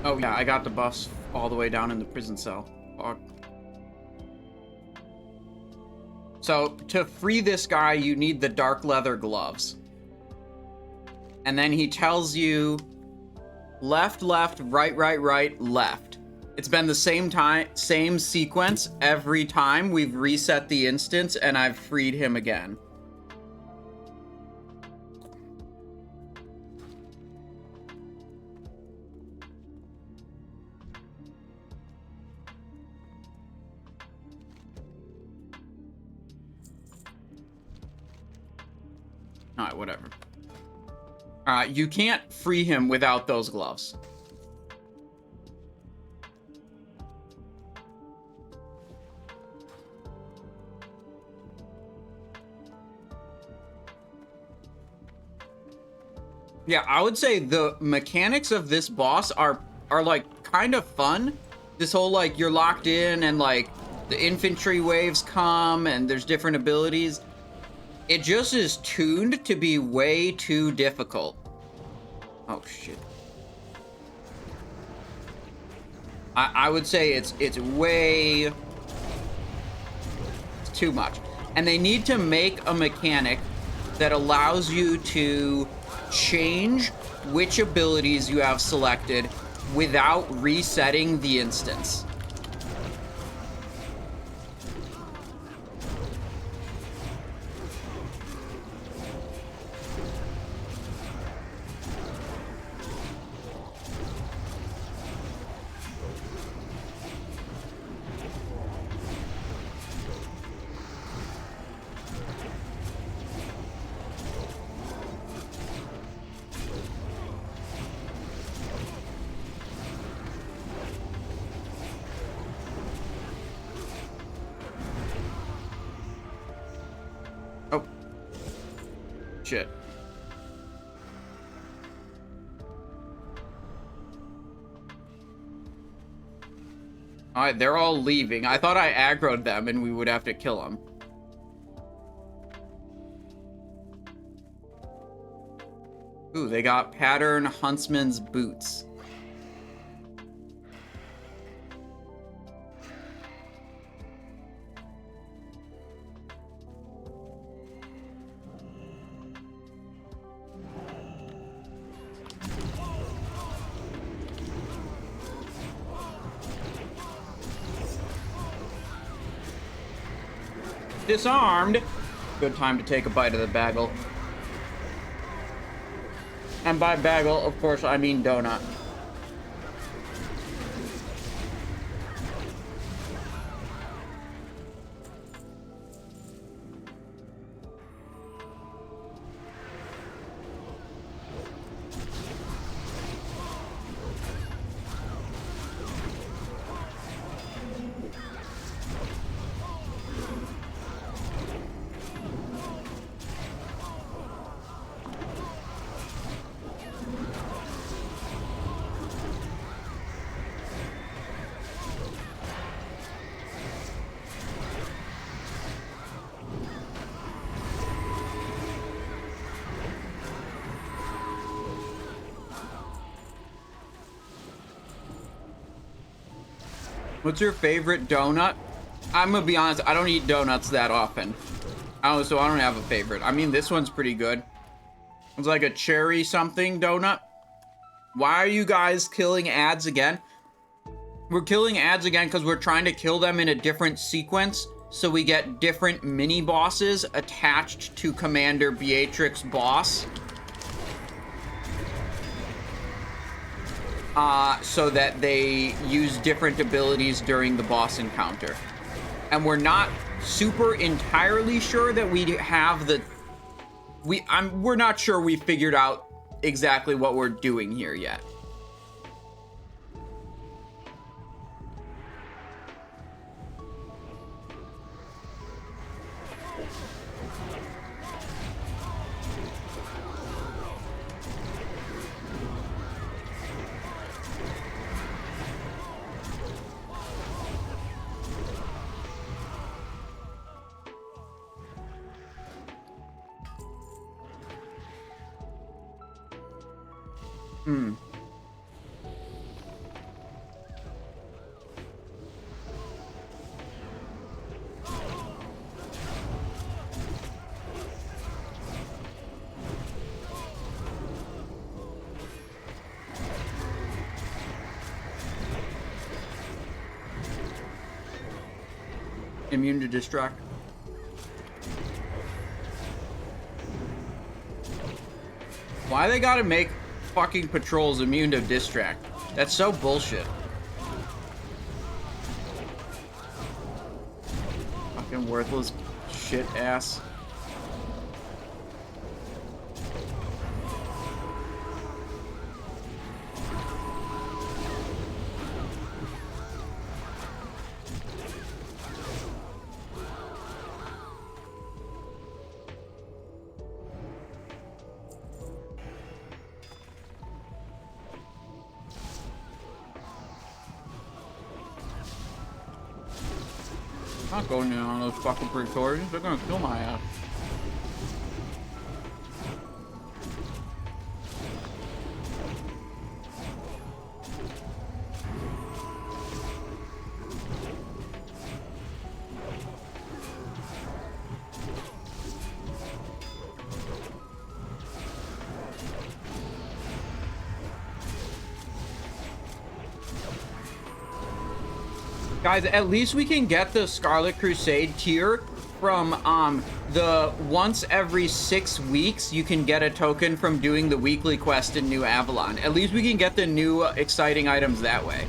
Oh yeah, I got the buffs all the way down in the prison cell. Fuck. So to free this guy, you need the dark leather gloves. And then he tells you left, left, right, right, right, left. It's been the same sequence every time we've reset the instance and I've freed him again. Alright, whatever. You can't free him without those gloves. Yeah, I would say the mechanics of this boss are like kind of fun. This whole like you're locked in and like the infantry waves come and there's different abilities. It just is tuned to be way too difficult. Oh shit. I would say it's way... It's too much. And they need to make a mechanic that allows you to change which abilities you have selected without resetting the instance. Shit. Alright, they're all leaving. I thought I aggroed them and we would have to kill them. Ooh, they got pattern huntsman's boots. Disarmed. Good time to take a bite of the bagel. And by bagel, of course, I mean donut. What's your favorite donut? I'm gonna be honest, I don't eat donuts that often. So I don't have a favorite. I mean, this one's pretty good. It's like a cherry something donut. Why are you guys killing ads again? We're killing ads again because we're trying to kill them in a different sequence so we get different mini bosses attached to Commander Beatrix boss. So that they use different abilities during the boss encounter. And we're not super entirely sure that we have the... We're not sure we figured out exactly what we're doing here yet. Immune to distract. Why they gotta make fucking patrols immune to distract? That's so bullshit. Fucking worthless shit ass. I'm not going in on those fucking Praetorians. They're gonna kill my ass. Guys, at least we can get the Scarlet Crusade tier from the once every 6 weeks you can get a token from doing the weekly quest in New Avalon. At least we can get the new exciting items that way.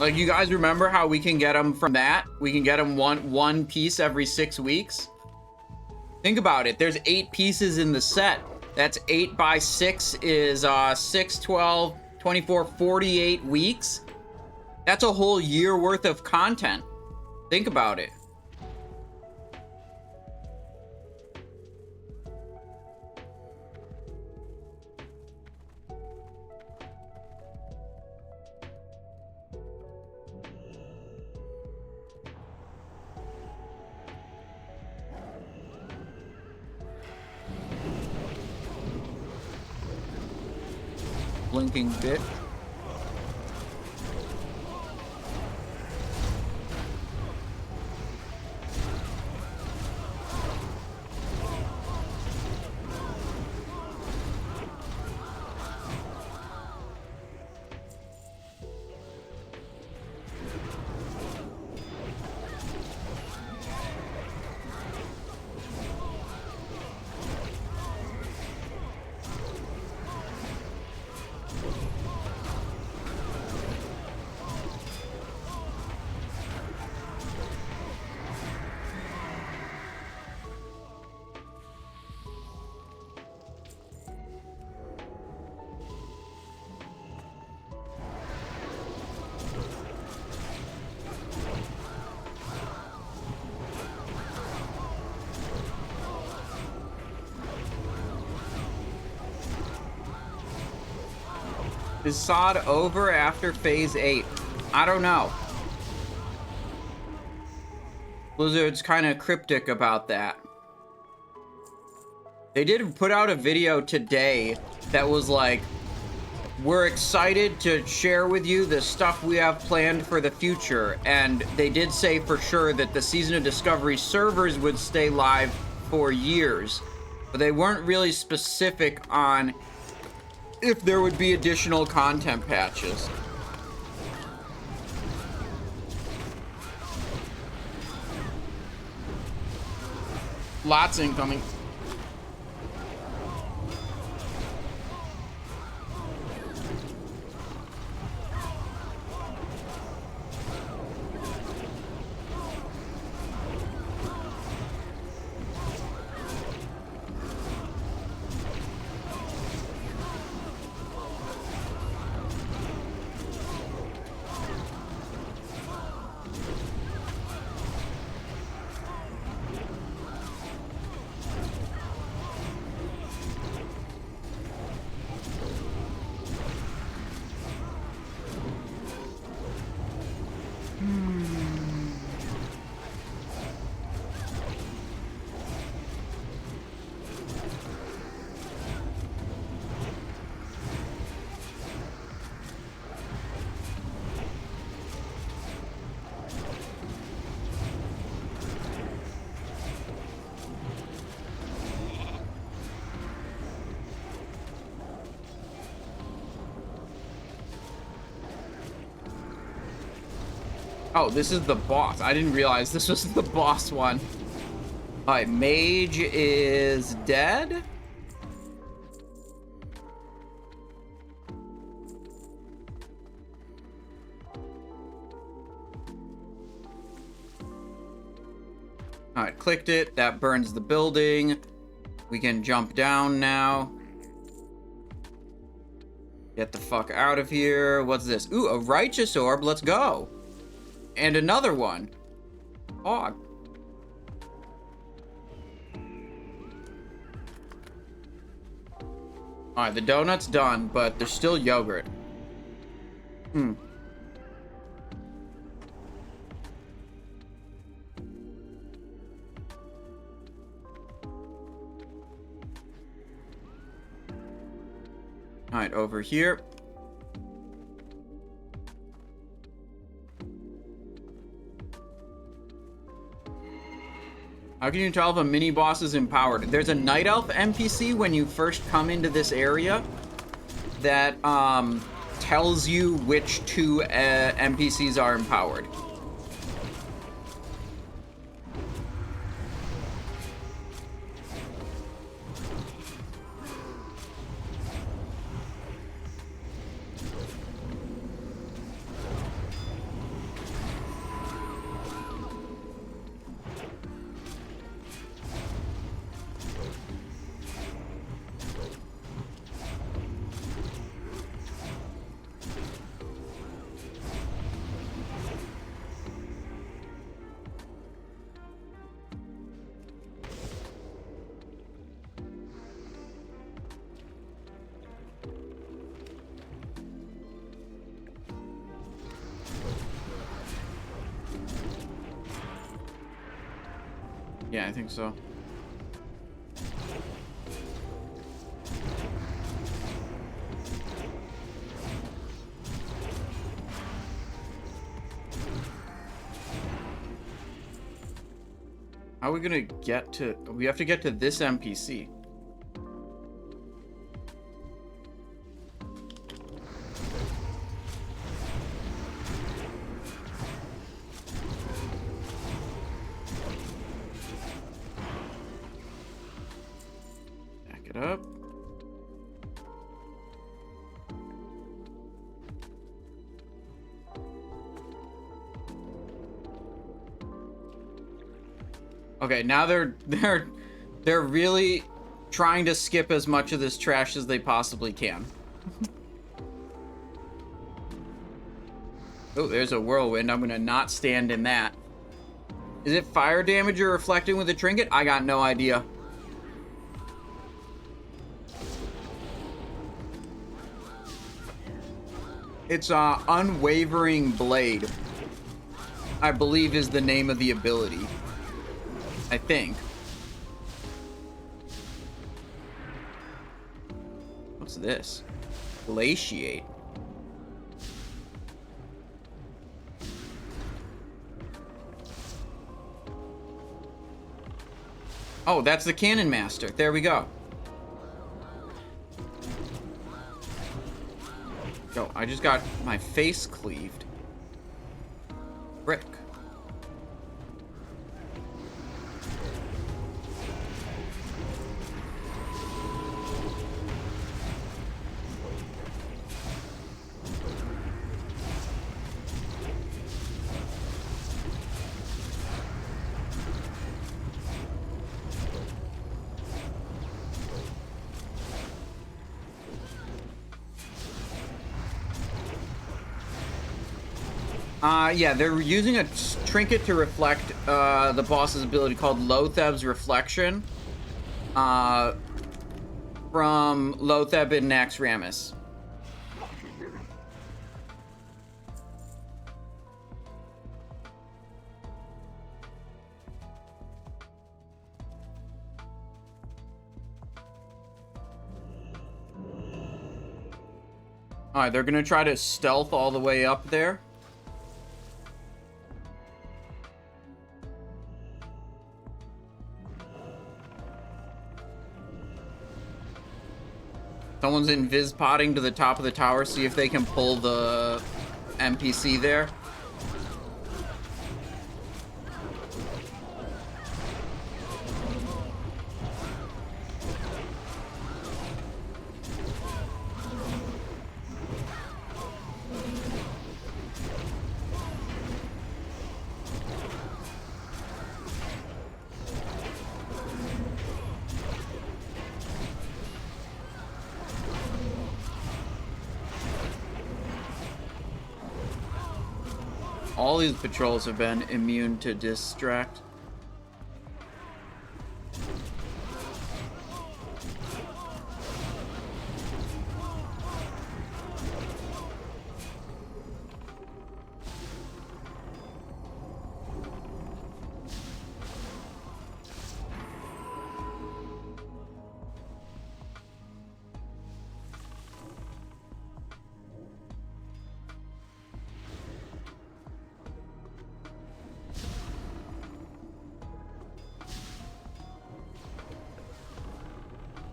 Like, you guys remember how we can get them from that? We can get them one piece every 6 weeks. Think about it. There's 8 pieces in the set. That's 8 by 6 is 6, 12, 24, 48 weeks. That's a whole year worth of content. Think about it. Blinking bit. Is SOD over after Phase 8? I don't know. Blizzard's kind of cryptic about that. They did put out a video today that was like, we're excited to share with you the stuff we have planned for the future. And they did say for sure that the Season of Discovery servers would stay live for years. But they weren't really specific on if there would be additional content patches. Lots incoming. Oh, this is the boss. I didn't realize this was the boss one. All right, mage is dead. All right, clicked it. That burns the building. We can jump down now. Get the fuck out of here. What's this? Ooh, a righteous orb. Let's go. And another one. Oh. Alright, the donut's done, but there's still yogurt. Hmm. Alright, over here. How can you tell if a mini boss is empowered? There's a night elf NPC when you first come into this area that tells you which two NPCs are empowered. Yeah, I think so. How are we gonna get to... We have to get to this NPC. Up. Okay, now they're really trying to skip as much of this trash as they possibly can. Oh, there's a whirlwind. I'm gonna not stand in that. Is it fire damage you're reflecting with a trinket? I got no idea. It's Unwavering Blade, I believe is the name of the ability. I think. What's this? Glaciate. Oh, that's the Cannon Master. There we go. Yo, I just got my face cleaved. Brick. Yeah, they're using a trinket to reflect the boss's ability called Lotheb's Reflection from Lotheb and Naxxramas. Alright, they're gonna try to stealth all the way up there. Someone's invis-potting to the top of the tower, see if they can pull the NPC there. All these patrols have been immune to distract.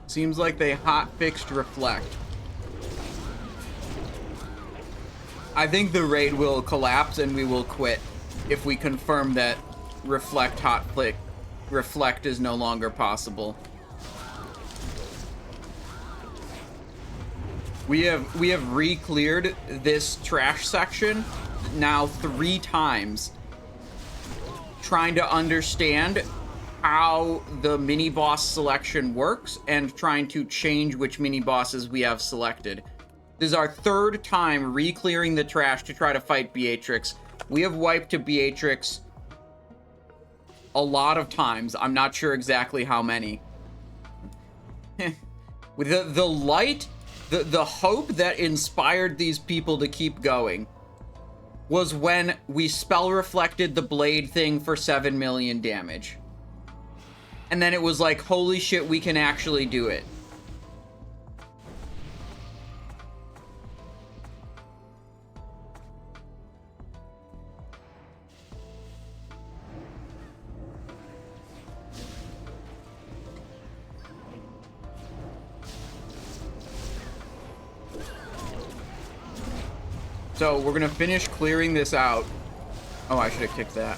Seems like they hot-fixed Reflect. I think the raid will collapse and we will quit if we confirm that Reflect is no longer possible. We have re-cleared this trash section now 3 times, trying to understand how the mini boss selection works and trying to change which mini bosses we have selected. This is our 3rd time re-clearing the trash to try to fight Beatrix. We have wiped to Beatrix a lot of times. I'm not sure exactly how many. With the light, the hope that inspired these people to keep going was when we spell reflected the blade thing for 7 million damage. And then it was like, holy shit, we can actually do it. So we're gonna finish clearing this out. Oh, I should have kicked that.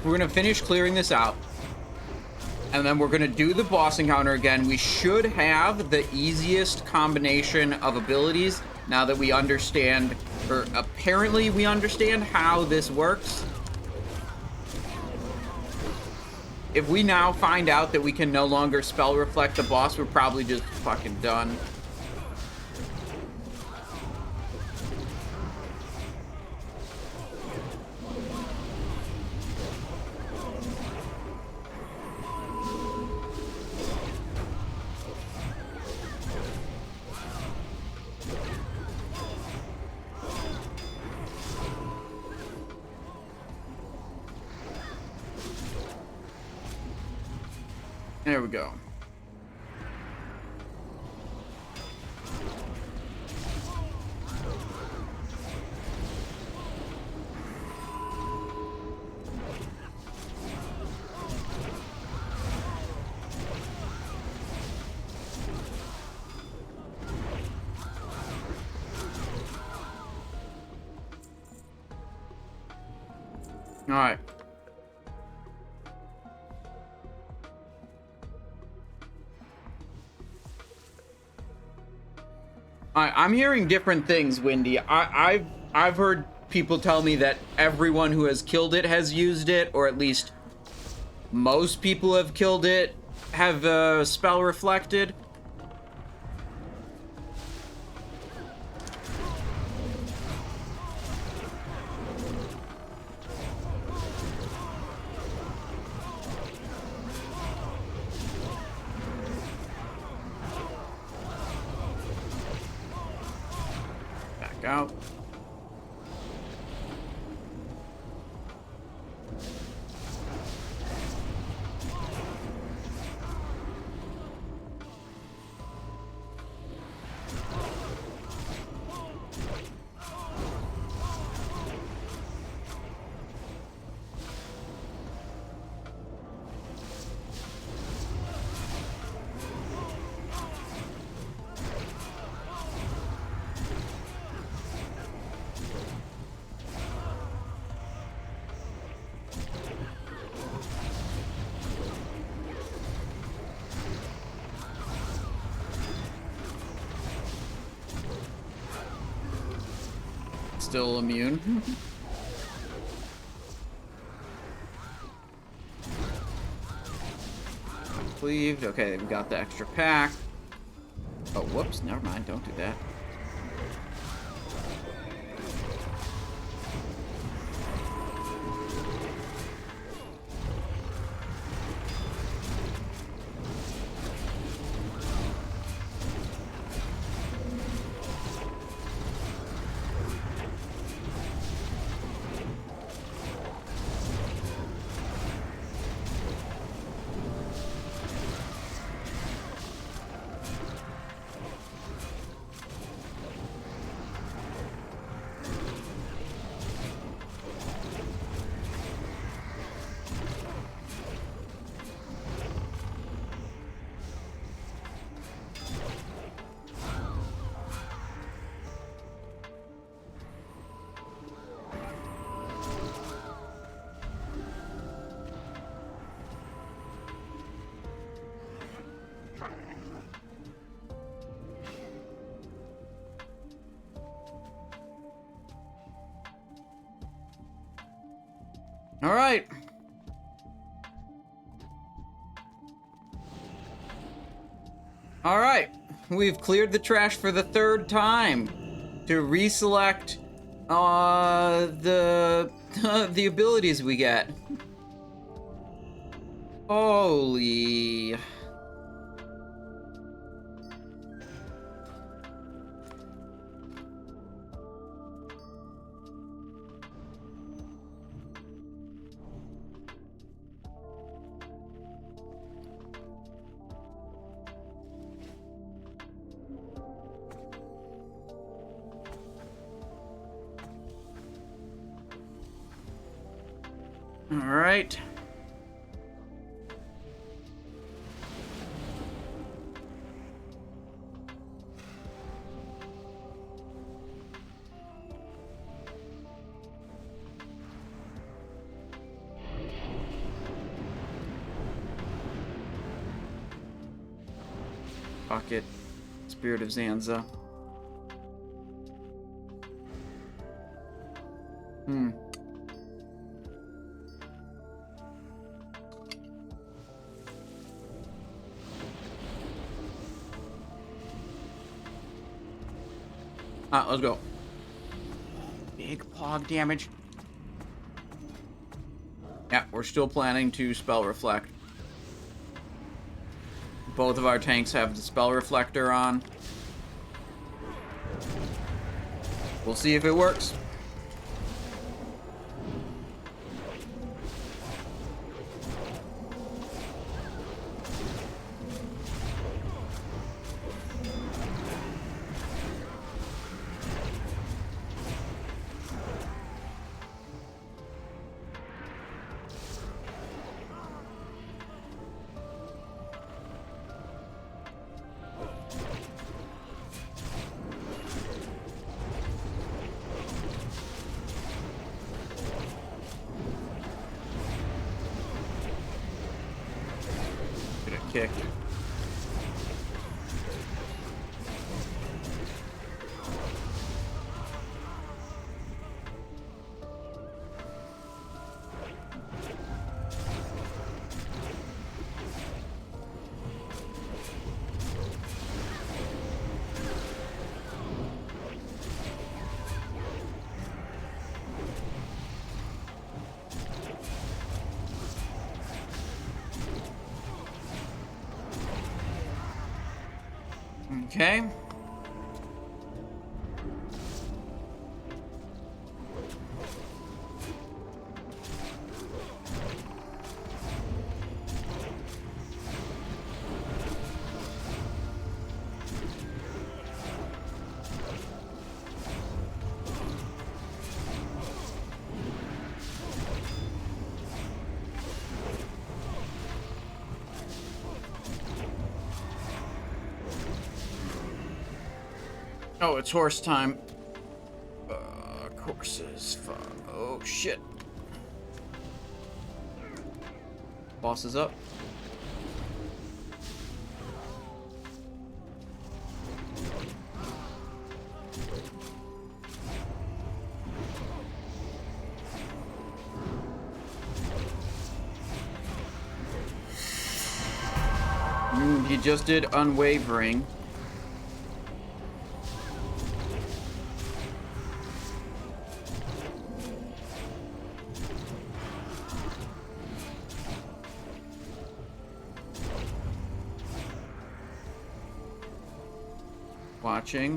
We're gonna finish clearing this out. And then we're gonna do the boss encounter again. We should have the easiest combination of abilities now that we understand, or apparently we understand how this works. If we now find out that we can no longer spell reflect the boss, we're probably just fucking done. There we go. All right. I'm hearing different things, Windy. I've heard people tell me that everyone who has killed it has used it, or at least most people have killed it have spell reflected. Out. Still immune. Cleaved. Okay, we got the extra pack. Oh, whoops. Never mind. Don't do that. All right. All right. We've cleared the trash for the 3rd time to reselect the the abilities we get. Holy. All right. Pocket. Spirit of Zanza. Let's go. Big pog damage. Yeah, we're still planning to spell reflect. Both of our tanks have the spell reflector on. We'll see if it works. Kick. Okay. Oh, it's horse time. Courses. Oh, shit. Boss is up. He just did unwavering.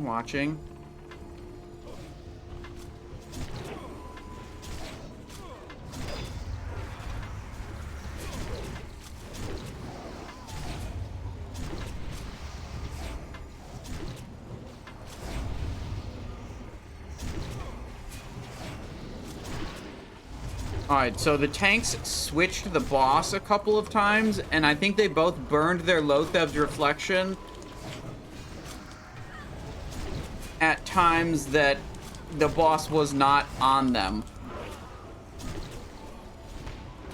Watching. Alright, so the tanks switched the boss a couple of times, and I think they both burned their Lotheb's reflection at times that the boss was not on them.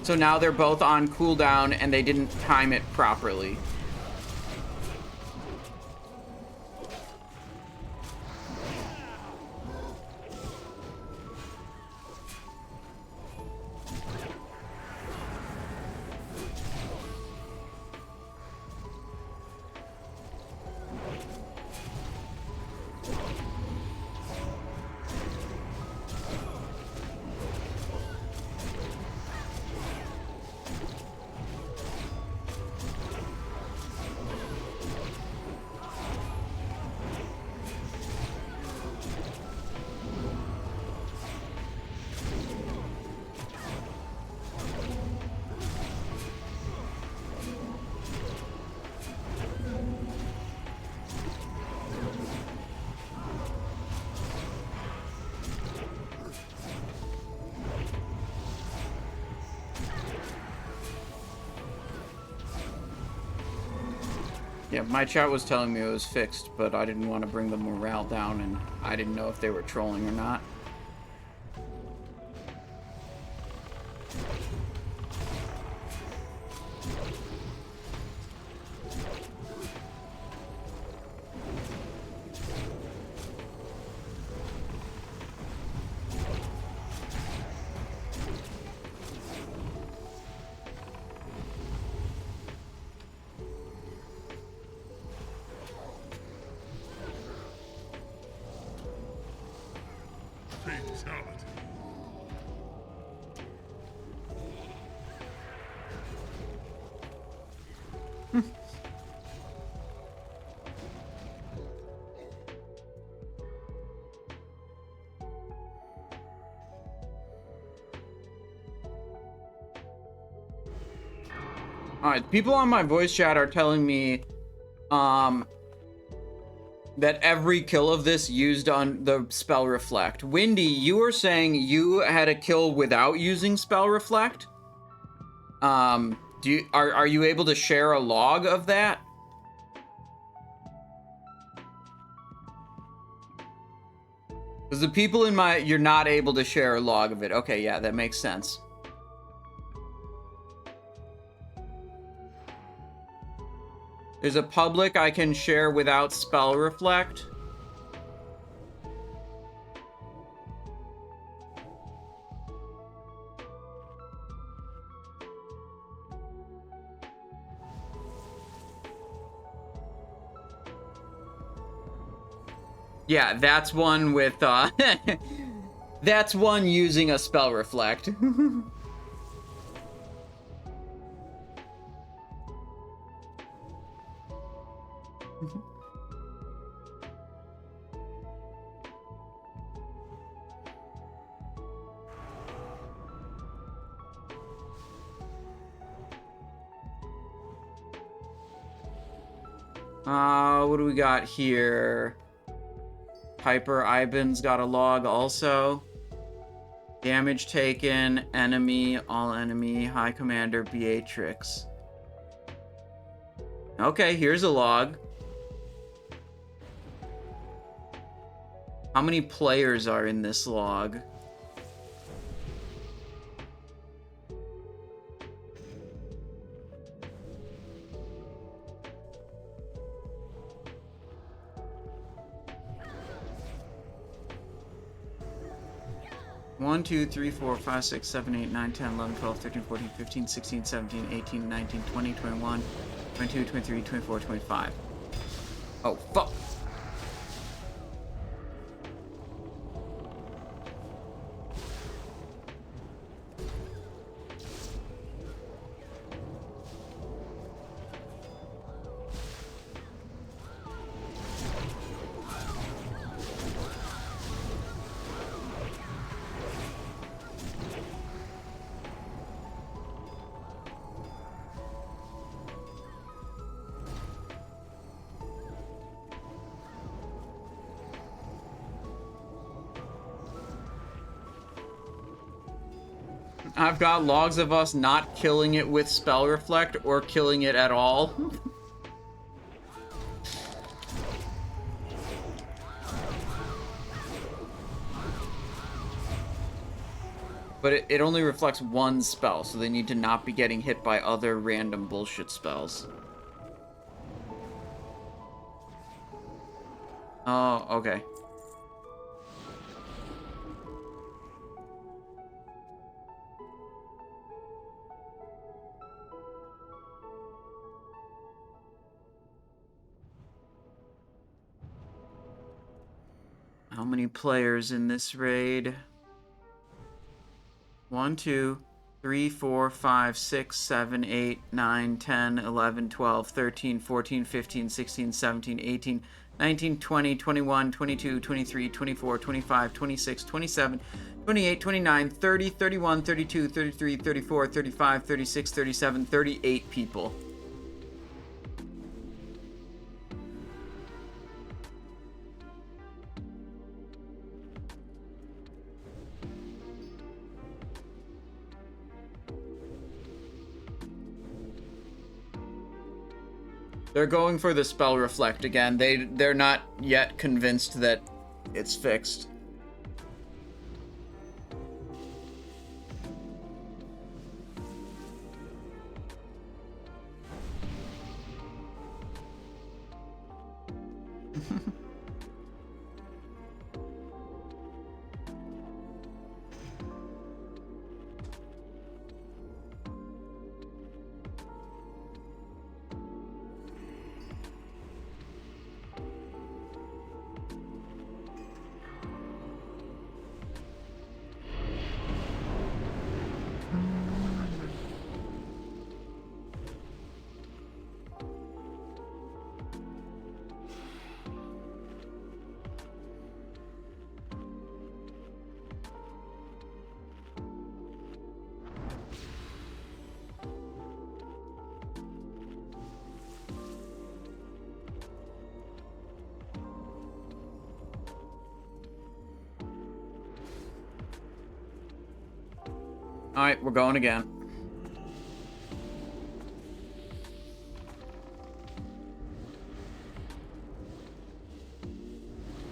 So now they're both on cooldown and they didn't time it properly. Yeah, my chat was telling me it was fixed, but I didn't want to bring the morale down, and I didn't know if they were trolling or not. Fatality. Alright, people on my voice chat are telling me, that every kill of this used on the spell reflect. Windy, you were saying you had a kill without using spell reflect? Are you able to share a log of that? Because the people in you're not able to share a log of it. Okay, yeah, that makes sense. There's a public I can share without spell reflect. Yeah, that's one with, that's one using a spell reflect. What do we got here? Piper Iban's got a log also. Damage taken, enemy, all enemy, High Commander Beatrix. Okay, here's a log. How many players are in this log? One, 2, 3, 4, 5, 6, 7, 8, 9, 10, 11, 12, 13, 14, 15, 16, 17, 18, 19, 20, 21, 22, 23, 24, 25. Oh, fuck. I've got logs of us not killing it with spell reflect or killing it at all. But it only reflects one spell, so they need to not be getting hit by other random bullshit spells. Oh, okay. How many players in this raid? 1, 2, 3, 4, 5, 6, 7, 8, 9, 10, 11, 12, 13, 14, 15, 16, 17, 18, 19, 20, 21, 22, 23, 24, 25, 26, 27, 28, 29, 30, 31, 32, 33, 34, 35, 36, 37, 38 people. They're going for the spell reflect again. They're not yet convinced that it's fixed. Alright, we're going again.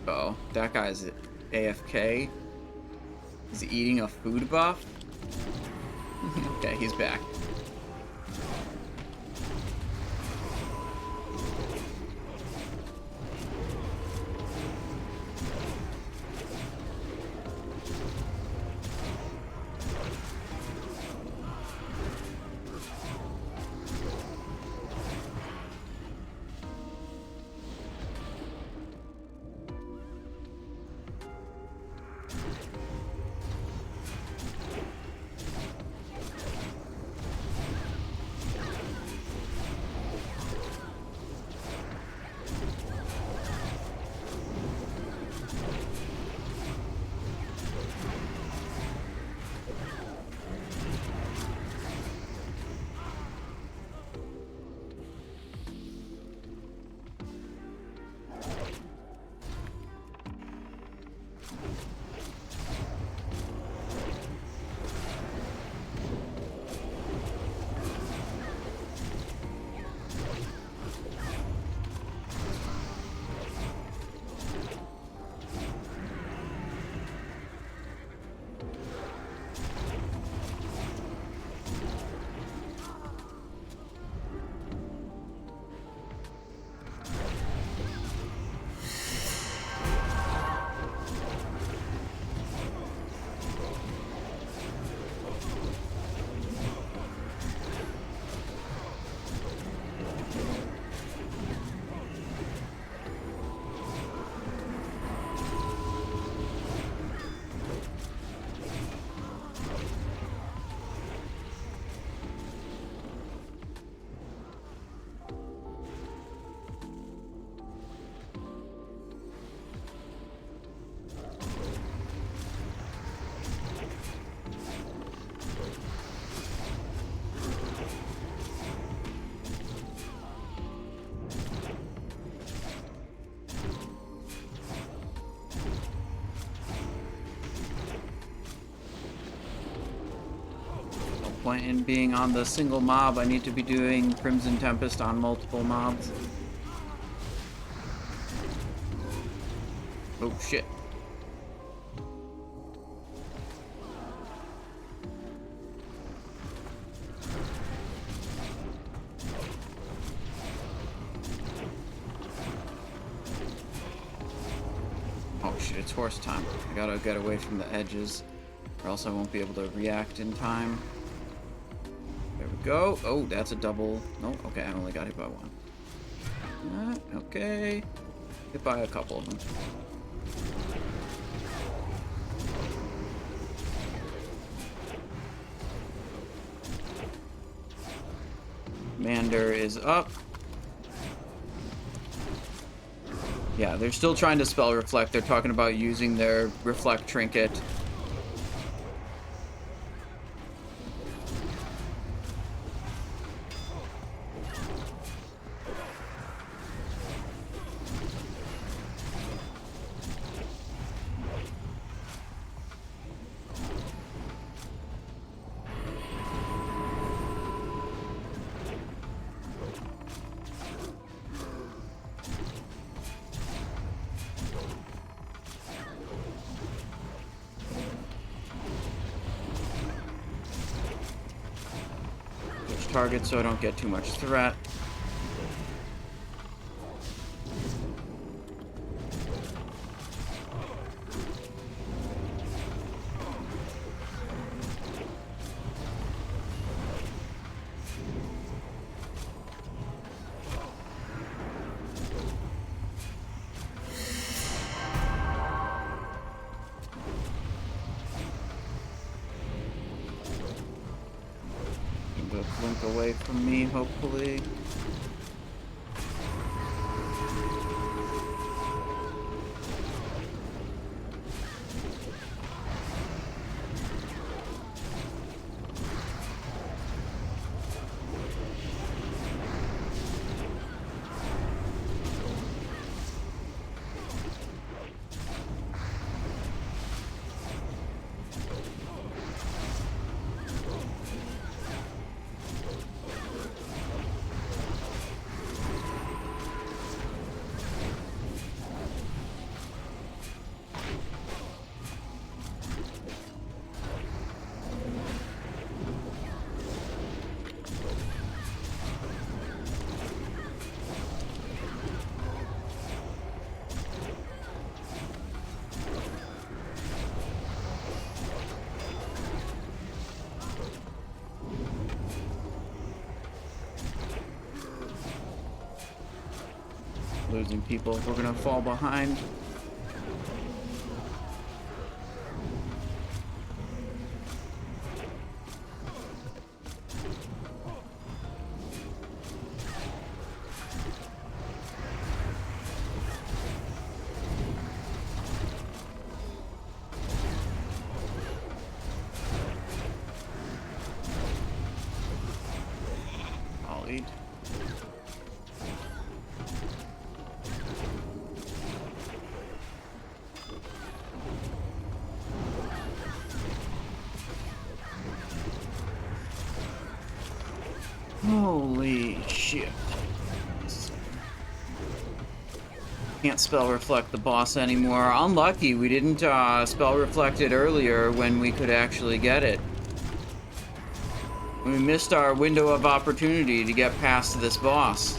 Oh, that guy's AFK. He's eating a food buff? Okay, he's back. Point in being on the single mob. I need to be doing Crimson Tempest on multiple mobs. Oh shit. Oh shit, it's horse time. I gotta get away from the edges, or else I won't be able to react in time. There we go. Oh, that's a double. No, okay, I only got hit by one. Okay. Hit by a couple of them. Commander is up. Yeah, they're still trying to spell reflect. They're talking about using their reflect trinket. target so I don't get too much threat. Blink away from me, hopefully. Losing people. We're gonna fall behind. I'll eat. Holy shit. Can't spell reflect the boss anymore. Unlucky we didn't spell reflect it earlier when we could actually get it. We missed our window of opportunity to get past this boss.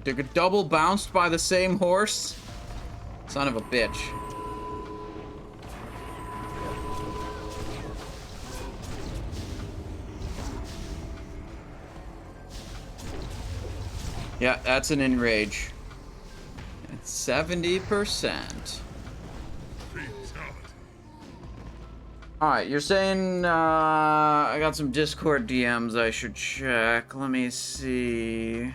Did get double bounced by the same horse? Son of a bitch. Yeah, that's an enrage. It's 70%. Alright, you're saying I got some Discord DMs I should check. Let me see.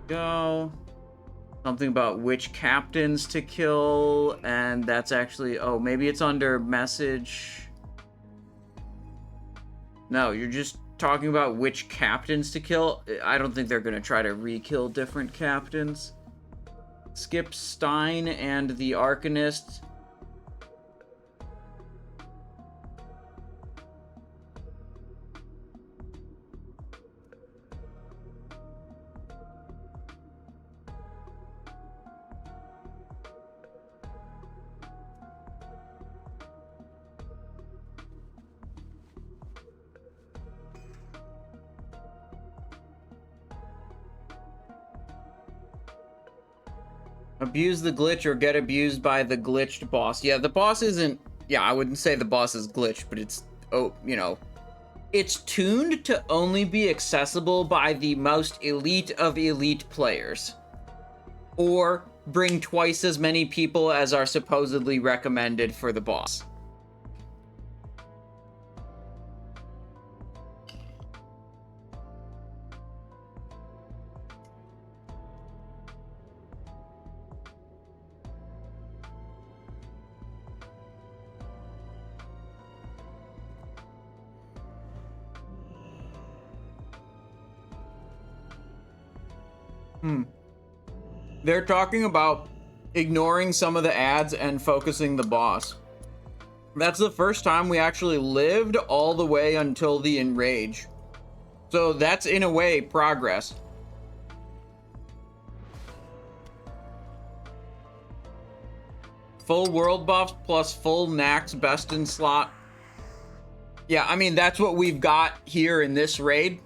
Go. Something about which captains to kill, and that's actually, oh, maybe it's under message. No, you're just talking about which captains to kill. I don't think they're gonna try to re-kill different captains. Skip Stein and the Arcanist. Abuse the glitch or get abused by the glitched boss. Yeah, the boss isn't... Yeah, I wouldn't say the boss is glitched, but it's... Oh, you know... It's tuned to only be accessible by the most elite of elite players. Or bring twice as many people as are supposedly recommended for the boss. They're talking about ignoring some of the ads and focusing the boss. That's the first time we actually lived all the way until the Enrage. So that's, in a way, progress. Full world buffs plus full Nax best in slot. Yeah, I mean, that's what we've got here in this raid.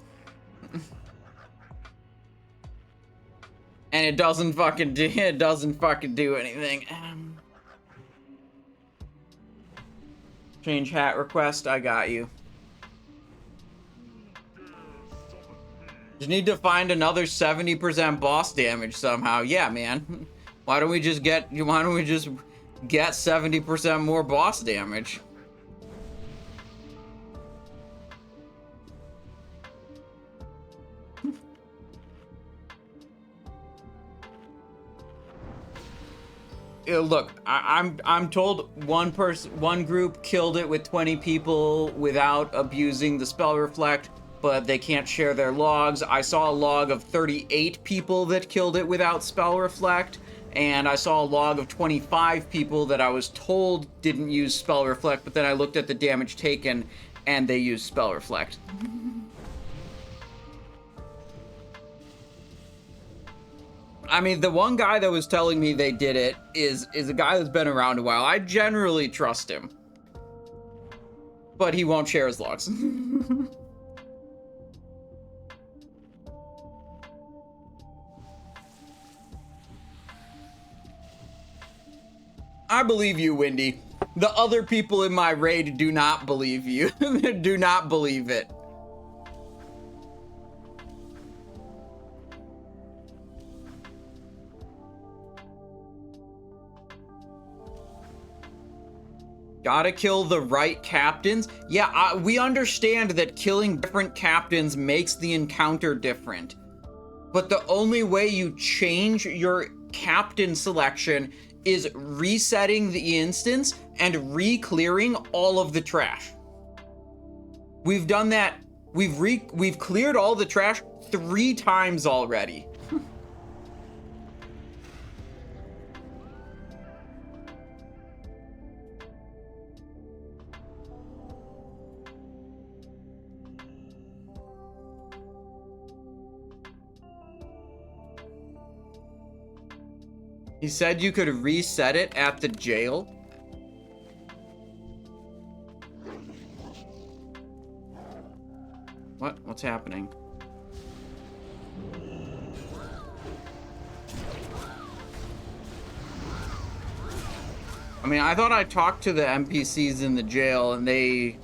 And it doesn't fucking do anything. Change hat request, I got you. Just need to find another 70% boss damage somehow. Yeah, man. Why don't we just get 70% more boss damage? Look, I'm told one group killed it with 20 people without abusing the spell reflect, but they can't share their logs. I saw a log of 38 people that killed it without spell reflect, and I saw a log of 25 people that I was told didn't use spell reflect, but then I looked at the damage taken and they used spell reflect. I mean, the one guy that was telling me they did it is a guy that's been around a while. I generally trust him. But he won't share his logs. I believe you, Windy. The other people in my raid do not believe you. They do not believe it. Gotta kill the right captains. Yeah, we understand that killing different captains makes the encounter different. But the only way you change your captain selection is resetting the instance and re-clearing all of the trash. We've done that. We've cleared all the trash 3 times already. He said you could reset it at the jail. What's happening? I mean, I thought I talked to the NPCs in the jail and they...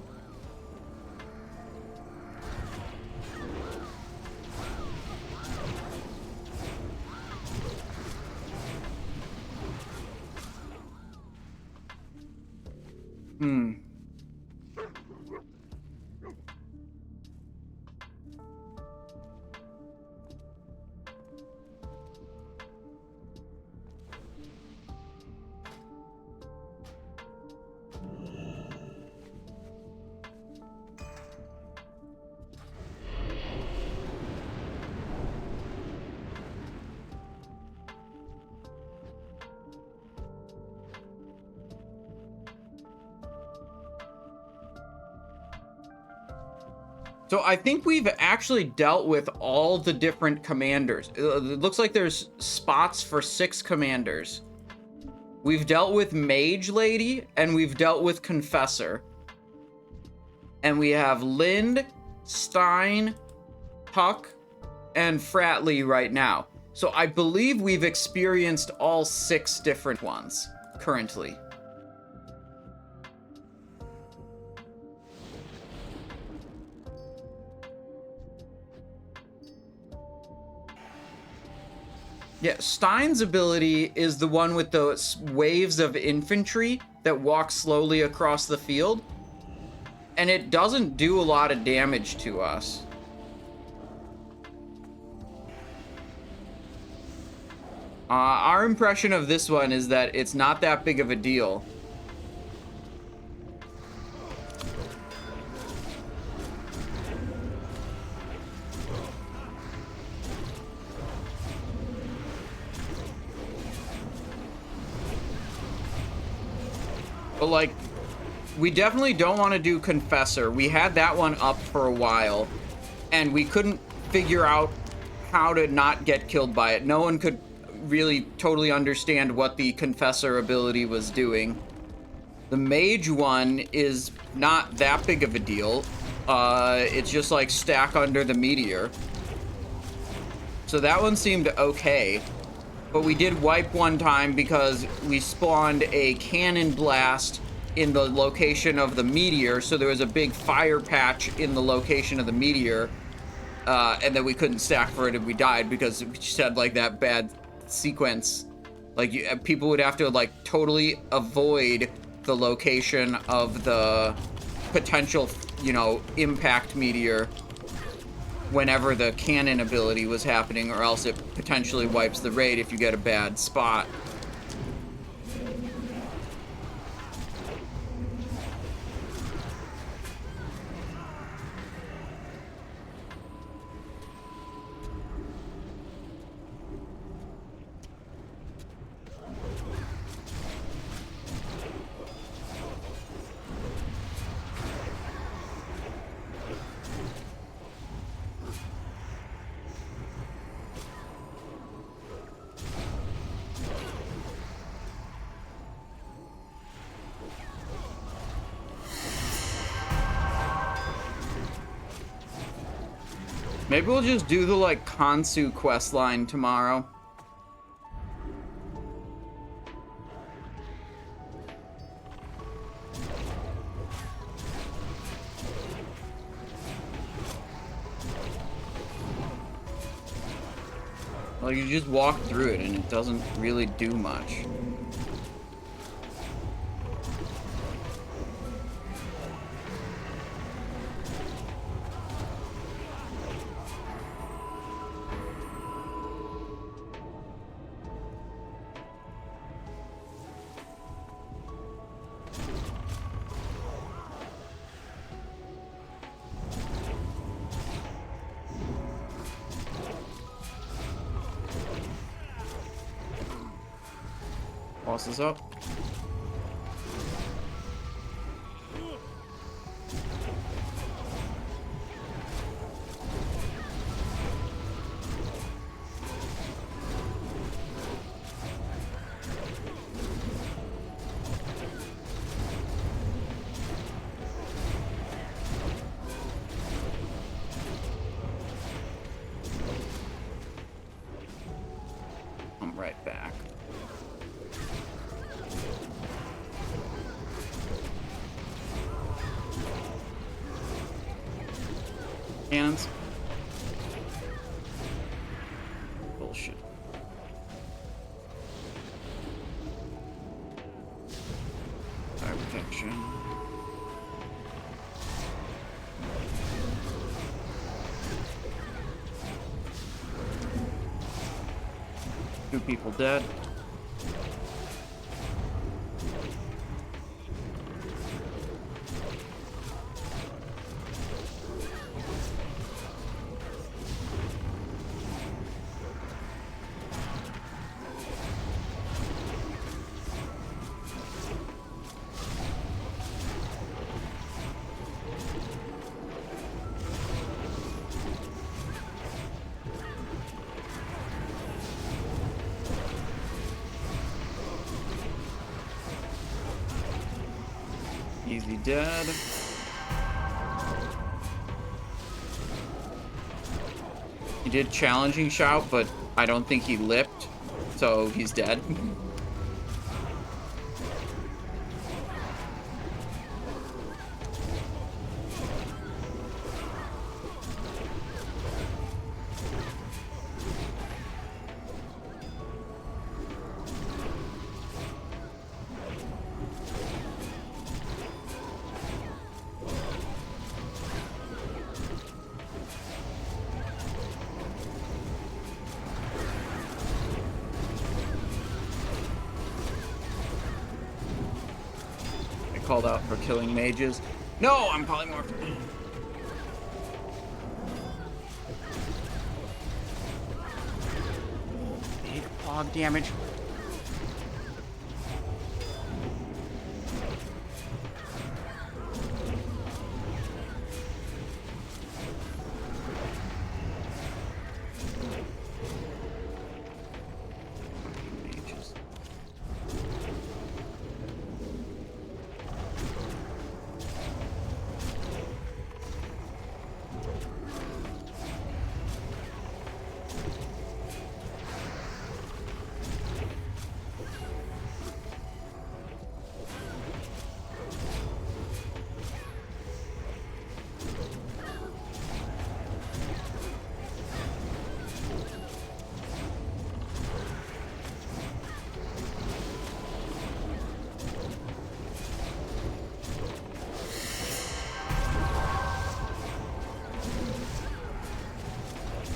So I think we've actually dealt with all the different commanders. It looks like there's spots for 6 commanders. We've dealt with Mage Lady, and we've dealt with Confessor. And we have Lind, Stein, Huck, and Fratley right now. So I believe we've experienced all 6 different ones currently. Yeah, Stein's ability is the one with those waves of infantry that walk slowly across the field. And it doesn't do a lot of damage to us. Our impression of this one is that it's not that big of a deal. But, like, we definitely don't want to do Confessor. We had that one up for a while, and we couldn't figure out how to not get killed by it. No one could really totally understand what the Confessor ability was doing. The Mage one is not that big of a deal. It's just like stack under the meteor. So that one seemed okay. But we did wipe one time because we spawned a cannon blast in the location of the meteor, so there was a big fire patch in the location of the meteor, and then we couldn't stack for it and we died because we just had like that bad sequence. Like people would have to like totally avoid the location of the potential, you know, impact meteor whenever the cannon ability was happening, or else it potentially wipes the raid if you get a bad spot. Maybe we'll just do the, like, Kansu quest line tomorrow. Like, you just walk through it and it doesn't really do much. Boss is up. I'm right back. Cannons. Bullshit. Fire protection. Two people dead. Easy dead. He did challenging shout, but I don't think he lipped, so he's dead. Called out for killing mages. No, I'm polymorph. Big pog damage.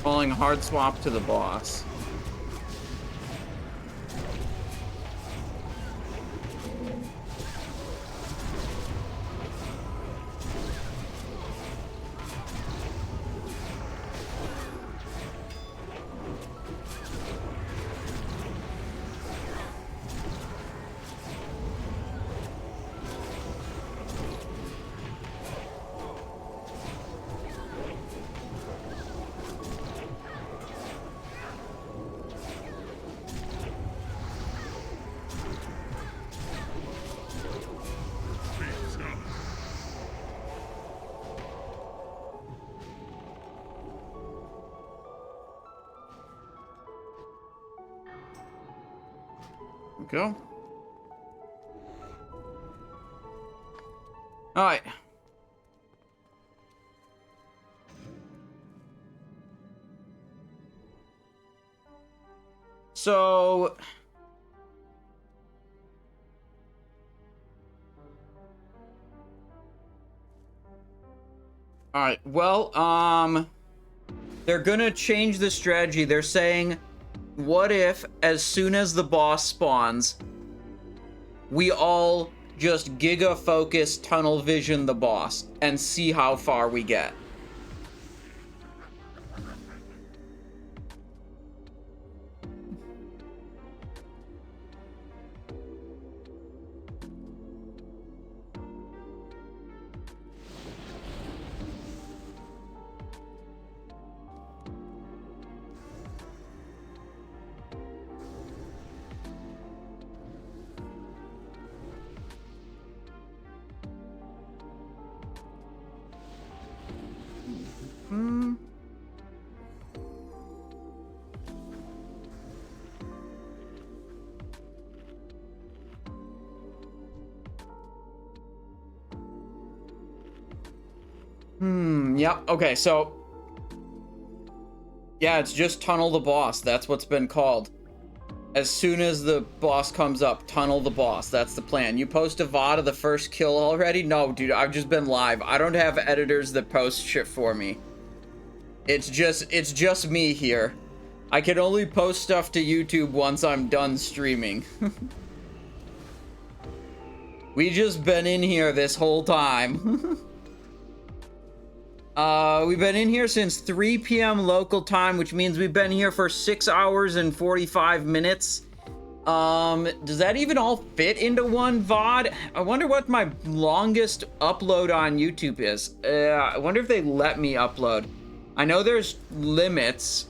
Falling hard swap to the boss. Go. All right. So all right. Well, they're gonna change the strategy. They're saying, what if, as soon as the boss spawns, we all just giga focus tunnel vision the boss and see how far we get? Yep. Okay, so yeah, it's just tunnel the boss. That's what's been called. As soon as the boss comes up, tunnel the boss. That's the plan. You post a VOD of the first kill already? No, dude, I've just been live. I don't have editors that post shit for me. It's just me here. I can only post stuff to YouTube once I'm done streaming. We just been in here this whole time. We've been in here since 3 p.m. local time, which means we've been here for 6 hours and 45 minutes. Does that even all fit into one VOD? I wonder what my longest upload on YouTube is. I wonder if they let me upload. I know there's limits.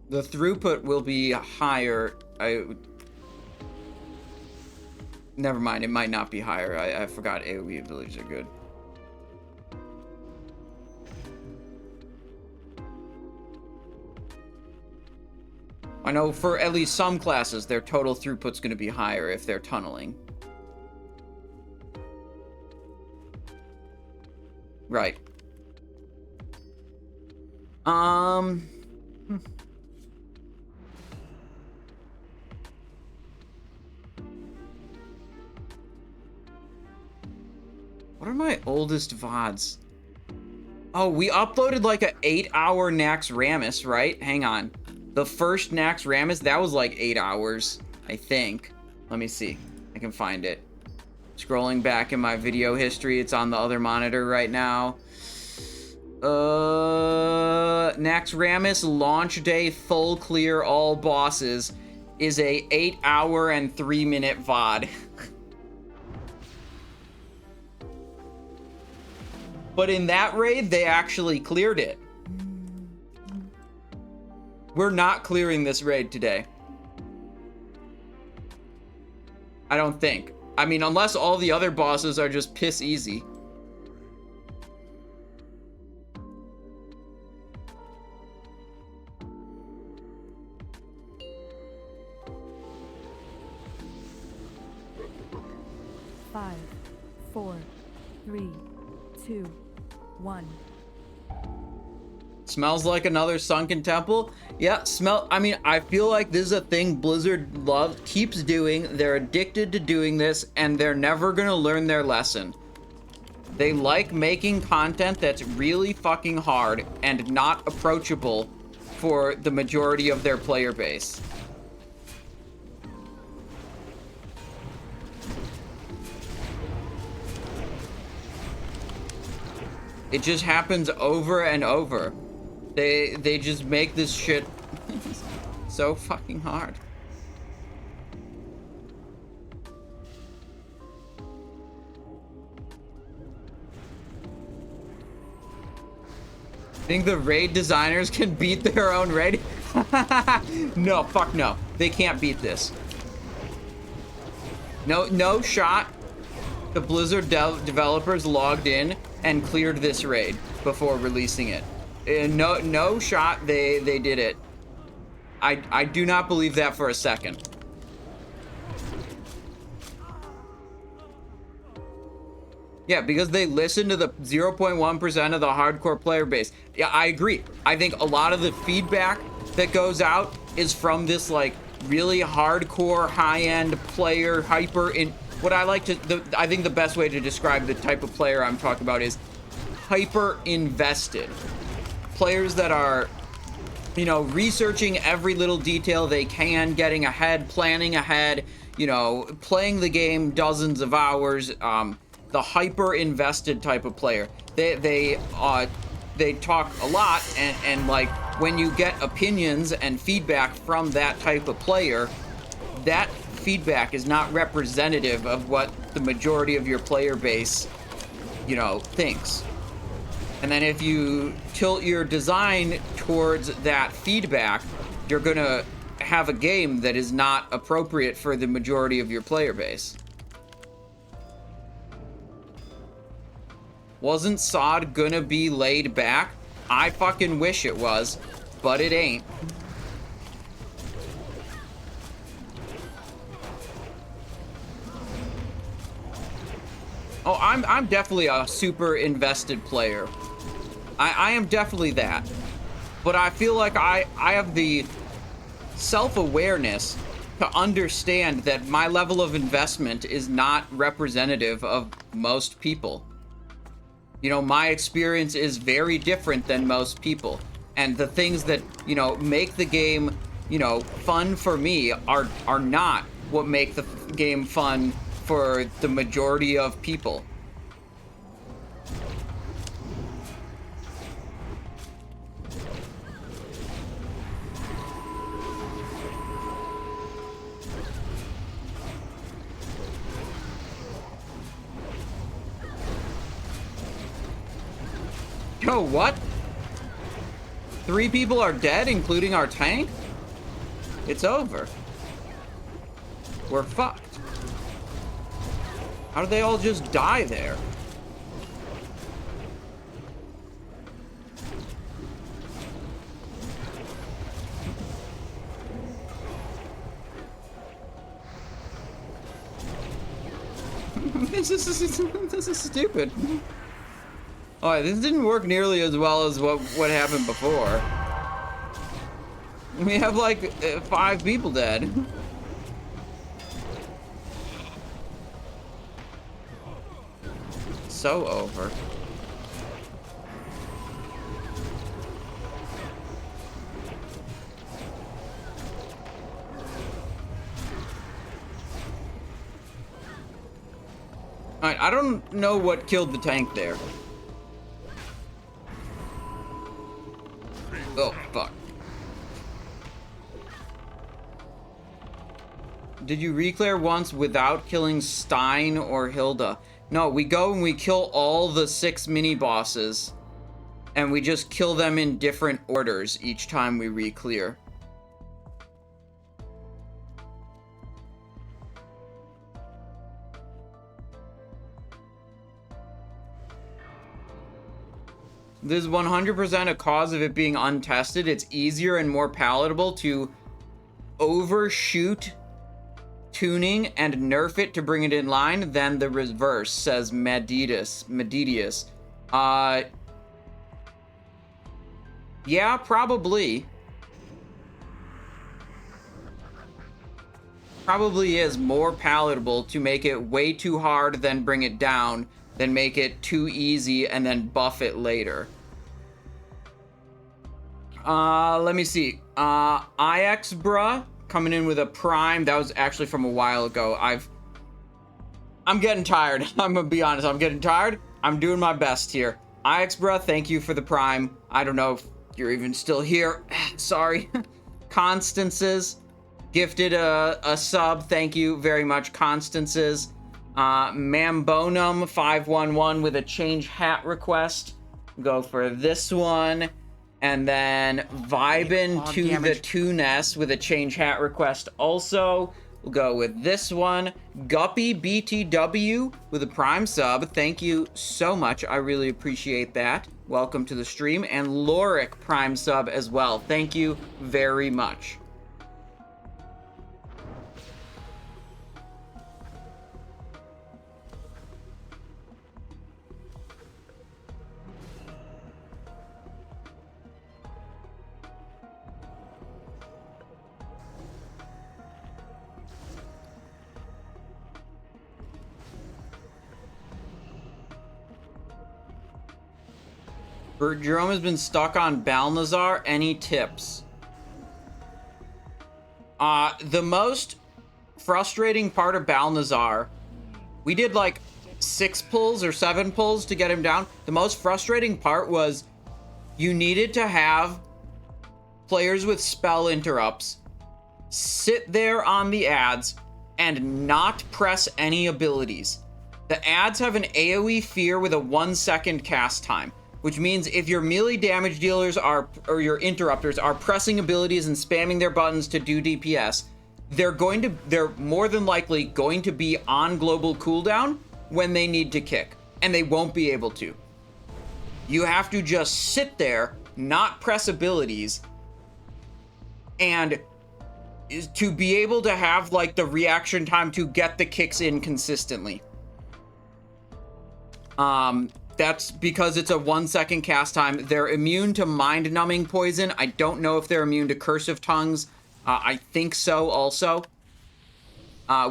The throughput will be higher. Never mind, it might not be higher. I forgot AoE abilities are good. I know for at least some classes, their total throughput's going to be higher if they're tunneling. Right. What are my oldest VODs? Oh, we uploaded like a 8-hour Nax Ramus, right? Hang on. The first Nax Ramus, that was like 8 hours, I think. Let me see. I can find it. Scrolling back in my video history, it's on the other monitor right now. Nax Ramus launch day full clear all bosses is a 8-hour and 3-minute VOD. But in that raid, they actually cleared it. We're not clearing this raid today. I don't think. I mean, unless all the other bosses are just piss easy. Five, 4, 3, 2, 1. Smells like another sunken temple. Yeah, I mean, I feel like this is a thing Blizzard keeps doing. They're addicted to doing this, and they're never gonna learn their lesson. They like making content that's really fucking hard and not approachable for the majority of their player base. It just happens over and over. They just make this shit so fucking hard. Think the raid designers can beat their own raid? No, fuck no. They can't beat this. No shot. The Blizzard developers logged in and cleared this raid before releasing it. No shot they did it. I do not believe that for a second. Yeah, because they listen to the 0.1% of the hardcore player base. Yeah, I agree. I think a lot of the feedback that goes out is from this like really hardcore high-end player what I like to I think the best way to describe the type of player I'm talking about is hyper invested. Players that are, you know, researching every little detail they can, getting ahead, planning ahead, you know, playing the game dozens of hours, the hyper invested type of player. They talk a lot, and like when you get opinions and feedback from that type of player, that feedback is not representative of what the majority of your player base, you know, thinks. And then if you tilt your design towards that feedback, you're gonna have a game that is not appropriate for the majority of your player base. Wasn't SOD gonna be laid back? I fucking wish it was, but it ain't. Oh, I'm definitely a super invested player. I am definitely that. But I feel like I have the self-awareness to understand that my level of investment is not representative of most people. You know, my experience is very different than most people. And the things that, you know, make the game, you know, fun for me are not what make the game fun for the majority of people. Yo, what? 3 people are dead, including our tank? It's over. We're fucked. How did they all just die there? This is stupid. Oh, this didn't work nearly as well as what happened before. We have like 5 people dead. So over. Alright, I don't know what killed the tank there. Oh, fuck. Did you reclear once without killing Stein or Hilda? No, we go and we kill all the 6 mini-bosses. And we just kill them in different orders each time we reclear. This is 100% a cause of it being untested. It's easier and more palatable to overshoot tuning and nerf it to bring it in line than the reverse, says Medidius. Yeah, probably. Probably is more palatable to make it way too hard, then bring it down, than make it too easy and then buff it later. Let me see. IX bruh coming in with a prime. That was actually from a while ago. I'm getting tired. I'm gonna be honest. I'm getting tired. I'm doing my best here. IX bruh, thank you for the prime. I don't know if you're even still here. Sorry. Constances gifted a sub. Thank you very much, Constances. Mambonum 511 with a change hat request. Go for this one. And then Vibin to the Tunes with a change hat request also. We'll go with this one. Guppy BTW with a prime sub. Thank you so much. I really appreciate that. Welcome to the stream. And Loric prime sub as well. Thank you very much. Jerome has been stuck on Balnazzar. Any tips? The most frustrating part of Balnazzar, we did like 6 pulls or 7 pulls to get him down. The most frustrating part was you needed to have players with spell interrupts sit there on the ads and not press any abilities. The ads have an AoE fear with a 1-second cast time, which means if your melee damage dealers or your interrupters are pressing abilities and spamming their buttons to do DPS, they're more than likely going to be on global cooldown when they need to kick, and they won't be able to. You have to just sit there, not press abilities, and to be able to have like the reaction time to get the kicks in consistently. That's because it's a 1-second cast time. They're immune to mind-numbing poison. I don't know if they're immune to cursive tongues. I think so also.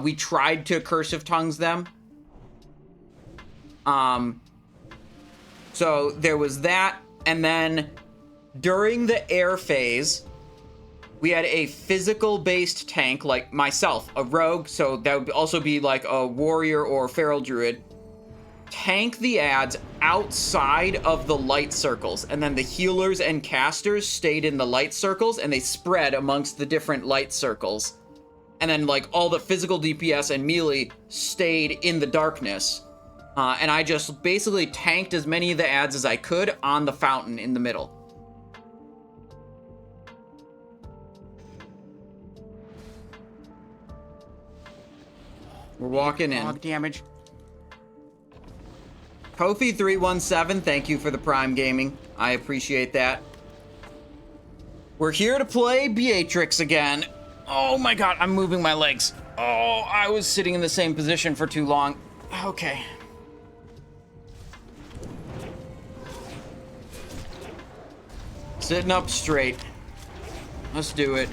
We tried to cursive tongues them. So there was that. And then during the air phase, we had a physical-based tank, like myself, a rogue. So that would also be like a warrior or feral druid. Tank the ads outside of the light circles, and then the healers and casters stayed in the light circles, and they spread amongst the different light circles. And then like all the physical DPS and melee stayed in the darkness. And I just basically tanked as many of the ads as I could on the fountain in the middle. We're walking in. Log damage. Kofi317, thank you for the Prime Gaming. I appreciate that. We're here to play Beatrix again. Oh my god, I'm moving my legs. Oh, I was sitting in the same position for too long. Okay. Sitting up straight. Let's do it.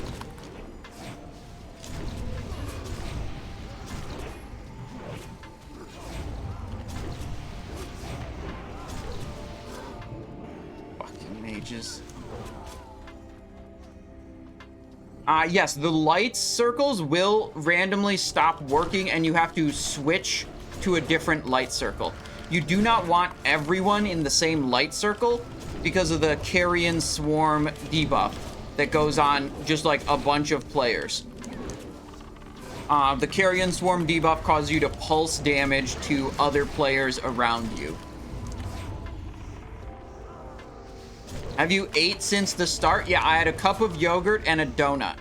Mages. Yes, the light circles will randomly stop working and you have to switch to a different light circle. You do not want everyone in the same light circle because of the Carrion Swarm debuff that goes on just like a bunch of players. The Carrion Swarm debuff causes you to pulse damage to other players around you. Have you ate since the start? Yeah, I had a cup of yogurt and a donut.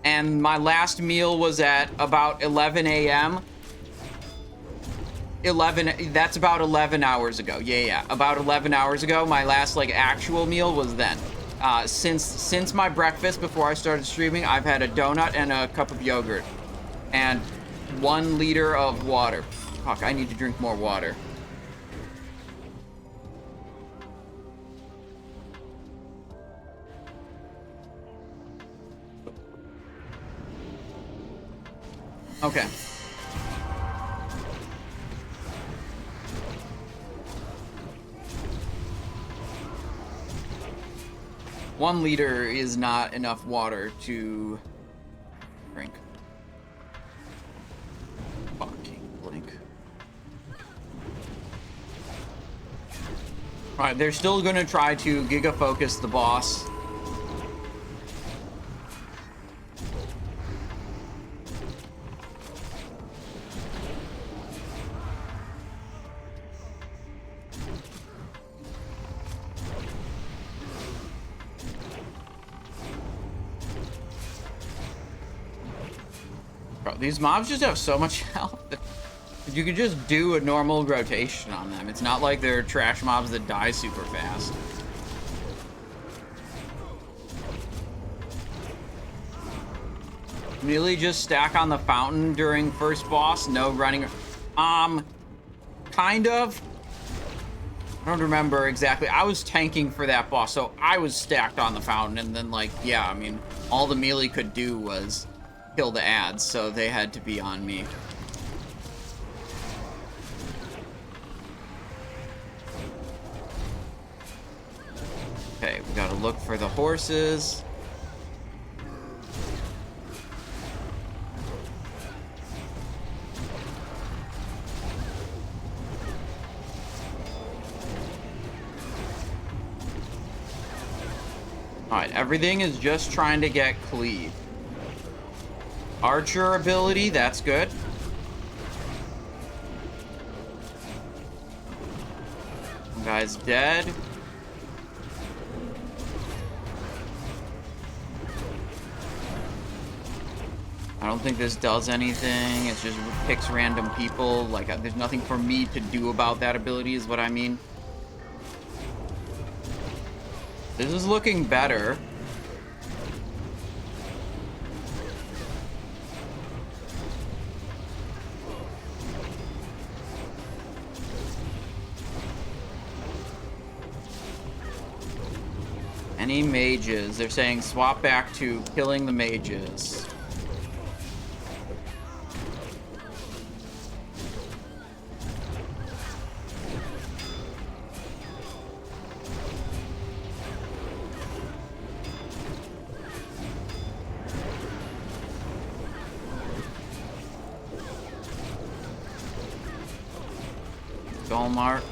And my last meal was at about 11 a.m. 11, that's about 11 hours ago. Yeah, about 11 hours ago. My last like actual meal was then. Since my breakfast before I started streaming, I've had a donut and a cup of yogurt. And 1 liter of water. Fuck, I need to drink more water. Okay. One liter is not enough water to drink. Fucking blink. Alright, they're still gonna try to Giga Focus the boss. Bro, these mobs just have so much health. You could just do a normal rotation on them. It's not like they're trash mobs that die super fast. Really just stack on the fountain during first boss, no running. Kind of. I don't remember exactly. I was tanking for that boss, so I was stacked on the fountain, and then, like, yeah, I mean, all the melee could do was kill the ads, so they had to be on me. Okay, we gotta look for the horses. Alright, everything is just trying to get cleave. Archer ability, that's good. One guy's dead. I don't think this does anything. It just picks random people. Like, there's nothing for me to do about that ability is what I mean. This is looking better. Any mages? They're saying swap back to killing the mages. Mark.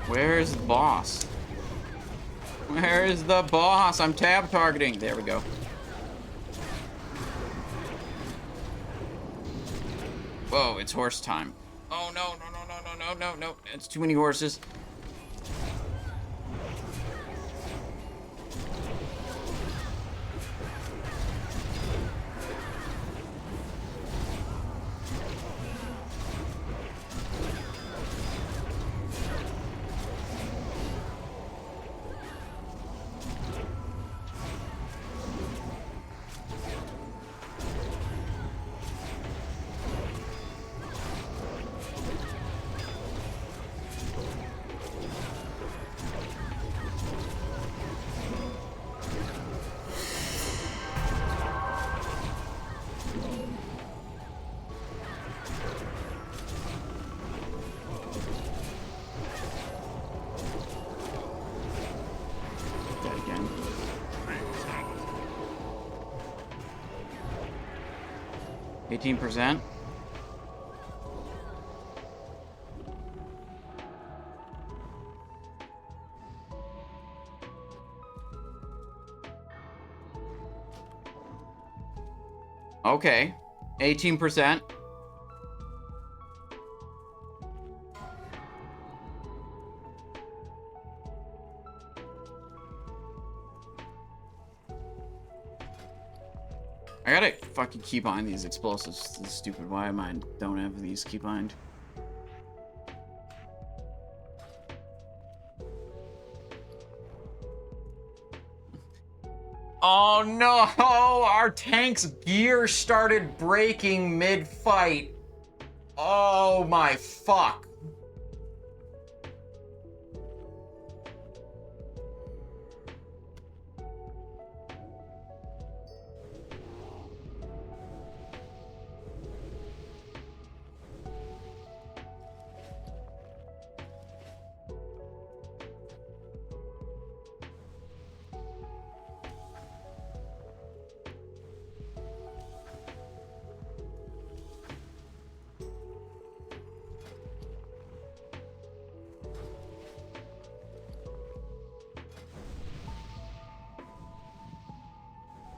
Where's the boss? Where is the boss? I'm tab targeting. There we go. Whoa, it's horse time. Oh no, no, no, no, no, no, no, no. It's too many horses. That again. 18%. Okay. 18%. I gotta fucking keybind these explosives. This is stupid. Why am I don't have these keybind? Oh no! Our tank's gear started breaking mid-fight. Oh my fuck.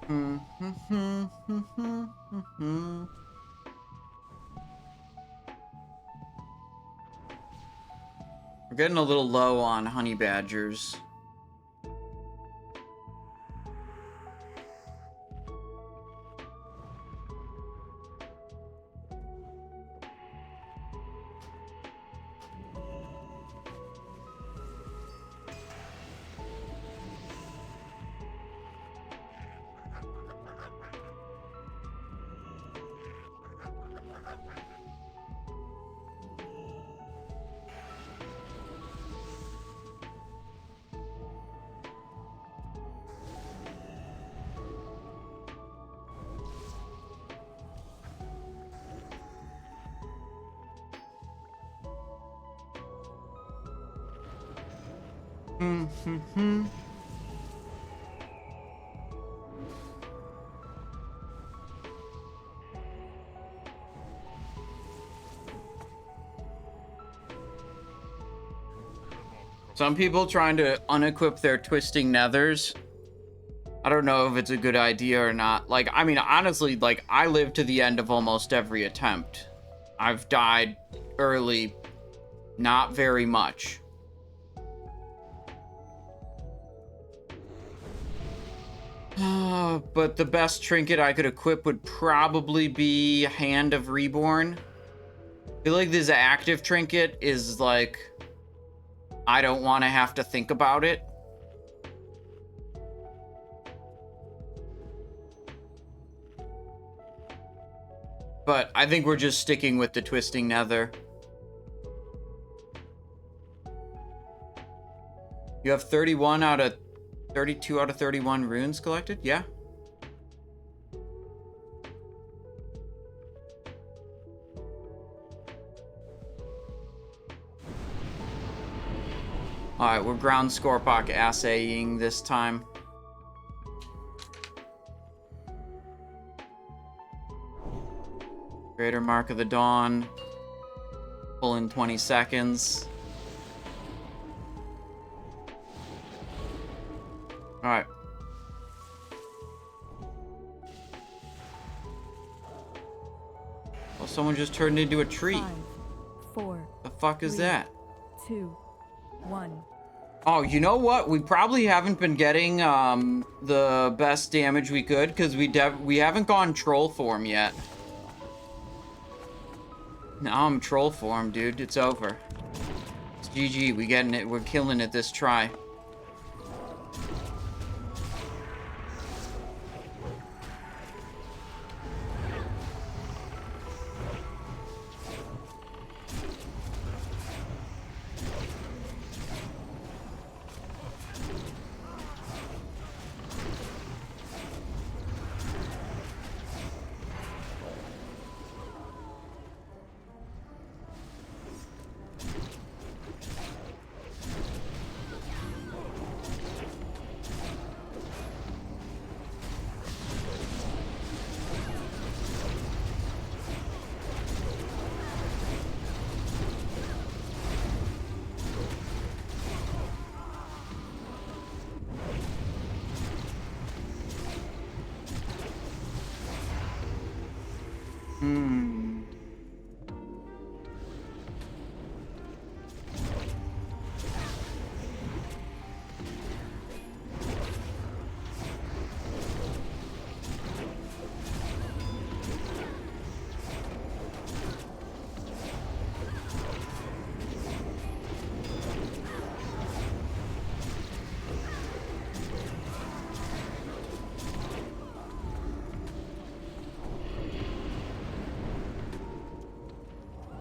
We're getting a little low on honey badgers. Some people trying to unequip their twisting nethers. I don't know if it's a good idea or not. Like, I mean, honestly, like, I live to the end of almost every attempt. I've died early, not very much. But the best trinket I could equip would probably be Hand of Reborn. I feel like this active trinket is like, I don't want to have to think about it. But I think we're just sticking with the Twisting Nether. You have 32 out of 31 runes collected? Yeah. Alright, we're ground Scorpok assaying this time. Greater Mark of the Dawn. Pull in 20 seconds. Alright. Well, someone just turned into a tree. 5, 4. The fuck is 3, that? 2, 1. Oh, you know what? We probably haven't been getting the best damage we could because we haven't gone troll form yet. Now I'm troll form, dude. It's over. It's GG. We getting it. We're killing it this try.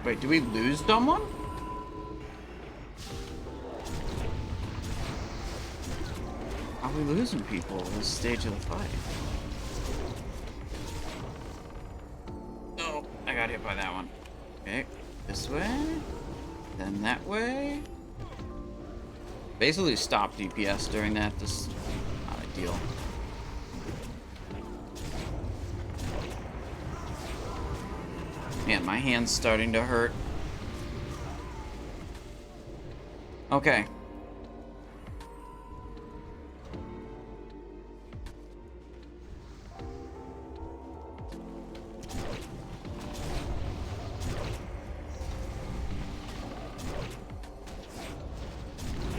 Wait, do we lose someone? Are we losing people at this stage of the fight? Oh, I got hit by that one. Okay, this way, then that way. Basically stop DPS during that, just not ideal. Man, my hand's starting to hurt. Okay.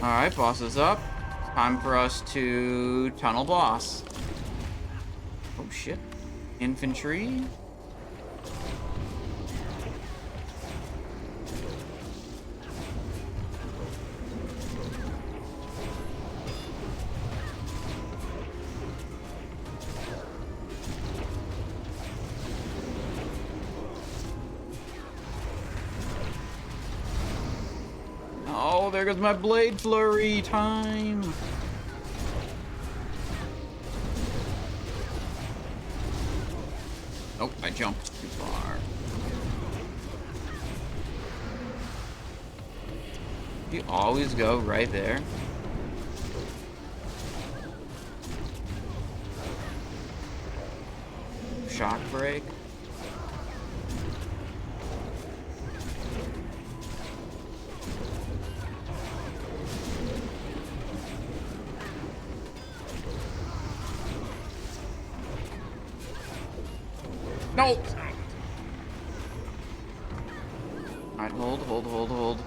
Alright, boss is up. Time for us to tunnel boss. Oh shit. Infantry. Oh, there goes my blade flurry time. Nope, I jumped too far. You always go right there. Shock break. No! Alright, hold.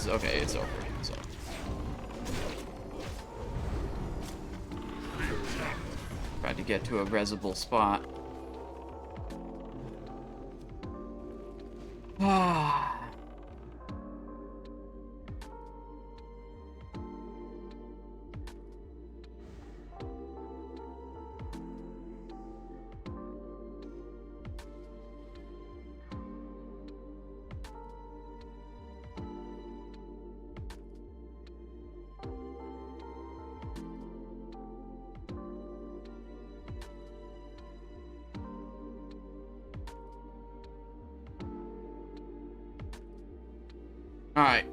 Okay, it's over. So. Tried to get to a resable spot. Ah. Alright.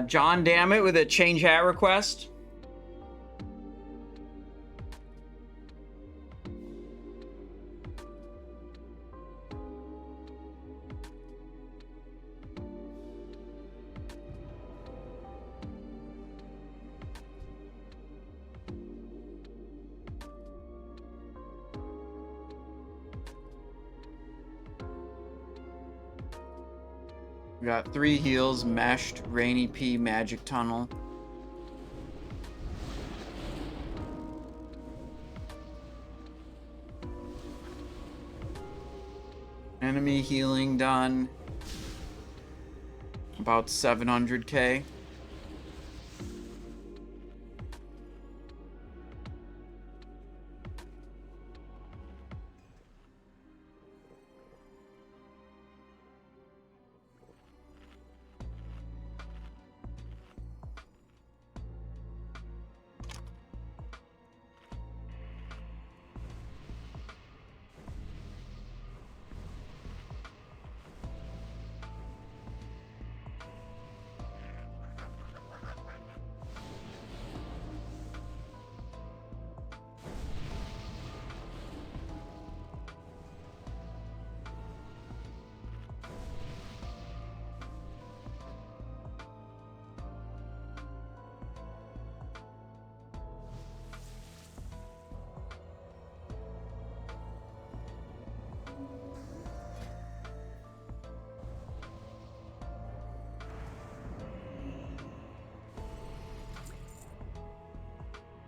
John Dammit with a change hat request. We got 3 heals, meshed, Rainy P, magic tunnel. Enemy healing done. About 700k.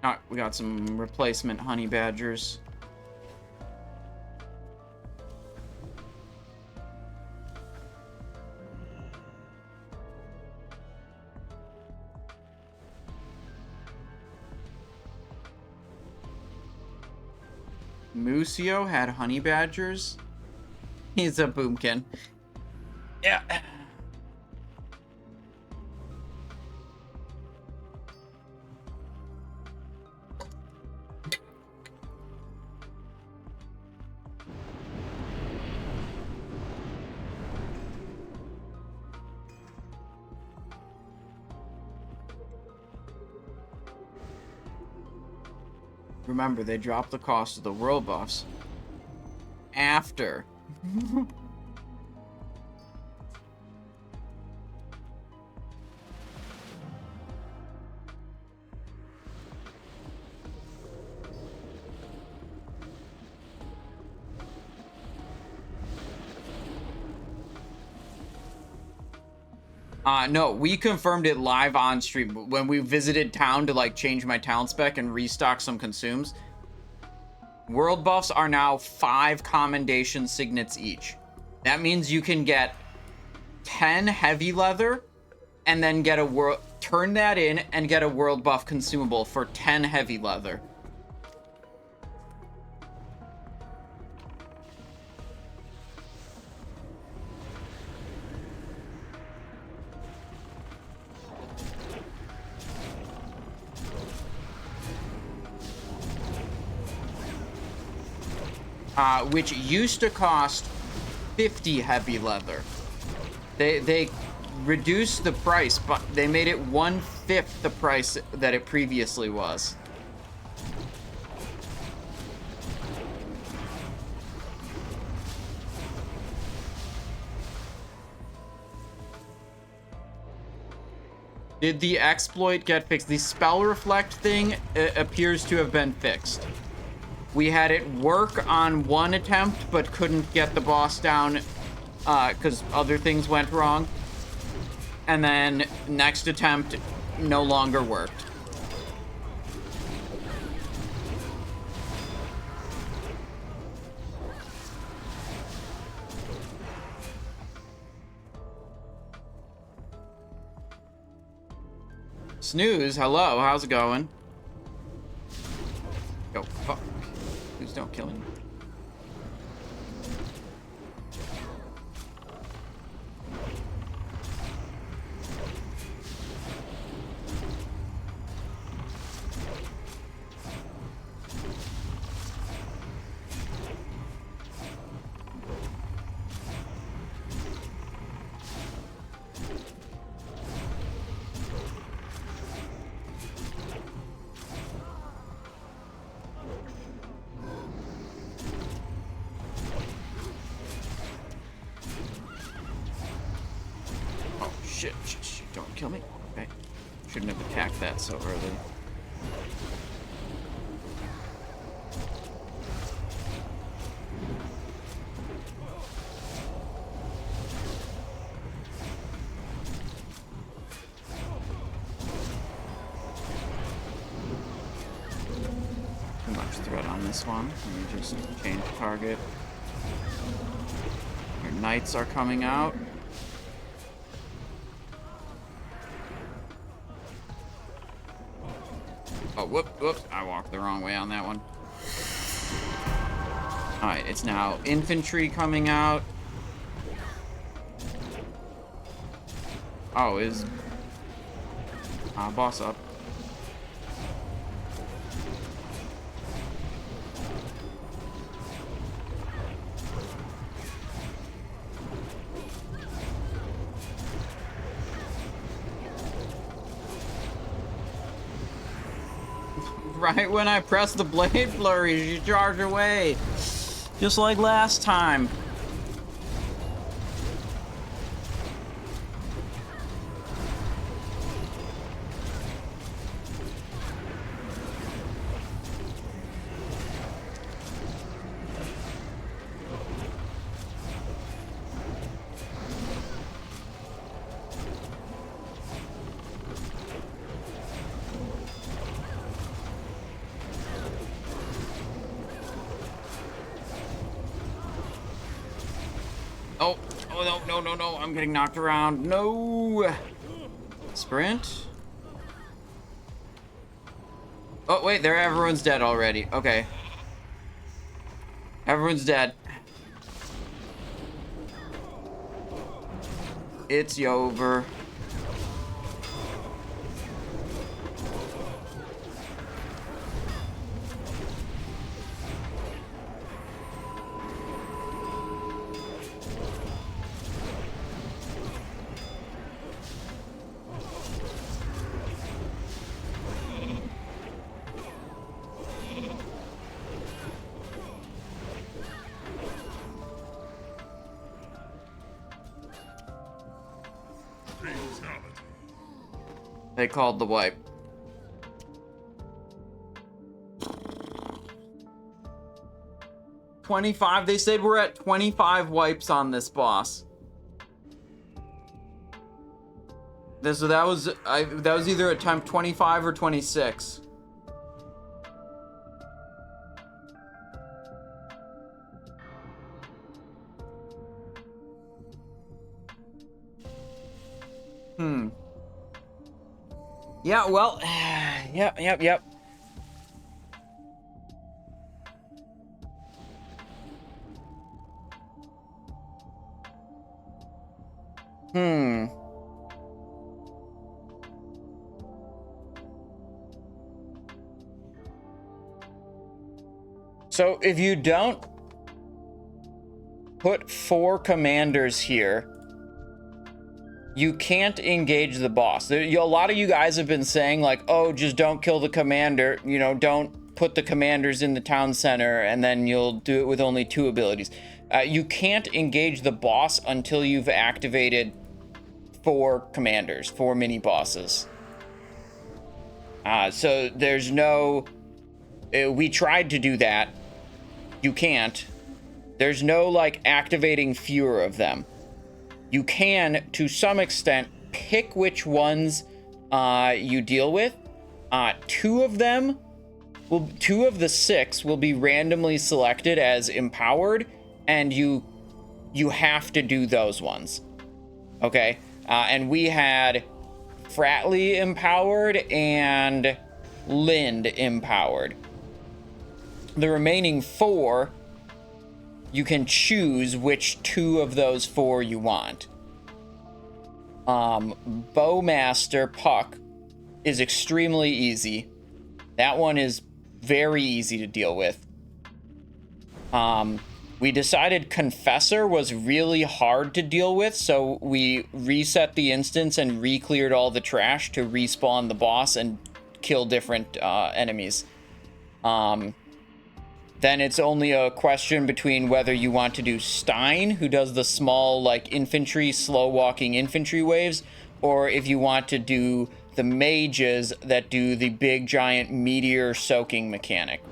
Alright, we got some replacement honey badgers. Museo had honey badgers. He's a boomkin. Yeah. Remember, they dropped the cost of the world buffs after. No, we confirmed it live on stream when we visited town to like change my town spec and restock some consumes. World buffs are now 5 commendation signets each. That means you can get 10 heavy leather and then get a world, turn that in and get a world buff consumable for 10 heavy leather. Which used to cost 50 heavy leather. They reduced the price, but they made it 1/5 the price that it previously was. Did the exploit get fixed? The spell reflect thing appears to have been fixed. We had it work on one attempt, but couldn't get the boss down because other things went wrong. And then next attempt no longer worked. Snooze, hello, how's it going? Go, fuck. Please don't kill him. Shit, don't kill me. Okay. Shouldn't have attacked that so early. Too much threat on this one. Let me just change target. Your knights are coming out. Oh, whoops, I walked the wrong way on that one. Alright, it's now infantry coming out. Oh, is... boss up. Right when I press the blade flurries, you charge away. Just like last time. Oh, no, no, no, no. I'm getting knocked around. No. Sprint. Oh, wait. Everyone's dead already. Okay. Everyone's dead. It's over. They called the wipe. $25. They said we're at 25 wipes on this boss. So that was either attempt 25 or 26. Yeah, well, yep. So if you don't put 4 commanders here, you can't engage the boss. A lot of you guys have been saying like, oh, just don't kill the commander, you know, don't put the commanders in the town center and then you'll do it with only 2 abilities. You can't engage the boss until you've activated 4 commanders, 4 mini bosses. So there's no, we tried to do that. You can't. There's no like activating fewer of them. You can, to some extent, pick which ones you deal with. 2 of them, 2 of the 6 will be randomly selected as empowered, and you have to do those ones. Okay? And we had Fratly empowered and Lind empowered. The remaining 4, you can choose which 2 of those 4 you want. Bowmaster Puck is extremely easy. That one is very easy to deal with. We decided Confessor was really hard to deal with, so we reset the instance and re-cleared all the trash to respawn the boss and kill different enemies. Then it's only a question between whether you want to do Stein, who does the small, like, infantry, slow-walking infantry waves, or if you want to do the mages that do the big, giant meteor-soaking mechanic.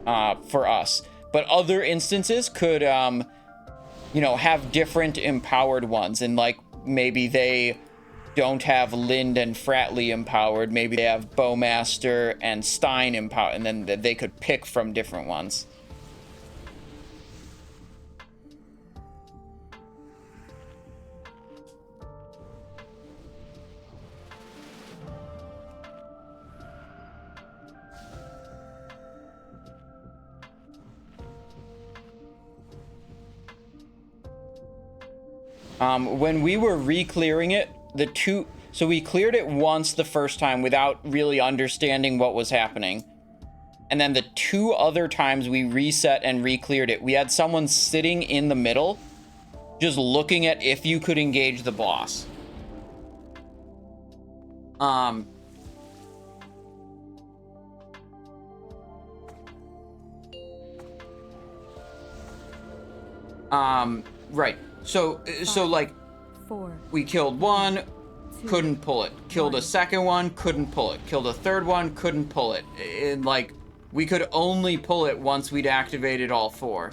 For us. But other instances could, you know, have different empowered ones, and, like, maybe they don't have Lind and Fratly empowered. Maybe they have Bowmaster and Stein empowered, and then they could pick from different ones. When we were re-clearing it, so we cleared it once the first time without really understanding what was happening. And then the 2 other times we reset and re-cleared it, we had someone sitting in the middle, just looking at if you could engage the boss. Right. So like, 4, we killed 1, 2, couldn't pull it. Killed a second one, couldn't pull it. Killed a third one, couldn't pull it. And like, we could only pull it once we'd activated all 4.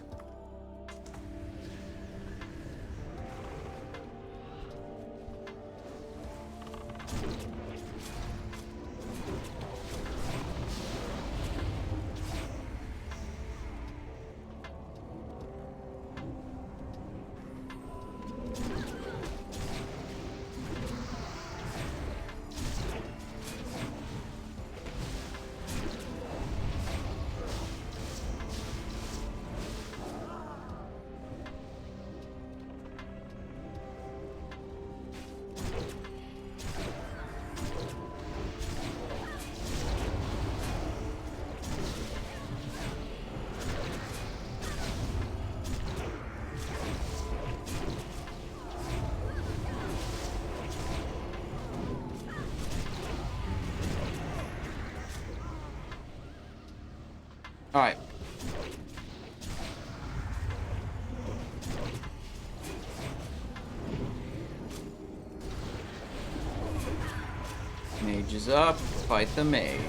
Alright. Mage is up. Fight the mage.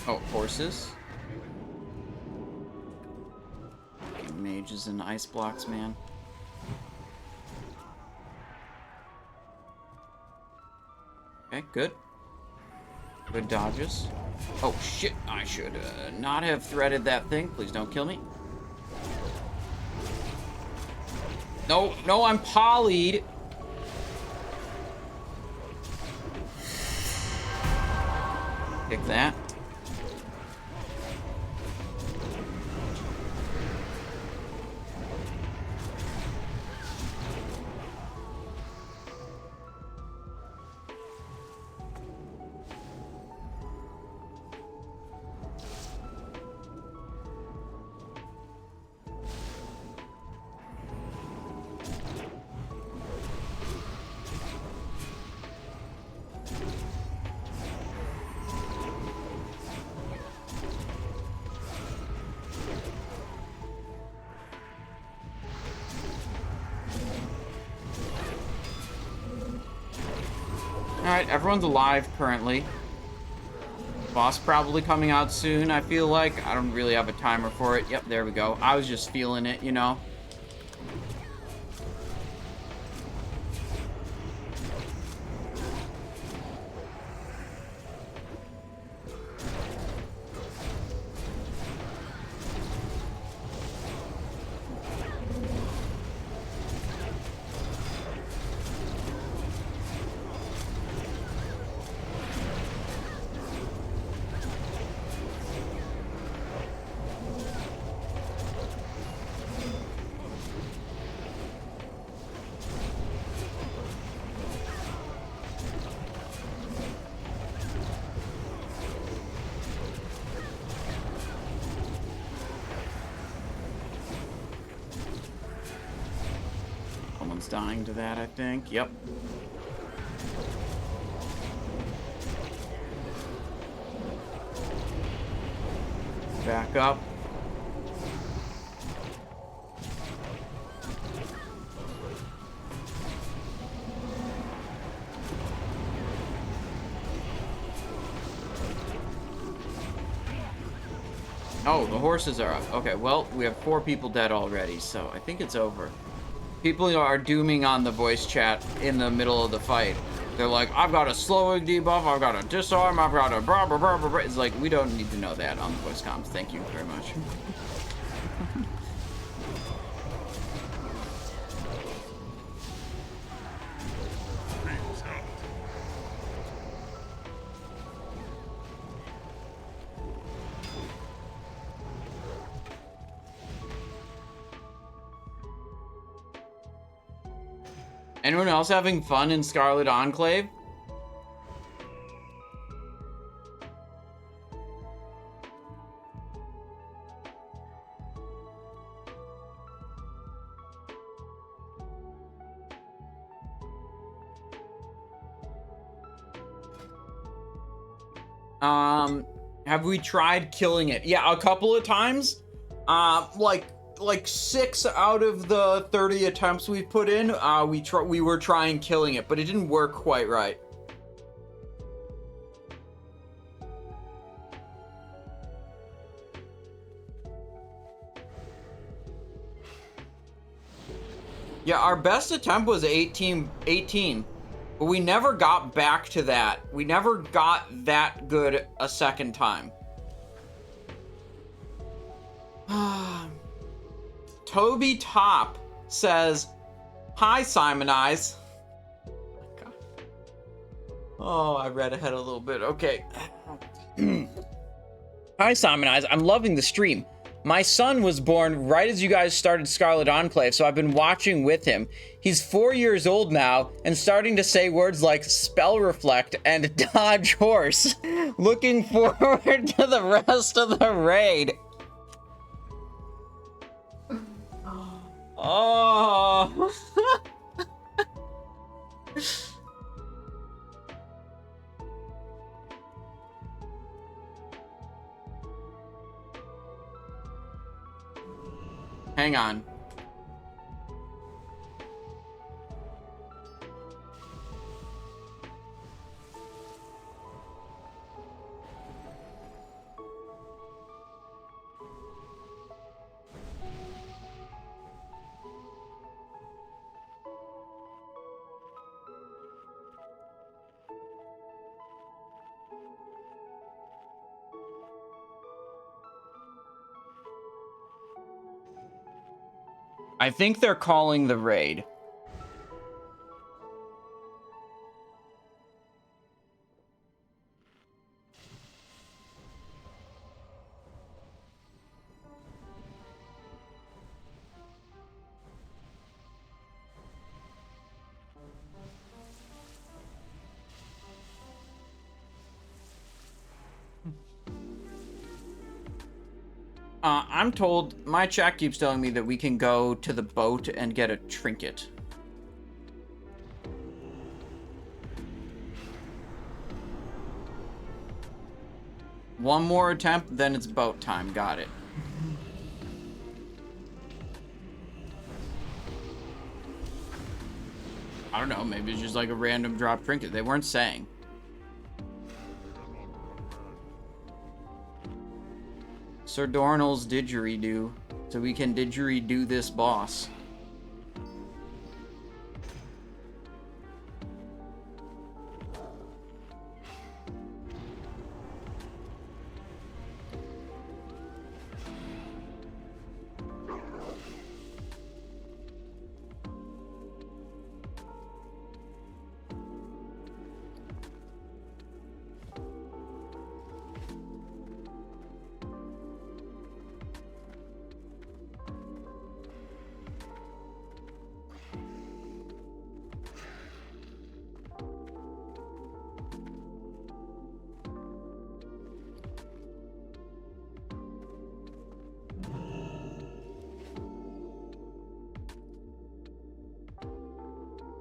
Oh, horses. Mages and ice blocks, man. Okay, good. Good dodges. Oh, shit. I should not have threaded that thing. Please don't kill me. No, no, I'm polyed. Pick that. Alright, everyone's alive currently. Boss probably coming out soon, I feel like. I don't really have a timer for it. Yep, there we go. I was just feeling it, you know. Dying to that, I think. Yep. Back up. Oh, the horses are up. Okay, well, we have 4 people dead already, so I think it's over. People are dooming on the voice chat in the middle of the fight. They're like, I've got a slowing debuff, I've got a disarm, I've got a blah, blah, blah, blah, blah. It's like, we don't need to know that on the voice comms. Thank you very much. Anyone else having fun in Scarlet Enclave? Have we tried killing it? Yeah, a couple of times. Like 6 out of the 30 attempts we've put in, we were trying killing it, but it didn't work quite right. Yeah, our best attempt was 18, but we never got back to that. We never got that good a second time. Toby Top says, "Hi, Simon Eyes." Oh, I read ahead a little bit. Okay. Hi, Simon Eyes. I'm loving the stream. My son was born right as you guys started Scarlet Enclave, so I've been watching with him. He's 4 years old now and starting to say words like spell reflect and dodge horse. Looking forward to the rest of the raid. Oh. Hang on. I think they're calling the raid. I'm told, my chat keeps telling me that we can go to the boat and get a trinket. One more attempt, then it's boat time. Got it. I don't know, maybe it's just like a random drop trinket. They weren't saying. Sir Dornell's didgeridoo, so we can didgeridoo this boss.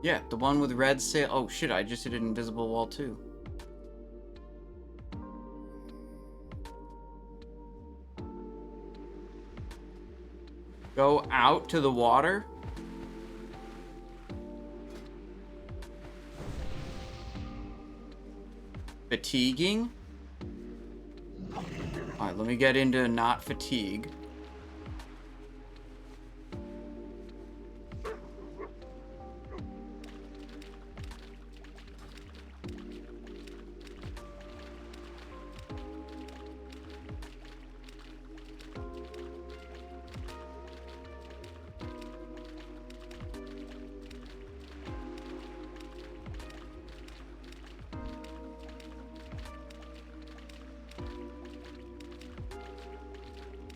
Yeah, the one with red sail. Oh shit, I just hit an invisible wall too. Go out to the water. Fatiguing. Alright, let me get into not fatigue.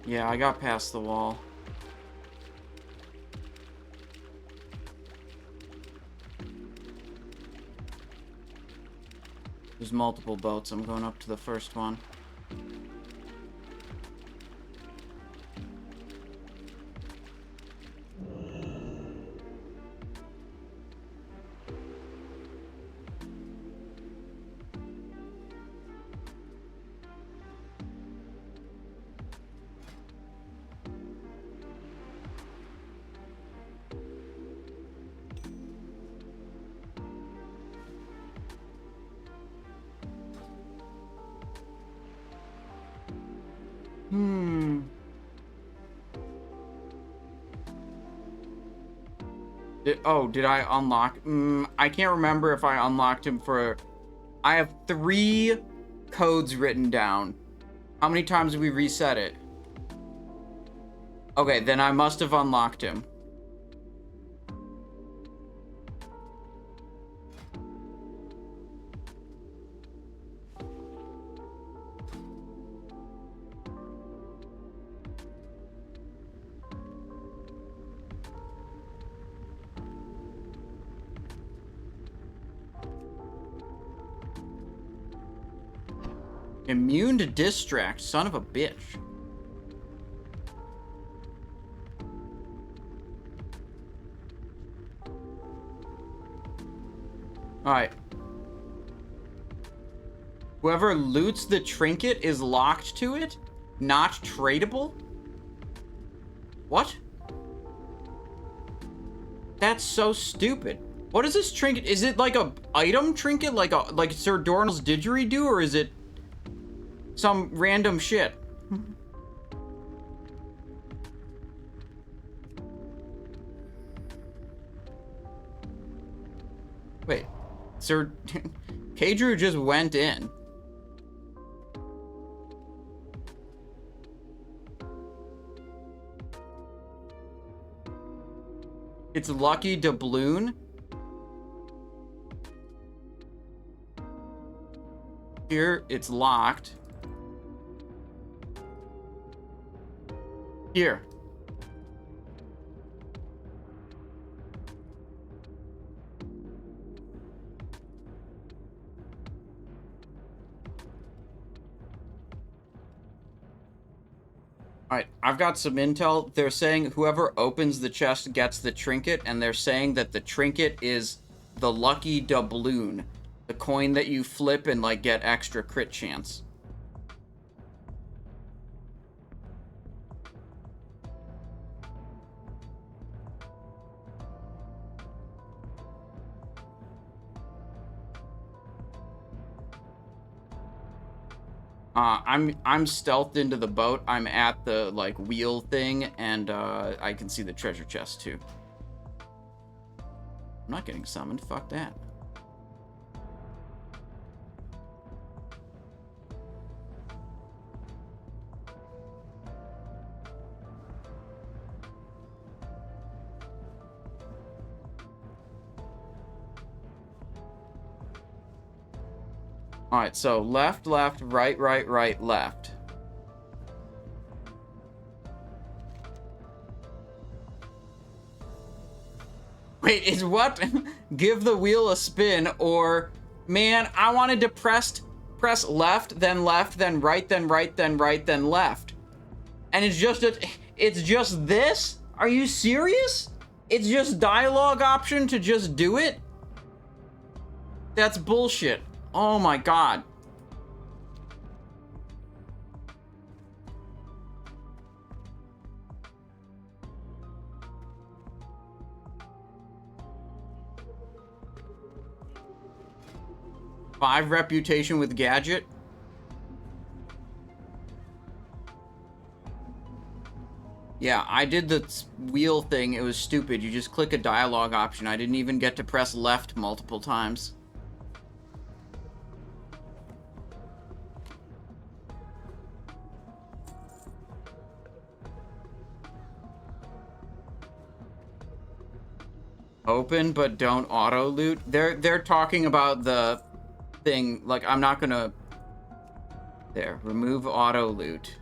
Yeah, I got past the wall. There's multiple boats. I'm going up to the first one. Did I unlock? I can't remember if I unlocked him for... I have 3 codes written down. How many times did we reset it? Okay, then I must have unlocked him. Immune to distract, son of a bitch. Alright. Whoever loots the trinket is locked to it? Not tradable? What? That's so stupid. What is this trinket? Is it like a item trinket, like Sir Dornell's didgeridoo, or is it some random shit? Wait, Sir Kadru just went in. It's lucky doubloon. Here, it's locked. Here. Alright, I've got some intel. They're saying whoever opens the chest gets the trinket, and they're saying that the trinket is the lucky doubloon. The coin that you flip and, like, get extra crit chance. I'm stealthed into the boat. I'm at the, like, wheel thing, and, I can see the treasure chest, too. I'm not getting summoned. Fuck that. Alright, so left, left, right, right, right, left. Wait, is what? Give the wheel a spin, or... Man, I wanted to press left, then right, then right, then right, then left. And it's just this? Are you serious? It's just dialogue option to just do it? That's bullshit. Oh my god. Five reputation with gadget. Yeah, I did the wheel thing. It was stupid. You just click a dialogue option. I didn't even get to press left multiple times. Open but don't auto loot. They're talking about the thing, like, I'm not gonna... There, remove auto loot.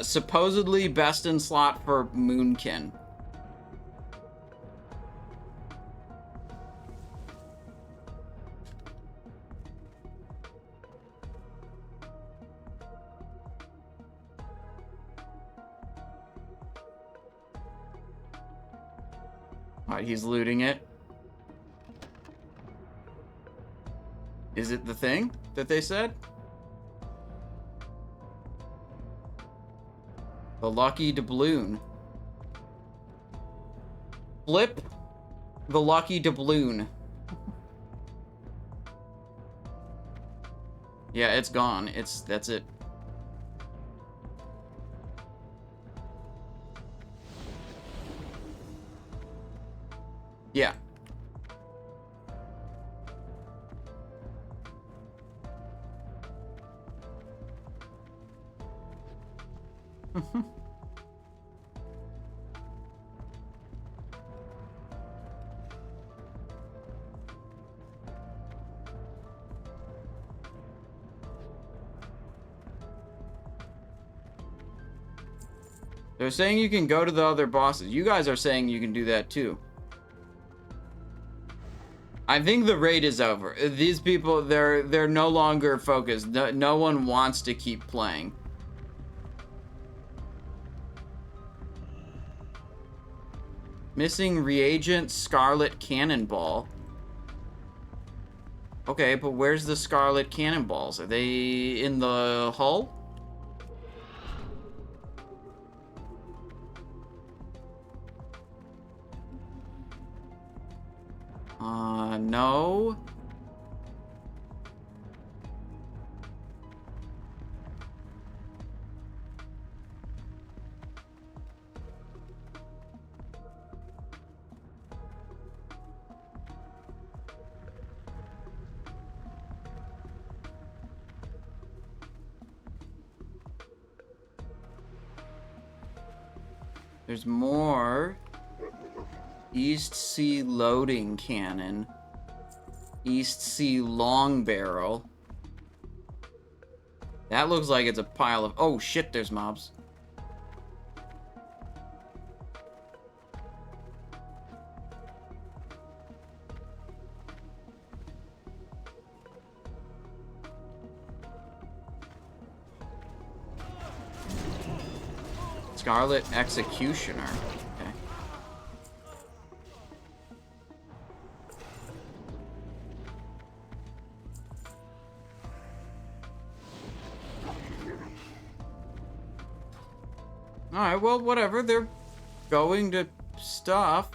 Supposedly best in slot for Moonkin. Alright, he's looting it. Is it the thing that they said? The lucky doubloon. Flip the lucky doubloon. Yeah, it's gone. That's it. Yeah. They're saying you can go to the other bosses. You guys are saying you can do that too. I think the raid is over. These people, they're no longer focused. No one wants to keep playing. Missing reagent, Scarlet Cannonball. Okay, but where's the Scarlet Cannonballs? Are they in the hull? No. There's more. East Sea Loading Cannon. East Sea Long Barrel. That looks like it's a pile of... Oh, shit, there's mobs. Scarlet Executioner. Okay. Alright, well, whatever. They're going to stuff.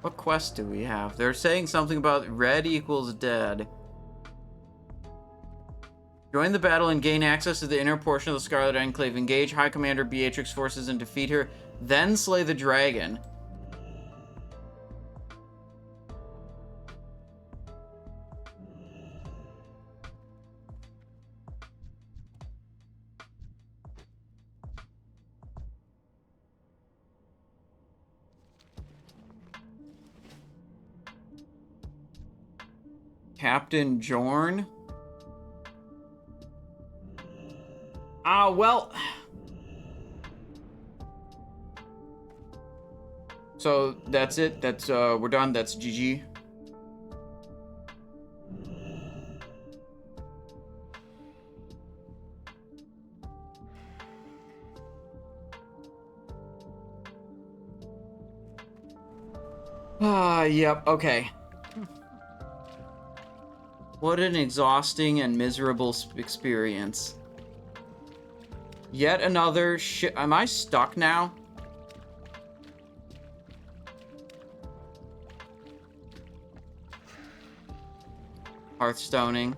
What quest do we have? They're saying something about red equals dead. Join the battle and gain access to the inner portion of the Scarlet Enclave. Engage High Commander Beatrix forces and defeat her. Then slay the dragon. Captain Jorn? Well... So, that's it. That's, we're done. That's GG. Yep, okay. What an exhausting and miserable experience. Yet another shit. Am I stuck now? Hearthstoning.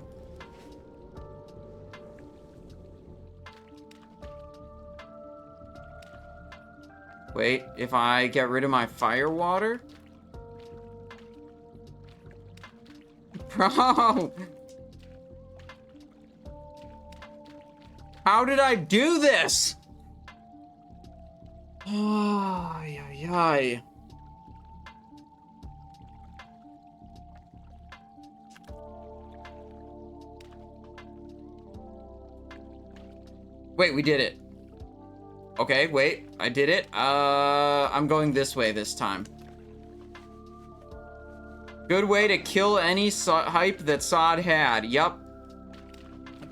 Wait, if I get rid of my fire water? Bro! How did I do this? Ay, ay, ay. Wait, we did it. Okay, wait, I did it. I'm going this way this time. Good way to kill any hype that Sod had. Yup.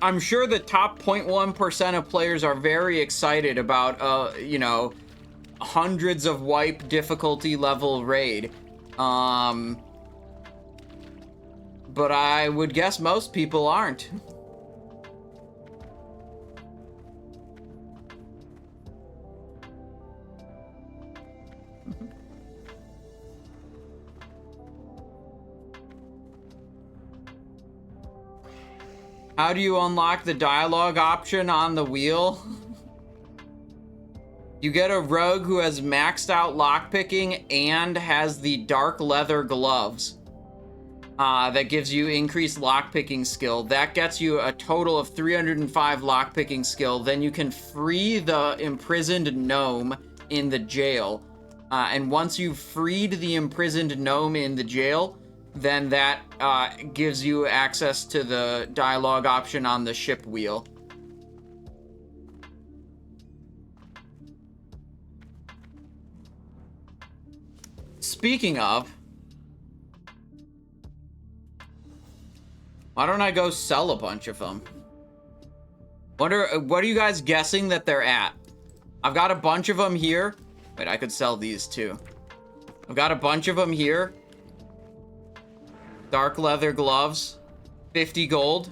I'm sure the top 0.1% of players are very excited about, you know, hundreds of wipe difficulty level raid. But I would guess most people aren't. How do you unlock the dialogue option on the wheel? You get a rogue who has maxed out lockpicking and has the dark leather gloves. That gives you increased lockpicking skill. That gets you a total of 305 lockpicking skill. Then you can free the imprisoned gnome in the jail. And once you've freed the imprisoned gnome in the jail, then that gives you access to the dialogue option on the ship wheel. Speaking of, why don't I go sell a bunch of them? What are you guys guessing that they're at? I've got a bunch of them here. Wait, I could sell these too. I've got a bunch of them here. Dark leather gloves. 50 gold.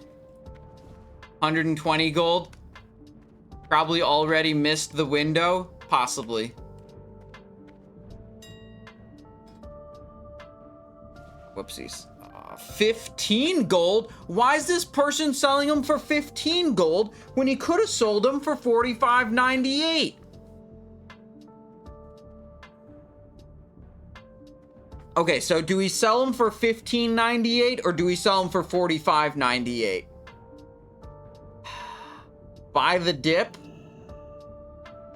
120 gold. Probably already missed the window. Possibly. Whoopsies. 15 gold? Why is this person selling them for 15 gold when he could have sold them for 45.98? Okay, so do we sell them for 15.98 or do we sell them for 45.98? Buy the dip?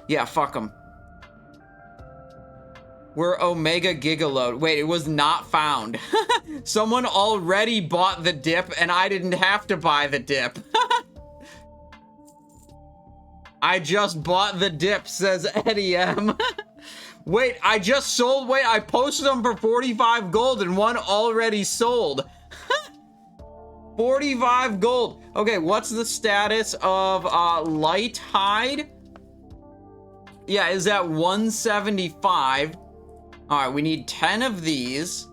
Yeah, fuck them. We're Omega Gigaload. Wait, it was not found. Someone already bought the dip and I didn't have to buy the dip. I just bought the dip, says Eddie M. Wait, I just sold. Wait, I posted them for 45 gold and one already sold. 45 gold. Okay, what's the status of light hide? Yeah, is that 175? All right, we need 10 of these.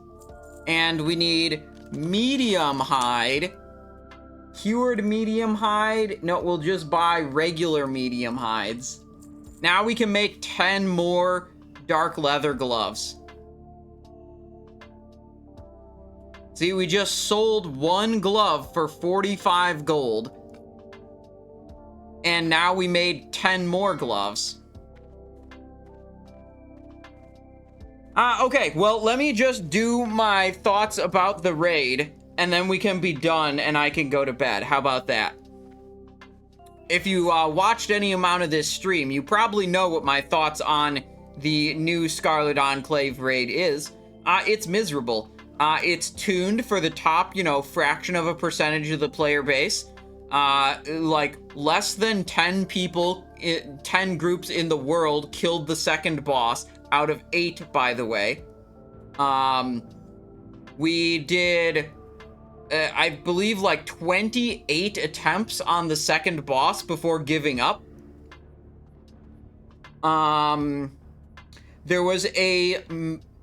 And we need medium hide. Cured medium hide. No, we'll just buy regular medium hides. Now we can make 10 more dark leather gloves. See, we just sold one glove for 45 gold. And now we made 10 more gloves. Okay, well, let me just do my thoughts about the raid, and then we can be done, and I can go to bed. How about that? If you watched any amount of this stream, you probably know what my thoughts on the new Scarlet Enclave raid is. It's miserable. It's tuned for the top, fraction of a percentage of the player base. Like, less than 10 people, 10 groups in the world killed the second boss. Out of 8, by the way. We did, I believe, like 28 attempts on the second boss before giving up. There was a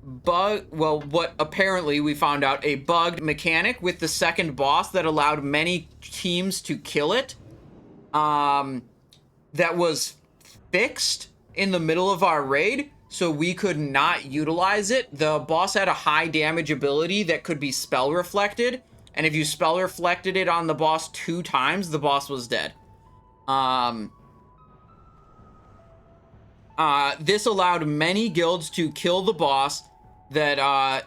bug, well, what apparently we found out, a bugged mechanic with the second boss that allowed many teams to kill it. That was fixed in the middle of our raid. So we could not utilize it. The boss had a high damage ability that could be spell reflected. And if you spell reflected it on the boss 2 times, the boss was dead. This allowed many guilds to kill the boss that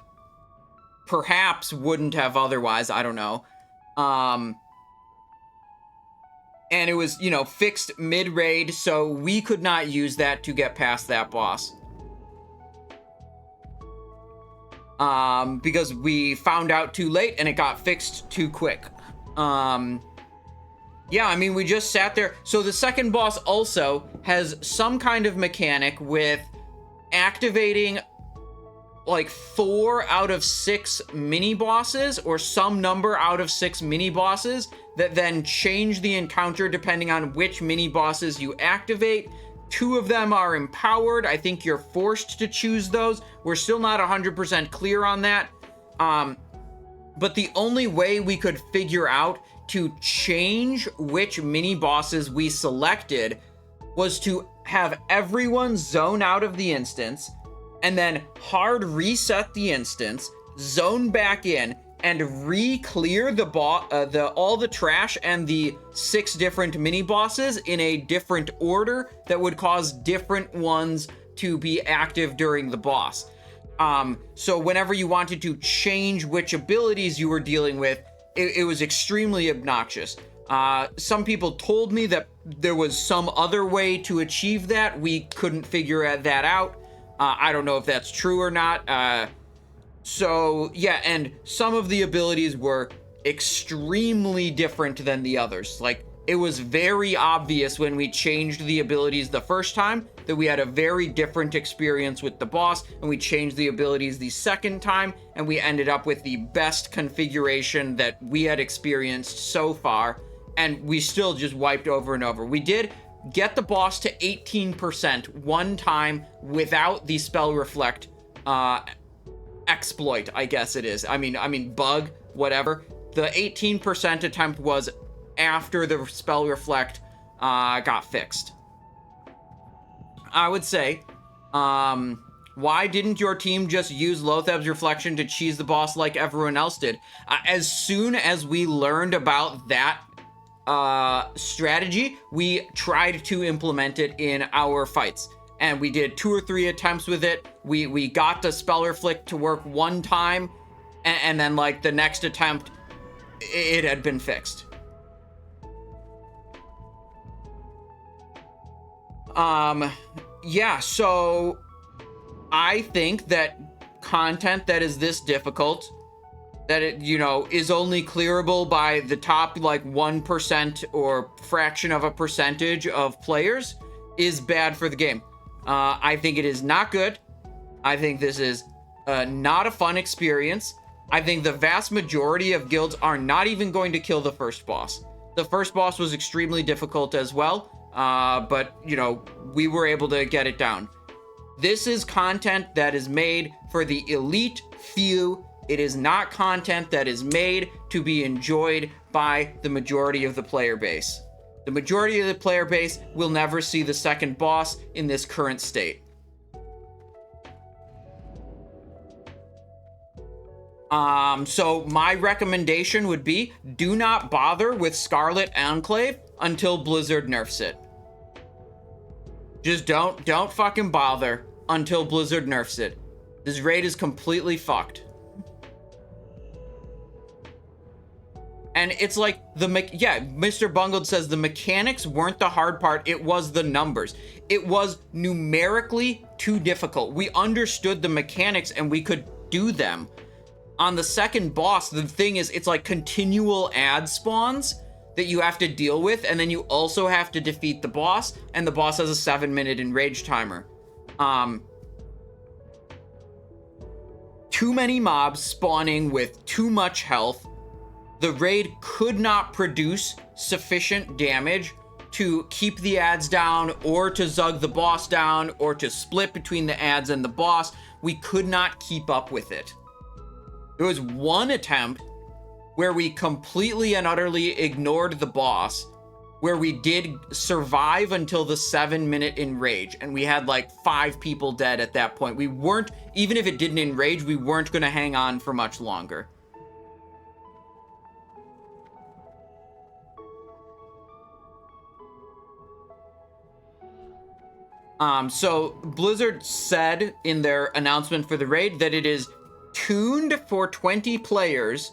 perhaps wouldn't have otherwise. I don't know. And it was, fixed mid-raid, so we could not use that to get past that boss. Because we found out too late and it got fixed too quick. Yeah, I mean, we just sat there. So the second boss also has some kind of mechanic with activating like 4 out of 6 mini bosses or some number out of 6 mini bosses that then change the encounter depending on which mini bosses you activate. 2 of them are empowered. I think you're forced to choose those. We're still not 100% clear on that. But the only way we could figure out to change which mini bosses we selected was to have everyone zone out of the instance and then hard reset the instance, zone back in, and re-clear all the trash and the 6 different mini bosses in a different order that would cause different ones to be active during the boss. So whenever you wanted to change which abilities you were dealing with, it was extremely obnoxious. Some people told me that there was some other way to achieve that. We couldn't figure that out. I don't know if that's true or not. So, yeah, and some of the abilities were extremely different than the others. Like, it was very obvious when we changed the abilities the first time that we had a very different experience with the boss, and we changed the abilities the second time, and we ended up with the best configuration that we had experienced so far, and we still just wiped over and over. We did get the boss to 18% one time without the spell reflect exploit, I guess it is. I mean bug, whatever. The 18% attempt was after the spell reflect got fixed. I would say, why didn't your team just use Lothab's reflection to cheese the boss like everyone else did? As soon as we learned about that strategy, we tried to implement it in our fights. And we did 2 or 3 attempts with it. We got the spell reflect to work one time, and then like the next attempt, it had been fixed. Yeah, so I think that content that is this difficult, that it, you know, is only clearable by the top like 1% or fraction of a percentage of players is bad for the game. I think it is not good. I think this is not a fun experience. I think the vast majority of guilds are not even going to kill the first boss. The first boss was extremely difficult as well, but, you know, we were able to get it down. This is content that is made for the elite few. It is not content that is made to be enjoyed by the majority of the player base. The majority of the player base will never see the second boss in this current state. So my recommendation would be, do not bother with SCARLET ENCLAVE until Blizzard nerfs it. Just don't fucking bother until Blizzard nerfs it. This raid is completely fucked. And it's like, Mr. Bungled says the mechanics weren't the hard part, it was the numbers. It was numerically too difficult. We understood the mechanics and we could do them. On the second boss, the thing is, it's like continual ad spawns that you have to deal with, and then you also have to defeat the boss, and the boss has a 7-minute enrage timer. Too many mobs spawning with too much health. The raid could not produce sufficient damage to keep the ads down, or to zug the boss down, or to split between the ads and the boss. We could not keep up with it. There was one attempt where we completely and utterly ignored the boss, where we did survive until the 7-minute enrage, and we had like 5 people dead at that point. We weren't, even if it didn't enrage, we weren't going to hang on for much longer. So Blizzard said in their announcement for the raid that it is tuned for 20 players,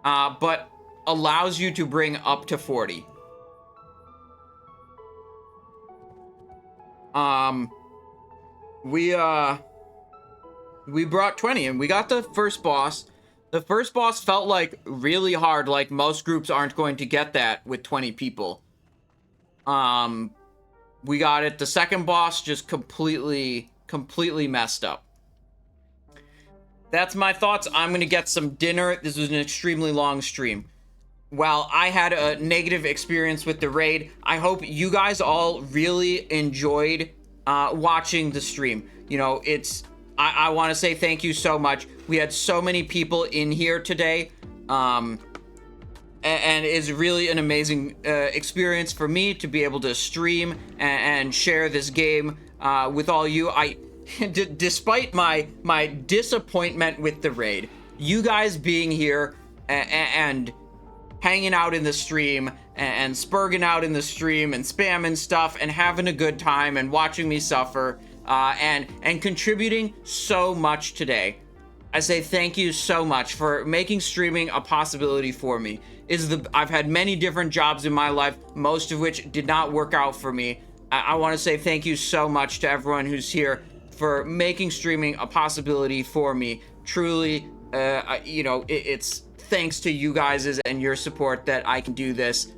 but allows you to bring up to 40. We brought 20 and we got the first boss. The first boss felt like really hard, like most groups aren't going to get that with 20 people. We got it. The second boss just completely messed up. That's my thoughts. I'm going to get some dinner. This was an extremely long stream. While I had a negative experience with the raid, I hope you guys all really enjoyed watching the stream. You know, I want to say thank you so much. We had so many people in here today. And it's really an amazing experience for me to be able to stream and share this game with all you. Despite my disappointment with the raid, you guys being here and hanging out in the stream and spurging out in the stream and spamming stuff and having a good time and watching me suffer and contributing so much today. I say thank you so much for making streaming a possibility for me. I've had many different jobs in my life, most of which did not work out for me. I want to say thank you so much to everyone who's here for making streaming a possibility for me. Truly, you know, it's thanks to you guys and your support that I can do this.